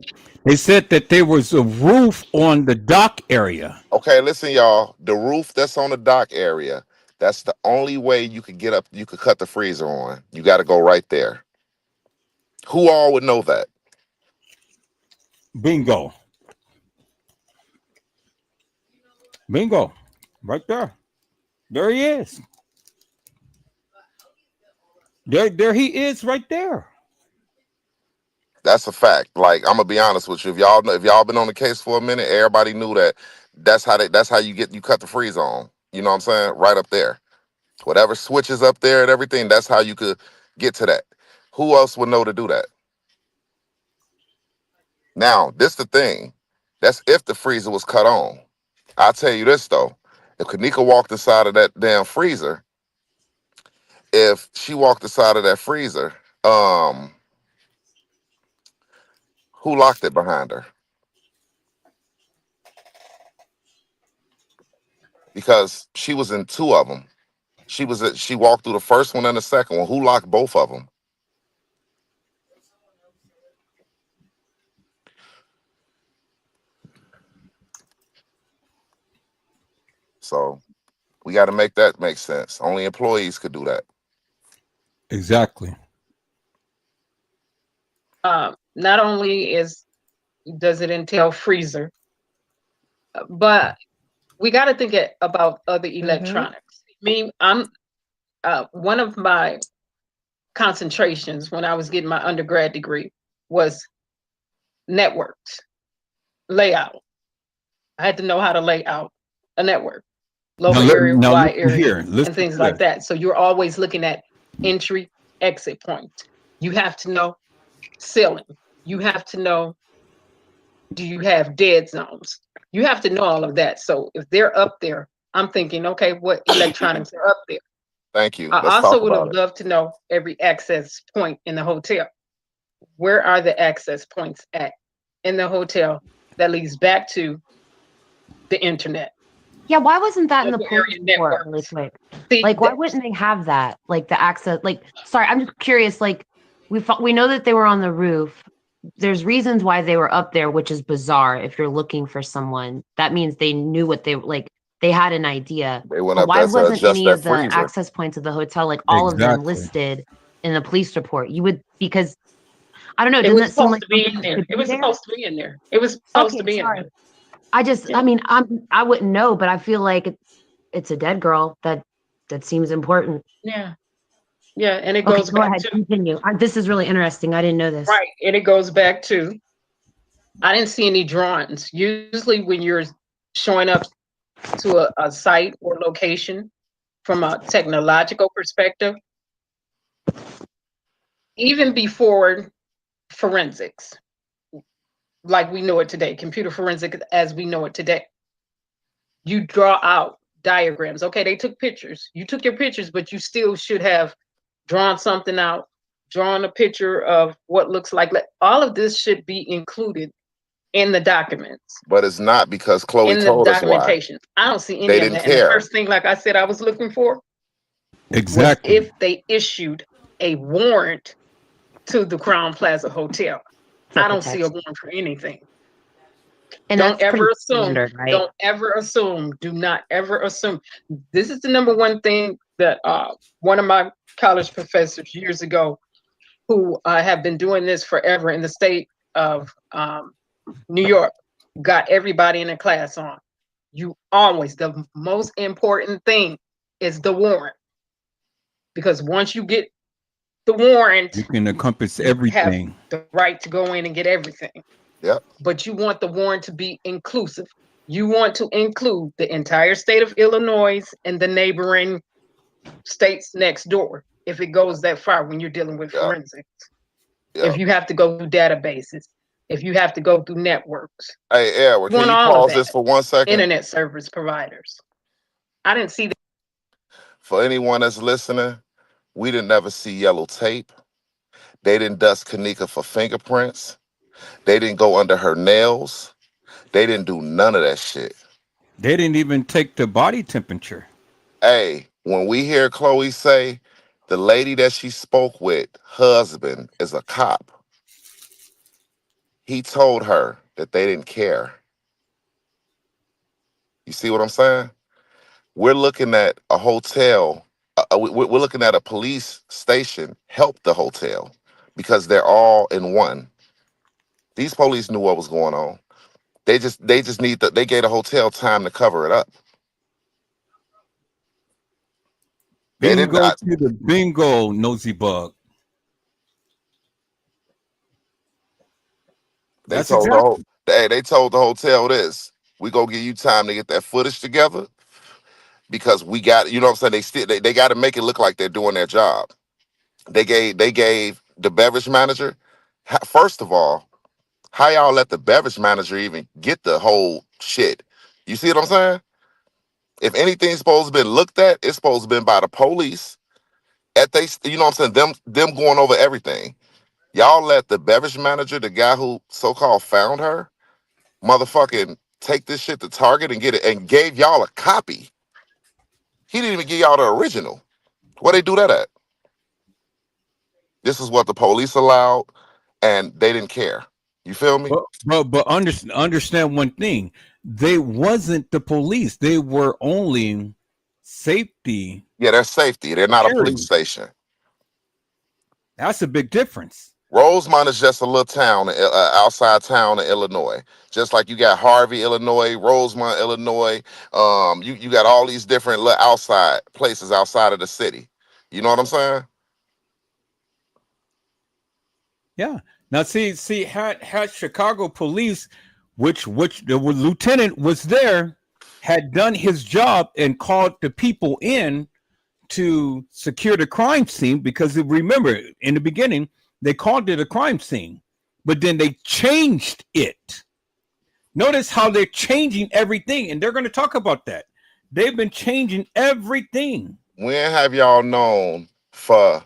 They said that there was a roof on the dock area. Okay, listen, y'all. The roof that's on the dock area, that's the only way you could get up. You could cut the freezer on. You got to go right there. Who all would know that? Bingo. Bingo. Right there. There he is. There he is right there. That's a fact. Like, I'm gonna be honest with you. If y'all been on the case for a minute, everybody knew that. That's how you cut the freeze on. You know what I'm saying? Right up there. Whatever switches up there and everything, that's how you could get to that. Who else would know to do that? Now, this the thing. That's if the freezer was cut on. I'll tell you this though. If Kenneka walked inside of that damn freezer, if she walked inside of that freezer, who locked it behind her? Because she was in two of them. She walked through the first one and the second one. Who locked both of them? So we got to make that make sense. Only employees could do that. Exactly. Not only does it entail freezer, but we got to think about other electronics. I'm one of my concentrations when I was getting my undergrad degree was networks, layout. I had to know how to lay out a network, local area, wide area, and things like that. So you're always looking at entry, exit points. You have to know ceiling. You have to know, do you have dead zones? You have to know all of that. So if they're up there, I'm thinking, okay, what electronics are up there? Thank you. I also would have loved to know every access point in the hotel. Where are the access points at in the hotel that leads back to the internet? Yeah, why wasn't that in the police report really quick? Like, why wouldn't they have that? Like the access, like, sorry, I'm just curious. Like, we know that they were on the roof. There's reasons why they were up there, which is bizarre. If you're looking for someone, that means they knew what they had an idea. They went but up why there to wasn't adjust any that of the freezer. access points of the hotel, like all of them listed in the police report? You would, because I don't know, It was didn't that seem like supposed to be in there. It was supposed to be in there. It was supposed to be in there. I mean, I wouldn't know, but I feel like it's a dead girl that seems important. Yeah. Yeah, and it goes go back ahead, to continue. This is really interesting. I didn't know this. right, and it goes back to I didn't see any drawings. Usually, when you're showing up to a site or location from a technological perspective, even before forensics, like we know it today, computer forensics as we know it today, you draw out diagrams. Okay, they took pictures. You took your pictures, but you still should have drawn something out, drawn a picture of what looks like all of this should be included in the documents. But it's not because Chloe in the told us why. documentation. I don't see any They of didn't that. And the care. first thing, like I said, I was looking for Exactly. was if they issued a warrant to the Crown Plaza Hotel. I don't see a warrant for anything. And don't ever assume. Standard, right? Don't ever assume. Do not ever assume. This is the number one thing that one of my college professors years ago, who have been doing this forever in the state of New York, got everybody in the class on. You always, the most important thing is the warrant. Because once you get the warrant, you can encompass everything. You have the right to go in and get everything. Yep. But you want the warrant to be inclusive. You want to include the entire state of Illinois and the neighboring states next door, if it goes that far when you're dealing with forensics. If you have to go through databases, if you have to go through networks. Hey, Edward, can you pause this for 1 second? Internet service providers. I didn't see that. For anyone that's listening, we didn't never see yellow tape. They didn't dust Kenneka for fingerprints. They didn't go under her nails. They didn't do none of that shit. They didn't even take the body temperature. Hey, when we hear Chloe say the lady that she spoke with, husband, is a cop, he told her that they didn't care. You see what I'm saying? We're looking at a hotel. We're looking at a police station help the hotel because they're all in one. These police knew what was going on. They just need they gave the hotel time to cover it up. They did Bingo not. to the bingo, nosy bug. They told the hotel this. We gonna give you time to get that footage together because we got, you know what I'm saying? They got to make it look like they're doing their job. They gave the beverage manager. First of all, how y'all let the beverage manager even get the whole shit? You see what I'm saying? If anything's supposed to be looked at, it's supposed to be by the police. At they, you know what I'm saying? Them going over everything. Y'all let the beverage manager, the guy who so-called found her, motherfucking take this shit to Target and get it, and gave y'all a copy. He didn't even give y'all the original. Where they do that at? This is what the police allowed, and they didn't care. You feel me? But understand one thing: they wasn't the police; they were only safety. Yeah, they're safety. They're not a Security. police station. That's a big difference. Rosemont is just a little town, outside town in Illinois. Just like you got Harvey, Illinois, Rosemont, Illinois. You got all these different little outside places outside of the city. You know what I'm saying? Yeah. Now, see, had Chicago police, which the lieutenant was there, had done his job and called the people in to secure the crime scene, because remember in the beginning they called it a crime scene, but then they changed it. Notice how they're changing everything, and they're going to talk about that. They've been changing everything. When have y'all known for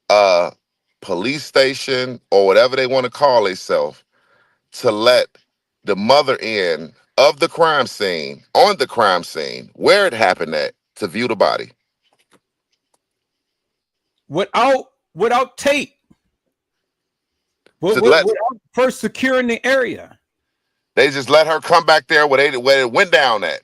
a police station or whatever they want to call themselves to let the mother in of the crime scene, on the crime scene, where it happened at, to view the body? Without tape. Without first securing the area. They just let her come back there where it went down at.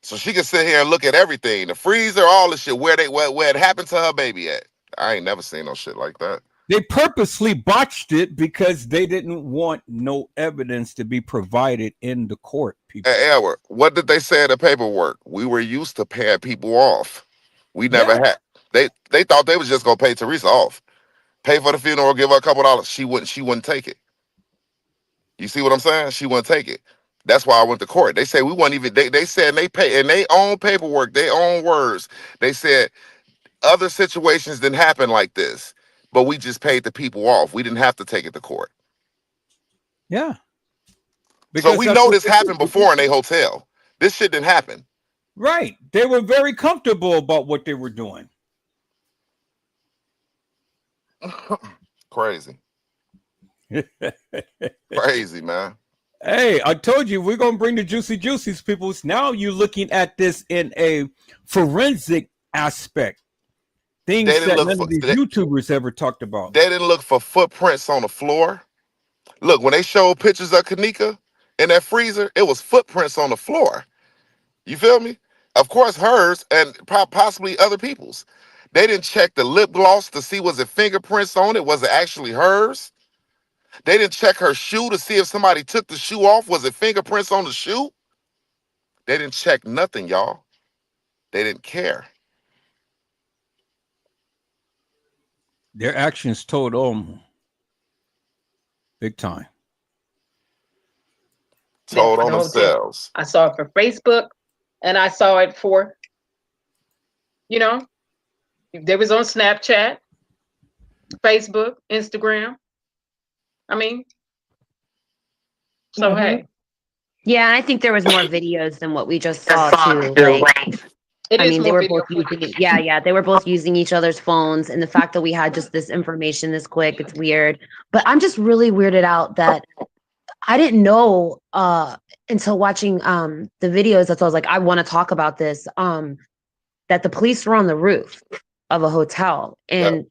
So she can sit here and look at everything. The freezer, all the shit, where it happened to her baby at. I ain't never seen no shit like that. They purposely botched it because they didn't want no evidence to be provided in the court. People. Hey, Edward, what did they say in the paperwork? We were used to paying people off. We never had. They thought they was just gonna pay Teresa off, pay for the funeral, give her a couple dollars. She wouldn't take it. You see what I'm saying? She wouldn't take it. That's why I went to court. They say we weren't even. They said they pay in their own paperwork, their own words. They said other situations didn't happen like this, but we just paid the people off. We didn't have to take it to court. Yeah. So we know this happened before in a hotel. This shit didn't happen. Right. They were very comfortable about what they were doing. Crazy. Crazy, man. Hey, I told you we're going to bring the juicy juicies, people. Now you're looking at this in a forensic aspect. Things that none of these YouTubers ever talked about. They didn't look for footprints on the floor. Look, when they showed pictures of Kenneka in that freezer, it was footprints on the floor. You feel me? Of course, hers and possibly other people's. They didn't check the lip gloss to see was it fingerprints on it. Was it actually hers? They didn't check her shoe to see if somebody took the shoe off. Was it fingerprints on the shoe? They didn't check nothing, y'all. They didn't care. Their actions told on big time. Told on themselves. I saw it for Facebook, and I saw it for, they was on Snapchat, Facebook, Instagram. I mean, so hey. Yeah, I think there was more videos than what we just saw too. Like, they were both using it. Yeah, they were both using each other's phones, and the fact that we had just this information this quick, it's weird. But I'm just really weirded out that I didn't know until watching the videos. That's why I was like, I want to talk about this. That the police were on the roof of a hotel, and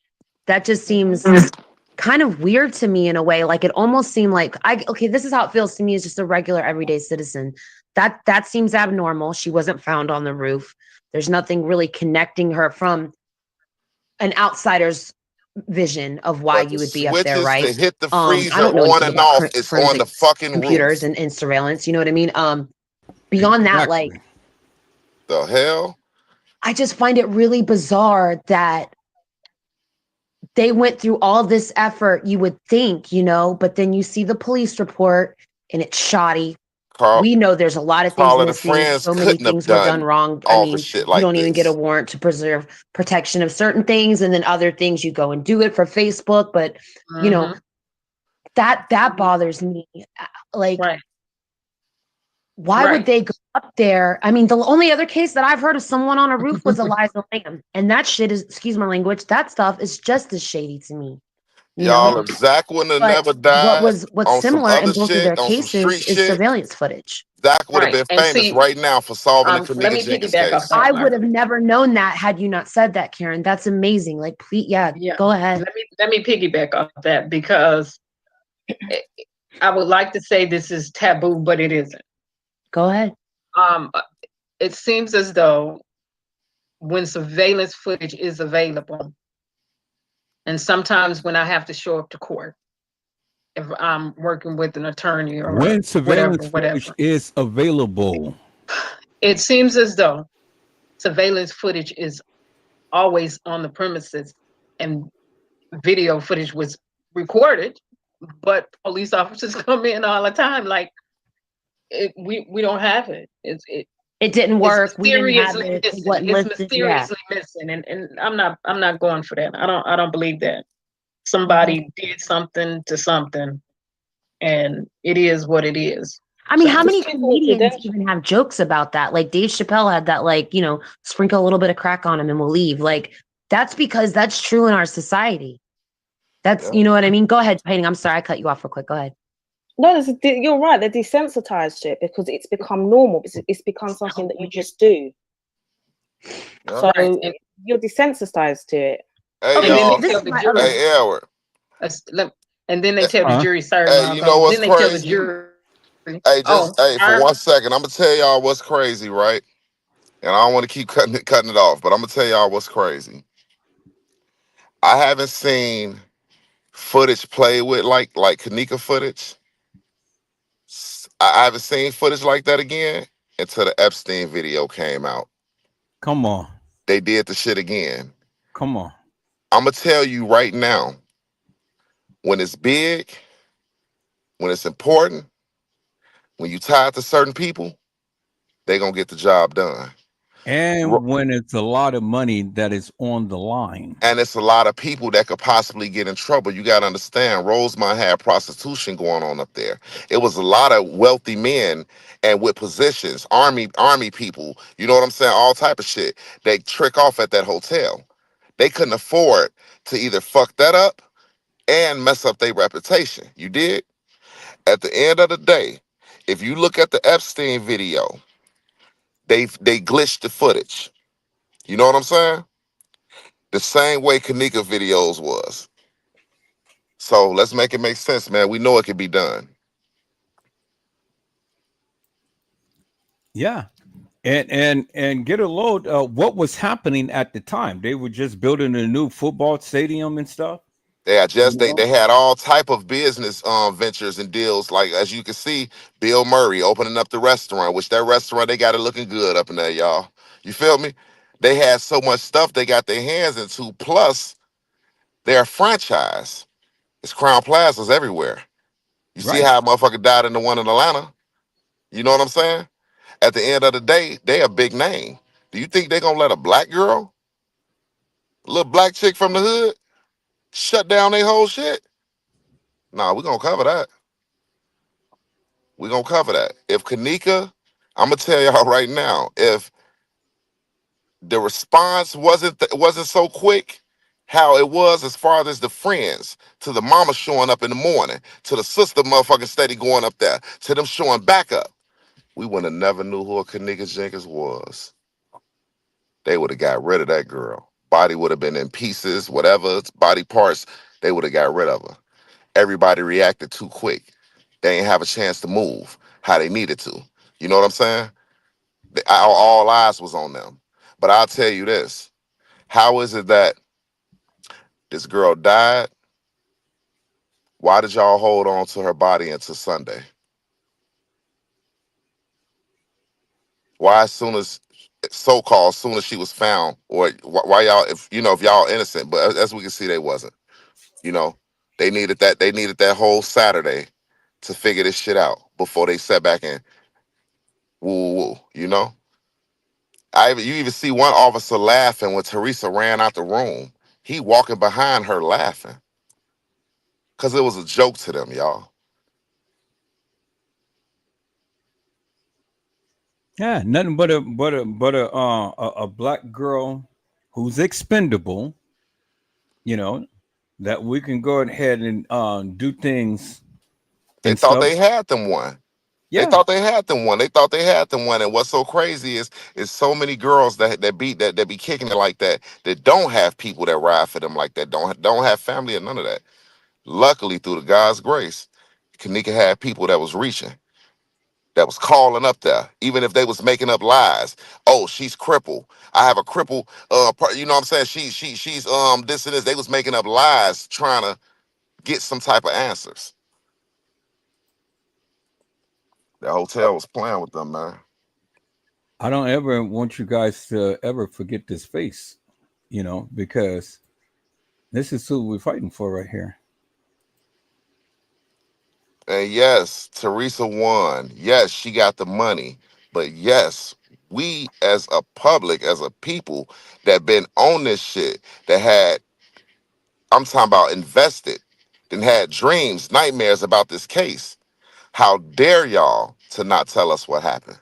that just seems kind of weird to me in a way. Like, it almost seemed like this is how it feels to me as just a regular everyday citizen. That seems abnormal. She wasn't found on the roof. There's nothing really connecting her from an outsider's vision of why you would be up there, right? To hit the freezer I don't know on and off. It's on the fucking computers roof. and surveillance. You know what I mean? Beyond that, like, the hell? I just find it really bizarre that they went through all this effort, you would think, but then you see the police report and it's shoddy. we know there's a lot of things Carla, the missing. friends So many couldn't have things were done done wrong. I all the mean, shit you like don't even get a this. warrant to preserve protection of certain things, and then other things you go and do it for Facebook. But you know, that bothers me. Like, Right. why would they go up there? I mean, the only other case that I've heard of someone on a roof was Eliza Lamb, and that shit is, excuse my language, that stuff is just as shady to me. You Y'all, know, if Zach wouldn't have but never died what's on some similar in other both of their shit, on some street cases is shit, surveillance footage. Zach would have Right. been And famous see, right now for solving the let Kenneka me Jenkins piggyback off case. that, I would Margaret. have never known that had you not said that, Karen. That's amazing. Like, please, yeah. Go ahead. Let me piggyback off that, because I would like to say this is taboo, but it isn't. Go ahead. It seems as though when surveillance footage is available, and sometimes when I have to show up to court, if I'm working with an attorney or When surveillance whatever, footage is available, it seems as though surveillance footage is always on the premises, and video footage was recorded, but police officers come in all the time like, we don't have it. It didn't work. It's We didn't have mysteriously it. It missing. wasn't It's listed. Yeah. mysteriously missing, and I'm not going for that. I don't believe that. Somebody did something to something, and it is what it is. I mean, So- how many comedians even have jokes about that? Like Dave Chappelle had that, like, you know, sprinkle a little bit of crack on him and we'll leave. Like, that's because that's true in our society. That's, you know what I mean? Go ahead, Painting. I'm sorry, I cut you off real quick. Go ahead. No, you're right. They're desensitized to it because it's become normal. It's become something that you just do. So you're desensitized to it. Hey, y'all. Hey, Edward. And then they tell the jury, sorry, Hey, you know what's then they tell the crazy? jury, Hey, for 1 second, I'm gonna tell y'all what's crazy, right? And I don't want to keep cutting it off, but I'm gonna tell y'all what's crazy. I haven't seen footage played with like Kenneka footage. I haven't seen footage like that again until the Epstein video came out. Come on. They did the shit again. Come on. I'm gonna tell you right now, when it's big, when it's important, when you tie it to certain people, they gonna get the job done. And when it's a lot of money that is on the line. And it's a lot of people that could possibly get in trouble. You got to understand, Rosemont had prostitution going on up there. It was a lot of wealthy men and with positions, army people, you know what I'm saying? All type of shit. They trick off at that hotel. They couldn't afford to either fuck that up and mess up their reputation. You did? At the end of the day, if you look at the Epstein video, they glitched the footage. You know what I'm saying? The same way Kenneka videos was. So let's make it make sense, man. We know it can be done. Yeah. And get a load. What was happening at the time? They were just building a new football stadium and stuff. They had all type of business ventures and deals. Like, as you can see, Bill Murray opening up the restaurant, which that restaurant, they got it looking good up in there, y'all. You feel me? They had so much stuff they got their hands into. Plus, they're a franchise. It's Crown Plazas everywhere. You see how a motherfucker died in the one in Atlanta? You know what I'm saying? At the end of the day, they a big name. Do you think they're gonna let a black girl, a little black chick from the hood, shut down their whole shit? Nah, we're gonna cover that. We're gonna cover that. If Kenneka, I'm gonna tell y'all right now, if the response wasn't so quick, how it was as far as the friends, to the mama showing up in the morning, to the sister motherfucking steady going up there, to them showing back up, we would have never knew who a Kenneka Jenkins was. They would have got rid of that girl. Body would have been in pieces, whatever, body parts, they would have got rid of her. Everybody reacted too quick. They ain't have a chance to move how they needed to. You know what I'm saying? All eyes was on them. But I'll tell you this. How is it that this girl died? Why did y'all hold on to her body until Sunday? Why as soon as she was found, or why y'all, if y'all innocent, but as we can see, they wasn't. You know, they needed that whole Saturday to figure this shit out before they sat back Woo, woo, woo, you know? You even see one officer laughing when Teresa ran out the room. He walking behind her laughing. Because it was a joke to them, y'all. Yeah, nothing but a black girl who's expendable, you know, that we can go ahead and do things They and thought stuff. they had them one. They Yeah. thought they had them one. They thought they had them one. And what's so crazy is so many girls that be kicking it like that don't have people that ride for them like that. Don't have family or none of that. Luckily, through the God's grace, Kenneka had people that was reaching, that was calling up there, even if they was making up lies. Oh, she's crippled. I have a cripple. You know what I'm saying? She's this and this. They was making up lies trying to get some type of answers. The hotel was playing with them, man. I don't ever want you guys to ever forget this face, because this is who we're fighting for right here. And yes, Teresa won. Yes, she got the money. But yes, we as a public, as a people that been on this shit, that had, I'm talking about invested, then had dreams, nightmares about this case. How dare y'all to not tell us what happened?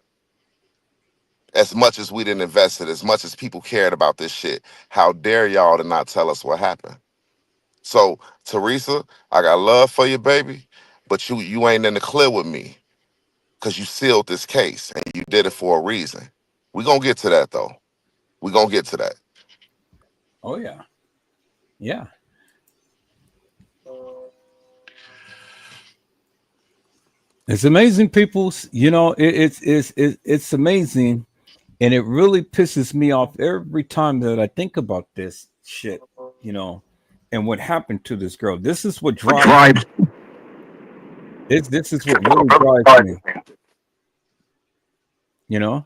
As much as we didn't invest it, as much as people cared about this shit, how dare y'all to not tell us what happened? So, Teresa, I got love for you, baby, but you ain't in the clear with me. Because you sealed this case and you did it for a reason. We're going to get to that, though. We're going to get to that. Oh, yeah. Yeah. It's amazing, people. It's amazing. And it really pisses me off every time that I think about this shit, and what happened to this girl. This is what drives this is what really drives me, you know?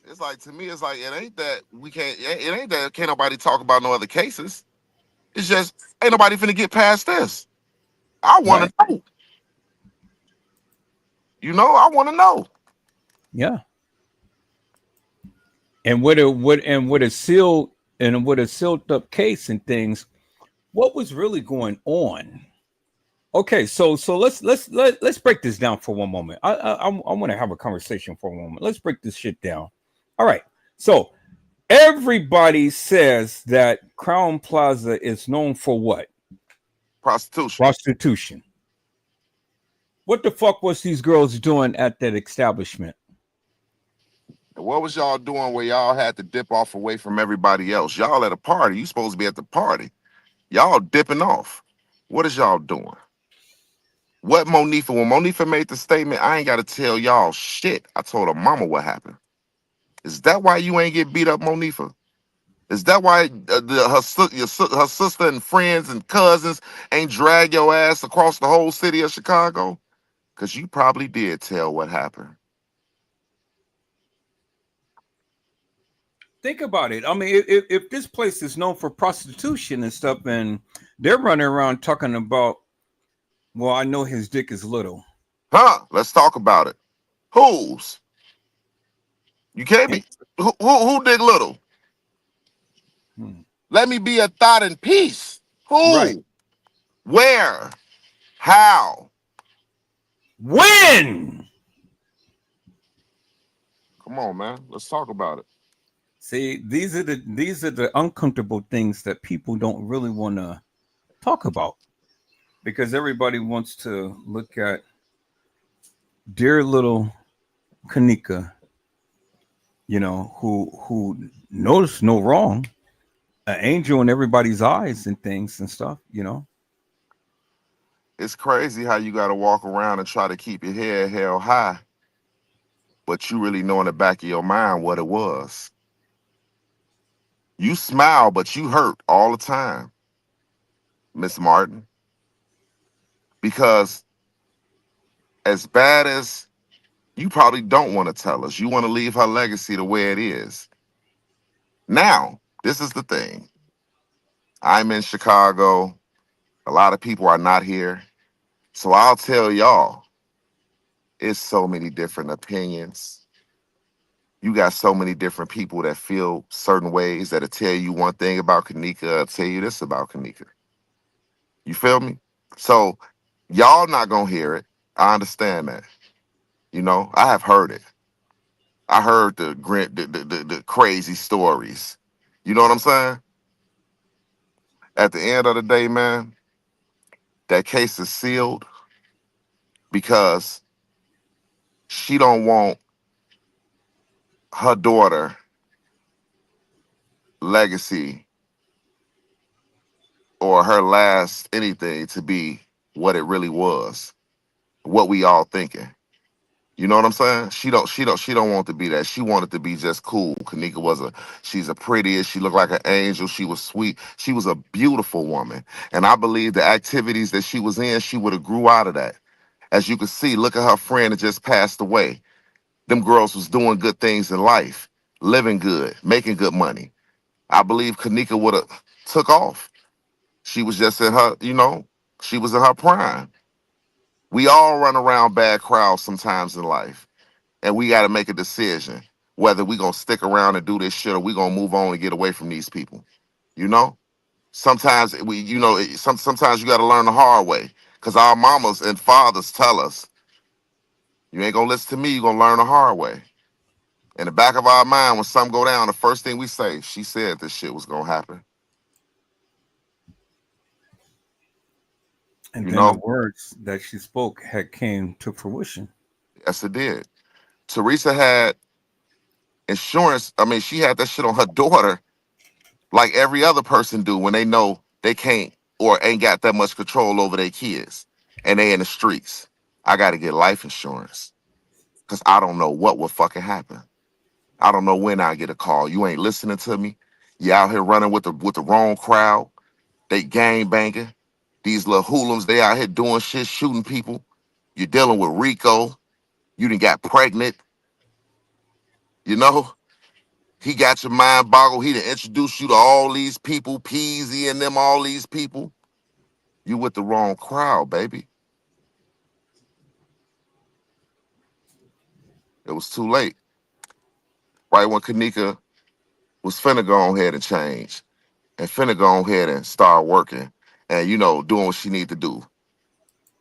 It's like, to me, it's like, it ain't that we can't, it ain't that can't nobody talk about no other cases. It's just, ain't nobody finna get past this. I want Right. to know. I want to know. Yeah. And with a sealed up case and things, what was really going on? Okay, so let's break this down for one moment. I want to have a conversation for a moment. Let's break this shit down. All right. So everybody says that Crown Plaza is known for what? Prostitution. Prostitution. What the fuck was these girls doing at that establishment? And what was y'all doing where y'all had to dip off away from everybody else? Y'all at a party. You supposed to be at the party. Y'all dipping off. What is y'all doing? What Monifa, when Monifa made the statement, I ain't got to tell y'all shit. I told her mama what happened. Is that why you ain't get beat up, Monifa? Is that why her sister and friends and cousins ain't drag your ass across the whole city of Chicago? Because you probably did tell what happened. Think about it. I mean, if this place is known for prostitution and stuff, and they're running around talking about, well, I know his dick is little. Huh? Let's talk about it. Whose? You can't be. Who did little? Hmm. Let me be a thought in peace. Right. Who? Where? How? When? Come on, man. Let's talk about it. See, these are the uncomfortable things that people don't really want to talk about, because everybody wants to look at dear little Kenneka, who knows no wrong, an angel in everybody's eyes and things and stuff. It's crazy how you got to walk around and try to keep your head held high, but you really know in the back of your mind what it was. You smile, but you hurt all the time, Miss Martin, because as bad as you probably don't want to tell us, you want to leave her legacy the way it is. Now, this is the thing. I'm in Chicago. A lot of people are not here. So I'll tell y'all, It's so many different opinions. You got so many different people that feel certain ways that'll tell you one thing about Kenneka, tell you this about Kenneka. You feel me? So y'all not gonna hear it. I understand that. You know, I have heard it. I heard the crazy stories. You know what I'm saying? At the end of the day, man, that case is sealed because she don't want her daughter legacy or her last anything to be what it really was, what we all thinking. You know what I'm saying? She don't want to be that. She wanted to be just cool. Kenneka she's a prettiest. She looked like an angel. She was sweet. She was a beautiful woman. And I believe the activities that she was in, she would have grew out of that. As you can see, look at her friend that just passed away. Them girls was doing good things in life, living good, making good money. I believe Kenneka would have took off. She was just in her, she was in her prime. We all run around bad crowds sometimes in life, and we got to make a decision whether we gonna stick around and do this shit or we gonna move on and get away from these people. You know, sometimes sometimes you got to learn the hard way because our mamas and fathers tell us you ain't gonna listen to me, you gonna learn the hard way. In the back of our mind, when something go down, the first thing we say, she said this shit was gonna happen. And You then the know, words that she spoke had came to fruition. yes, it did. Teresa had insurance. I mean, she had that shit on her daughter like every other person do when they know they can't or ain't got that much control over their kids and they in the streets. I got to get life insurance because I don't know what will fucking happen. I don't know when I get a call. You ain't listening to me. You out here running with the wrong crowd. They gang banging. These little hoodlums, they out here doing shit, shooting people. You're dealing with Rico. You done got pregnant. You know, he got your mind boggled. He done introduced you to all these people, Peasy and them, all these people. You with the wrong crowd, baby. It was too late. Right when Kenneka was finna go on ahead and change and finna go on ahead and start working and, doing what she need to do.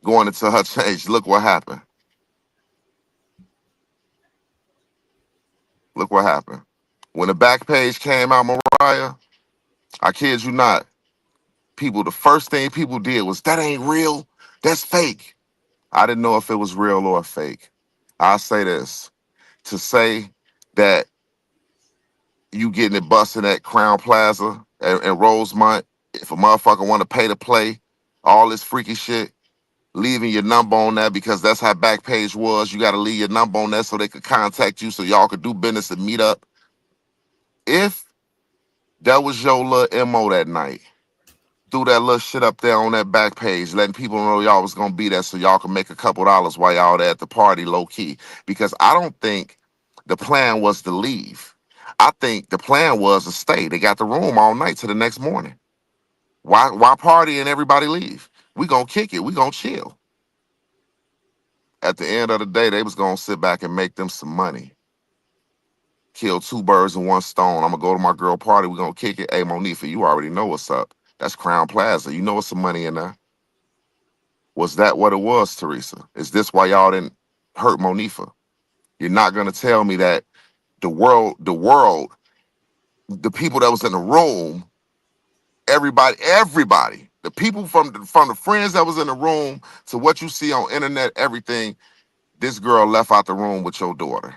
Going into her change, look what happened. Look what happened. When the back page came out, Mariah, I kid you not, the first thing people did was, that ain't real. That's fake. I didn't know if it was real or fake. I'll say this. To say that you getting it busted at Crown Plaza and Rosemont, if a motherfucker want to pay to play, all this freaky shit, leaving your number on that because that's how Backpage was. You got to leave your number on that so they could contact you so y'all could do business and meet up. If that was your little MO that night, threw that little shit up there on that back page, letting people know y'all was gonna be there so y'all can make a couple dollars while y'all there at the party low key. Because I don't think the plan was to leave. I think the plan was to stay. They got the room all night to the next morning. Why party and everybody leave? We gonna kick it. We gonna chill. At the end of the day, they was gonna sit back and make them some money. Kill two birds with one stone. I'm gonna go to my girl party. We gonna kick it. Hey, Monifa, you already know what's up. That's Crown Plaza. You know what's some money in there. Was that what it was, Teresa? Is this why y'all didn't hurt Monifa? You're not gonna tell me that the people that was in the room, everybody, the people from the friends that was in the room to what you see on internet, everything, this girl left out the room with your daughter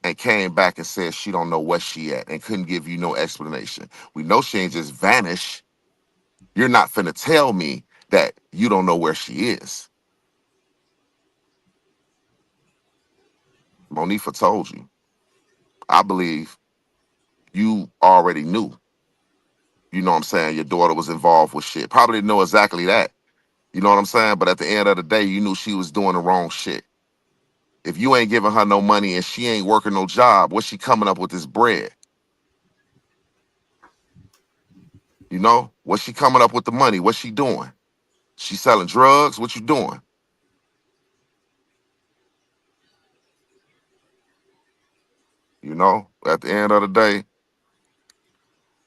and came back and said she don't know where she at and couldn't give you no explanation. We know she ain't just vanished. You're not finna tell me that you don't know where she is. Monifa told you. I believe you already knew. You know what I'm saying? Your daughter was involved with shit. Probably didn't know exactly that. You know what I'm saying? But at the end of the day, you knew she was doing the wrong shit. If you ain't giving her no money and she ain't working no job, what's she coming up with this bread? You know? What's she coming up with the money? What's she doing? She selling drugs? What you doing? You know, at the end of the day,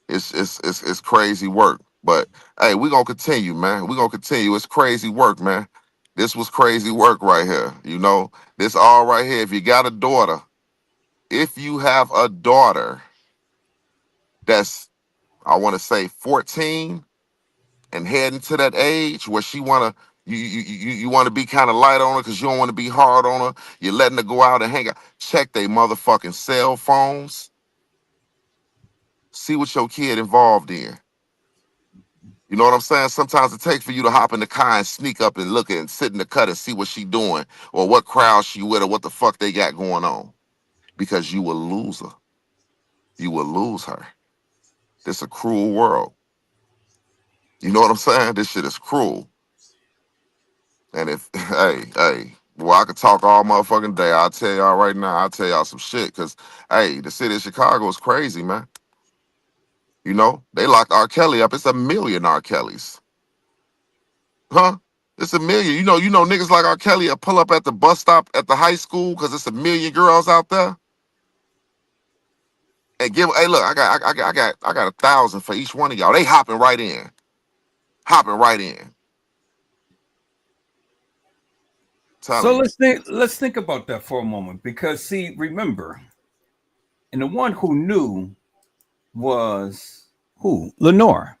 it's crazy work. But hey, we're gonna continue, man. We're gonna continue. It's crazy work, man. This was crazy work right here. You know, this all right here. If you got a daughter, if you have a daughter that's, I want to say 14 and heading to that age where she wanna you want to be kind of light on her because you don't want to be hard on her. You're letting her go out and hang out. Check they motherfucking cell phones. See what your kid involved in. You know what I'm saying? Sometimes it takes for you to hop in the car and sneak up and look and sit in the cut and see what she doing or what crowd she with or what the fuck they got going on. Because you will lose her. You will lose her. This a cruel world. You know what I'm saying? This shit is cruel. And if, hey, well, I could talk all motherfucking day. I'll tell y'all right now, I'll tell y'all some shit. Because, hey, the city of Chicago is crazy, man. You know, they locked R. Kelly up. It's 1 million R. Kellys. Huh? It's 1 million. You know, niggas like R. Kelly will pull up at the bus stop at the high school because it's 1 million girls out there. And give, hey, look, I got 1,000 for each one of y'all. They hopping right in. Hopping right in. So let's think about that for a moment, because see, remember, and the one who knew was who? Lenore.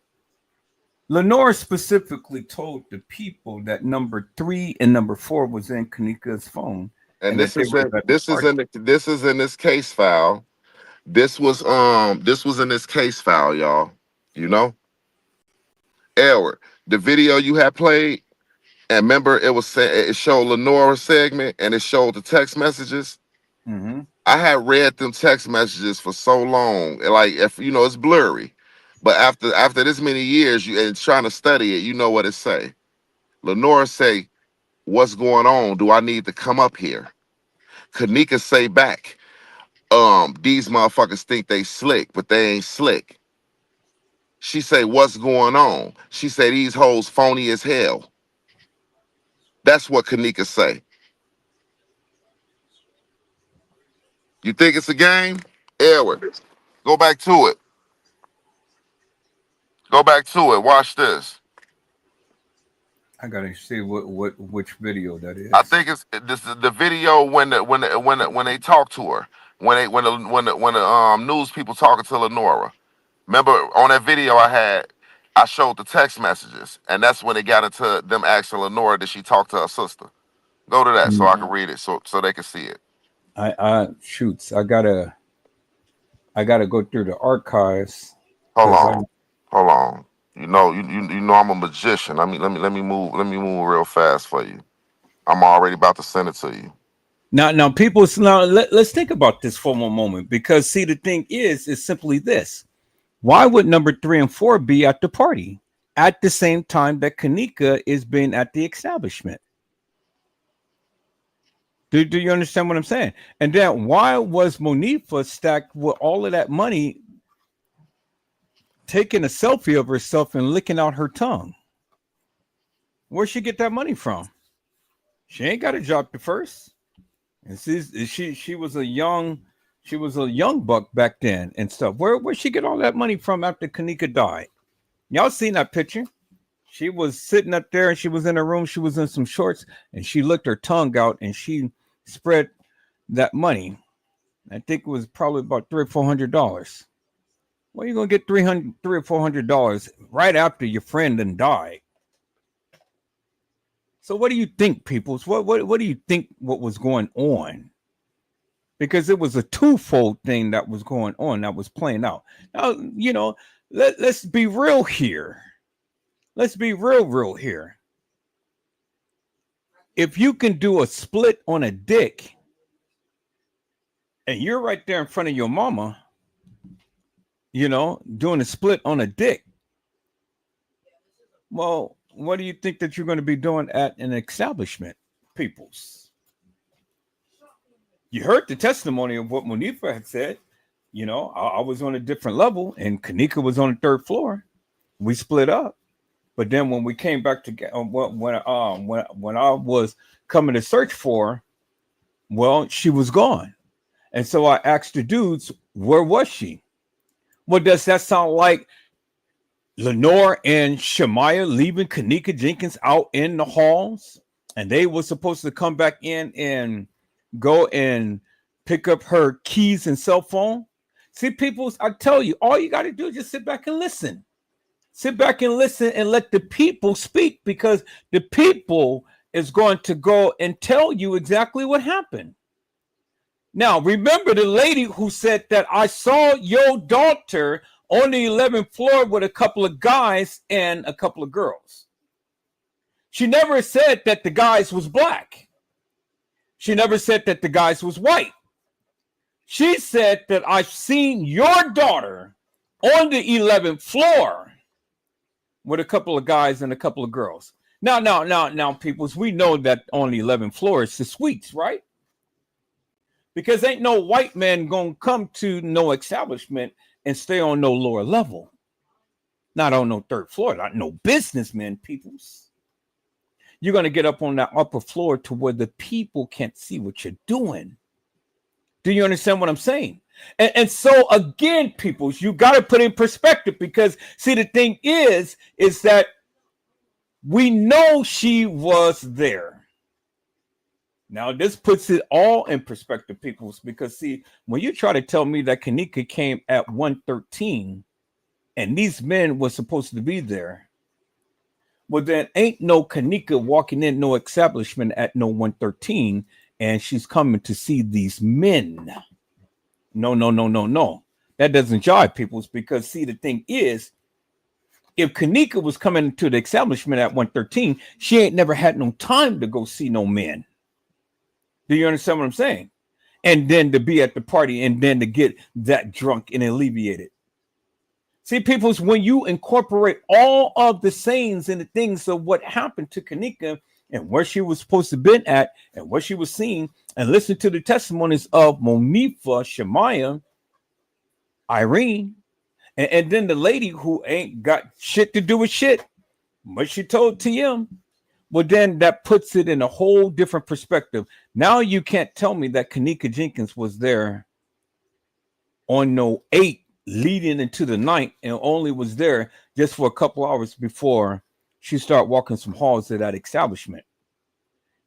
Lenore specifically told the people that number 3 and number 4 was in Kenneka's phone, and this is in this case file. This was in this case file, y'all. You know, Edward, the video you had played, and remember it showed Lenore's segment and it showed the text messages. Mm-hmm. I had read them text messages for so long, like, if you know, it's blurry, but after this many years, you and trying to study it, you know what it say. Lenore say, "What's going on? Do I need to come up here?" Kenneka say back, "These motherfuckers think they slick, but they ain't slick." She say, "What's going on?" She say, "These hoes phony as hell." That's what Kenneka say. You think it's a game? Edward, go back to it. Go back to it. Watch this. I gotta see which video that is. I think this is the video when they talk to her, when the news people talking to Lenora. Remember on that video I showed the text messages, and that's when they got into them asking Lenora did she talk to her sister. Go to that so I can read it so they can see it. Shoots. I gotta go through the archives. Hold on. You know I'm a magician. Let me move real fast for you. I'm already about to send it to you. Now, people. Now, let's think about this for one moment, because see, the thing is simply this: why would number 3 and 4 be at the party at the same time that Kenneka is being at the establishment? Do you understand what I'm saying? And then why was Monifa stacked with all of that money, taking a selfie of herself and licking out her tongue? Where'd she get that money from? She ain't got a job at first. And she was a young buck back then and stuff. Where'd she get all that money from after Kenneka died? Y'all seen that picture? She was sitting up there and she was in her room. She was in some shorts and she licked her tongue out and she spread that money. I think it was probably about $300 or $400. Well, you're gonna get $300 or $400 right after your friend then died. So what do you think, peoples? What do you think what was going on? Because it was a twofold thing that was going on that was playing out. Now, you know, let's be real here. Let's be real here. If you can do a split on a dick and you're right there in front of your mama, you know, doing a split on a dick, well, what do you think that you're going to be doing at an establishment, peoples? You heard the testimony of what Monifa had said. You know, I was on a different level and Kenneka was on the 3rd floor. We split up. But then when we came back together, when I was coming to search for her, well, she was gone. And so I asked the dudes, where was she? Well, does that sound like Lenore and Shemaiah leaving Kenneka Jenkins out in the halls? And they were supposed to come back in and go and pick up her keys and cell phone? See, people, I tell you, all you got to do is just sit back and listen. Sit back and listen and let the people speak, because the people is going to go and tell you exactly what happened. Now, remember the lady who said that I saw your daughter on the 11th floor with a couple of guys and a couple of girls. She never said that the guys was black. She never said that the guys was white. She said that I've seen your daughter on the 11th floor with a couple of guys and a couple of girls. Now, peoples, we know that on the 11th floor it's the suites, right? Because ain't no white man gonna come to no establishment and stay on no lower level. Not on no third floor, not no businessmen, peoples. You're gonna get up on that upper floor to where the people can't see what you're doing. Do you understand what I'm saying? And so again, peoples, you got to put in perspective, because see, the thing is that we know she was there. Now, this puts it all in perspective, peoples, because see, when you try to tell me that Kenneka came at 1:13 and these men were supposed to be there, well, then ain't no Kenneka walking in no establishment at no 1:13 and she's coming to see these men. No. That doesn't jive, peoples, because see, the thing is, if Kenneka was coming to the establishment at 1:13, she ain't never had no time to go see no men. Do you understand what I'm saying? And then to be at the party and then to get that drunk and alleviated. See, peoples, when you incorporate all of the sayings and the things of what happened to Kenneka and where she was supposed to been at and what she was seeing, and listen to the testimonies of Monifa, Shemaiah, Irene, and then the lady who ain't got shit to do with shit, but she told TM, well, then that puts it in a whole different perspective. Now you can't tell me that Kenneka Jenkins was there on no 8 leading into the night and only was there just for a couple hours before she started walking some halls of that establishment.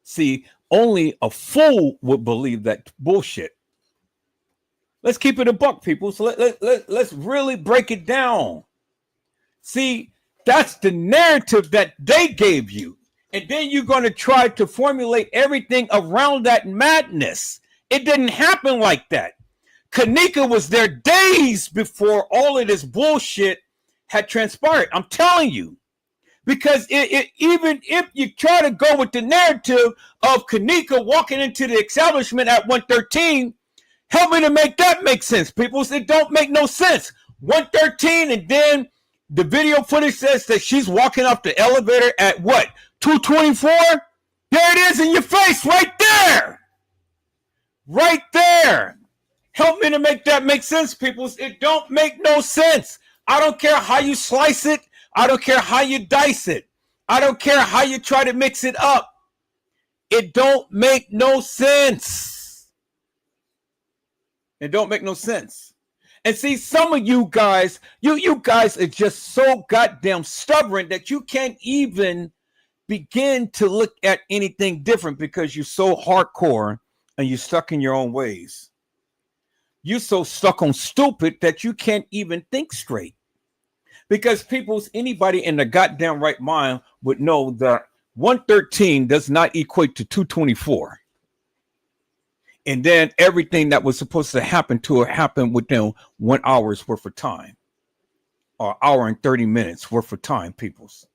See, only a fool would believe that bullshit. Let's keep it a buck, people. So let's really break it down. See, that's the narrative that they gave you. And then you're going to try to formulate everything around that madness. It didn't happen like that. Kenneka was there days before all of this bullshit had transpired. I'm telling you. Because even if you try to go with the narrative of Kenneka walking into the establishment at 1:13, help me to make that make sense, people. It don't make no sense. 1:13, and then the video footage says that she's walking up the elevator at what? 2:24? There it is in your face right there. Right there. Help me to make that make sense, people. It don't make no sense. I don't care how you slice it. I don't care how you dice it. I don't care how you try to mix it up. It don't make no sense. It don't make no sense. And see, some of you guys, you guys are just so goddamn stubborn that you can't even begin to look at anything different because you're so hardcore and you're stuck in your own ways. You're so stuck on stupid that you can't even think straight. Because anybody in the goddamn right mind would know that 1:13 does not equate to 2:24. And then everything that was supposed to happen to her happened within 1 hour's worth of time. Or hour and 30 minutes worth of time, peoples.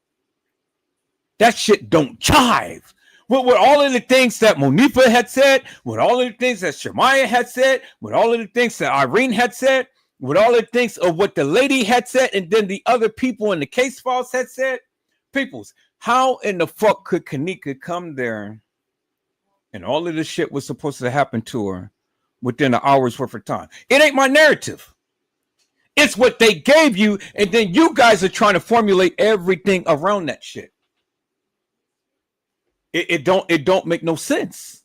That shit don't jive. With all of the things that Monifa had said, with all of the things that Shemaiah had said, with all of the things that Irene had said, with all the things of what the lady had said, and then the other people in the case files had said, peoples, how in the fuck could Kenneka come there and all of this shit was supposed to happen to her within an hour's worth of time? It ain't my narrative. It's what they gave you, and then you guys are trying to formulate everything around that shit. It don't make no sense.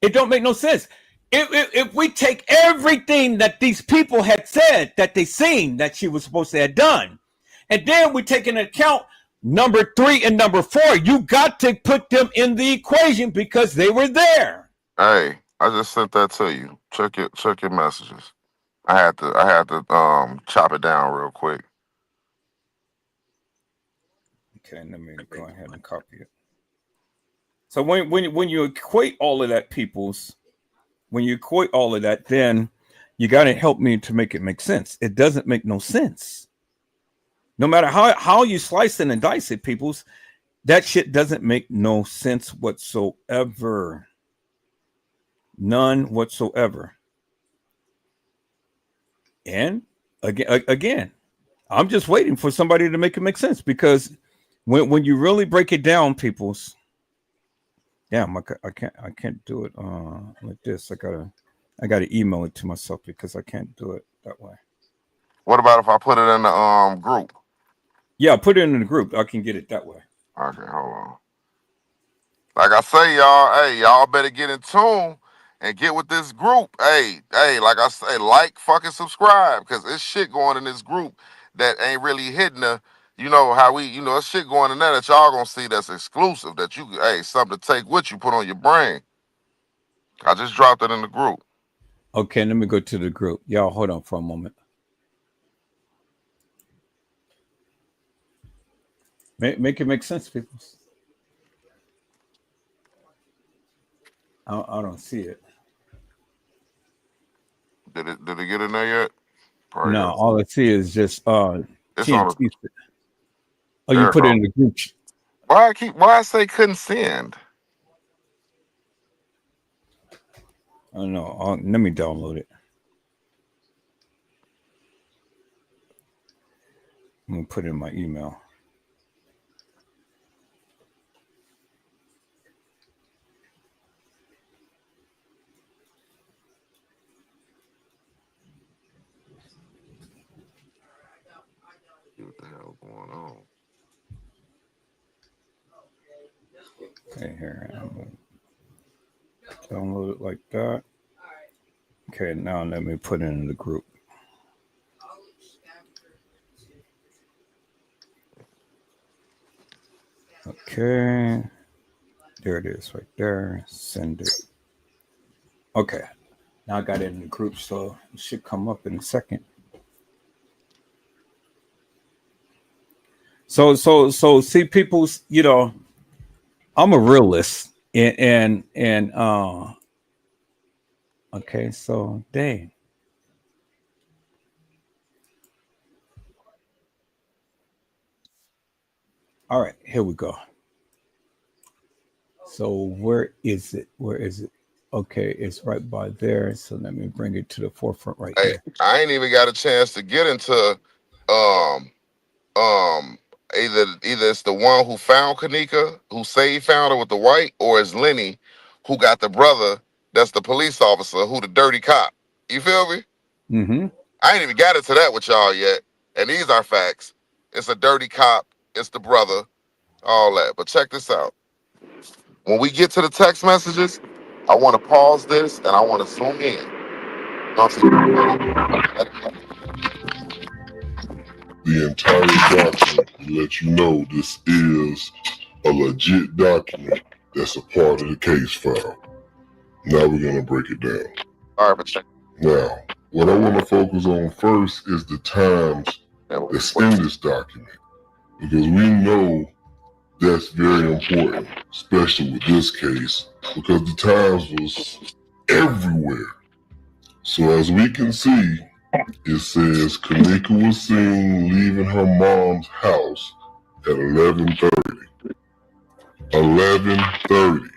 It don't make no sense. if we take everything that these people had said that they seen that she was supposed to have done, and then we take into account number 3 and number 4, you got to put them in the equation because they were there. Hey, I just sent that to you. Check your messages. I had to chop it down real quick. Okay, let me go ahead and copy it. So when you equate all of that, then you got to help me to make it make sense. It doesn't make no sense. No matter how you slice it and dice it, peoples, that shit doesn't make no sense whatsoever. None whatsoever. And again, I'm just waiting for somebody to make it make sense, because when you really break it down, peoples, damn, I can't do it like this. I gotta email it to myself because I can't do it that way. What about if I put it in the group? Yeah, put it in the group. I can get it that way. Okay, hold on. Like I say, y'all, hey, y'all better get in tune and get with this group. Hey, like I say, like, fucking subscribe, because there's shit going in this group that ain't really hitting there's shit going in there that y'all gonna see that's exclusive, that you, something to take with you, put on your brain. I just dropped it in the group. Okay, let me go to the group. Y'all hold on for a moment. Make it make sense, people. I don't see it. Did it get in there yet? Probably no, not. all I see is just It's on TNT. Oh, you put it in the group. Why I say couldn't send? I don't know. Let me download it. I'm gonna put it in my email. What the hell going on? Okay, here. I'm gonna download it like that. Okay, now let me put it in the group. Okay. There it is right there. Send it. Okay. Now I got it in the group, so it should come up in a second. So see, people, I'm a realist, and okay, so dang. All right, here we go. So where is it? Okay, it's right by there. So let me bring it to the forefront right here. I ain't even got a chance to get into either it's the one who found Kenneka, who say he found her with the white, or it's Lenny, who got the brother that's the police officer, who the dirty cop. You feel me? Mm-hmm. I ain't even got into that with y'all yet. And these are facts. It's a dirty cop, it's the brother, all that. But check this out. When we get to the text messages, I want to pause this and I want to zoom in. The entire document to let you know this is a legit document that's a part of the case file. Now we're going to break it down. All right, but check. Now, what I want to focus on first is the times that's in this document, because we know that's very important, especially with this case, because the times was everywhere. So as we can see, it says Kenneka was seen leaving her mom's house at 11:30. 11:30.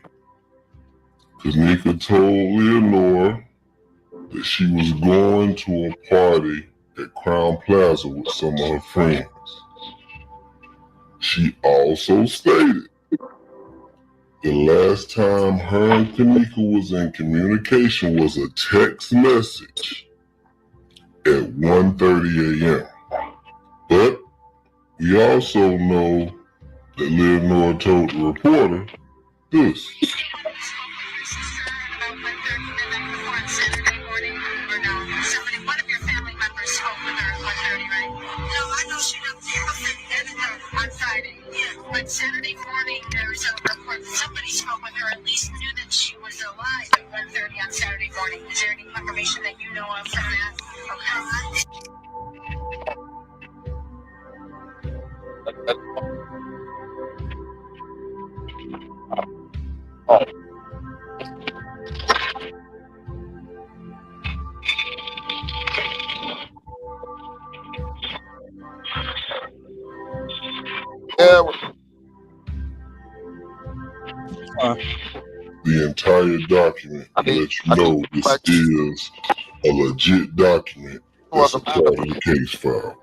Kenneka told Leonora that she was going to a party at Crown Plaza with some of her friends. She also stated the last time her and Kenneka was in communication was a text message at 1:30 a.m. But we also know that Leonora told the reporter this. somebody, one of your family members spoke with her at 1:30, right? No, I know she was on Friday. Yeah. But Saturday morning, there was a report that somebody spoke with her, at least knew that she was alive at 1:30 on Saturday morning. Is there any information that you know of from that? Yeah. The entire document to let you know this is a legit document that's a part of the case file.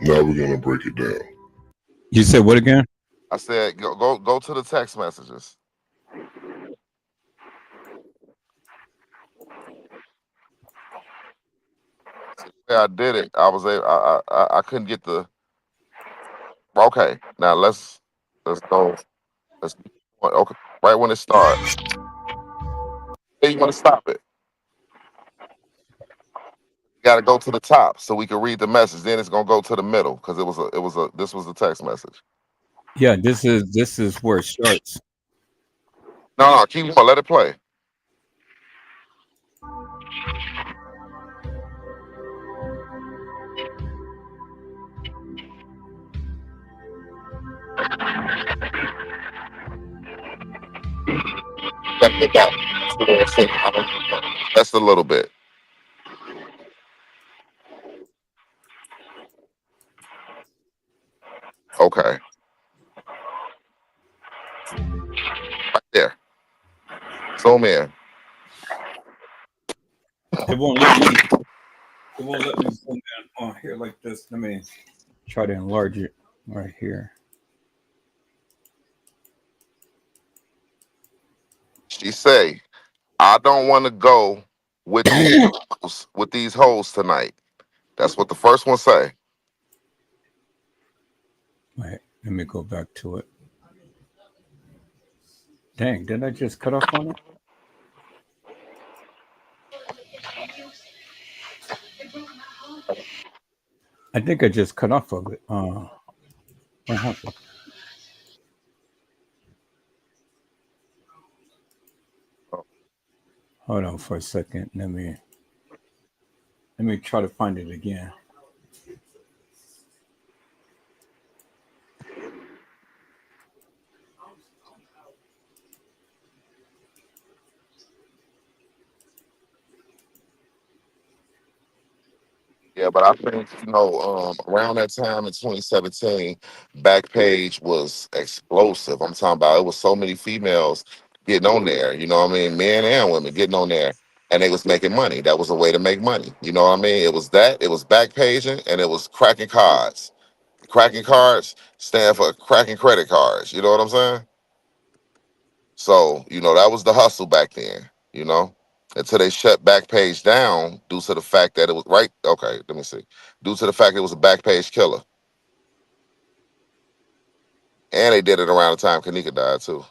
Now we're gonna break it down. You said what again? I said go to the text messages. Yeah, I did it. I was able. I couldn't get the. Okay, now let's go. Let's okay. Right when it starts. Hey, you want to stop it? You got to go to the top so we can read the message. Then it's gonna go to the middle because this was the text message. Yeah, this is where it starts. No, keep going. Let it play. That's a little bit. Okay. Right there. Zoom in. It won't let me. It won't let me zoom in on here like this. Let me try to enlarge it right here. She say, I don't want to go with these hoes tonight. That's what the first one say. Wait, let me go back to it. Dang, did I just cut off on it? I think I just cut off of it. What happened? Hold on for a second. Let me try to find it again. Yeah, but I think, around that time in 2017, Backpage was explosive. I'm talking about it was so many females getting on there, you know what I mean? Men and women getting on there. And they was making money. That was a way to make money. You know what I mean? It was Backpaging, and it was cracking cards. Cracking cards stand for cracking credit cards. You know what I'm saying? So, that was the hustle back then, until they shut Backpage down due to the fact that it was right. Okay, let me see. Due to the fact it was a Backpage killer. And they did it around the time Kenneka died too.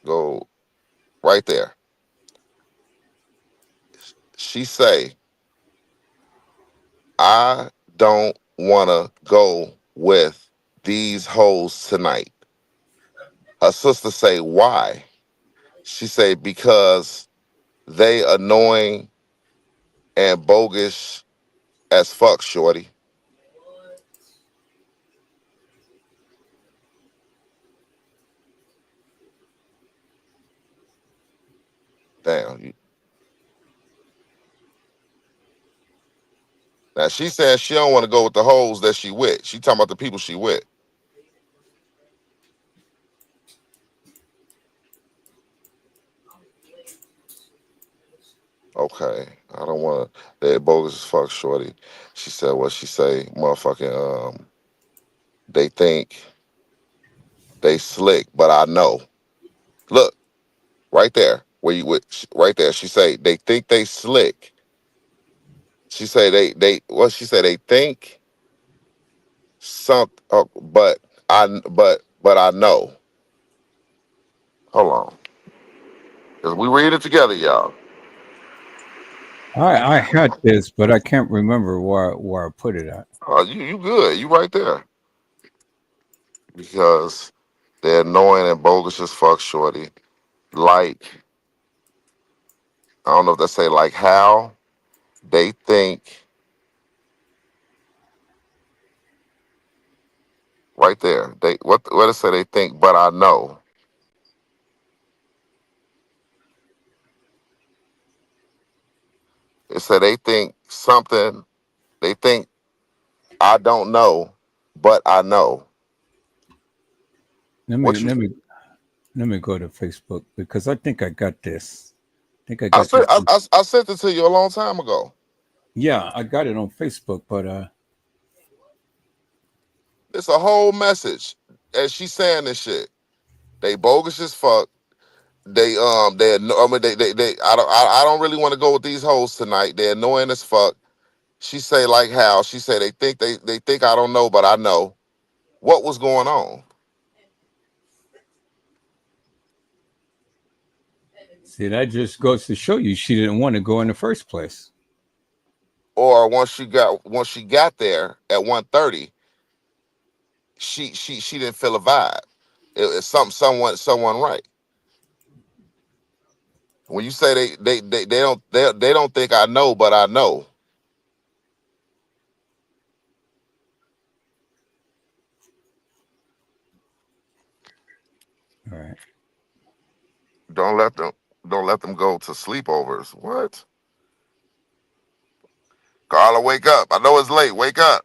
Go right there. She say, I don't want to go with these hoes tonight. Her sister say, why? She say, because they annoying and bogus as fuck, shorty. Damn. Now she said she don't want to go with the hoes that she with. She talking about the people she with. Okay. I don't want to. They bogus as fuck, shorty. She said what she say, motherfucking, they think they slick, but I know. Look, right there, where you with, right there. She say they think they slick. She say what she say, they think something, but I know. Hold on. We read it together, y'all. I had this, but I can't remember where I put it at. You good. You right there. Because they're annoying and bogus as fuck, shorty. Like, I don't know if they say like how they think right there. They what it say they think, but I know. It said they think something, they think I don't know, but I know. Let me What you let me let me go to Facebook because I think I got this. I think I I got sent this. I sent it to you a long time ago. Yeah, I got it on Facebook, but It's a whole message. And she's saying this shit. They bogus as fuck. They I don't really want to go with these hoes tonight. They're annoying as fuck. She say like how she say they think I don't know, but I know. What was going on? see that just goes to show you she didn't want to go in the first place. Or once she got there at 1:30, she didn't feel a vibe. It's someone right. When you say they don't think I know, but I know. All right. Don't let them don't let them go to sleepovers. What? Carla, wake up. I know it's late. Wake up.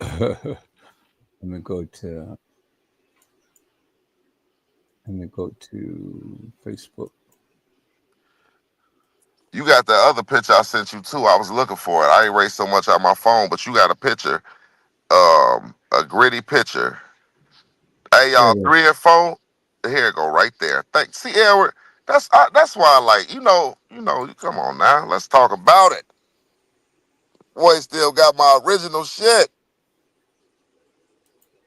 let me go to let me go to Facebook. You got the other picture I sent you too. I was looking for it. I erased so much on my phone, but you got a picture. A gritty picture. Hey There y'all, it is. 3 and 4. Here it go right there. Thanks. See, Edward. That's why I like you come on now. Let's talk about it. Boy, still got my original shit.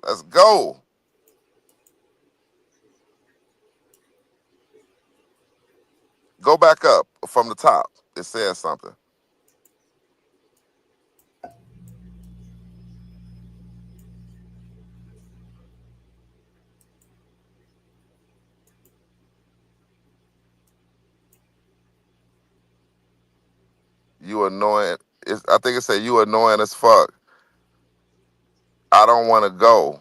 Let's go. Go back up from the top. It says something. You annoying. I think it said you annoying as fuck. I don't want to go.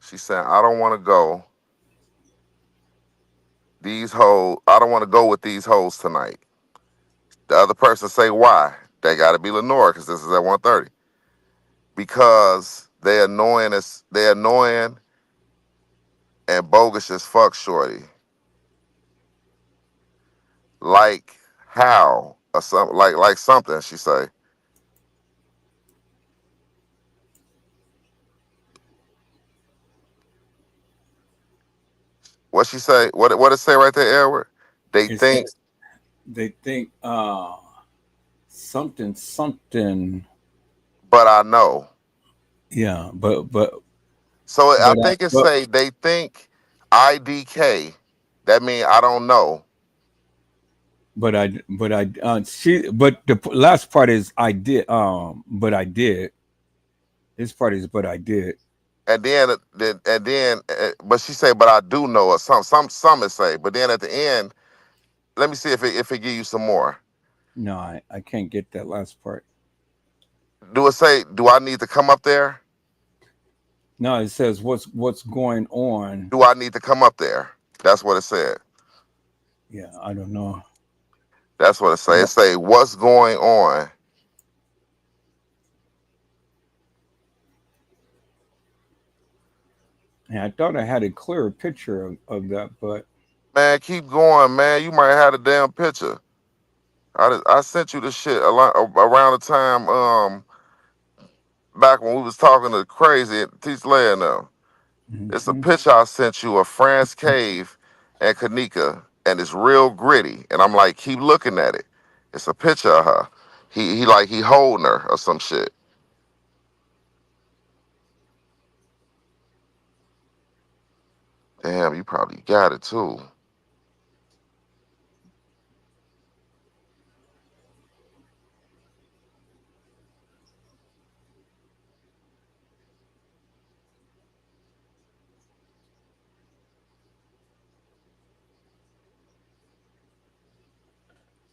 She said, I don't want to go. These hoes, I don't want to go with these hoes tonight. The other person say why? They got to be Lenore because this is at 1:30. Because they annoying and bogus as fuck, shorty. Like how or something like something. She say. What she say? What it say right there, Edward? They It think, says they think something something. but I know. Yeah, but So I but think it but say they think IDK. That mean I don't know. she but the last part is I did but I did. This part is but I did. But she say, but I do know, or some it say. But then at the end, let me see if it give you some more. No, I can't get that last part. Do it say, do I need to come up there? No, it says what's going on. Do I need to come up there? That's what it said. Yeah, I don't know. That's what it say. It But say, what's going on? and I thought I had a clearer picture of that, but Man, keep going, man. You might have a damn picture. I sent you the shit a lot around the time back when we was talking to Crazy and Teach Leia now. It's a mhm. picture I sent you of France Cave and Kenneka, and it's real gritty. And I'm like, keep looking at it. It's a picture of her. He holding her or some shit. Damn, you probably got it too.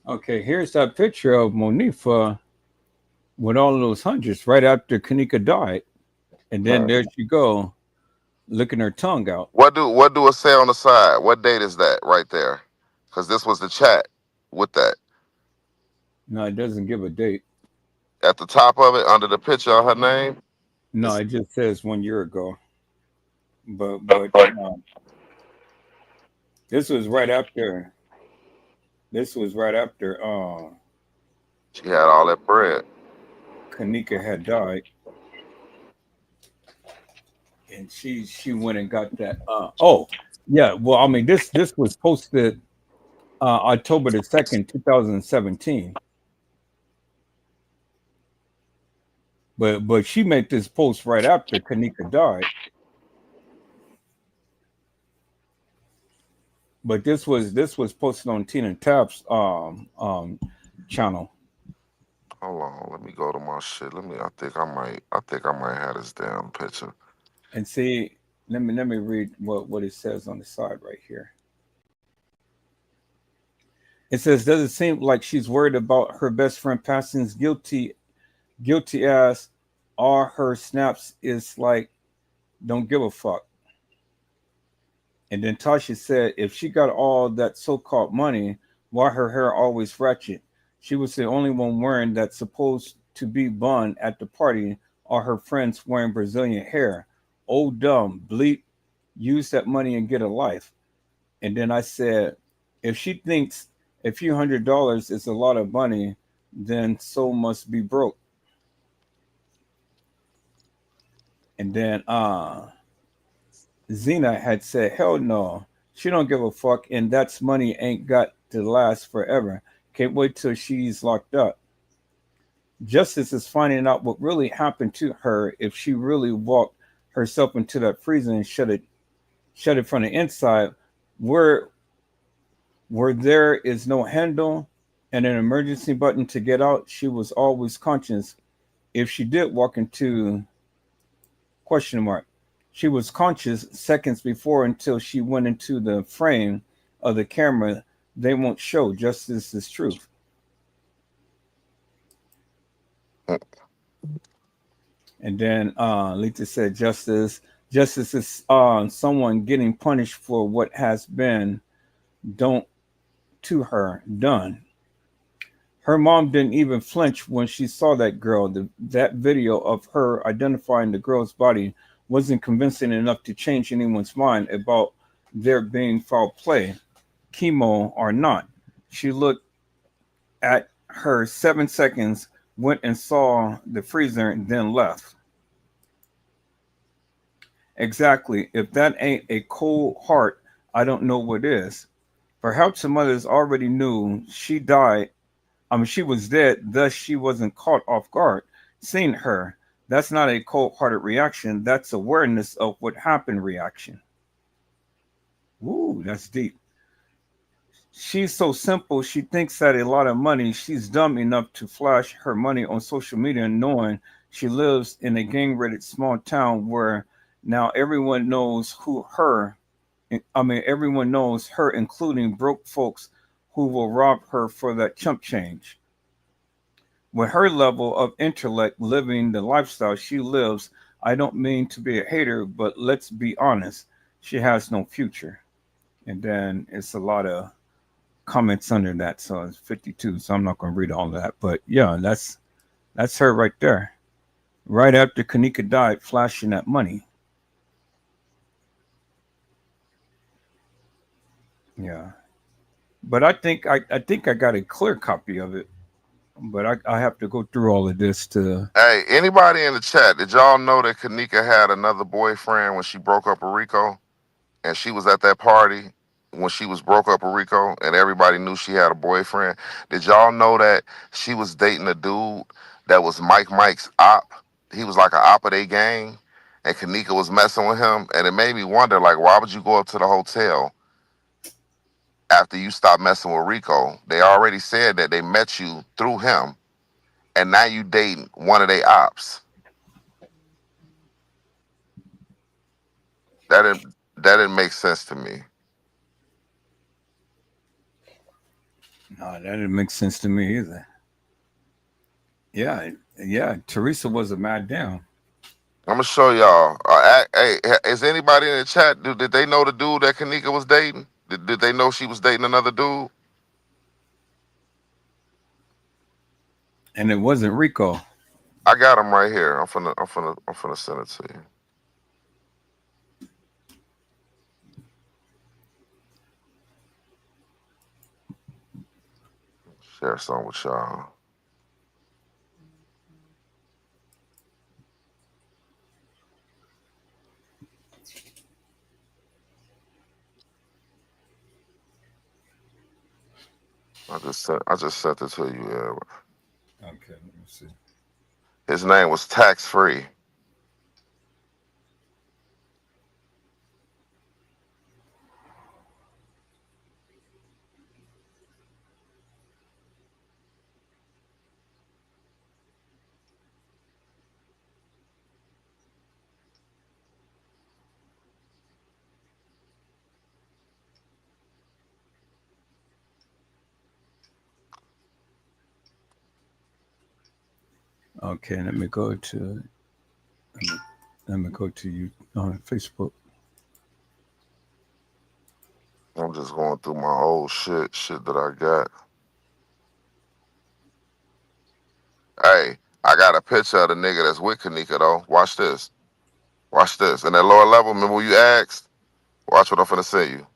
Okay, here's that picture of Monifa with all of those hundreds right after Kanika died. And then Right. there she go, licking her tongue out. What do it say on the side? What date is that right there? Because this was the chat with that. No, it doesn't give a date. At the top of it, under the picture of her name. No, It's, it just says 1 year ago. But this was right after. This was right after she had all that bread. Kanika had died, and she went and got that. Oh, yeah. Well, I mean, this was posted October the 2nd, 2017. But she made this post right after Kanika died. But this was posted on Tina Tapp's channel. Hold on, let me go to my shit. I think I might have this damn picture. And see, let me read what it says on the side right here. It says, "Does it seem like she's worried about her best friend passing's guilty as all her snaps is like don't give a fuck?" And then Tasha said, "If she got all that so-called money, why her hair always ratchet? She was the only one wearing that supposed to be bun at the party. All her friends wearing Brazilian hair. Oh dumb, bleep, use that money and get a life." And then I said, if she thinks a few $100s is a lot of money, then so must be broke. And then Zena had said, "Hell no, she don't give a fuck, and that's money ain't got to last forever. Can't wait till she's locked up." Justice is finding out what really happened to her if she really walked herself into that freezer and shut it from the inside, where there is no handle and an emergency button to get out. She was always conscious. If she did walk into question mark, she was conscious seconds before until she went into the frame of the camera. They won't show justice is truth. And then Lita said, justice is someone getting punished for what has been don't to her done. Her mom didn't even flinch when she saw that girl. That video of her identifying the girl's body wasn't convincing enough to change anyone's mind about there being foul play, chemo or not. She looked at her 7 seconds, went and saw the freezer, and then left. Exactly. If that ain't a cold heart, I don't know what is. Perhaps the mothers already knew she died. I mean, she was dead, thus she wasn't caught off guard. Seeing her, that's not a cold-hearted reaction. That's awareness of what happened reaction. Ooh, that's deep. She's so simple. She thinks that a lot of money. She's dumb enough to flash her money on social media, knowing she lives in a gang-rated small town where now everyone knows who her. I mean, everyone knows her, including broke folks who will rob her for that chump change. With her level of intellect, living the lifestyle she lives, I don't mean to be a hater, but let's be honest, she has no future. And then it's a lot of comments under that, so it's 52. So I'm not going to read all of that, but yeah, that's her right there. Right after Kanika died, flashing that money. Yeah, but I think I got a clear copy of it. But I have to go through all of this to. Hey, anybody in the chat, did y'all know that Kanika had another boyfriend when she broke up with Rico? And she was at that party when she was broke up with Rico and everybody knew she had a boyfriend. Did y'all know that she was dating a dude that was Mike's op? He was like an op of their gang. and Kenneka was messing with him, and it made me wonder, like, why would you go up to the hotel after you stopped messing with Rico? They already said that they met you through him, and now you dating one of their ops. That didn't make sense to me. No, that didn't make sense to me either. Yeah, yeah. Teresa was a mad down. I'm gonna show y'all. Hey, is anybody in the chat? Did they know the dude that Kenneka was dating? Did they know she was dating another dude? And it wasn't Rico. I got him right here. I'm finna send it to you. Share some with y'all. I just sent it to you. Yeah. Okay, let me see. His name was Tax Free. Okay, let me go to you on Facebook. I'm just going through my old shit that I got. Hey, I got a picture of the nigga that's with Kenneka though. Watch this. Watch this. In that lower level, remember what you asked? Watch what I'm finna say you.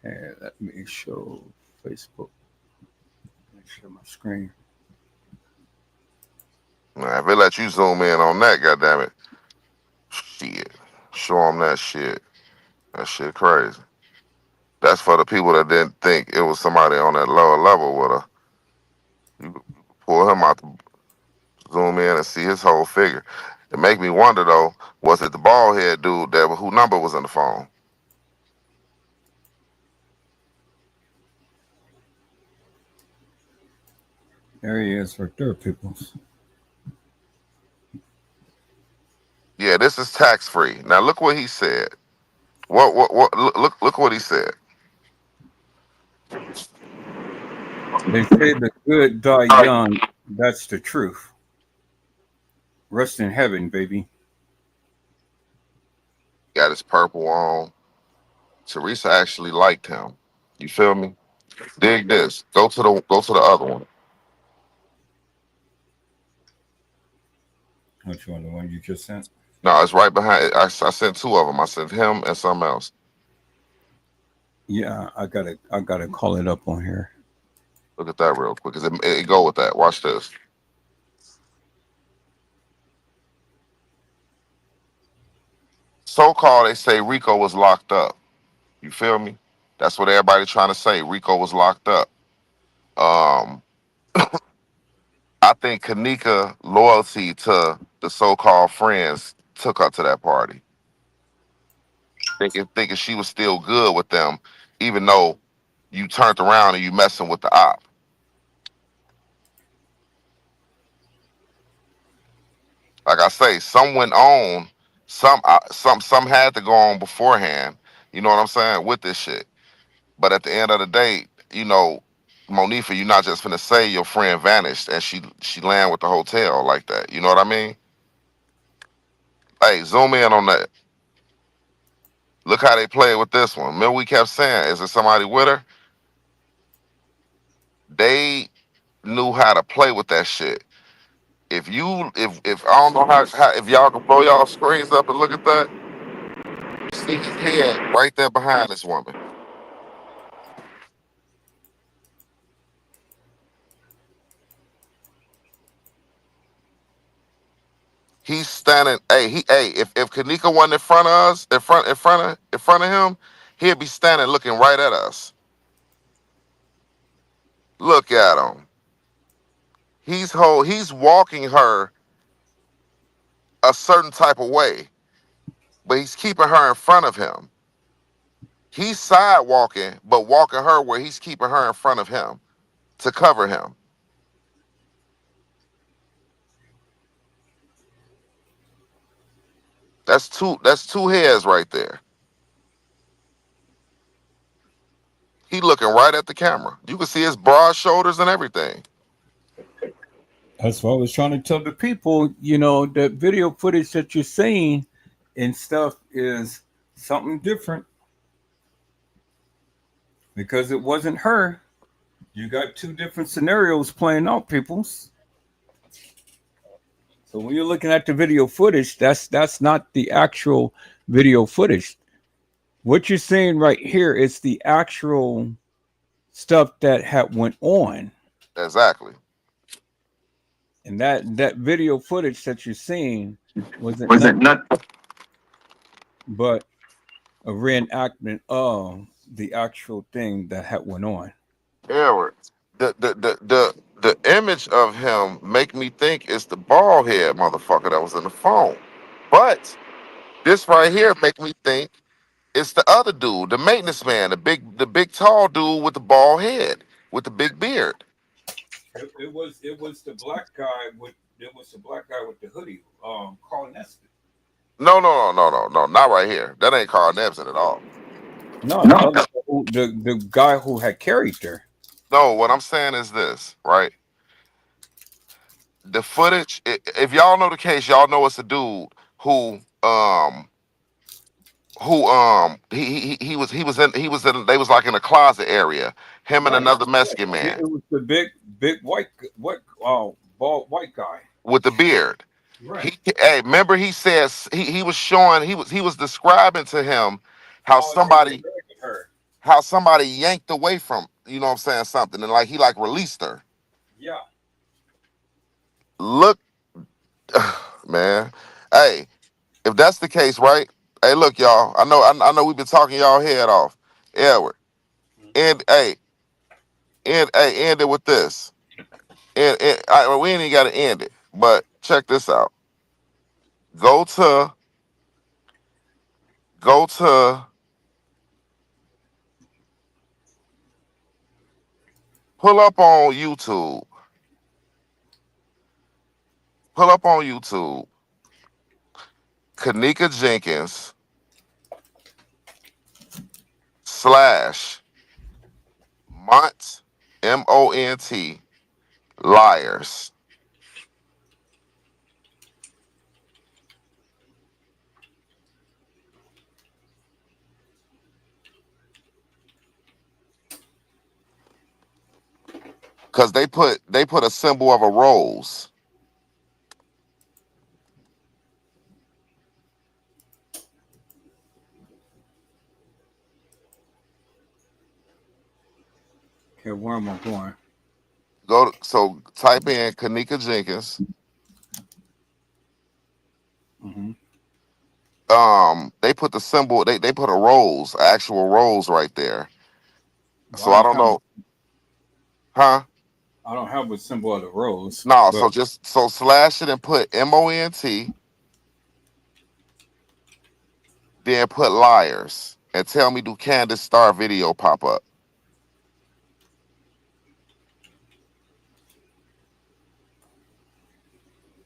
Hey, let me show Facebook. Let me share my screen. Now, if it let you zoom in on that, goddammit, shit. Show them that shit. That shit crazy. That's for the people that didn't think it was somebody on that lower level with her. You could pull him out, zoom in and see his whole figure. It make me wonder though, was it the bald head dude that who number was in the phone? There he is right there, people. Yeah, this is tax free. Now look what he said. What look what he said. They say the good die young. That's the truth. Rest in heaven, baby. Got his purple on. Teresa actually liked him. You feel me? Dig this. Go to the other one. Which one? The one you just sent? No, it's right behind. I sent two of them. I sent him and something else. Yeah, I gotta call it up on here. Look at that real quick, cause it go with that. Watch this. So-called, they say Rico was locked up. You feel me? That's what everybody trying to say. Rico was locked up. Um, I think Kenneka loyalty to the so-called friends took her to that party, thinking she was still good with them, even though you turned around and you messing with the op. Like I say, some went on, some had to go on beforehand. You know what I'm saying with this shit. But at the end of the day, Monifa, you're not just gonna say your friend vanished and she land with the hotel like that. You know what I mean? Hey, zoom in on that. Look how they played with this one. Remember we kept saying, is it somebody with her? They knew how to play with that shit. If I don't know how if y'all can blow y'all screens up and look at that, see his head right there behind this woman. He's standing. If Kenneka wasn't in front of us, in front of him, he'd be standing looking right at us. Look at him. He's walking her a certain type of way, but he's keeping her in front of him. He's sidewalking, but walking her where he's keeping her in front of him to cover him. That's two heads right there. He looking right at the camera. You can see his broad shoulders and everything. That's what I was trying to tell the people. You know, that video footage that you're seeing and stuff is something different because it wasn't her. You got two different scenarios playing out, peoples. So when you're looking at the video footage, that's not the actual video footage. What you're seeing right here is the actual stuff that had went on. Exactly. And that video footage that you're seeing wasn't not but a reenactment of the actual thing that had went on. Edward. The image of him make me think it's the bald head motherfucker that was in the phone. But this right here make me think it's the other dude, the maintenance man, the big tall dude with the bald head, with the big beard. It was the black guy with the hoodie, Carl Nesbitt. No, not right here. That ain't Carl Nebson at all. No, the guy who had carried her. No, what I'm saying is this, right? The footage, if y'all know the case, y'all know it's a dude who he was in they was like in a closet area, him and another Mexican man. It was the big bald white guy with the beard. right. Remember he says he was showing he was describing to him how somebody yanked away from, you know what I'm saying, something, and like he like released her. Yeah. Look, man. Hey, if that's the case, right? Hey, look, y'all. I know we've been talking y'all head off. Edward. And end it with this. And we ain't even got to end it. But check this out. Go to pull up on YouTube. Kenneka Jenkins / Mont MONT liars. Cause they put a symbol of a rose. Okay, where am I going? So type in Kenneka Jenkins. Mm-hmm. They put the symbol. They put a rose, actual rose, right there. So I don't know, huh? I don't have a symbol of the rose. No, so just slash it and put MONT. Then put liars and tell me, do Candace Star video pop up?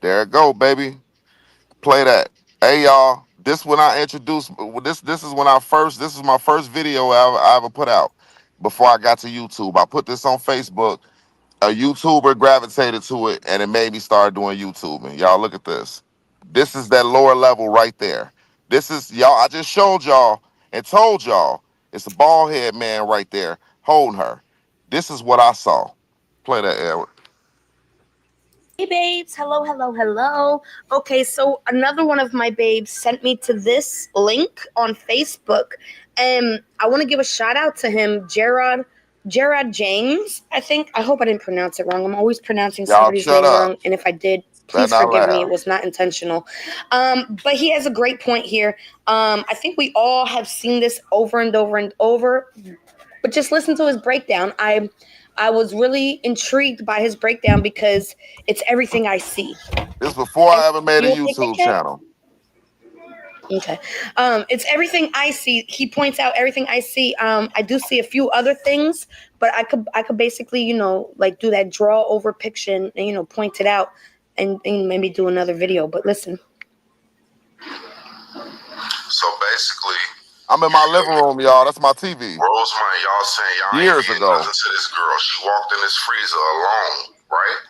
There it go, baby. Play that. Hey y'all, this when I introduced this is my first video I ever put out before I got to YouTube. I put this on Facebook. A YouTuber gravitated to it and it made me start doing YouTubing. Y'all look at this. This is that lower level right there. This is y'all. I just showed y'all and told y'all it's a bald head man right there holding her. This is what I saw. Play that, Edward. Hey babes, hello. Okay, so another one of my babes sent me to this link on Facebook. I want to give a shout out to him, Gerard James, I think. I hope I didn't pronounce it wrong. I'm always pronouncing somebody's name wrong, and if I did, Please not forgive me. loud. It was not intentional. But he has a great point here. I think we all have seen this over and over and over. But just listen to his breakdown. I was really intrigued by his breakdown because it's everything I see. This before I ever made a You okay, YouTube Kat? channel. Okay. It's everything I see. He points out everything I see. I do see a few other things, but I could basically, you know, like do that draw over picture and you know, point it out and maybe do another video. But listen. So basically, I'm in my living room, y'all. That's my TV. Rosemary, y'all saying y'all Years ain't did ago. nothing to this girl. She walked in this freezer alone, right?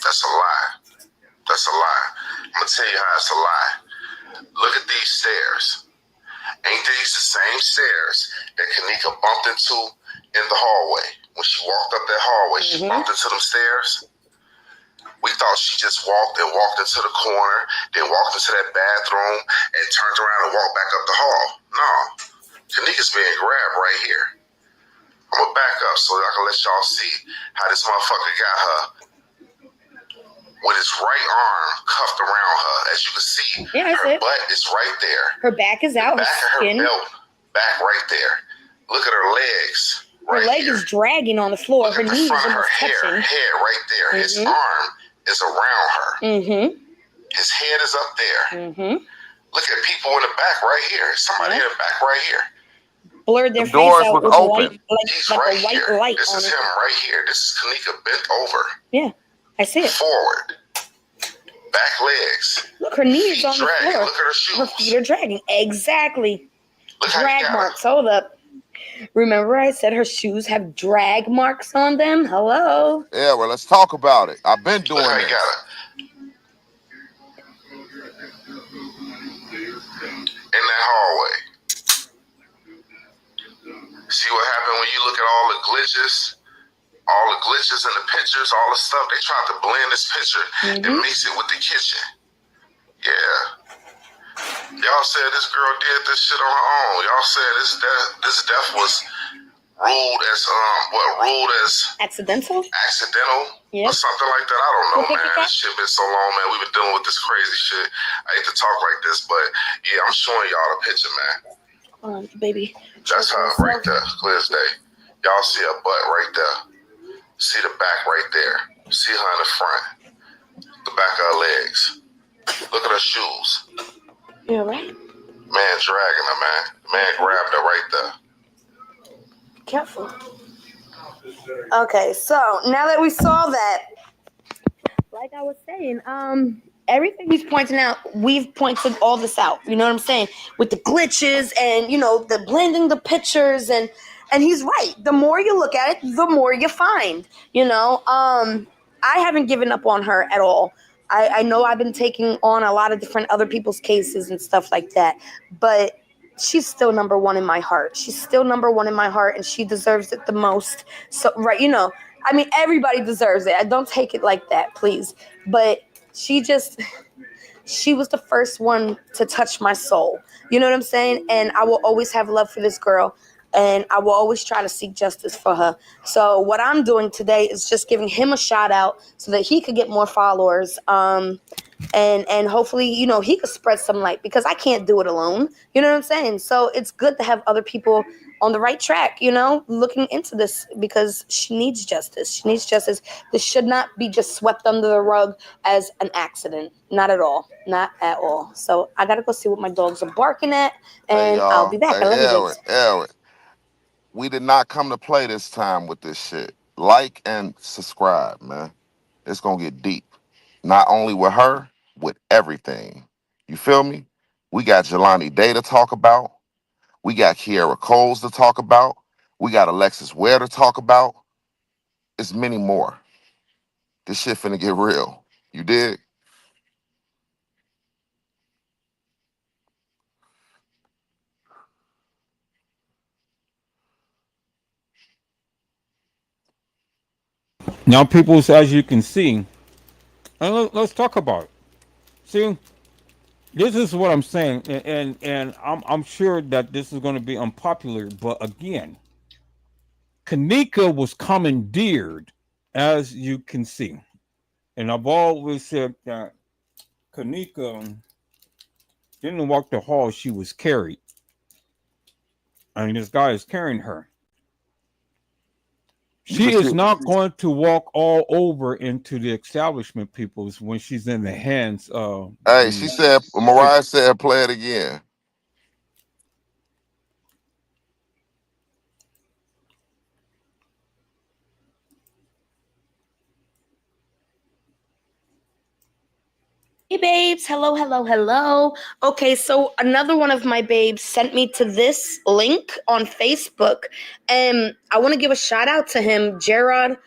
That's a lie. That's a lie. I'm gonna tell you how it's a lie. Look at these stairs. Ain't these the same stairs that Kenneka bumped into in the hallway? When she walked up that hallway, she bumped into them stairs. We thought she just walked into the corner, then walked into that bathroom and turned around and walked back up the hall. No. Kenneka's being grabbed right here. I'm gonna back up so I can let y'all see how this motherfucker got her with his right arm cuffed around her. As you can see, her butt is right there. Her back is out. The back of her belt, back right there. Look at her legs. Her leg is dragging on the floor. Her knees Front of are her touching. head right there. His arm is around her. His head is up there. Look at people in the back right here. Somebody in the back right here. Blurred their The doors face out was with open. He's like right a white here. light This on is it. him right here. This is Kenneka bent over. Yeah, I see it. Forward. Back legs. Look, her knees Feet on the dragging. floor. Look at her shoes. Her feet are dragging. Exactly. Look how Drag marks. Hold up. Remember I said her shoes have drag marks on them? Hello? Yeah, well, let's talk about it. I've been doing Look how this. he got it. In that hallway. See what happened when you look at all the glitches? All the glitches in the pictures, all the stuff. They tried to blend this picture and mix it with the kitchen. Yeah. Y'all said this girl did this shit on her own. Y'all said this death was ruled as accidental? Or something like that. I don't know, man. This shit been so long, man. We've been dealing with this crazy shit. I hate to talk like this, but yeah, I'm showing y'all the picture, man. Baby. That's her right there, clear as day. Y'all see her butt right there. See the back right there. See her in the front. The back of her legs. Look at her shoes. Yeah, right? Man dragging her, man. Man grabbed her right there. Careful. Okay, so now that we saw that, like I was saying, everything he's pointing out, we've pointed all this out. You know what I'm saying? With the glitches and, you know, the blending the pictures and he's right. The more you look at it, the more you find. You know, I haven't given up on her at all. I know I've been taking on a lot of different other people's cases and stuff like that, but she's still number one in my heart. She's still number one in my heart, and she deserves it the most. So, right, you know, I mean, everybody deserves it. I don't take it like that, please. But she was the first one to touch my soul. You know what I'm saying? And I will always have love for this girl. And I will always try to seek justice for her. So what I'm doing today is just giving him a shout out so that he could get more followers. And hopefully, you know, he could spread some light because I can't do it alone. You know what I'm saying? So it's good to have other people on the right track, you know, looking into this because she needs justice. She needs justice. This should not be just swept under the rug as an accident. Not at all. Not at all. So I got to go see what my dogs are barking at, and I'll be back. I love you. Aaron, we did not come to play this time with this shit. Like and subscribe, man. It's going to get deep. Not only with her, with everything. You feel me? We got Jelani Day to talk about. We got Kiara Coles to talk about. We got Alexis Ware to talk about. It's many more. This shit finna get real. You dig? Now, people, as you can see, and let's talk about it. See, this is what I'm saying, and I'm sure that this is going to be unpopular, but again, Kenneka was commandeered, as you can see. And I've always said that Kenneka didn't walk the hall, she was carried. And this guy is carrying her. She is not going to walk all over into the establishment peoples when she's in the hands of Hey, she said, Mariah said, play it again. Hey babes, hello. Okay, so another one of my babes sent me to this link on Facebook, and I want to give a shout out to him, Gerard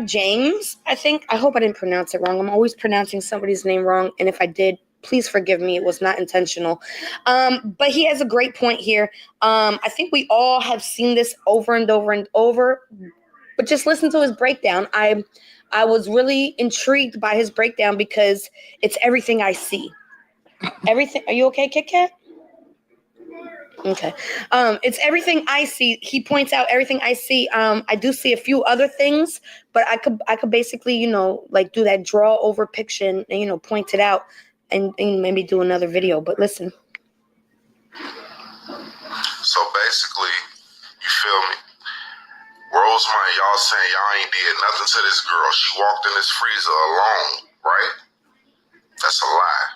James. I hope I didn't pronounce it wrong. I'm always pronouncing somebody's name wrong, and if I did, please forgive me. It was not intentional. But he has a great point here. I think we all have seen this over and over and over, but just listen to his breakdown. I was really intrigued by his breakdown because it's everything I see. Everything. Are you okay, Kit Kat? Okay. It's everything I see. He points out everything I see. I do see a few other things, but I could basically, like do that draw over picture and point it out and maybe do another video. But listen. So basically, you feel me? Rosemary, y'all saying y'all ain't did nothing to this girl. She walked in this freezer alone, right? That's a lie.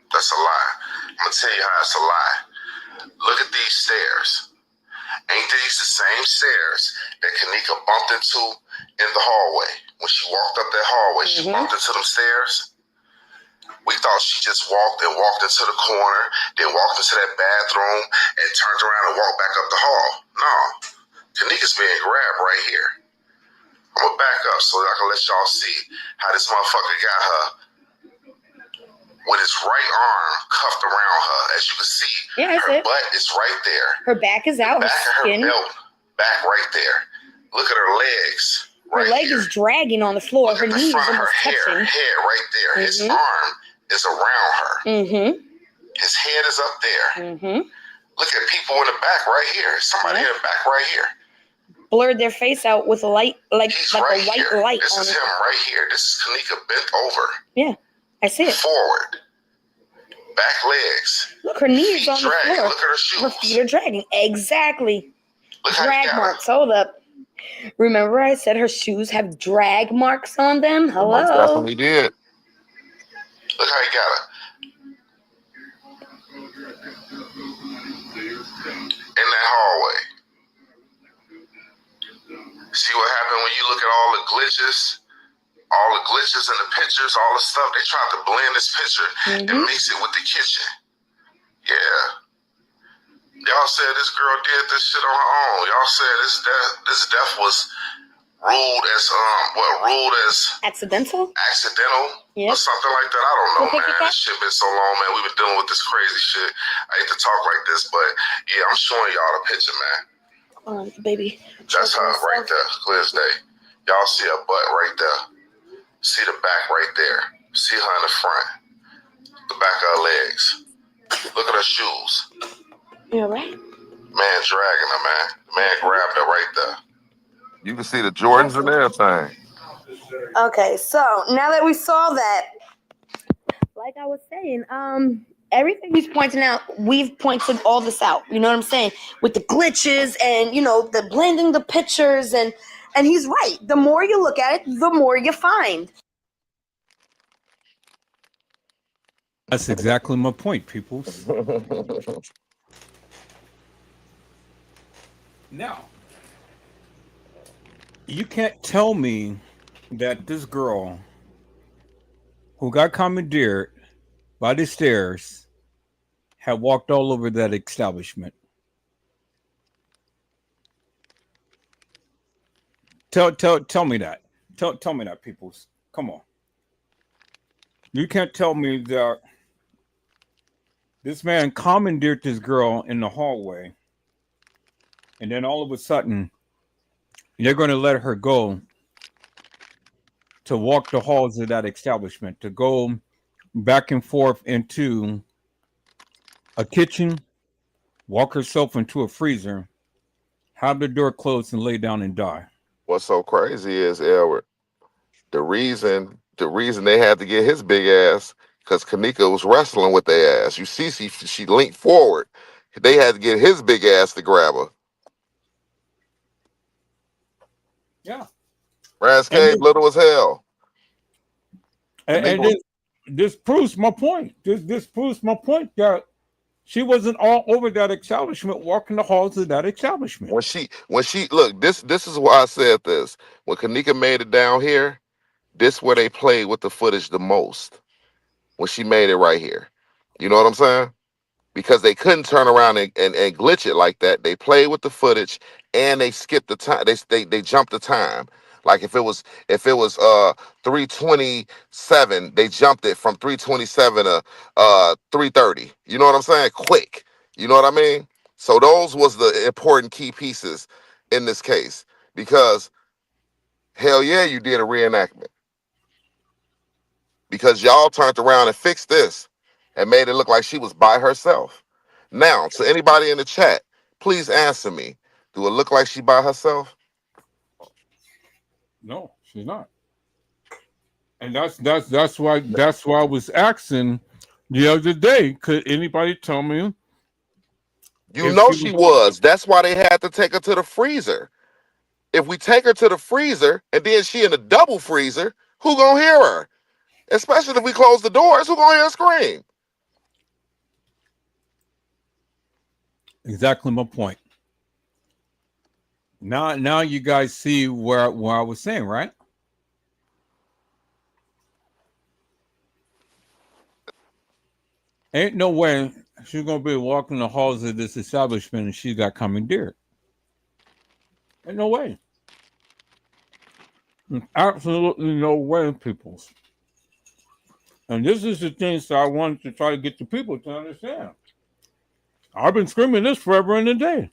That's a lie. I'm gonna tell you how it's a lie. Look at these stairs. Ain't these the same stairs that Kenneka bumped into in the hallway? When she walked up that hallway, she bumped into them stairs. We thought she just walked into the corner, then walked into that bathroom and turned around and walked back up the hall. No. Kenneka's being grabbed right here. I'm gonna back up so I can let y'all see how this motherfucker got her with his right arm cuffed around her. As you can see, her butt is right there. Her back is out. The back of her belt, back right there. Look at her legs. Her leg is dragging on the floor. Look her at the knees front of her almost touching. head right there. His arm is around her. His head is up there. Look at people in the back right here. Somebody in the back right here. Blurred their face out with a light, like right a white here. light This on is it. him right here. This is Kenneka bent over. Yeah, I see it. Forward. Back legs. Look, her knees feet on the dragging. floor. Look at her shoes. Her feet are dragging. Exactly. Look how Drag you got marks. Hold up. Remember I said her shoes have drag marks on them? Hello. Most definitely did. Look how you got her. In that hallway. See what happened when you look at all the glitches? All the glitches in the pictures, all the stuff, they tried to blend this picture and mix it with the kitchen. Yeah. Y'all said this girl did this shit on her own. Y'all said this death was ruled as accidental? Or something like that. I don't know, man. This shit been so long, man. We've been dealing with this crazy shit. I hate to talk like this, but yeah, I'm showing y'all the picture, man. Baby. That's her right there, clear as day. Y'all see her butt right there. See the back right there. See her in the front. The back of her legs. Look at her shoes. You all right? Man dragging her, man. The man grabbed her right there. You can see the Jordans and everything. Okay, so now that we saw that, like I was saying, everything he's pointing out, we've pointed all this out. You know what I'm saying? With the glitches and the blending the pictures and he's right. The more you look at it, the more you find. That's exactly my point, people. Now, you can't tell me that this girl who got commandeered by the stairs had walked all over that establishment. Tell me that. Tell me that, peoples. Come on. You can't tell me that this man commandeered this girl in the hallway, and then all of a sudden, they're going to let her go to walk the halls of that establishment, to go back and forth into a kitchen, walk herself into a freezer, have the door closed, and lay down and die. What's so crazy is, Edward, the reason The reason they had to get his big ass because Kenneka was wrestling with their ass. You see, she leaned forward. They had to get his big ass to grab her. Yeah. Rance And Cave, little as hell. this proves my point. This proves my point that she wasn't all over that establishment, walking the halls of that establishment. When she look, this is why I said this. When Kenneka made it down here, this where they played with the footage the most. When she made it right here. You know what I'm saying? Because they couldn't turn around and glitch it like that. They played with the footage and they skipped the time. They jumped the time. Like if it was 3:27, they jumped it from 3:27 to 3:30. You know what I'm saying? Quick. You know what I mean? So those was the important key pieces in this case. Because hell yeah, you did a reenactment. Because y'all turned around and fixed this and made it look like she was by herself. Now, to anybody in the chat, please answer me. Do it look like she by herself? No, she's not. And that's why I was asking the other day. Could anybody tell me? You know she was. That's why they had to take her to the freezer. If we take her to the freezer and then she in a double freezer, who gonna hear her? Especially if we close the doors, who gonna hear her scream? Exactly my point. Now you guys see where I was saying, right? Ain't no way she's gonna be walking the halls of this establishment and she got commandeered. Ain't no way. There's absolutely no way, peoples. And this is the things that I wanted to try to get the people to understand. I've been screaming this forever and a day.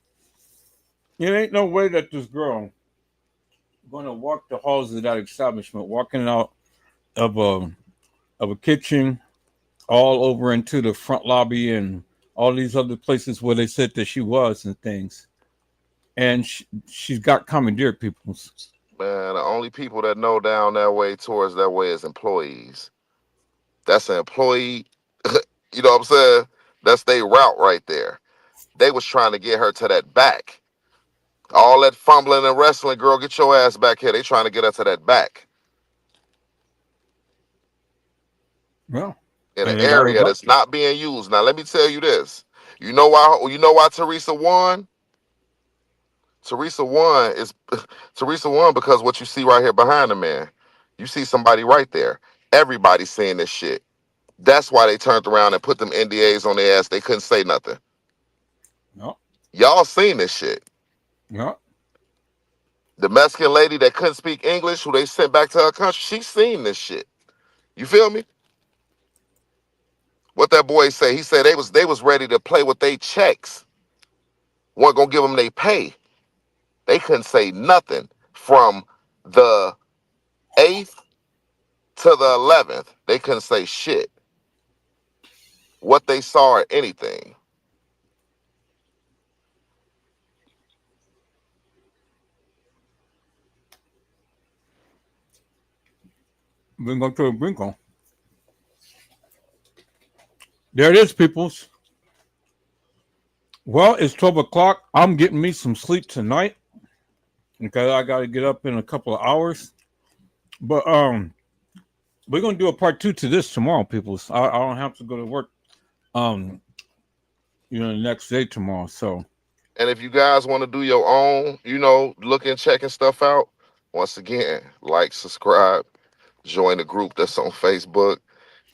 It ain't no way that this girl gonna walk the halls of that establishment, walking out of a kitchen, all over into the front lobby and all these other places where they said that she was and things. And she's got commandeered peoples. Man, the only people that know down that way towards that way is employees. That's an employee. You know what I'm saying? That's their route right there. They was trying to get her to that back. All that fumbling and wrestling, girl, get your ass back here. They trying to get her to that back. Yeah. In an area that's not being used. Now let me tell you this. You know why Teresa won? Teresa won because what you see right here behind the man. You see somebody right there. Everybody's seeing this shit. That's why they turned around and put them NDAs on their ass. They couldn't say nothing. No. Y'all seen this shit. Yeah. The Mexican lady that couldn't speak English, who they sent back to her country, she seen this shit. You feel me? What that boy say? He said they was ready to play with their checks. Weren't gonna give them their pay. They couldn't say nothing from the 8th to the 11th. They couldn't say shit. What they saw or anything. Bingo to a bingo. There it is, peoples. Well, it's 12 o'clock. I'm getting me some sleep tonight because I got to get up in a couple of hours. But we're gonna do a part 2 to this tomorrow, peoples. I don't have to go to work the next day tomorrow. So, and if you guys want to do your own, looking, checking stuff out, once again, like, subscribe, join the group that's on Facebook,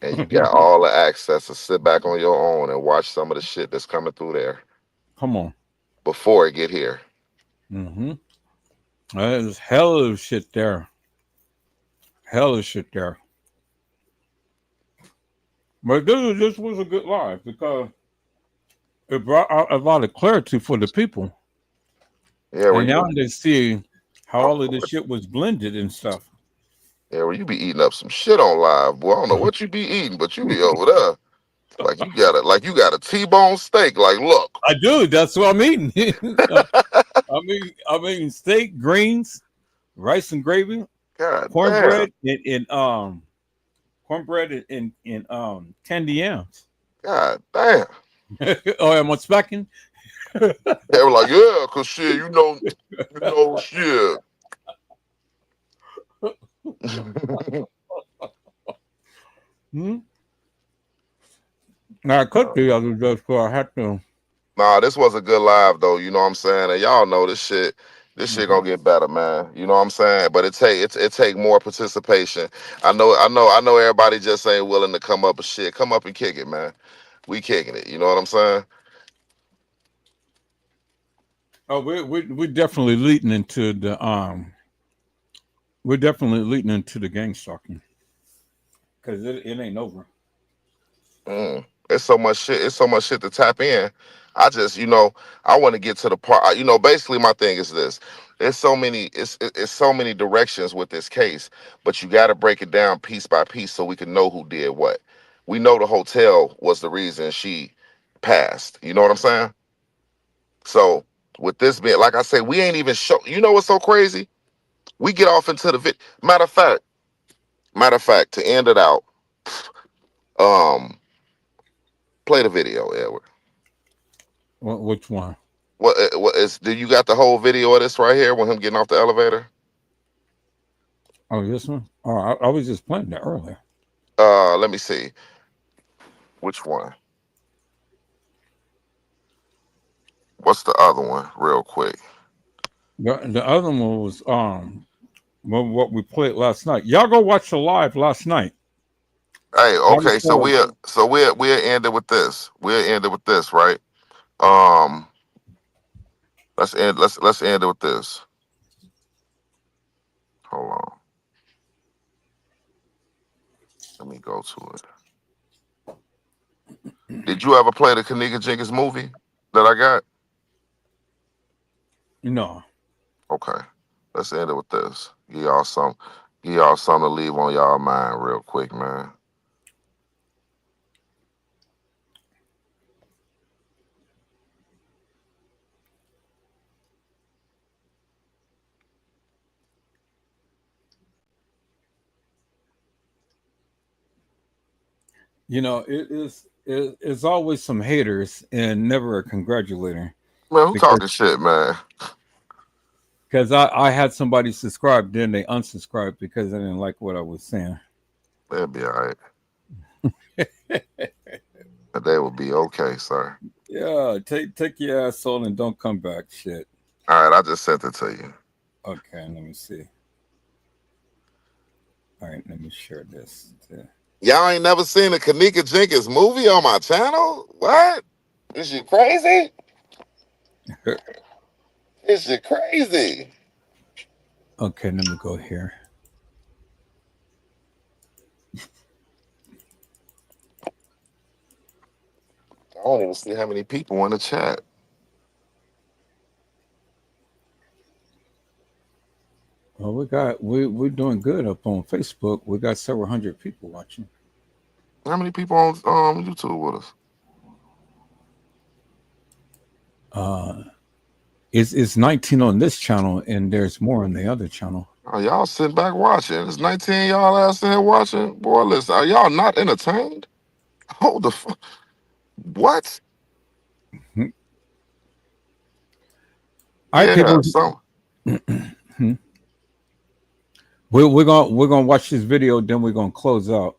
and you got all the access to sit back on your own and watch some of the shit that's coming through there. Come on. Before it get here. Mm-hmm. There's hell of shit there. Hell of shit there. But this was a good live because it brought out a lot of clarity for the people. Yeah, and now they see how all of this shit was blended and stuff. Yeah, well, you be eating up some shit on live, boy. I don't know what you be eating, but you be over there like you got a T-bone steak. Like, look, I do. That's what I'm eating. I'm eating steak, greens, rice and gravy, God cornbread, and cornbread and candy yams. God damn. Oh, am I smacking? They were like, yeah, cause shit, shit. Hmm? Now I cooked the other day, so I had to. Nah, this was a good live though. You know what I'm saying? And y'all know this shit. This shit gonna get better, man. You know what I'm saying? But it take more participation. I know. Everybody just ain't willing to come up with shit. Come up and kick it, man. We kicking it. You know what I'm saying? Oh, we're definitely leading into the We're definitely leading into the gang stalking because it ain't over. It's so much shit. It's so much shit to tap in. I just, I want to get to the part. Basically, my thing is this: it's so many, it's so many directions with this case, but you got to break it down piece by piece so we can know who did what. We know the hotel was the reason she passed. You know what I'm saying? So with this being, like I say, we ain't even show. You know what's so crazy? We get off into the Matter of fact, to end it out, um, play the video, Edward. Which one? What is? Do you got the whole video of this right here with him getting off the elevator? Oh, this one. Oh, I was just playing that earlier. Let me see. Which one? What's the other one? Real quick. The other one was what we played last night. Y'all go watch the live last night. Hey, okay, so we'll end it with this. We'll end it with this, right? Let's end it with this. Hold on. Let me go to it. Did you ever play the Kenneka Jenkins movie that I got? No. Okay. Let's end it with this. Give y'all something to leave on y'all mind real quick, man. It's always some haters and never a congratulator. Man, who talking shit, man? Because I had somebody subscribe, then they unsubscribed because they didn't like what I was saying. They'll be all right. They will be okay, sir. Yeah, take your ass on and don't come back. Shit. All right, I just sent it to you. Okay, let me see. All right, let me share this. Y'all ain't never seen a Kenneka Jenkins movie on my channel? What? Is you crazy? Is you crazy? Okay, let me go here. I don't even see how many people in the chat. Well, we're doing good up on Facebook. We got several hundred people watching. How many people on YouTube with us? It's 19 on this channel, and there's more on the other channel. Oh, y'all sitting back watching. It's 19 y'all ass in here watching. Boy, listen, are y'all not entertained? Hold the fuck. What? All right, people. We're gonna watch this video, then we're gonna close out.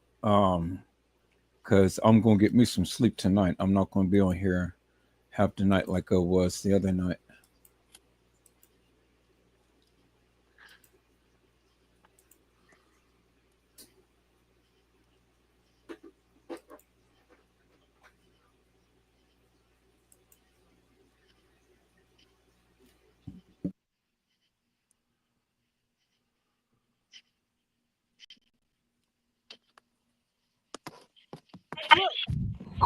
Because I'm gonna get me some sleep tonight. I'm not gonna be on here half the night like I was the other night. Look,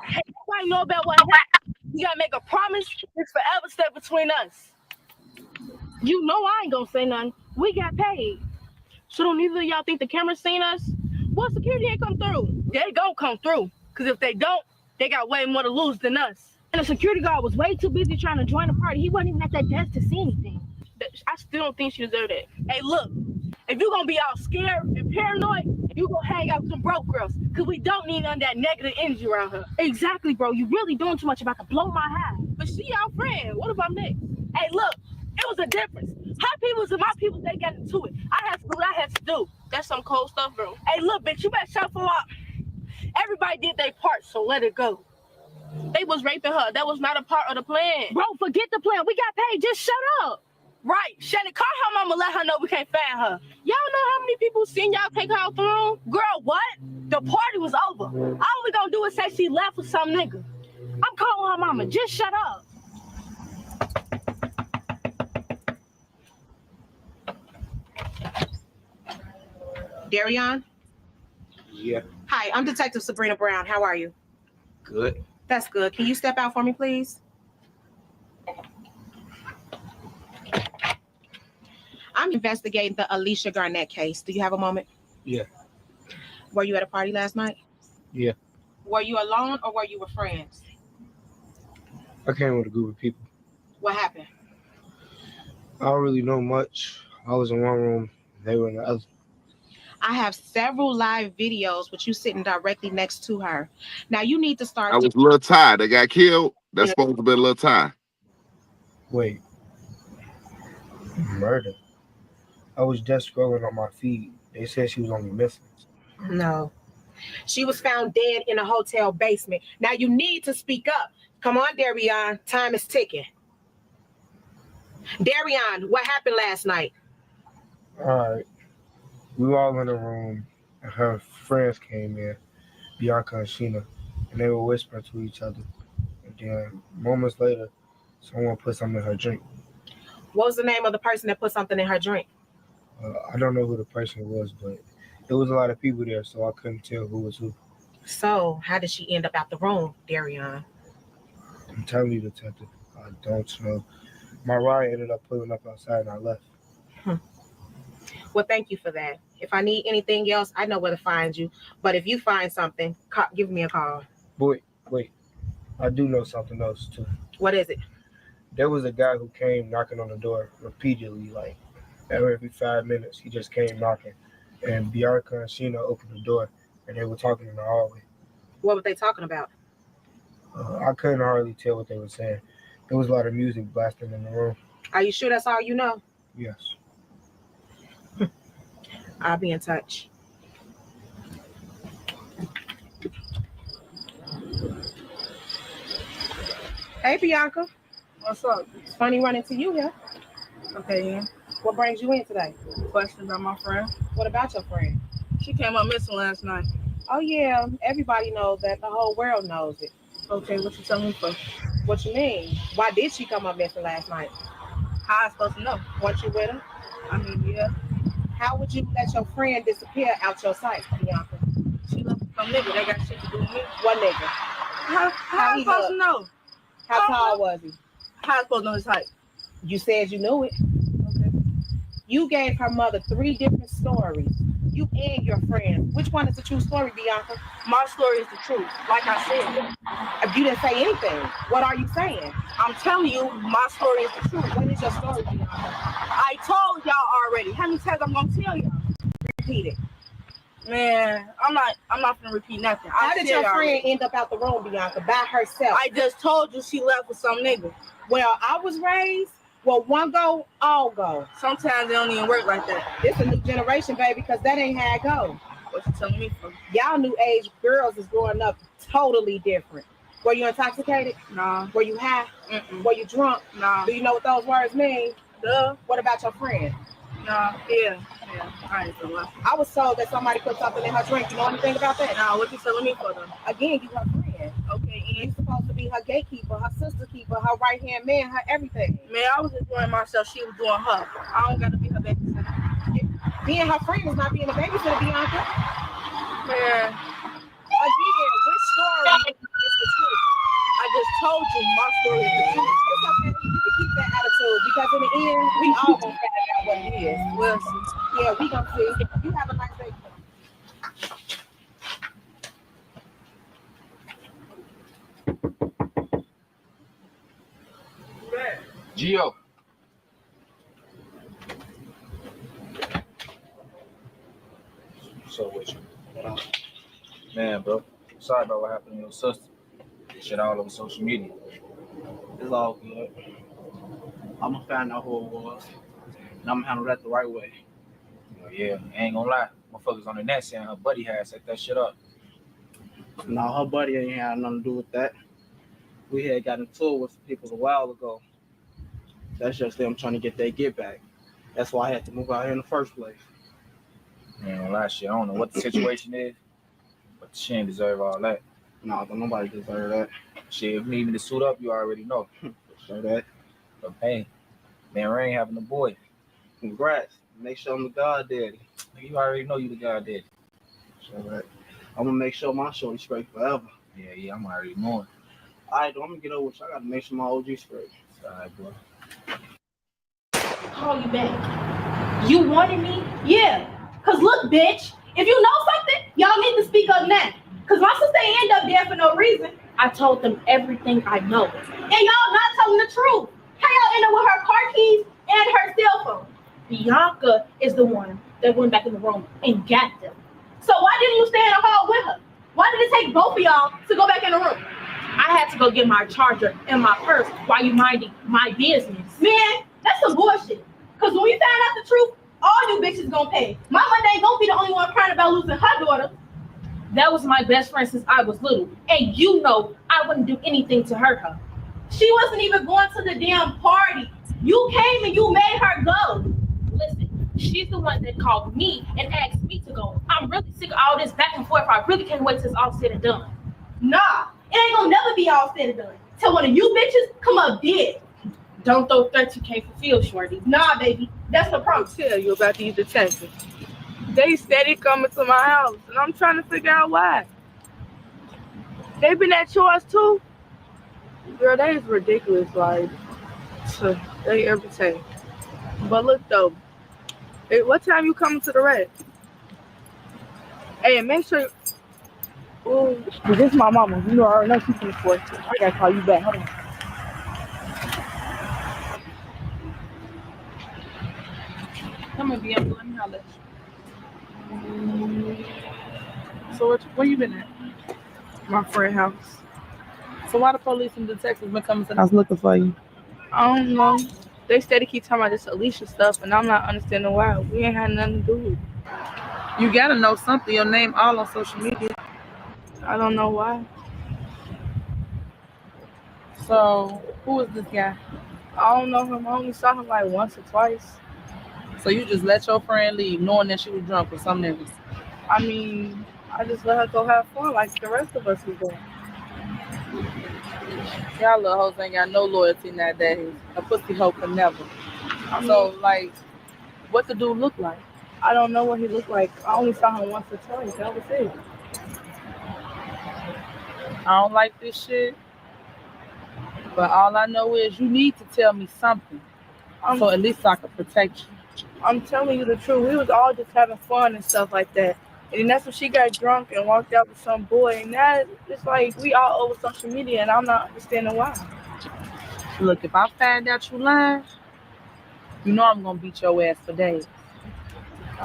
hey, nobody know about what happened. We gotta make a promise. It's forever step between us. You know I ain't gonna say nothing. We got paid. So don't neither of y'all think the camera's seen us? Well, security ain't come through. They gon' come through. Cause if they don't, they got way more to lose than us. And the security guard was way too busy trying to join the party. He wasn't even at that desk to see anything. I still don't think she deserved it. Hey, look, If you're gonna be all scared and paranoid, you gonna hang out with some broke girls. Cause we don't need none of that negative energy around her. Exactly, bro. You really doing too much if I could blow my high. But she our friend. What about next? Hey, look, it was a difference. Her peoples and my people, they got into it. I had to do what I had to do. That's some cold stuff, bro. Hey, look, bitch, you better shut for up. Everybody did their part, so let it go. They was raping her. That was not a part of the plan. Bro, forget the plan. We got paid. Just shut up. Right. Shannon, call her mama, let her know we can't find her. Y'all know how many people seen y'all take her out the room? Girl, what? The party was over. All we gonna do is say she left with some nigga. I'm calling her mama. Just shut up. Darion? Yeah, Hi, I'm Detective Sabrina Brown. How are you? good. That's good. Can you step out for me, please? I'm investigating the Alicia Garnett case. Do you have a moment? Yeah, Were you at a party last night? yeah. Were you alone or were you with friends? I came with a group of people. What happened? I don't really know much. I was in one room, they were in the other. I have several live videos with you sitting directly next to her. Now you need to start. I was Lil Ty that got killed. That's supposed to be Lil Ty. Wait, murder? I was just scrolling on my feed. They said she was only missing. No. She was found dead in a hotel basement. Now you need to speak up. Come on, Darion. Time is ticking. Darion, what happened last night? All right. We were all in a room, and her friends came in, Bianca and Sheena, and they were whispering to each other. And then moments later, someone put something in her drink. What was the name of the person that put something in her drink? I don't know who the person was, but there was a lot of people there, so I couldn't tell who was who. So, how did she end up out the room, Darion? I'm telling you, Detective, I don't know. My ride ended up pulling up outside and I left. Well, thank you for that. If I need anything else, I know where to find you. But if you find something, give me a call. Wait. I do know something else, too. What is it? There was a guy who came knocking on the door repeatedly, like every 5 minutes. He just came knocking. And Bianca and Sheena opened the door, and they were talking in the hallway. What were they talking about? I couldn't hardly tell what they were saying. There was a lot of music blasting in the room. Are you sure that's all you know? Yes. I'll be in touch. Hey, Bianca. What's up? It's funny running to you here. Okay, yeah. What brings you in today? Question about my friend. What about your friend? She came up missing last night. Oh, yeah. Everybody knows that. The whole world knows it. Okay, what you telling me for? What you mean? Why did she come up missing last night? How I supposed to know? Weren't you with her? I mean, yeah. How would you let your friend disappear out your sight, Bianca? She left with some nigga. They got shit to do with me. What nigga? How I supposed to know? How tall was he? How I supposed to know his height? You said you knew it. Okay. You gave her mother 3 different stories. You and your friend. Which one is the true story, Bianca? My story is the truth. Like I said. You didn't say anything. What are you saying? I'm telling you, my story is the truth. What is your story, Bianca? I told y'all already. How many times I'm gonna tell y'all? Repeat it. Man, I'm not gonna repeat nothing. How did your friend end up out the room, Bianca, by herself? I just told you she left with some nigga. Well, I was raised, well, one go, all go. Sometimes it don't even work like that. It's a new generation, baby, because that ain't how it go. What you telling me for? Y'all new age girls is growing up totally different. Were you intoxicated? Nah. Were you high? Mm-mm. Were you drunk? Nah. Do you know what those words mean? Duh. What about your friend? Nah. Yeah. I ain't gonna lie. I was told that somebody put something in her drink. You know anything about that? Nah, what you telling me for though? Again, you her friend. Okay, and you supposed to be her gatekeeper, her sister keeper, her right hand man, her everything. Man, I was enjoying myself. She was doing her. I don't gotta be her babysitter. Being her friend is not being a babysitter, Bianca. Man. Again, which story is the truth? I just told you my story is the truth. It's okay. You can keep that attitude because in the end, we all gonna find out what it is. We'll see. Yeah, we gonna see. You have a nice day. Gio. So with you. Man, bro. Sorry about what happened to your sister. Shit all over social media. It's all good. I'm gonna find out who it was, and I'm gonna handle that the right way. Yeah, I ain't gonna lie. Motherfuckers on the net saying her buddy had set that shit up. No, her buddy ain't had nothing to do with that. We had gotten into it with some people a while ago. That's just them trying to get their get back. That's why I had to move out here in the first place. I ain't gonna lie, shit. I don't know what the situation is, but she ain't deserve all that. No, don't nobody deserve that. Shit, if you need me to suit up, you already know. Show that. But hey, man, Rain having a boy. Congrats. Make sure I'm the god daddy. You already know you the god daddy. Show that. I'm gonna make sure my shorty straight forever. Yeah, I'm already knowing. Alright, I'm gonna get over with you. I gotta make sure my OG straight. Alright, boy. Call you back. You wanted me? Yeah. Cause look, bitch, if you know something, y'all need to speak up now. Cause my sister ain't end up there for no reason. I told them everything I know. And y'all not telling the truth. How y'all end up with her car keys and her cell phone? Bianca is the one that went back in the room and got them. So why didn't you stay in the hall with her? Why did it take both of y'all to go back in the room? I had to go get my charger and my purse while you minding my business. Man, that's some bullshit. Cause when we find out the truth, all you bitches gonna pay. My mother ain't gonna be the only one crying about losing her daughter. That was my best friend since I was little. And you know I wouldn't do anything to hurt her. She wasn't even going to the damn party. You came and you made her go. Listen, she's the one that called me and asked me to go. I'm really sick of all this back and forth. I really can't wait till it's all said and done. Nah, it ain't gonna never be all said and done. Till one of you bitches come up dead. Don't throw 13K for field, shorty. Nah, baby, that's the problem. Tell you about these detectives. They steady coming to my house, and I'm trying to figure out why. They been at yours too? Girl, that is ridiculous, like, they irritate. But look though, what time you coming to the red? Hey, and make sure, ooh, this is my mama. You know I already know she's in the force. I gotta call you back, hold on. Come on, Bianca, let me holler at you. So where you been at? My friend's house. So why the police and detectives been coming to the house looking for you? I don't know. They steady keep talking about this Alicia stuff, and I'm not understanding why. We ain't had nothing to do with it. You gotta know something. Your name all on social media. I don't know why. So who is this guy? I don't know him. I only saw him like once or twice. So you just let your friend leave knowing that she was drunk with some niggas? I mean, I just let her go have fun like the rest of us was doing. Y'all little hoes ain't got no loyalty nowadays. A pussy hoe can never. So, like, what the dude look like? I don't know what he looked like. I only saw him once or twice. That was it. I don't like this shit. But all I know is you need to tell me something. So at least I can protect you. I'm telling you the truth. We was all just having fun and stuff like that. And that's when she got drunk and walked out with some boy. And now it's like we all over social media and I'm not understanding why. Look, if I find out you lying, you know I'm going to beat your ass for days.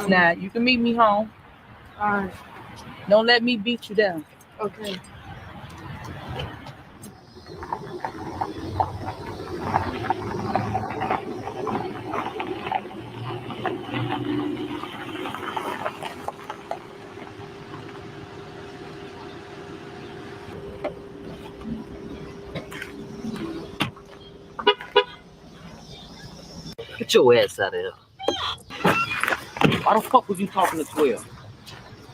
Now, you can meet me home. All right. Don't let me beat you down. Okay. Get your ass out of here. Why the fuck was you talking to 12?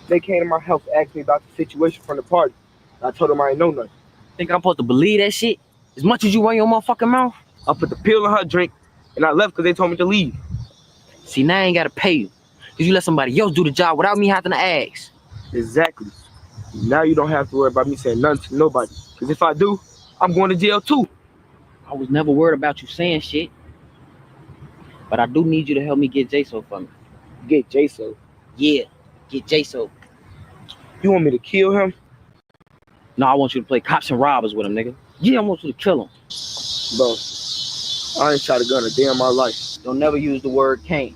They came to my house and asked me about the situation from the party. I told them I ain't know nothing. Think I'm supposed to believe that shit? As much as you run your motherfucking mouth? I put the pill in her drink and I left because they told me to leave. See, now I ain't gotta pay you. Because you let somebody else do the job without me having to ask. Exactly. Now you don't have to worry about me saying nothing to nobody. Because if I do, I'm going to jail too. I was never worried about you saying shit. But I do need you to help me get J-So for me. Get J-So? Yeah, get J-So. You want me to kill him? No, I want you to play cops and robbers with him, nigga. Yeah, I want you to kill him. Bro, I ain't shot a gun a day in my life. Don't never use the word can't.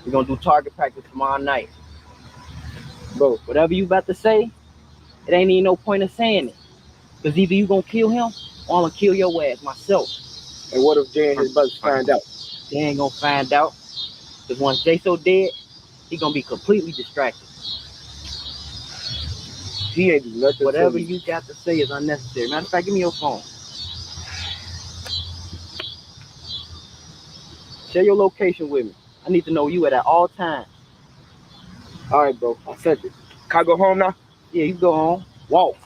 We're gonna do target practice tomorrow night. Bro, whatever you about to say, it ain't even no point of saying it. Because either you gonna kill him or I'm gonna kill your ass myself. And what if Jay and his brothers find out? They ain't gonna find out. Because once Jay so dead, he gonna be completely distracted. He ain't do nothing. Whatever you got to say is unnecessary. Matter of fact, give me your phone. Share your location with me. I need to know you at all times. All right, bro. I sent it. Can I go home now? Yeah, you go home. Walk.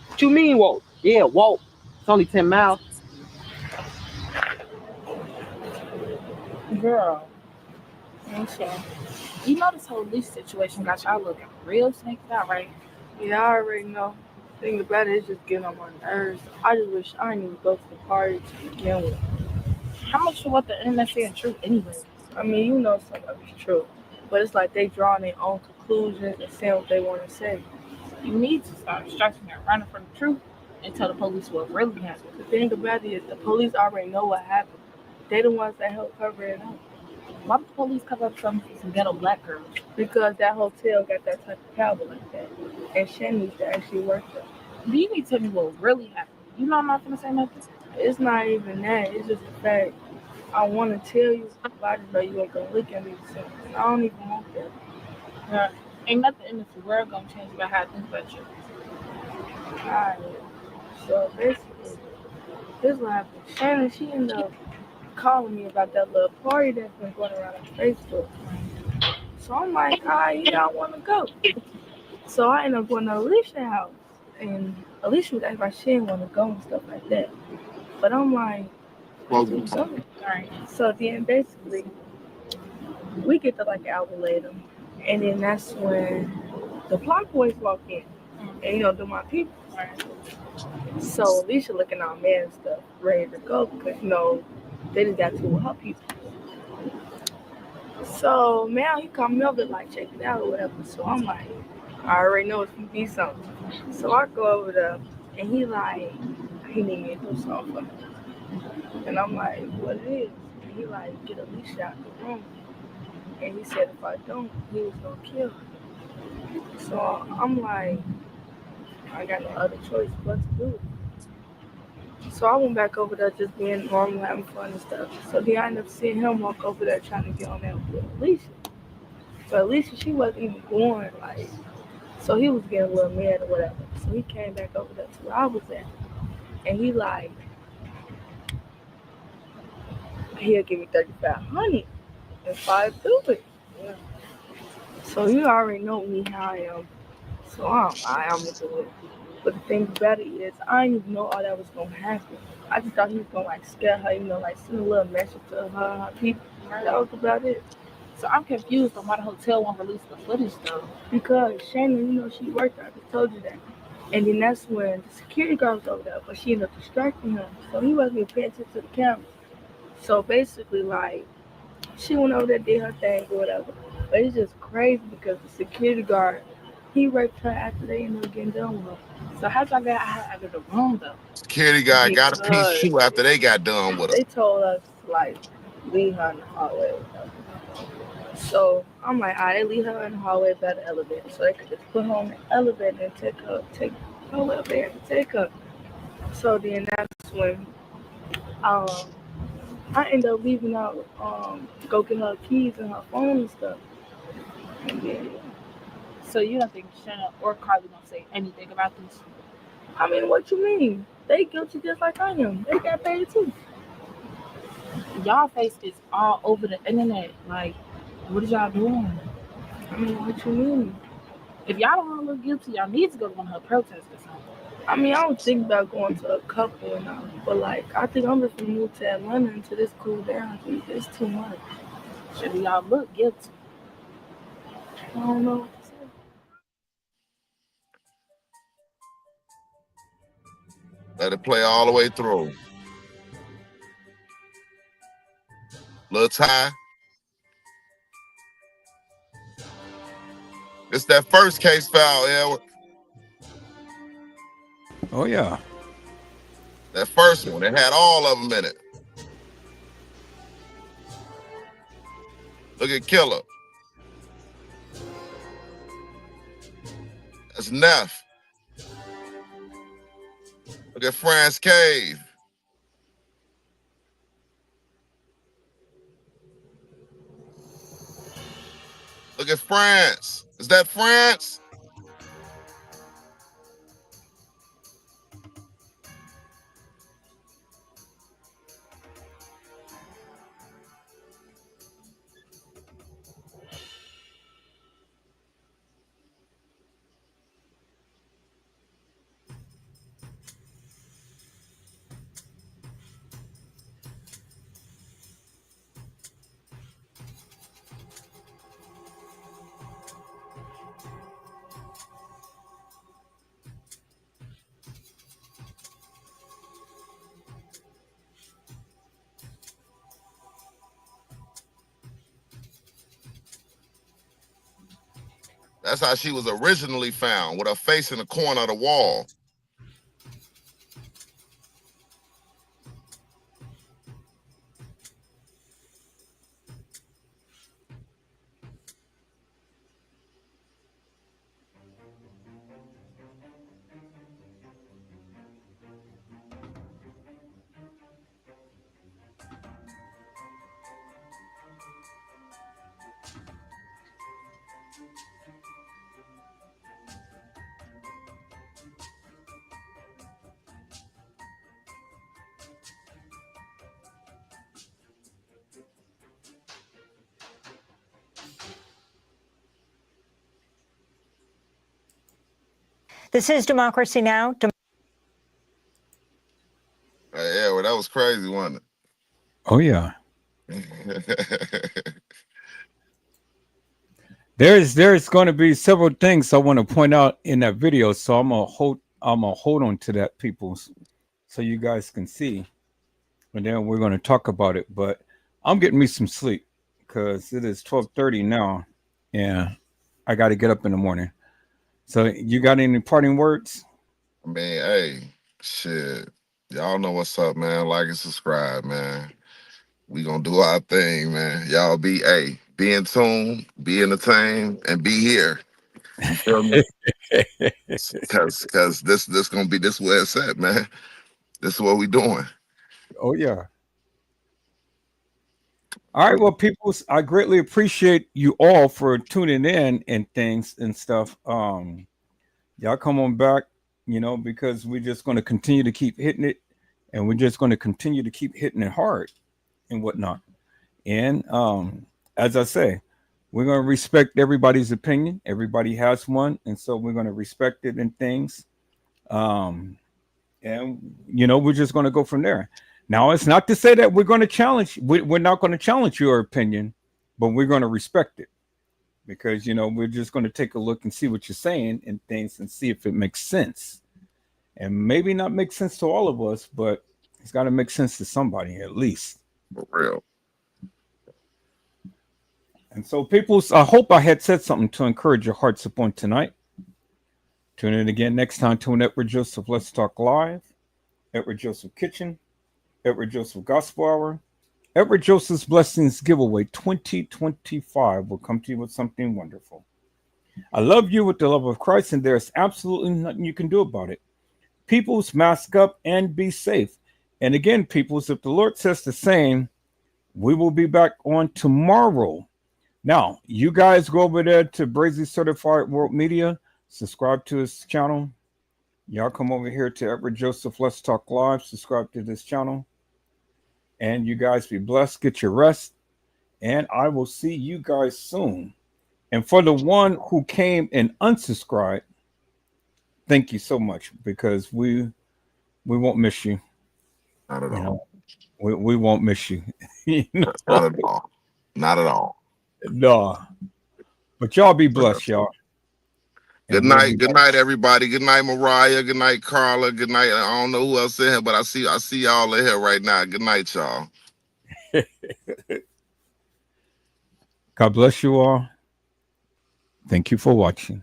What you mean walk? Yeah, walk. It's only 10 miles. Girl, okay. You know this whole lease situation got y'all looking real snaked out, right? Yeah, I already know. The thing about it is just getting on my nerves. I just wish I didn't even go to the party to begin with. How much of what the internet saying true anyway? I mean, you know some of it's true. But it's like they drawing their own conclusions and saying what they want to say. You need to stop distracting and running from the truth and tell the police what really happened. The thing about it is the police already know what happened. They the ones that help cover it up. Why would the police cover up some ghetto black girls? Because that hotel got that type of power like that. And Shen needs to actually work there. Do you need to tell me what really happened? You know I'm not gonna say nothing. It's not even that. It's just the fact I want to tell you, but I just know you ain't gonna look at me the same. I don't even want that. Yeah. Ain't nothing in this world gonna change about how I think about you. Alright. So basically, this is what happened. Shannon, she ended up calling me about that little party that's been going around on Facebook. So I'm like, alright, yeah, I want to go. So I ended up going to Alicia's house. And Alicia was acting like she didn't want to go and stuff like that. But I'm like, let's do something. Alright. So then basically, we get to like an hour later. And then that's when the block boys walk in. And you know, do my people. So Alicia looking all mad and stuff, ready to go because you know they just got two of her people. So now he called me over to like check it out or whatever. So I'm like, I already know it's gonna be something. So I go over there and he like, he need me to do something for me. And I'm like, what it is? And he like, get Alicia out the room. And he said if I don't, he was gonna kill her. So I'm like, I got no other choice but to do it. So I went back over there just being normal, having fun and stuff. So then I ended up seeing him walk over there trying to get on there with Alicia. But Alicia, she wasn't even going, like, so he was getting a little mad or whatever. So he came back over there to where I was at. And he like, he'll give me $3,500 if I do it. Yeah. So you already know me how I am. So I'm gonna do it. But the thing about it is, I didn't even know all that was gonna happen. I just thought he was gonna like scare her, you know, like send a little message to her people. That was about it. So I'm confused on why the hotel won't release the footage though. Because Shannon, you know, she worked there. I just told you that. And then that's when the security guard was over there, but she ended up distracting him. So he wasn't even paying attention to the camera. So basically, like, she went over there, did her thing or whatever. But it's just crazy because the security guard, he raped her after they ended up getting done with her. So how'd y'all get out of the room though? Security guy got a piece too after they got done with her. They told us to like leave her in the hallway. So I'm like, they leave her in the hallway by the elevator. So they could just put her on the elevator and take her up there and take her. So then that's when I ended up leaving out, go get her keys and her phone and stuff. And then, so you don't think Shannon or Carly gonna say anything about this? I mean, what you mean? They guilty just like I am. They got paid too. Y'all face is all over the internet. Like, what is y'all doing? I mean, what you mean? If y'all don't want to look guilty, y'all need to go to one of her protests or something. I mean, I don't think about going to a couple and all, but like, I think I'm just gonna move to Atlanta until this cool down. It's too much. Should y'all look guilty? I don't know what to say. Let it play all the way through. Little Ty. It's that first case file, Edward. Oh, yeah. That first one, it had all of them in it. Look at Killer. That's Neff. Look at France Cave. Look at France. Is that France? That's how she was originally found, with her face in the corner of the wall. This is Democracy Now! Yeah, well, that was crazy, wasn't Oh yeah. it? There's going to be several things I want to point out in that video, so I'm gonna hold on to that, people, so you guys can see, and then we're going to talk about it. But I'm getting me some sleep because it is 12:30 now, and I got to get up in the morning. So you got any parting words? I mean, hey, shit. Y'all know what's up, man. Like and subscribe, man. We gonna do our thing, man. Y'all be in tune, be entertained, and be here. You feel me? Cause this gonna be this where it's at, man. This is what we doing. Oh yeah. All right, well, people, I greatly appreciate you all for tuning in and things and stuff. Y'all come on back, because we're just going to continue to keep hitting it, and we're just going to continue to keep hitting it hard and whatnot. And as I say, we're going to respect everybody's opinion. Everybody has one, and so we're going to respect it and things. And we're just going to go from there. Now, it's not to say that we're going to challenge. We're not going to challenge your opinion, but we're going to respect it, because we're just going to take a look and see what you're saying and things and see if it makes sense. And maybe not make sense to all of us, but it's got to make sense to somebody at least. For real. And so, people, I hope I had said something to encourage your hearts upon tonight. Tune in again next time to an Edward Joseph Let's Talk Live, Edward Joseph Kitchen, Edward Joseph Gospel Hour, Edward Joseph's Blessings Giveaway 2025 will come to you with something wonderful. I love you with the love of Christ, and there's absolutely nothing you can do about it. Peoples, mask up and be safe. And again, peoples, if the Lord says the same, we will be back on tomorrow. Now, you guys go over there to Brazy Certified World Media, subscribe to his channel. Y'all come over here to Edward Joseph Let's Talk Live, subscribe to this channel. And you guys be blessed, get your rest, and I will see you guys soon. And for the one who came and unsubscribed, thank you so much, because we won't miss you. Not at all. We won't miss you. Not at all. Not at all. No. But y'all be blessed, y'all. Good night. Good night, everybody. Good night, Mariah. Good night, Carla. Good night. I don't know who else in here, but I see y'all in here right now. Good night, y'all. God bless you all. Thank you for watching.